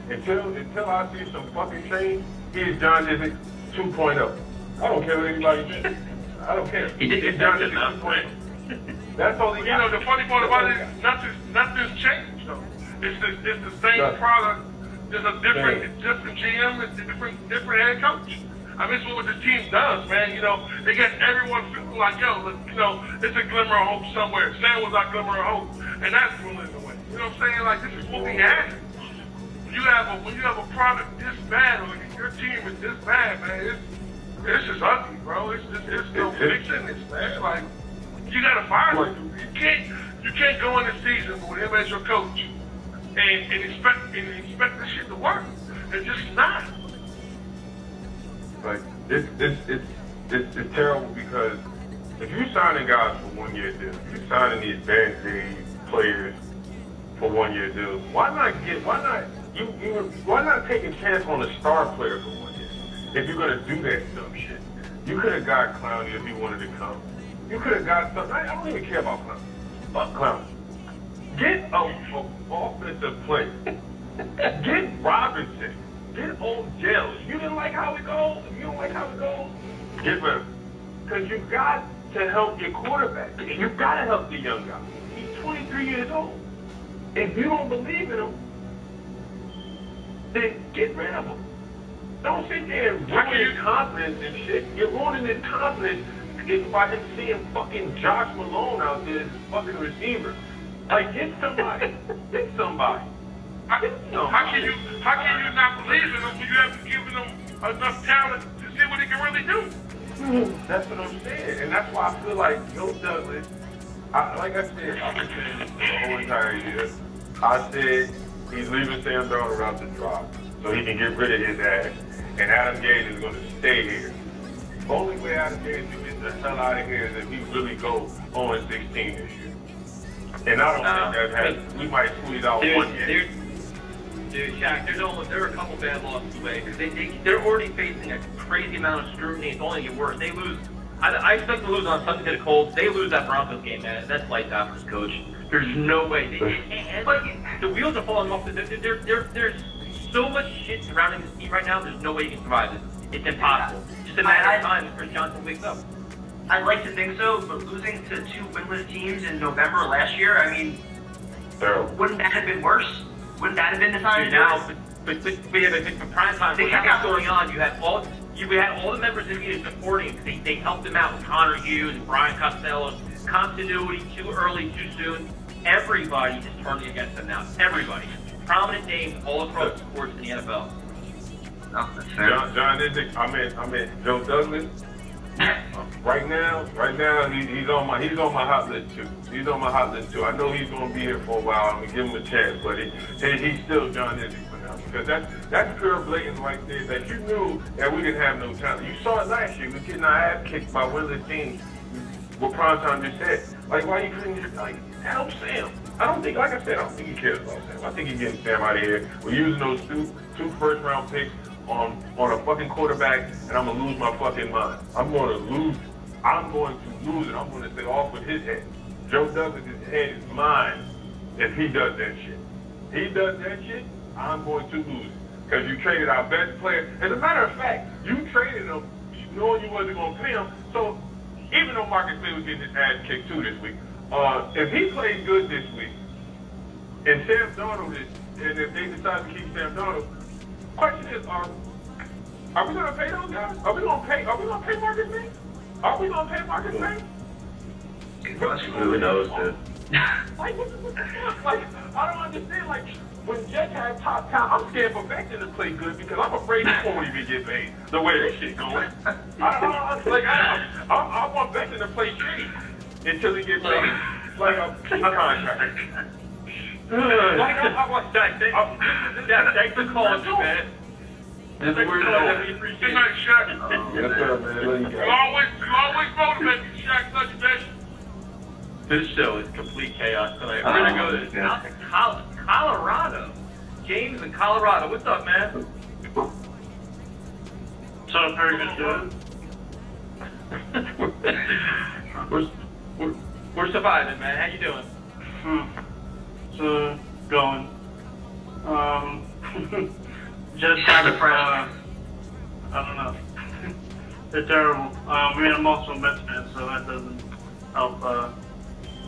he says. Until I see some fucking change, he is John Dick 2.0. I don't care what anybody says. I don't care. He did it's John Dick 2.0. That's all he got. The funny part about it is nothing's changed, though. It's the same product. There's a different GM, it's a different head coach. I mean, it's what the team does, man. They get everyone feeling like, it's a glimmer of hope somewhere. Sam was our glimmer of hope, and that's dwindling away. You know what I'm saying? Like, this is what we had. When you have a product this bad, or your team is this bad, man, it's just ugly, bro. It's no fixing this, man. Like, you gotta fire him. You can't go in the season with him as your coach and expect this shit to work. It's just not. Like, it's terrible because if you're signing guys for 1 year deals, if you're signing these band-aid players for 1 year deals, why not take a chance on a star player for 1 year? If you're gonna do that dumb shit, you could have got Clowney if he wanted to come. You could have got something. I don't even care about Clowney. Fuck Clowney. Get a offensive player. Get Robinson. Get old Gels. You didn't like how it goes? If you don't like how it goes, get rid of him. Because you got to help your quarterback. You got to help the young guy. He's 23 years old. If you don't believe in him, then get rid of him. Don't sit there and ruin his confidence and shit. You're ruining his confidence by him seeing fucking Josh Malone out there as his fucking receiver. Like, get somebody. Get somebody. How can you not believe in him when you haven't given him enough talent to see what he can really do? That's what I'm saying. And that's why I feel like Joe Douglas, like I said, I've been saying this for the whole entire year. I said he's leaving Sam Darnold out to drop so he can get rid of his ass. And Adam Gase is going to stay here. The only way Adam Gase can get the hell out of here is if he really goes 0-16 this year. And I don't think that has, we might squeeze out 1 year. Dude, Shaq, they're a couple bad losses away because they're already facing a crazy amount of scrutiny. It's only get worse. They lose. I expect to lose on Sunday to the Colts. They lose that Broncos game, man. That's lights out for this coach. There's no way. They can't. The wheels are falling off. There's so much shit surrounding this team right now. There's no way you can survive this. It's impossible. Just a matter of time before Johnson wakes up. I'd like to think so, but losing to 2 winless teams in November last year, I mean, wouldn't that have been worse? Wouldn't that have been the time? Now, but for prime time, what's going on? You had all the members in the media supporting him. They helped him out with Connor Hughes, Brian Costello, continuity, too early, too soon. Everybody is turning against him now. Everybody. Prominent names all across the sports in the NFL. No, that's fair. John Dick, I meant Joe Douglas Right now, he's on my hot list too. He's on my hot list too. I know he's gonna be here for a while. I'm gonna give him a chance, but he's still John Izzy for now because that's pure blatant right there. That you knew that we didn't have no talent. You saw it last year. We were getting our ass kicked by one of the teams. What Primetime just said. Like, why you couldn't just help Sam? I don't think, like I said, I don't think he cares about Sam. I think he's getting Sam out of here. We're using those two first-round picks on a fucking quarterback, and I'm gonna lose my fucking mind. I'm going to lose it. I'm going to say off with his head. Joe Douglas' head is mine if he does that shit. He does that shit, I'm going to lose it. Because you traded our best player. As a matter of fact, you traded him knowing you wasn't going to pay him. So even though Marcus Lee was getting his ass kicked too this week, if he plays good this week, and Sam Darnold and if they decide to keep Sam Darnold, question is, are we going to pay those guys? Are we going to pay Marcus Lee? Are we going to pay Marcus Lee? Who knows, dude? Like, what the fuck? Like, I don't understand. Like, when Jets have top talent, I'm scared for Becton to play good because I'm afraid he won't even get paid the way this shit going. I want Becton to play shitty until he gets paid like a contract. Thanks for calling me, man. Good night, Shaq. Yes, sir, man. You always motivate me, Shaq. Love you, man. This show is complete chaos tonight. We're going to go out to Colorado. James in Colorado. What's up, man? What's up, Harry? Good doing? We're surviving, man. How you doing? So, going. Just kind of, I don't know. They're terrible. I mean, I'm also a Mets fan, so that doesn't help.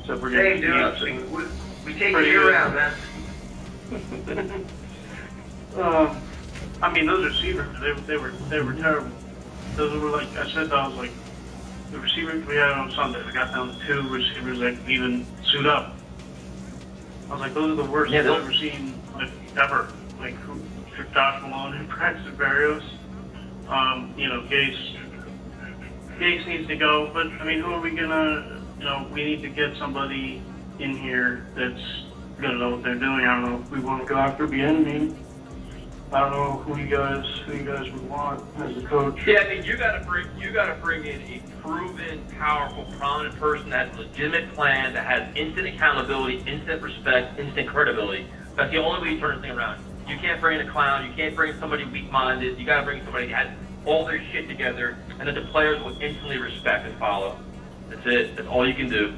Except for Hey, getting dude, we take you year-round, man. I mean, those receivers, they were terrible. Those were like I said. I was like, the receivers we had on Sunday, we got down to 2 receivers that could even suit up. I was like, those are the worst I've ever seen, like, ever. Like, Josh Malone and Braxton Berrios. Gase needs to go, but I mean, who are we gonna? We need to get somebody in here that's gonna know what they're doing. I don't know if we want to go after Bieniemy. I don't know who you guys would want as a coach. Yeah, I mean, you gotta bring in a proven, powerful, prominent person that has a legitimate plan, that has instant accountability, instant respect, instant credibility. That's the only way you turn this thing around. You can't bring in a clown. You can't bring somebody weak-minded. You gotta bring somebody that has all their shit together, and that the players will instantly respect and follow. That's it. That's all you can do.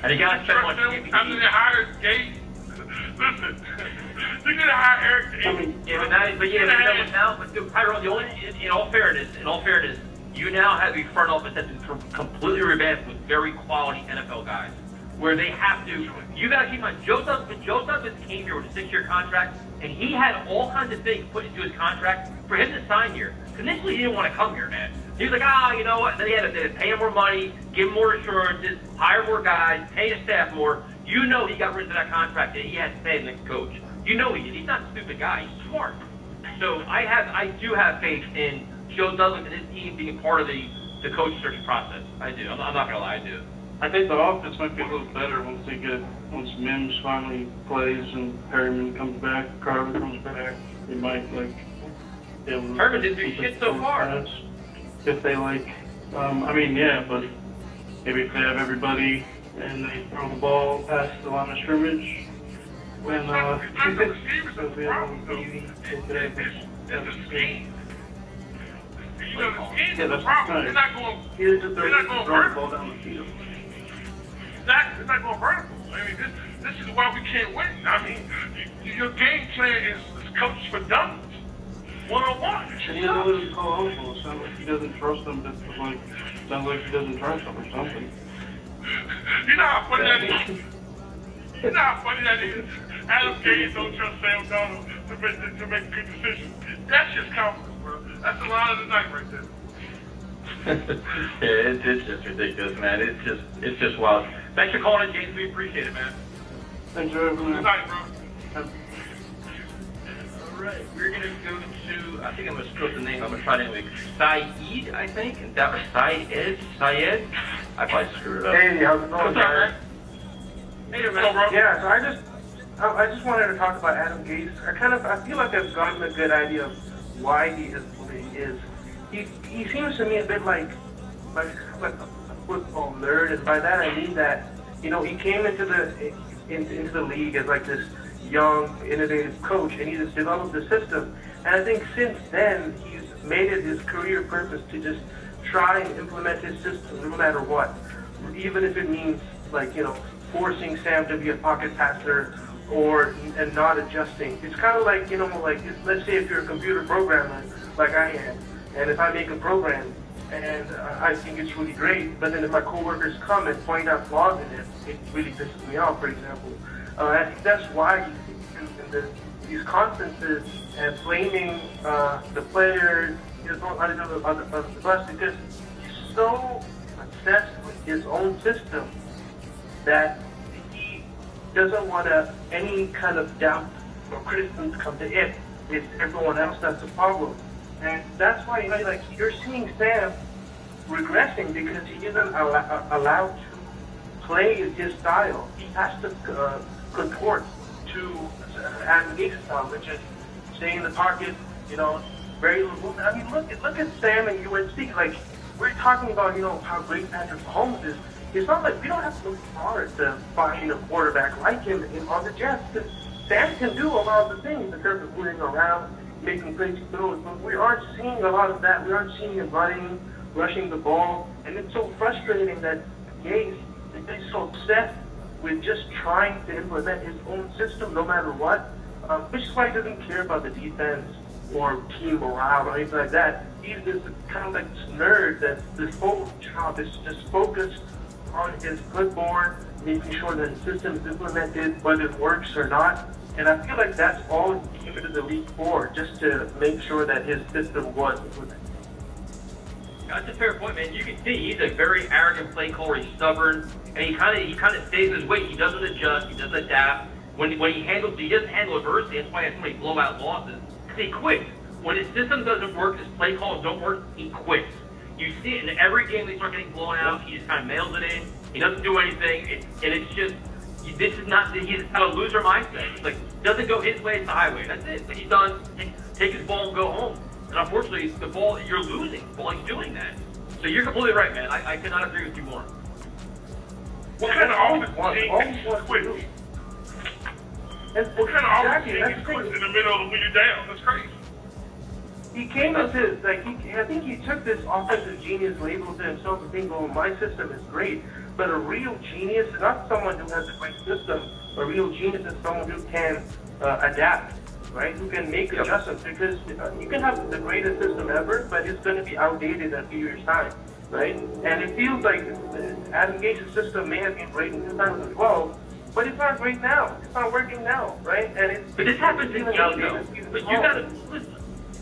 And you gotta spend money. After they hired Gates, listen, you gotta hire Eric. But Tyrone, the only, in all fairness, you now have a front office that's been completely revamped with very quality NFL guys, where they have to. You gotta keep in mind, Joe Douglas came here with a 6-year contract, and he had all kinds of things put into his contract for him to sign here. Initially, he didn't want to come here, man. He was like, you know what? Then they had to pay him more money, give him more assurances, hire more guys, pay his staff more. You know he got rid of that contract and he had to pay the next coach. You know he did. He's not a stupid guy. He's smart. So I do have faith in Joe Douglas and his team being part of the coach search process. I do. I'm not going to lie, I do. I think the offense might be a little better once Mims finally plays and Perryman comes back, Carter comes back. They might Herman didn't do shit so far. If they but maybe if they have everybody and they throw the ball past the line of scrimmage, then That's the scheme. The scheme is the problem. They're not going vertical. Down the field. Exactly. It's not going vertical. I mean, this is why we can't win. I mean, your game plan is coached for dummies. 101. And he doesn't let him call home. It sounds like he doesn't trust them. Sounds like he doesn't trust them or something. You know how funny that is? Adam Gase don't trust Sam Darnold to make good decisions. That's just confidence, bro. That's the line of the night right there. Yeah, it's just ridiculous, man. It's just wild. Thanks for calling in, James. We appreciate it, man. Thanks for everything. Good night, bro. right, we're going to go to, I think I'm going to screw up the name. I'm going to try to anyway. Saeed, I think. Is that right? Syed? I probably screwed it up. Hey, how's it going, What's up, man? Hey there, man. Yeah, so I just wanted to talk about Adam Gase. I feel like I've gotten a good idea of why he is the way he is. He seems to me a bit like a football nerd, and by that I mean that, you know, he came into the league as like this young, innovative coach, and he just developed the system. And I think since then, he's made it his career purpose to just try and implement his system no matter what, even if it means, like, you know, forcing Sam to be a pocket passer and not adjusting. It's kind of like, you know, like, let's say if you're a computer programmer like I am, and if I make a program and I think it's really great, but then if my coworkers come and point out flaws in it, it really pisses me off, for example. I think that's why these conferences and blaming the players, you know, on the bus, because he's so obsessed with his own system that he doesn't want any kind of doubt or criticism to come to it. It's everyone else that's the problem. And that's why, you know, like, you're seeing Sam regressing because he isn't allowed to play his style. He has to contort to Adam Gase's style, which is staying in the pocket, you know, very little movement. I mean, look at Sam and UNC. Like, we're talking about, you know, how great Patrick Mahomes is. It's not like we don't have to look hard to find a quarterback like him on the Jets. Because Sam can do a lot of the things in terms of moving around, making crazy throws, but we aren't seeing a lot of that. We aren't seeing him running, rushing the ball, and it's so frustrating that Gase is so obsessed with just trying to implement his own system no matter what, which is why he doesn't care about the defense or team morale or anything like that. He's this kind of like this nerd that this whole job is just focused on his clipboard, making sure that the system is implemented, whether it works or not. And I feel like that's all he came into the league for, just to make sure that his system was implemented. That's a fair point, man. You can see he's a very arrogant play caller. He's stubborn, and he kind of stays his weight. He doesn't adjust. He doesn't adapt. When he doesn't handle adversity. That's why he has so many blowout losses. He quits. When his system doesn't work, his play calls don't work, he quits. You see it in every game they start getting blown out. He just kind of mails it in. He doesn't do anything, and it's just, this is not, he's got a loser mindset. It's like, doesn't go his way, it's the highway. That's it. He's done. Take his ball and go home. And unfortunately, the ball, you're losing while he's doing that. So you're completely right, man. I cannot agree with you more. What kind of offense team quits? What kind of offense team quits in the middle of when you're down? That's crazy. He came into, like, I think he took this offensive genius label to himself and think, well, my system is great. But a real genius is not someone who has a great system. A real genius is someone who can adapt, right? Who can make adjustments. Because you can have the greatest system ever, but it's going to be outdated in a few years' time, right? And it feels like Adam Gase's system may have been great in 2012, but it's not great now. It's not working now, right? And it's, but this happens in game, though. But you got to listen.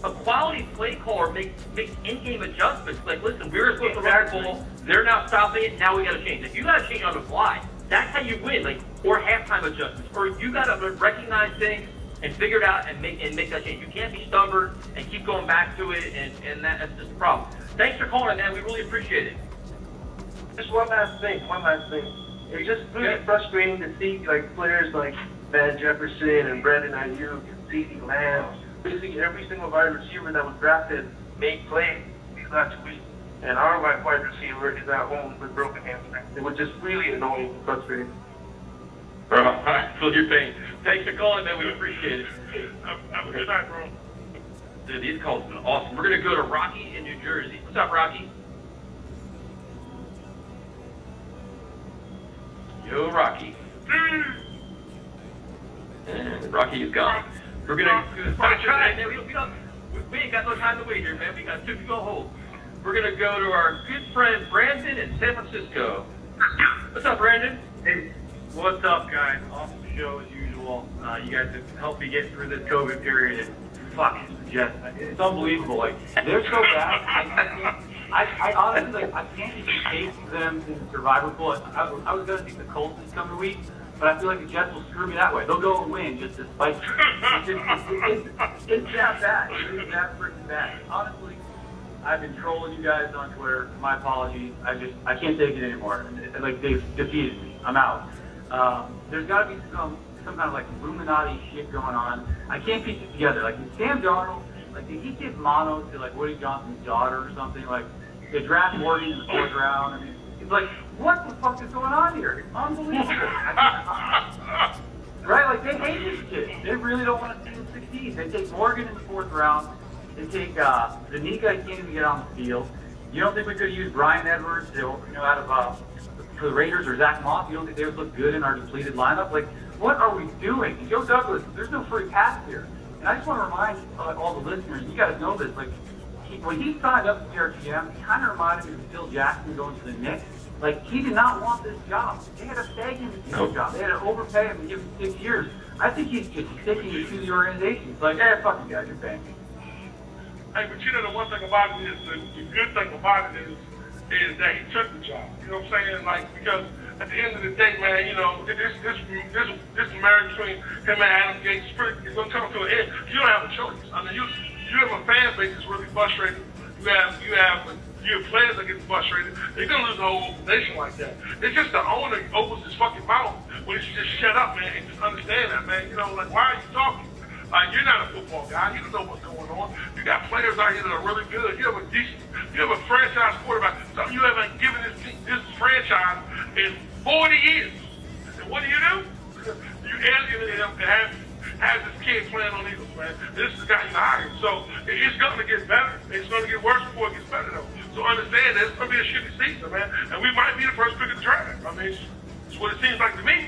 A quality play caller makes in-game adjustments. Like, listen, we were supposed to run the ball. They're now stopping it. Now we got to change. If you got to change on the fly, that's how you win. Like, or halftime adjustments, or you got to recognize things and figure it out and make that change. You can't be stubborn and keep going back to it, and that's just a problem. Thanks for calling, man. We really appreciate it. Just one last thing. It's just really frustrating to see, like, players like Van Jefferson and Brandon Ayuk and CeeDee Lamb. Basically every single wide receiver that was drafted made plays these last 2 weeks. And our wide receiver is at home with broken hamstring. It was just really annoying and frustrating. Bro, I feel your pain. Thanks for calling, man. We appreciate it. Have a good night, bro. Dude, these calls have been awesome. We're going to go to Rocky in New Jersey. What's up, Rocky? Yo, Rocky. And Rocky is gone. We're gonna we ain't got no time to wait here, man. We got 2 people on hold. We're gonna go to our good friend Brandon in San Francisco. What's up, Brandon? Hey, what's up, guys? Awesome show as usual. You guys have helped me get through this COVID period. And fuck, it's unbelievable. Like, they're so bad. I honestly, like, I can't even take them in the survivor pool. I was gonna take the Colts this coming week, but I feel like the Jets will screw me that way. They'll go and win just to spite me. It's that bad. It's that freaking bad. Honestly, I've been trolling you guys on Twitter. My apologies. I can't take it anymore. Like, they've defeated me. I'm out. There's got to be some kind of like Illuminati shit going on. I can't piece it together. Like, Sam Darnold, like, did he give mono to like Woody Johnson's daughter or something? Like, they draft Morgan in the 4th round. I mean, it's like, what the fuck is going on here? It's unbelievable. Right? Like, they hate this kid. They really don't want to see him succeed. They take Morgan in the 4th round. They take Zanika, he can't even get on the field. You don't think we could use Brian Edwards, out of for the Raiders, or Zach Moss? You don't think they would look good in our depleted lineup? Like, what are we doing? And Joe Douglas, there's no free pass here. And I just want to remind all the listeners, you guys know this, like, when he signed up to be our GM, he kind of reminded me of Phil Jackson going to the Knicks. Like, he did not want this job. They had to beg him to get the job. They had to overpay him and give him 6 years. I think he's just sticking to the organization. It's like, fuck you guys, you're paying me. Hey, but you know, the one thing about it is, the good thing about it is that he took the job. You know what I'm saying? Like, because at the end of the day, man, you know, this marriage between him and Adam Gates is going to come to an end. You don't have a choice. I mean, you have a fan base that's really frustrated. You have players that get frustrated. They're going to lose the whole organization like that. It's just the owner opens his fucking mouth when he should just shut up, man, and just understand that, man. You know, like, why are you talking? You're not a football guy. You don't know what's going on. You got players out here that are really good. You have a franchise quarterback. Something you haven't given this franchise in 40 years. And what do? You alienate him and have this kid playing on Eagles, man. This is the guy you hired. So it's going to get better. It's going to get worse before it gets better, though. So understand that it's going to be a shitty season, man. And we might be the first pick of the draft. I mean, it's what it seems like to me.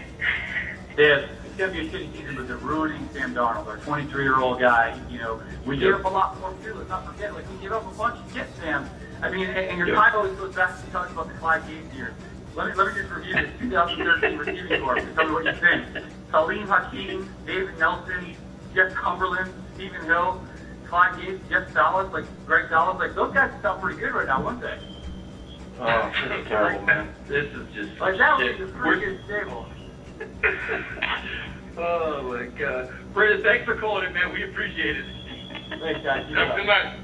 Yeah, it's going to be a shitty season, but they're ruining Sam Darnold, our 23-year-old guy. You know, we give up a lot more too. Let's not forget, like, we give up a bunch to get Sam. I mean, and your time always goes back to talking about the Clyde Gates year. Let me just review this 2013 receiving corps and tell me what you think. Salim Hakeem, David Nelson, Jeff Cumberland, Stephen Hill, Clyde Gates, Jeff Dallas, like Greg Dallas, like those guys sound pretty good right now, wouldn't they? Oh, this is terrible, man. This is just like that was just pretty good stable. Oh my God, Brandon, thanks for calling it, man. We appreciate it. Thanks, guys. Have a good night.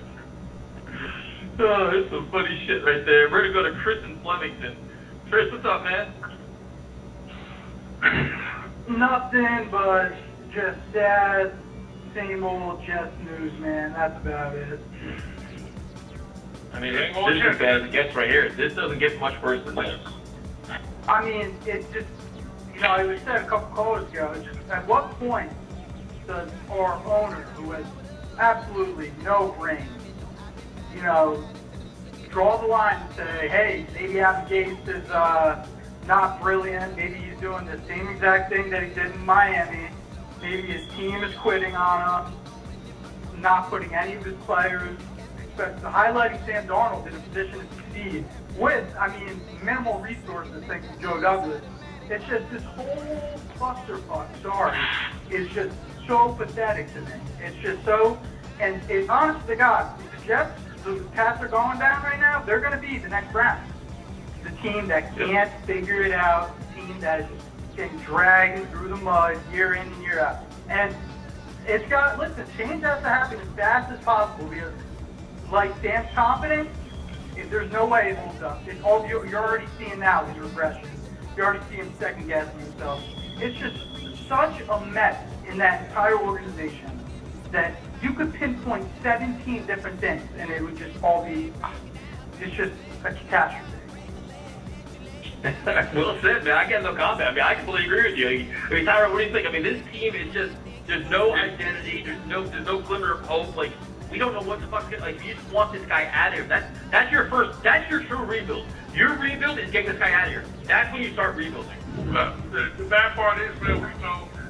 Oh, there's some funny shit right there. We're gonna go to Chris in Flemington. Chris, what's up, man? Nothing but just sad, same old Jets news, man. That's about it. I mean, this is as bad as it gets right here. This doesn't get much worse than this. I mean, it's just, it was said a couple callers ago, it's just, at what point does our owner, who has absolutely no brains, draw the line and say, hey, maybe Adam Gates is not brilliant. Maybe he's doing the same exact thing that he did in Miami. Maybe his team is quitting on him, not putting any of his players, highlighting Sam Darnold in a position to succeed with, minimal resources thanks to Joe Douglas. It's just this whole clusterfuck story is just so pathetic to me. It's just so, and it's honest to God, the Jets, the paths are going down right now, they're going to be the next round. The team that can't figure it out, the team that is getting dragged through the mud year in and year out. And it's got, listen, change has to happen as fast as possible because, like Sam's confidence, there's no way it holds up. It's all you're already seeing now with regression. You're already seeing him second guessing himself. It's just such a mess in that entire organization that you could pinpoint 17 different things and it would just all be, it's just a catastrophe. Well said, man. I got no comment. I completely agree with you. Tyra, what do you think? This team is just, there's no identity, there's no glimmer of hope. Like, we don't know what the fuck's going. You just want this guy out of here. That's your true rebuild. Your rebuild is getting this guy out of here. That's when you start rebuilding. The bad part is, man,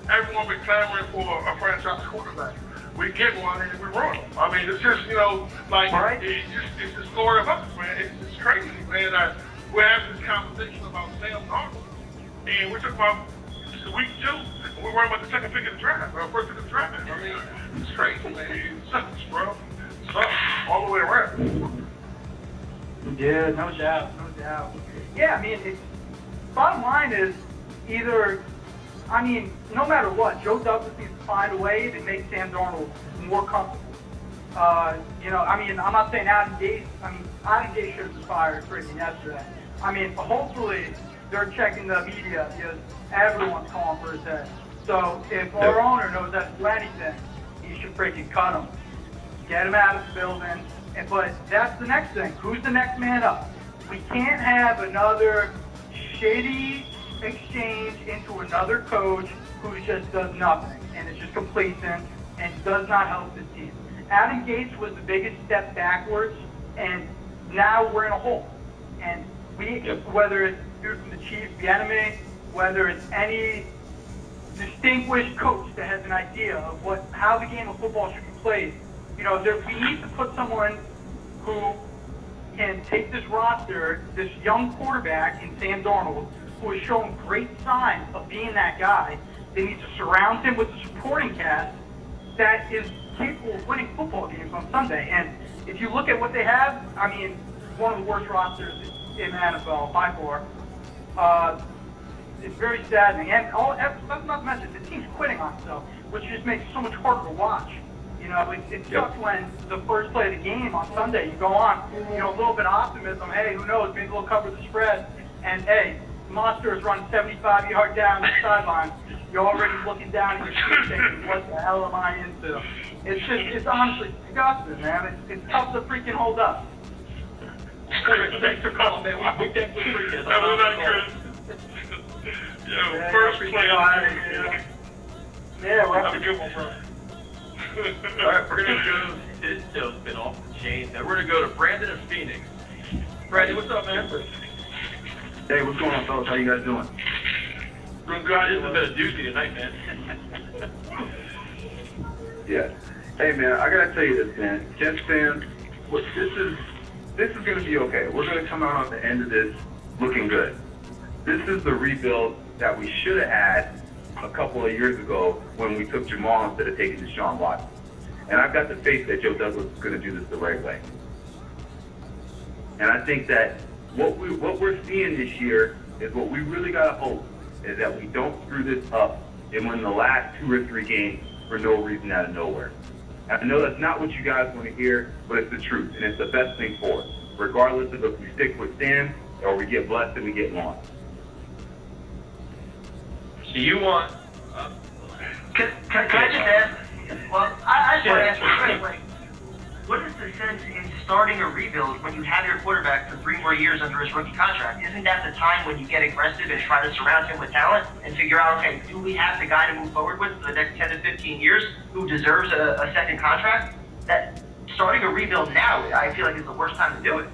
everyone been clamoring for a franchise quarterback. We get one and we run them. It's just, it's the story of us, man. It's crazy, man. We're having this conversation about Sam Darnold, and we're talking about week 2, and we're worrying about the second pick of the draft, or first pick of the draft. It's crazy, man. It sucks, bro. It sucks all the way around. Yeah, no doubt. Yeah, bottom line is either I mean, no matter what, Joe Douglas needs to find a way to make Sam Darnold more comfortable. You know, I mean, I'm not saying Adam Gase. I mean, Adam Gase should have been fired freaking yesterday. I mean, hopefully they're checking the media because everyone's calling for his head. So if our owner knows how to do anything, he should freaking cut him, get him out of the building. But that's the next thing. Who's the next man up? We can't have another shitty exchange into another coach who just does nothing and is just complacent and does not help the team. Adam Gase was the biggest step backwards, and now we're in a hole. And whether it's dude from the Chiefs, the enemy, whether it's any distinguished coach that has an idea of how the game of football should be played, you know, we need to put someone who can take this roster, this young quarterback in Sam Darnold, who has shown great signs of being that guy. They need to surround him with a supporting cast that is capable of winning football games on Sunday. And if you look at what they have, I mean, one of the worst rosters in the NFL by far. It's very saddening. And that's not to mention, the team's quitting on itself, which just makes it so much harder to watch. You know, it sucks when the first play of the game on Sunday, you go on, you know, a little bit of optimism. Hey, who knows, maybe we'll cover the spread. And, hey, Monster is running 75 yards down the sideline. You're already looking down at your feet thinking, what the hell am I into? It's honestly disgusting, man. It's tough to freaking hold up. Thanks for calling, man. We definitely appreciate it. That was not Chris. Yo, first play on here. Yeah, we're have a good one, bro. Alright, we're gonna go. This show's been off the chain. Now we're gonna go to Brandon of Phoenix. Brandon, what's up, man? Hey, what's going on, fellas? How you guys doing? This has been a doozy tonight, man. Yeah. Hey, man, I gotta tell you this, man. Jets fans, this is gonna be okay. We're gonna come out on the end of this looking good. This is the rebuild that we should have had a couple of years ago when we took Jamal instead of taking Deshaun Watson. And I've got the faith that Joe Douglas is going to do this the right way. And I think that what we're seeing this year is what we really got to hope is that we don't screw this up and win the last 2 or 3 games for no reason out of nowhere. I know that's not what you guys want to hear, but it's the truth, and it's the best thing for us, regardless of if we stick with Sam or we get blessed and we get lost. So you want... Can I just ask? Well, I just want to ask you, like, what is the sense in starting a rebuild when you have your quarterback for 3 more years under his rookie contract? Isn't that the time when you get aggressive and try to surround him with talent and figure out, okay, do we have the guy to move forward with for the next 10 to 15 years who deserves a second contract? That starting a rebuild now, I feel like, is the worst time to do it.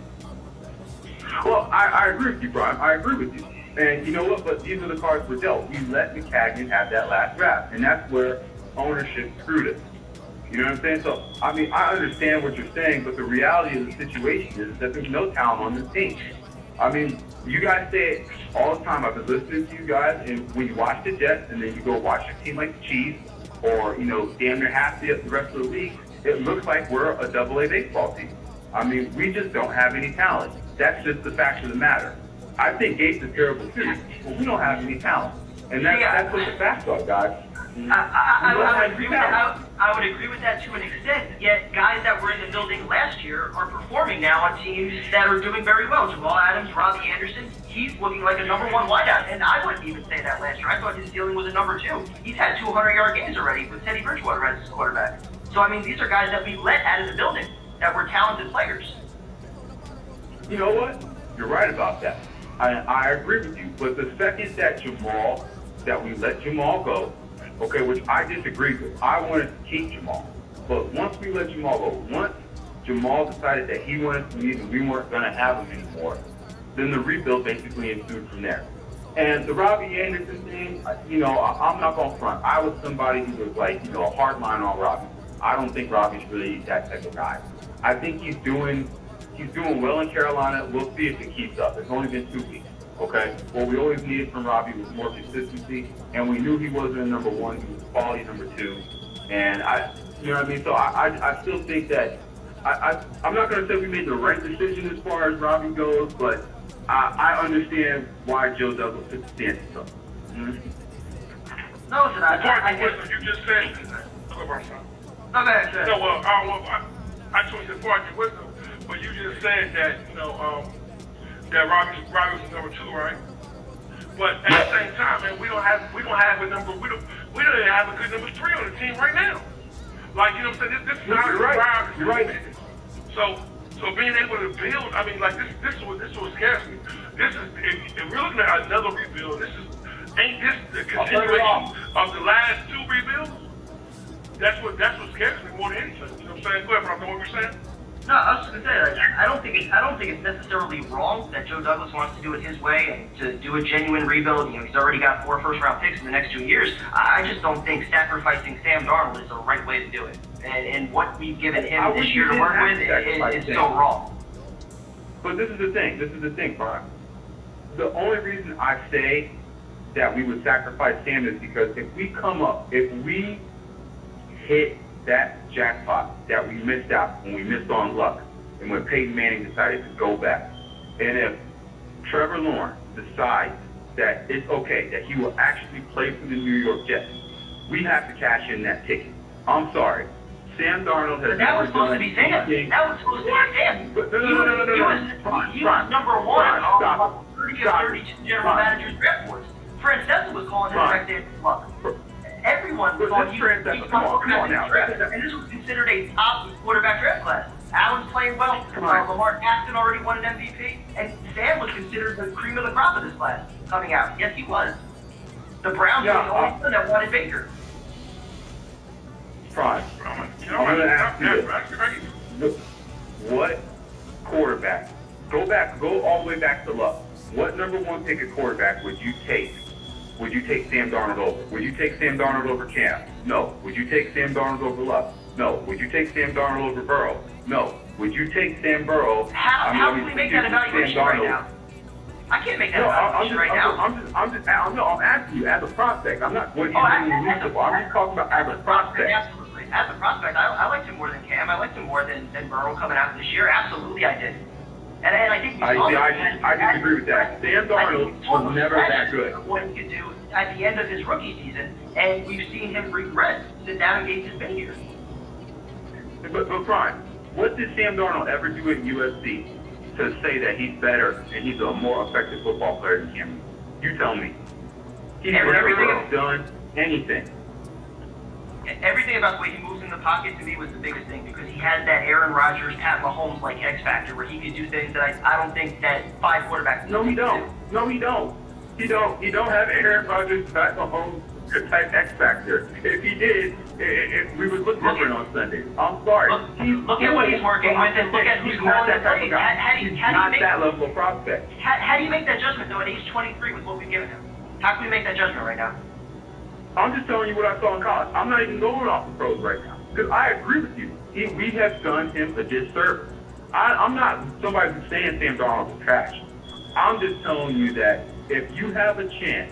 Well, I agree with you, Brian. I agree with you. And you know what? But these are the cards we're dealt. We let McCagnon have that last draft, and that's where ownership screwed us. You know what I'm saying? So, I mean, I understand what you're saying, but the reality of the situation is that there's no talent on this team. I mean, you guys say it all the time. I've been listening to you guys, and when you watch the Jets and then you go watch a team like the Chiefs or, you know, damn near half the rest of the league, it looks like we're a AA baseball team. I mean, we just don't have any talent. That's just the fact of the matter. I think Gates is terrible too, but we don't have any talent. And that's what the facts are, guys. I would agree with that to an extent, yet guys that were in the building last year are performing now on teams that are doing very well. Jamal Adams, Robbie Anderson, he's looking like a #1 wideout, and I wouldn't even say that last year. I thought his ceiling was a #2. He's had 200-yard games already with Teddy Bridgewater as his quarterback. So, I mean, these are guys that we let out of the building that were talented players. You know what? You're right about that. I agree with you. But the second that we let Jamal go, okay, which I disagree with. I wanted to keep Jamal. But once we let Jamal go, once Jamal decided that he wanted to leave and we weren't going to have him anymore, then the rebuild basically ensued from there. And the Robbie Anderson thing, you know, I'm not going to front. I was somebody who was like, you know, a hard line on Robbie. I don't think Robbie's really that type of guy. I think he's doing well in Carolina. We'll see if it keeps up. It's only been 2 weeks. Okay, what we always needed from Robbie was more consistency, and we knew he wasn't a #1. He was quality #2, and you know what I mean. So I still think that I'm not going to say we made the right decision as far as Robbie goes, but I understand why Joe Douglas took the stance. So. No, listen, I wisdom, you just said. Go ahead, son. No, go ahead. No, well, I just want to say part of your wisdom, but you just said that, that Robbie was number 2, right? But at the same time, man, we don't have a number. We don't even have a good number 3 on the team right now. Like, you know what I'm saying? This is not You're right. You're right. So being able to build, I mean, like this is what scares me. This is if we're looking at another rebuild. Ain't this the continuation of the last 2 rebuilds? That's what scares me more than anything. You know what I'm saying? Go ahead, bro. Know what you're saying? No, I was just gonna say, like, I don't think it's necessarily wrong that Joe Douglas wants to do it his way and to do a genuine rebuild. He's already got 4 first-round picks in the next 2 years. I just don't think sacrificing Sam Darnold is the right way to do it. And what we've given him this year to work with is so wrong. But this is the thing, Brian. The only reason I say that we would sacrifice Sam is because if we hit that jackpot that we missed out when we missed on luck and when Peyton Manning decided to go back, and if Trevor Lawrence decides that it's okay, that he will actually play for the New York Jets, we have to cash in that ticket. I'm sorry. Sam Darnold has never done anything. That was supposed to be Sam. No. He was number 1 on 30 of 32 general managers' draft boards. Francesa was calling him back then luck. Everyone thought he was draft. And this was considered a top quarterback draft class. Allen's playing well. Lamar Jackson already won an MVP. And Sam was considered the cream of the crop of this class coming out. Yes, he was. The Browns were the only one that wanted Baker. Prime. I'm going to ask you this. What quarterback, go all the way back to Luck. What number 1 pick at quarterback would you take? Would you take Sam Darnold over? Would you take Sam Darnold over Cam? No. Would you take Sam Darnold over Luck? No. Would you take Sam Darnold over Burrow? No. Would you take Sam Burrow? How can we make that evaluation right now? I can't make that evaluation right now. I'm asking you as a prospect. I'm not what he's doing in football. I'm just talking about as a prospect. Absolutely. As a prospect, I liked him more than Cam. I liked him more than Burrow coming out this year. Absolutely, I did. And I think I disagree with that. Sam Darnold was never that good. What he could do at the end of his rookie season, and we've seen him regress since Adam Gase has been here. But Brian, what did Sam Darnold ever do at USC to say that he's better and he's a more effective football player than Cam? You tell me. He's never done anything. Everything about the way he moves in the pocket to me was the biggest thing because he has that Aaron Rodgers, Pat Mahomes like X factor where he could do things that I don't think that 5 quarterbacks. No, he don't. No, he don't. He don't have Aaron Rodgers, Pat Mahomes type X factor. If he did, we would look different on Sunday. I'm sorry. Look at what he's working with and look at who's calling the plays. Not that level of prospect. How do you make that judgment though at age 23 with what we've given him? How can we make that judgment right now? I'm just telling you what I saw in college. I'm not even going off the pros right now. Because I agree with you. We have done him a disservice. I'm not somebody who's saying Sam Darnold is trash. I'm just telling you that if you have a chance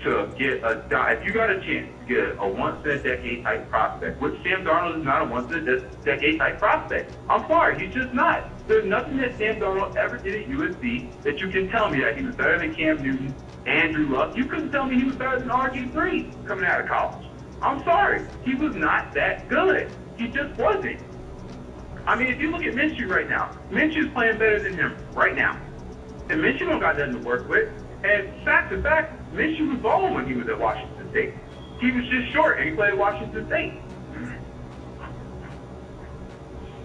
to get if you got a chance to get a once-in-a-decade type prospect, which Sam Darnold is not a once-in-a-decade type prospect. I'm sorry, he's just not. There's nothing that Sam Darnold ever did at USC that you can tell me that he was better than Cam Newton, Andrew Luck. You couldn't tell me he was better than RG3 coming out of college. I'm sorry. He was not that good. He just wasn't. I mean, if you look at Minshew right now, Minshew's playing better than him right now. And Minshew don't got nothing to work with. And fact to fact, Minshew was balling when he was at Washington State. He was just short, and he played at Washington State.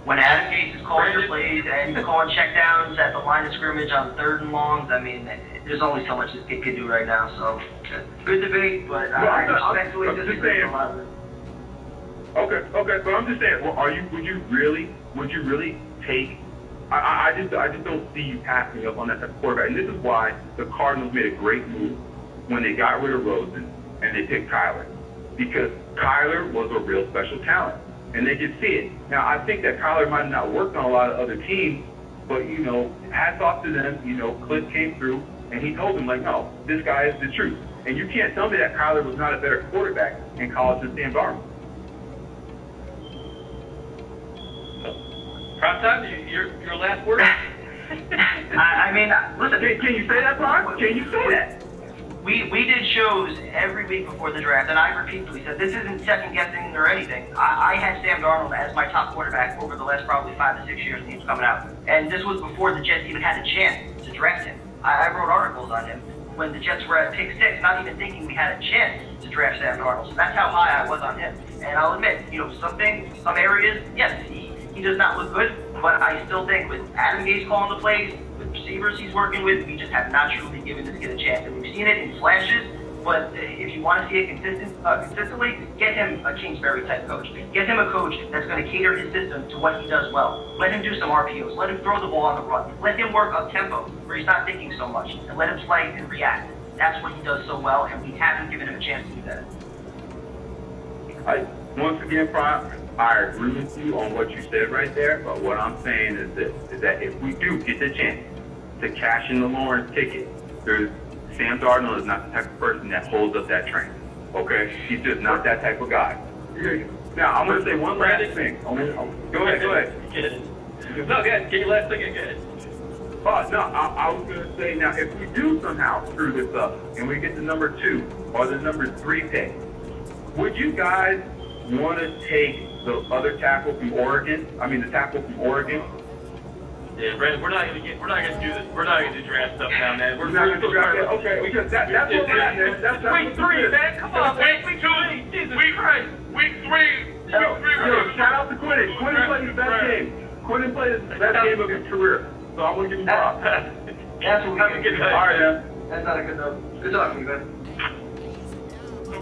When Adam Gase is calling the plays and calling checkdowns at the line of scrimmage on 3rd and longs, I mean, there's only so much this kid can do right now. So, good debate, but I respectfully disagree with a lot of it. Okay, but I'm just saying, well, would you really take? I just don't see you passing up on that type of quarterback. And this is why the Cardinals made a great move when they got rid of Rosen and they picked Kyler, because Kyler was a real special talent. And they could see it. Now, I think that Kyler might have not worked on a lot of other teams, but, hats off to them. Cliff came through, and he told them, like, no, this guy is the truth. And you can't tell me that Kyler was not a better quarterback in college than Sam Darnold. Prime time, your last word? I mean, listen. Can you say that, Brian? Can you say that? we did shows every week before the draft, and I repeatedly said this isn't second guessing or anything. I had Sam Darnold as my top quarterback over the last probably 5 to 6 years when he was coming out, and this was before the Jets even had a chance to draft him. I wrote articles on him when the Jets were at pick 6, not even thinking we had a chance to draft Sam Darnold. So that's how high I was on him. And I'll admit, some areas, yes, he does not look good, but I still think with Adam Gase calling the plays, with receivers he's working with, we just have not truly given this kid a chance. And we've seen it in flashes, but if you want to see it consistently, get him a Kingsbury type coach. Get him a coach that's going to cater his system to what he does well. Let him do some RPOs. Let him throw the ball on the run. Let him work up tempo where he's not thinking so much, and let him play and react. That's what he does so well, and we haven't given him a chance to do that. Once again, Prime, I agree with you on what you said right there, but what I'm saying is this, is that if we do get the chance to cash in the Lawrence ticket, Sam Darnold is not the type of person that holds up that train, okay? He's just not that type of guy. Now, I'm going to say one last thing. Go ahead. No, go ahead. Get your last thing again. No, I was going to say, now, if we do somehow screw this up and we get the number 2 or the number 3 pick, would you guys want to take the other tackle from Oregon? The tackle from Oregon? Yeah, Brandon, we're not gonna do this. We're not gonna do draft stuff now, man. We're not going to draft it? Okay, because that's what we're at, man. That's week 3, man. Come on, man. Week 2. Jesus Christ. Week 3. Shout out to Quentin. Quentin played his best game. Quentin played his best game of his career. So I want to give him props. That's what we good. All right, man. That's not a good note. Good talking to you, man.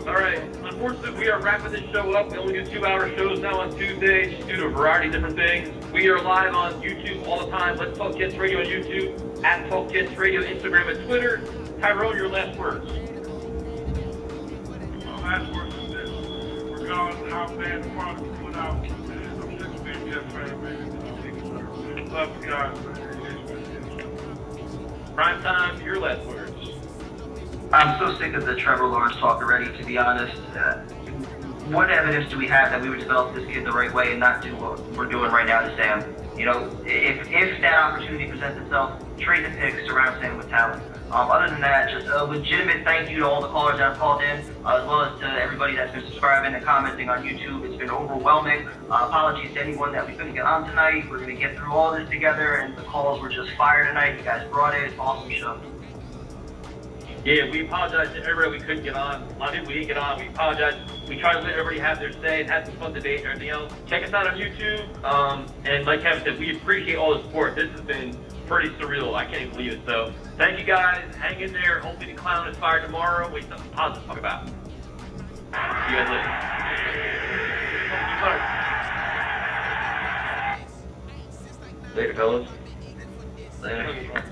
All right. Unfortunately, we are wrapping this show up. We only do 2-hour shows now on Tuesdays, just due to a variety of different things. We are live on YouTube all the time. Let's Talk Jets Radio on YouTube, at Talk Jets Radio, Instagram and Twitter. Tyrone, your last words. My last words is this. Regardless of how bad the product we put out, I'm just a big Jets fan, man. Love you guys, man. Prime time, your last words. I'm so sick of the Trevor Lawrence talk already, to be honest. What evidence do we have that we would develop this kid the right way and not do what we're doing right now to Sam? If that opportunity presents itself, trade the picks, surround Sam with talent. Other than that, just a legitimate thank you to all the callers that have called in, as well as to everybody that's been subscribing and commenting on YouTube. It's been overwhelming. Apologies to anyone that we couldn't get on tonight. We're going to get through all this together, and the calls were just fire tonight. You guys brought it. Awesome show. Yeah, we apologize to everybody we couldn't get on. A lot of people we didn't get on. We apologize. We try to let everybody have their say and have some fun debate and everything else. Check us out on YouTube. And like Kevin said, we appreciate all the support. This has been pretty surreal. I can't even believe it. So thank you guys. Hang in there. Hopefully the clown is fired tomorrow. We have something positive to talk about. See you guys later. Later, fellas. Later.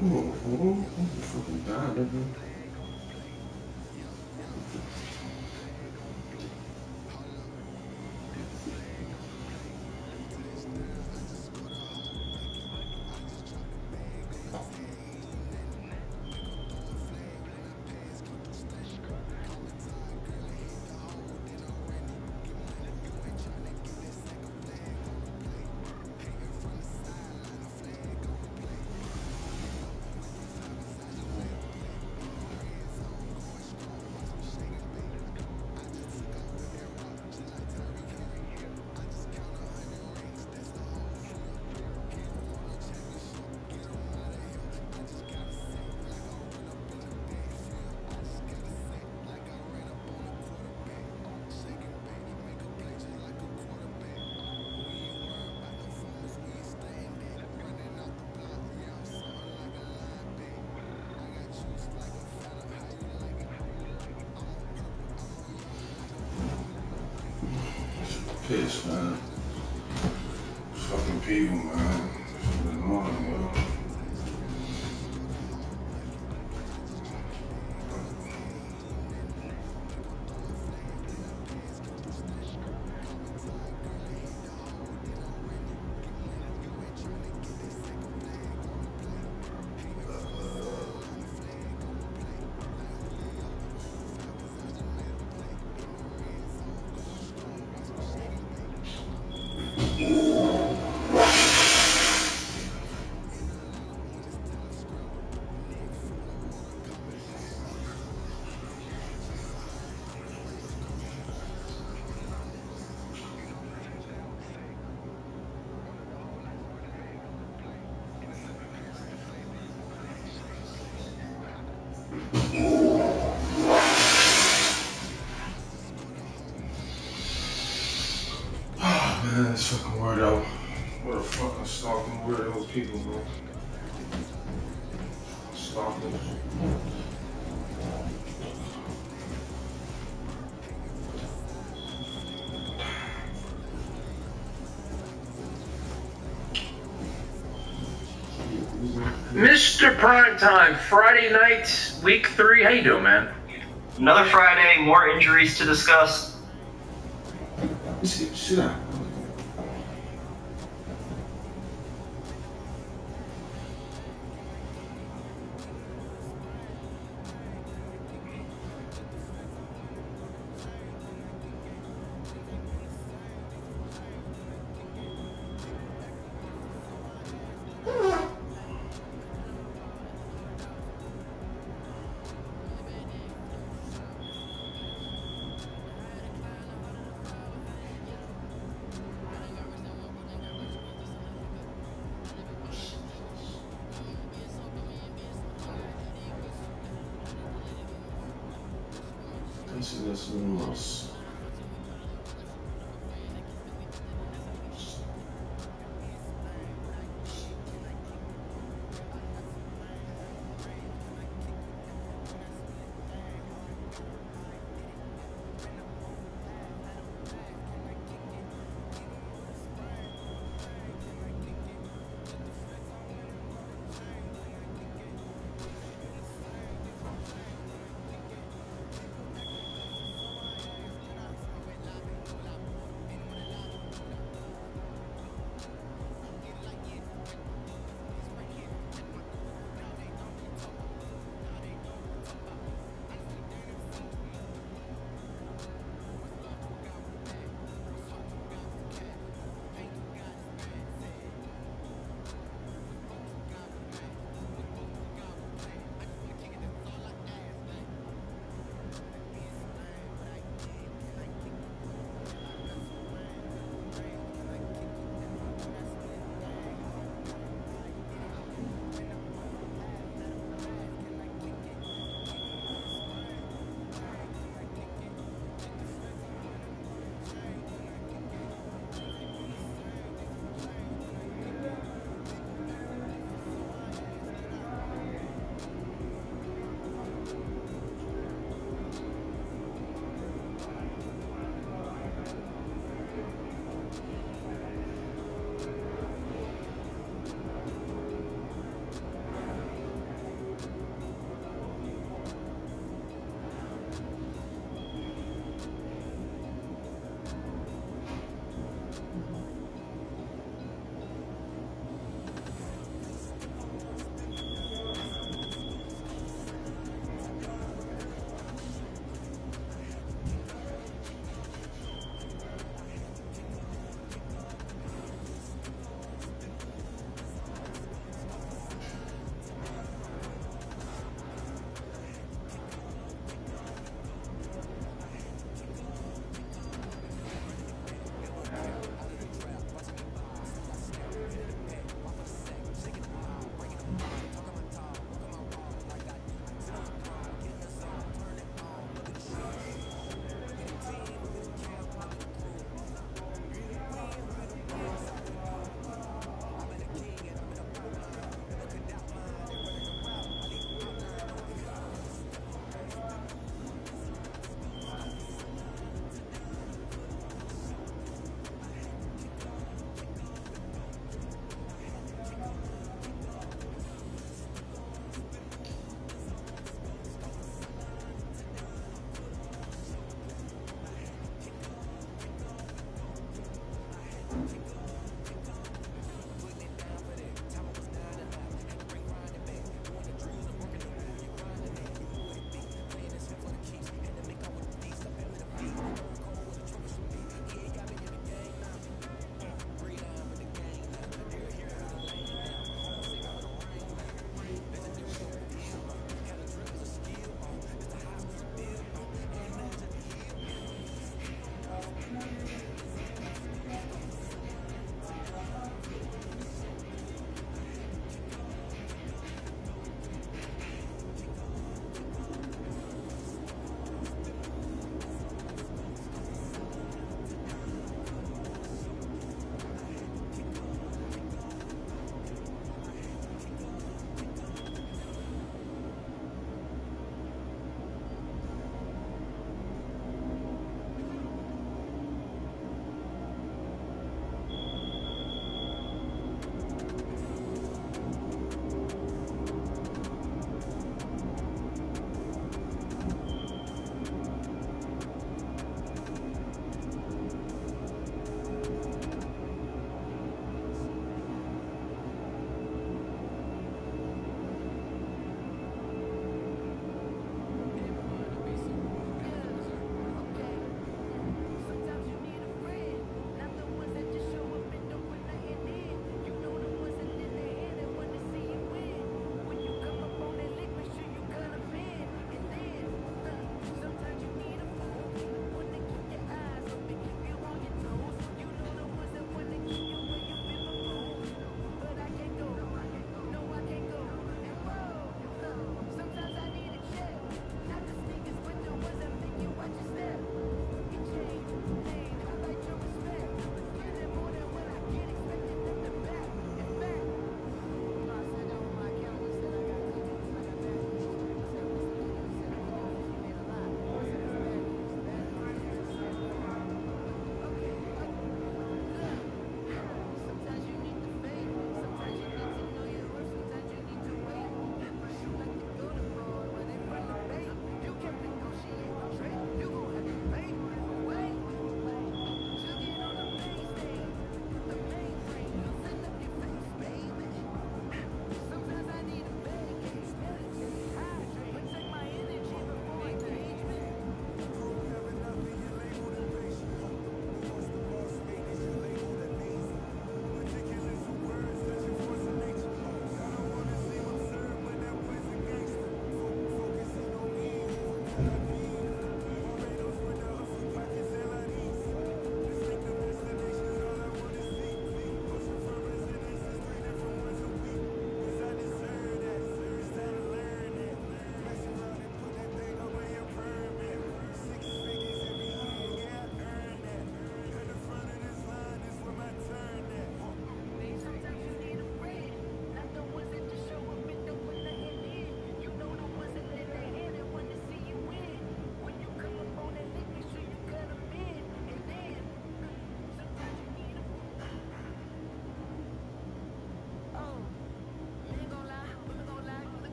Oh, fucking God, nigga. Pissed, man. Fucking people, man. It's annoying, yo. Man, this fucking weirdo. What a fucking stalking weirdo people, bro. Stalkers. Mr. Primetime, Friday night, week 3. How you doing, man? Another Friday, more injuries to discuss. Sit down. This is the most.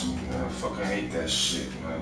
watch me, man. I fucking hate that shit, man.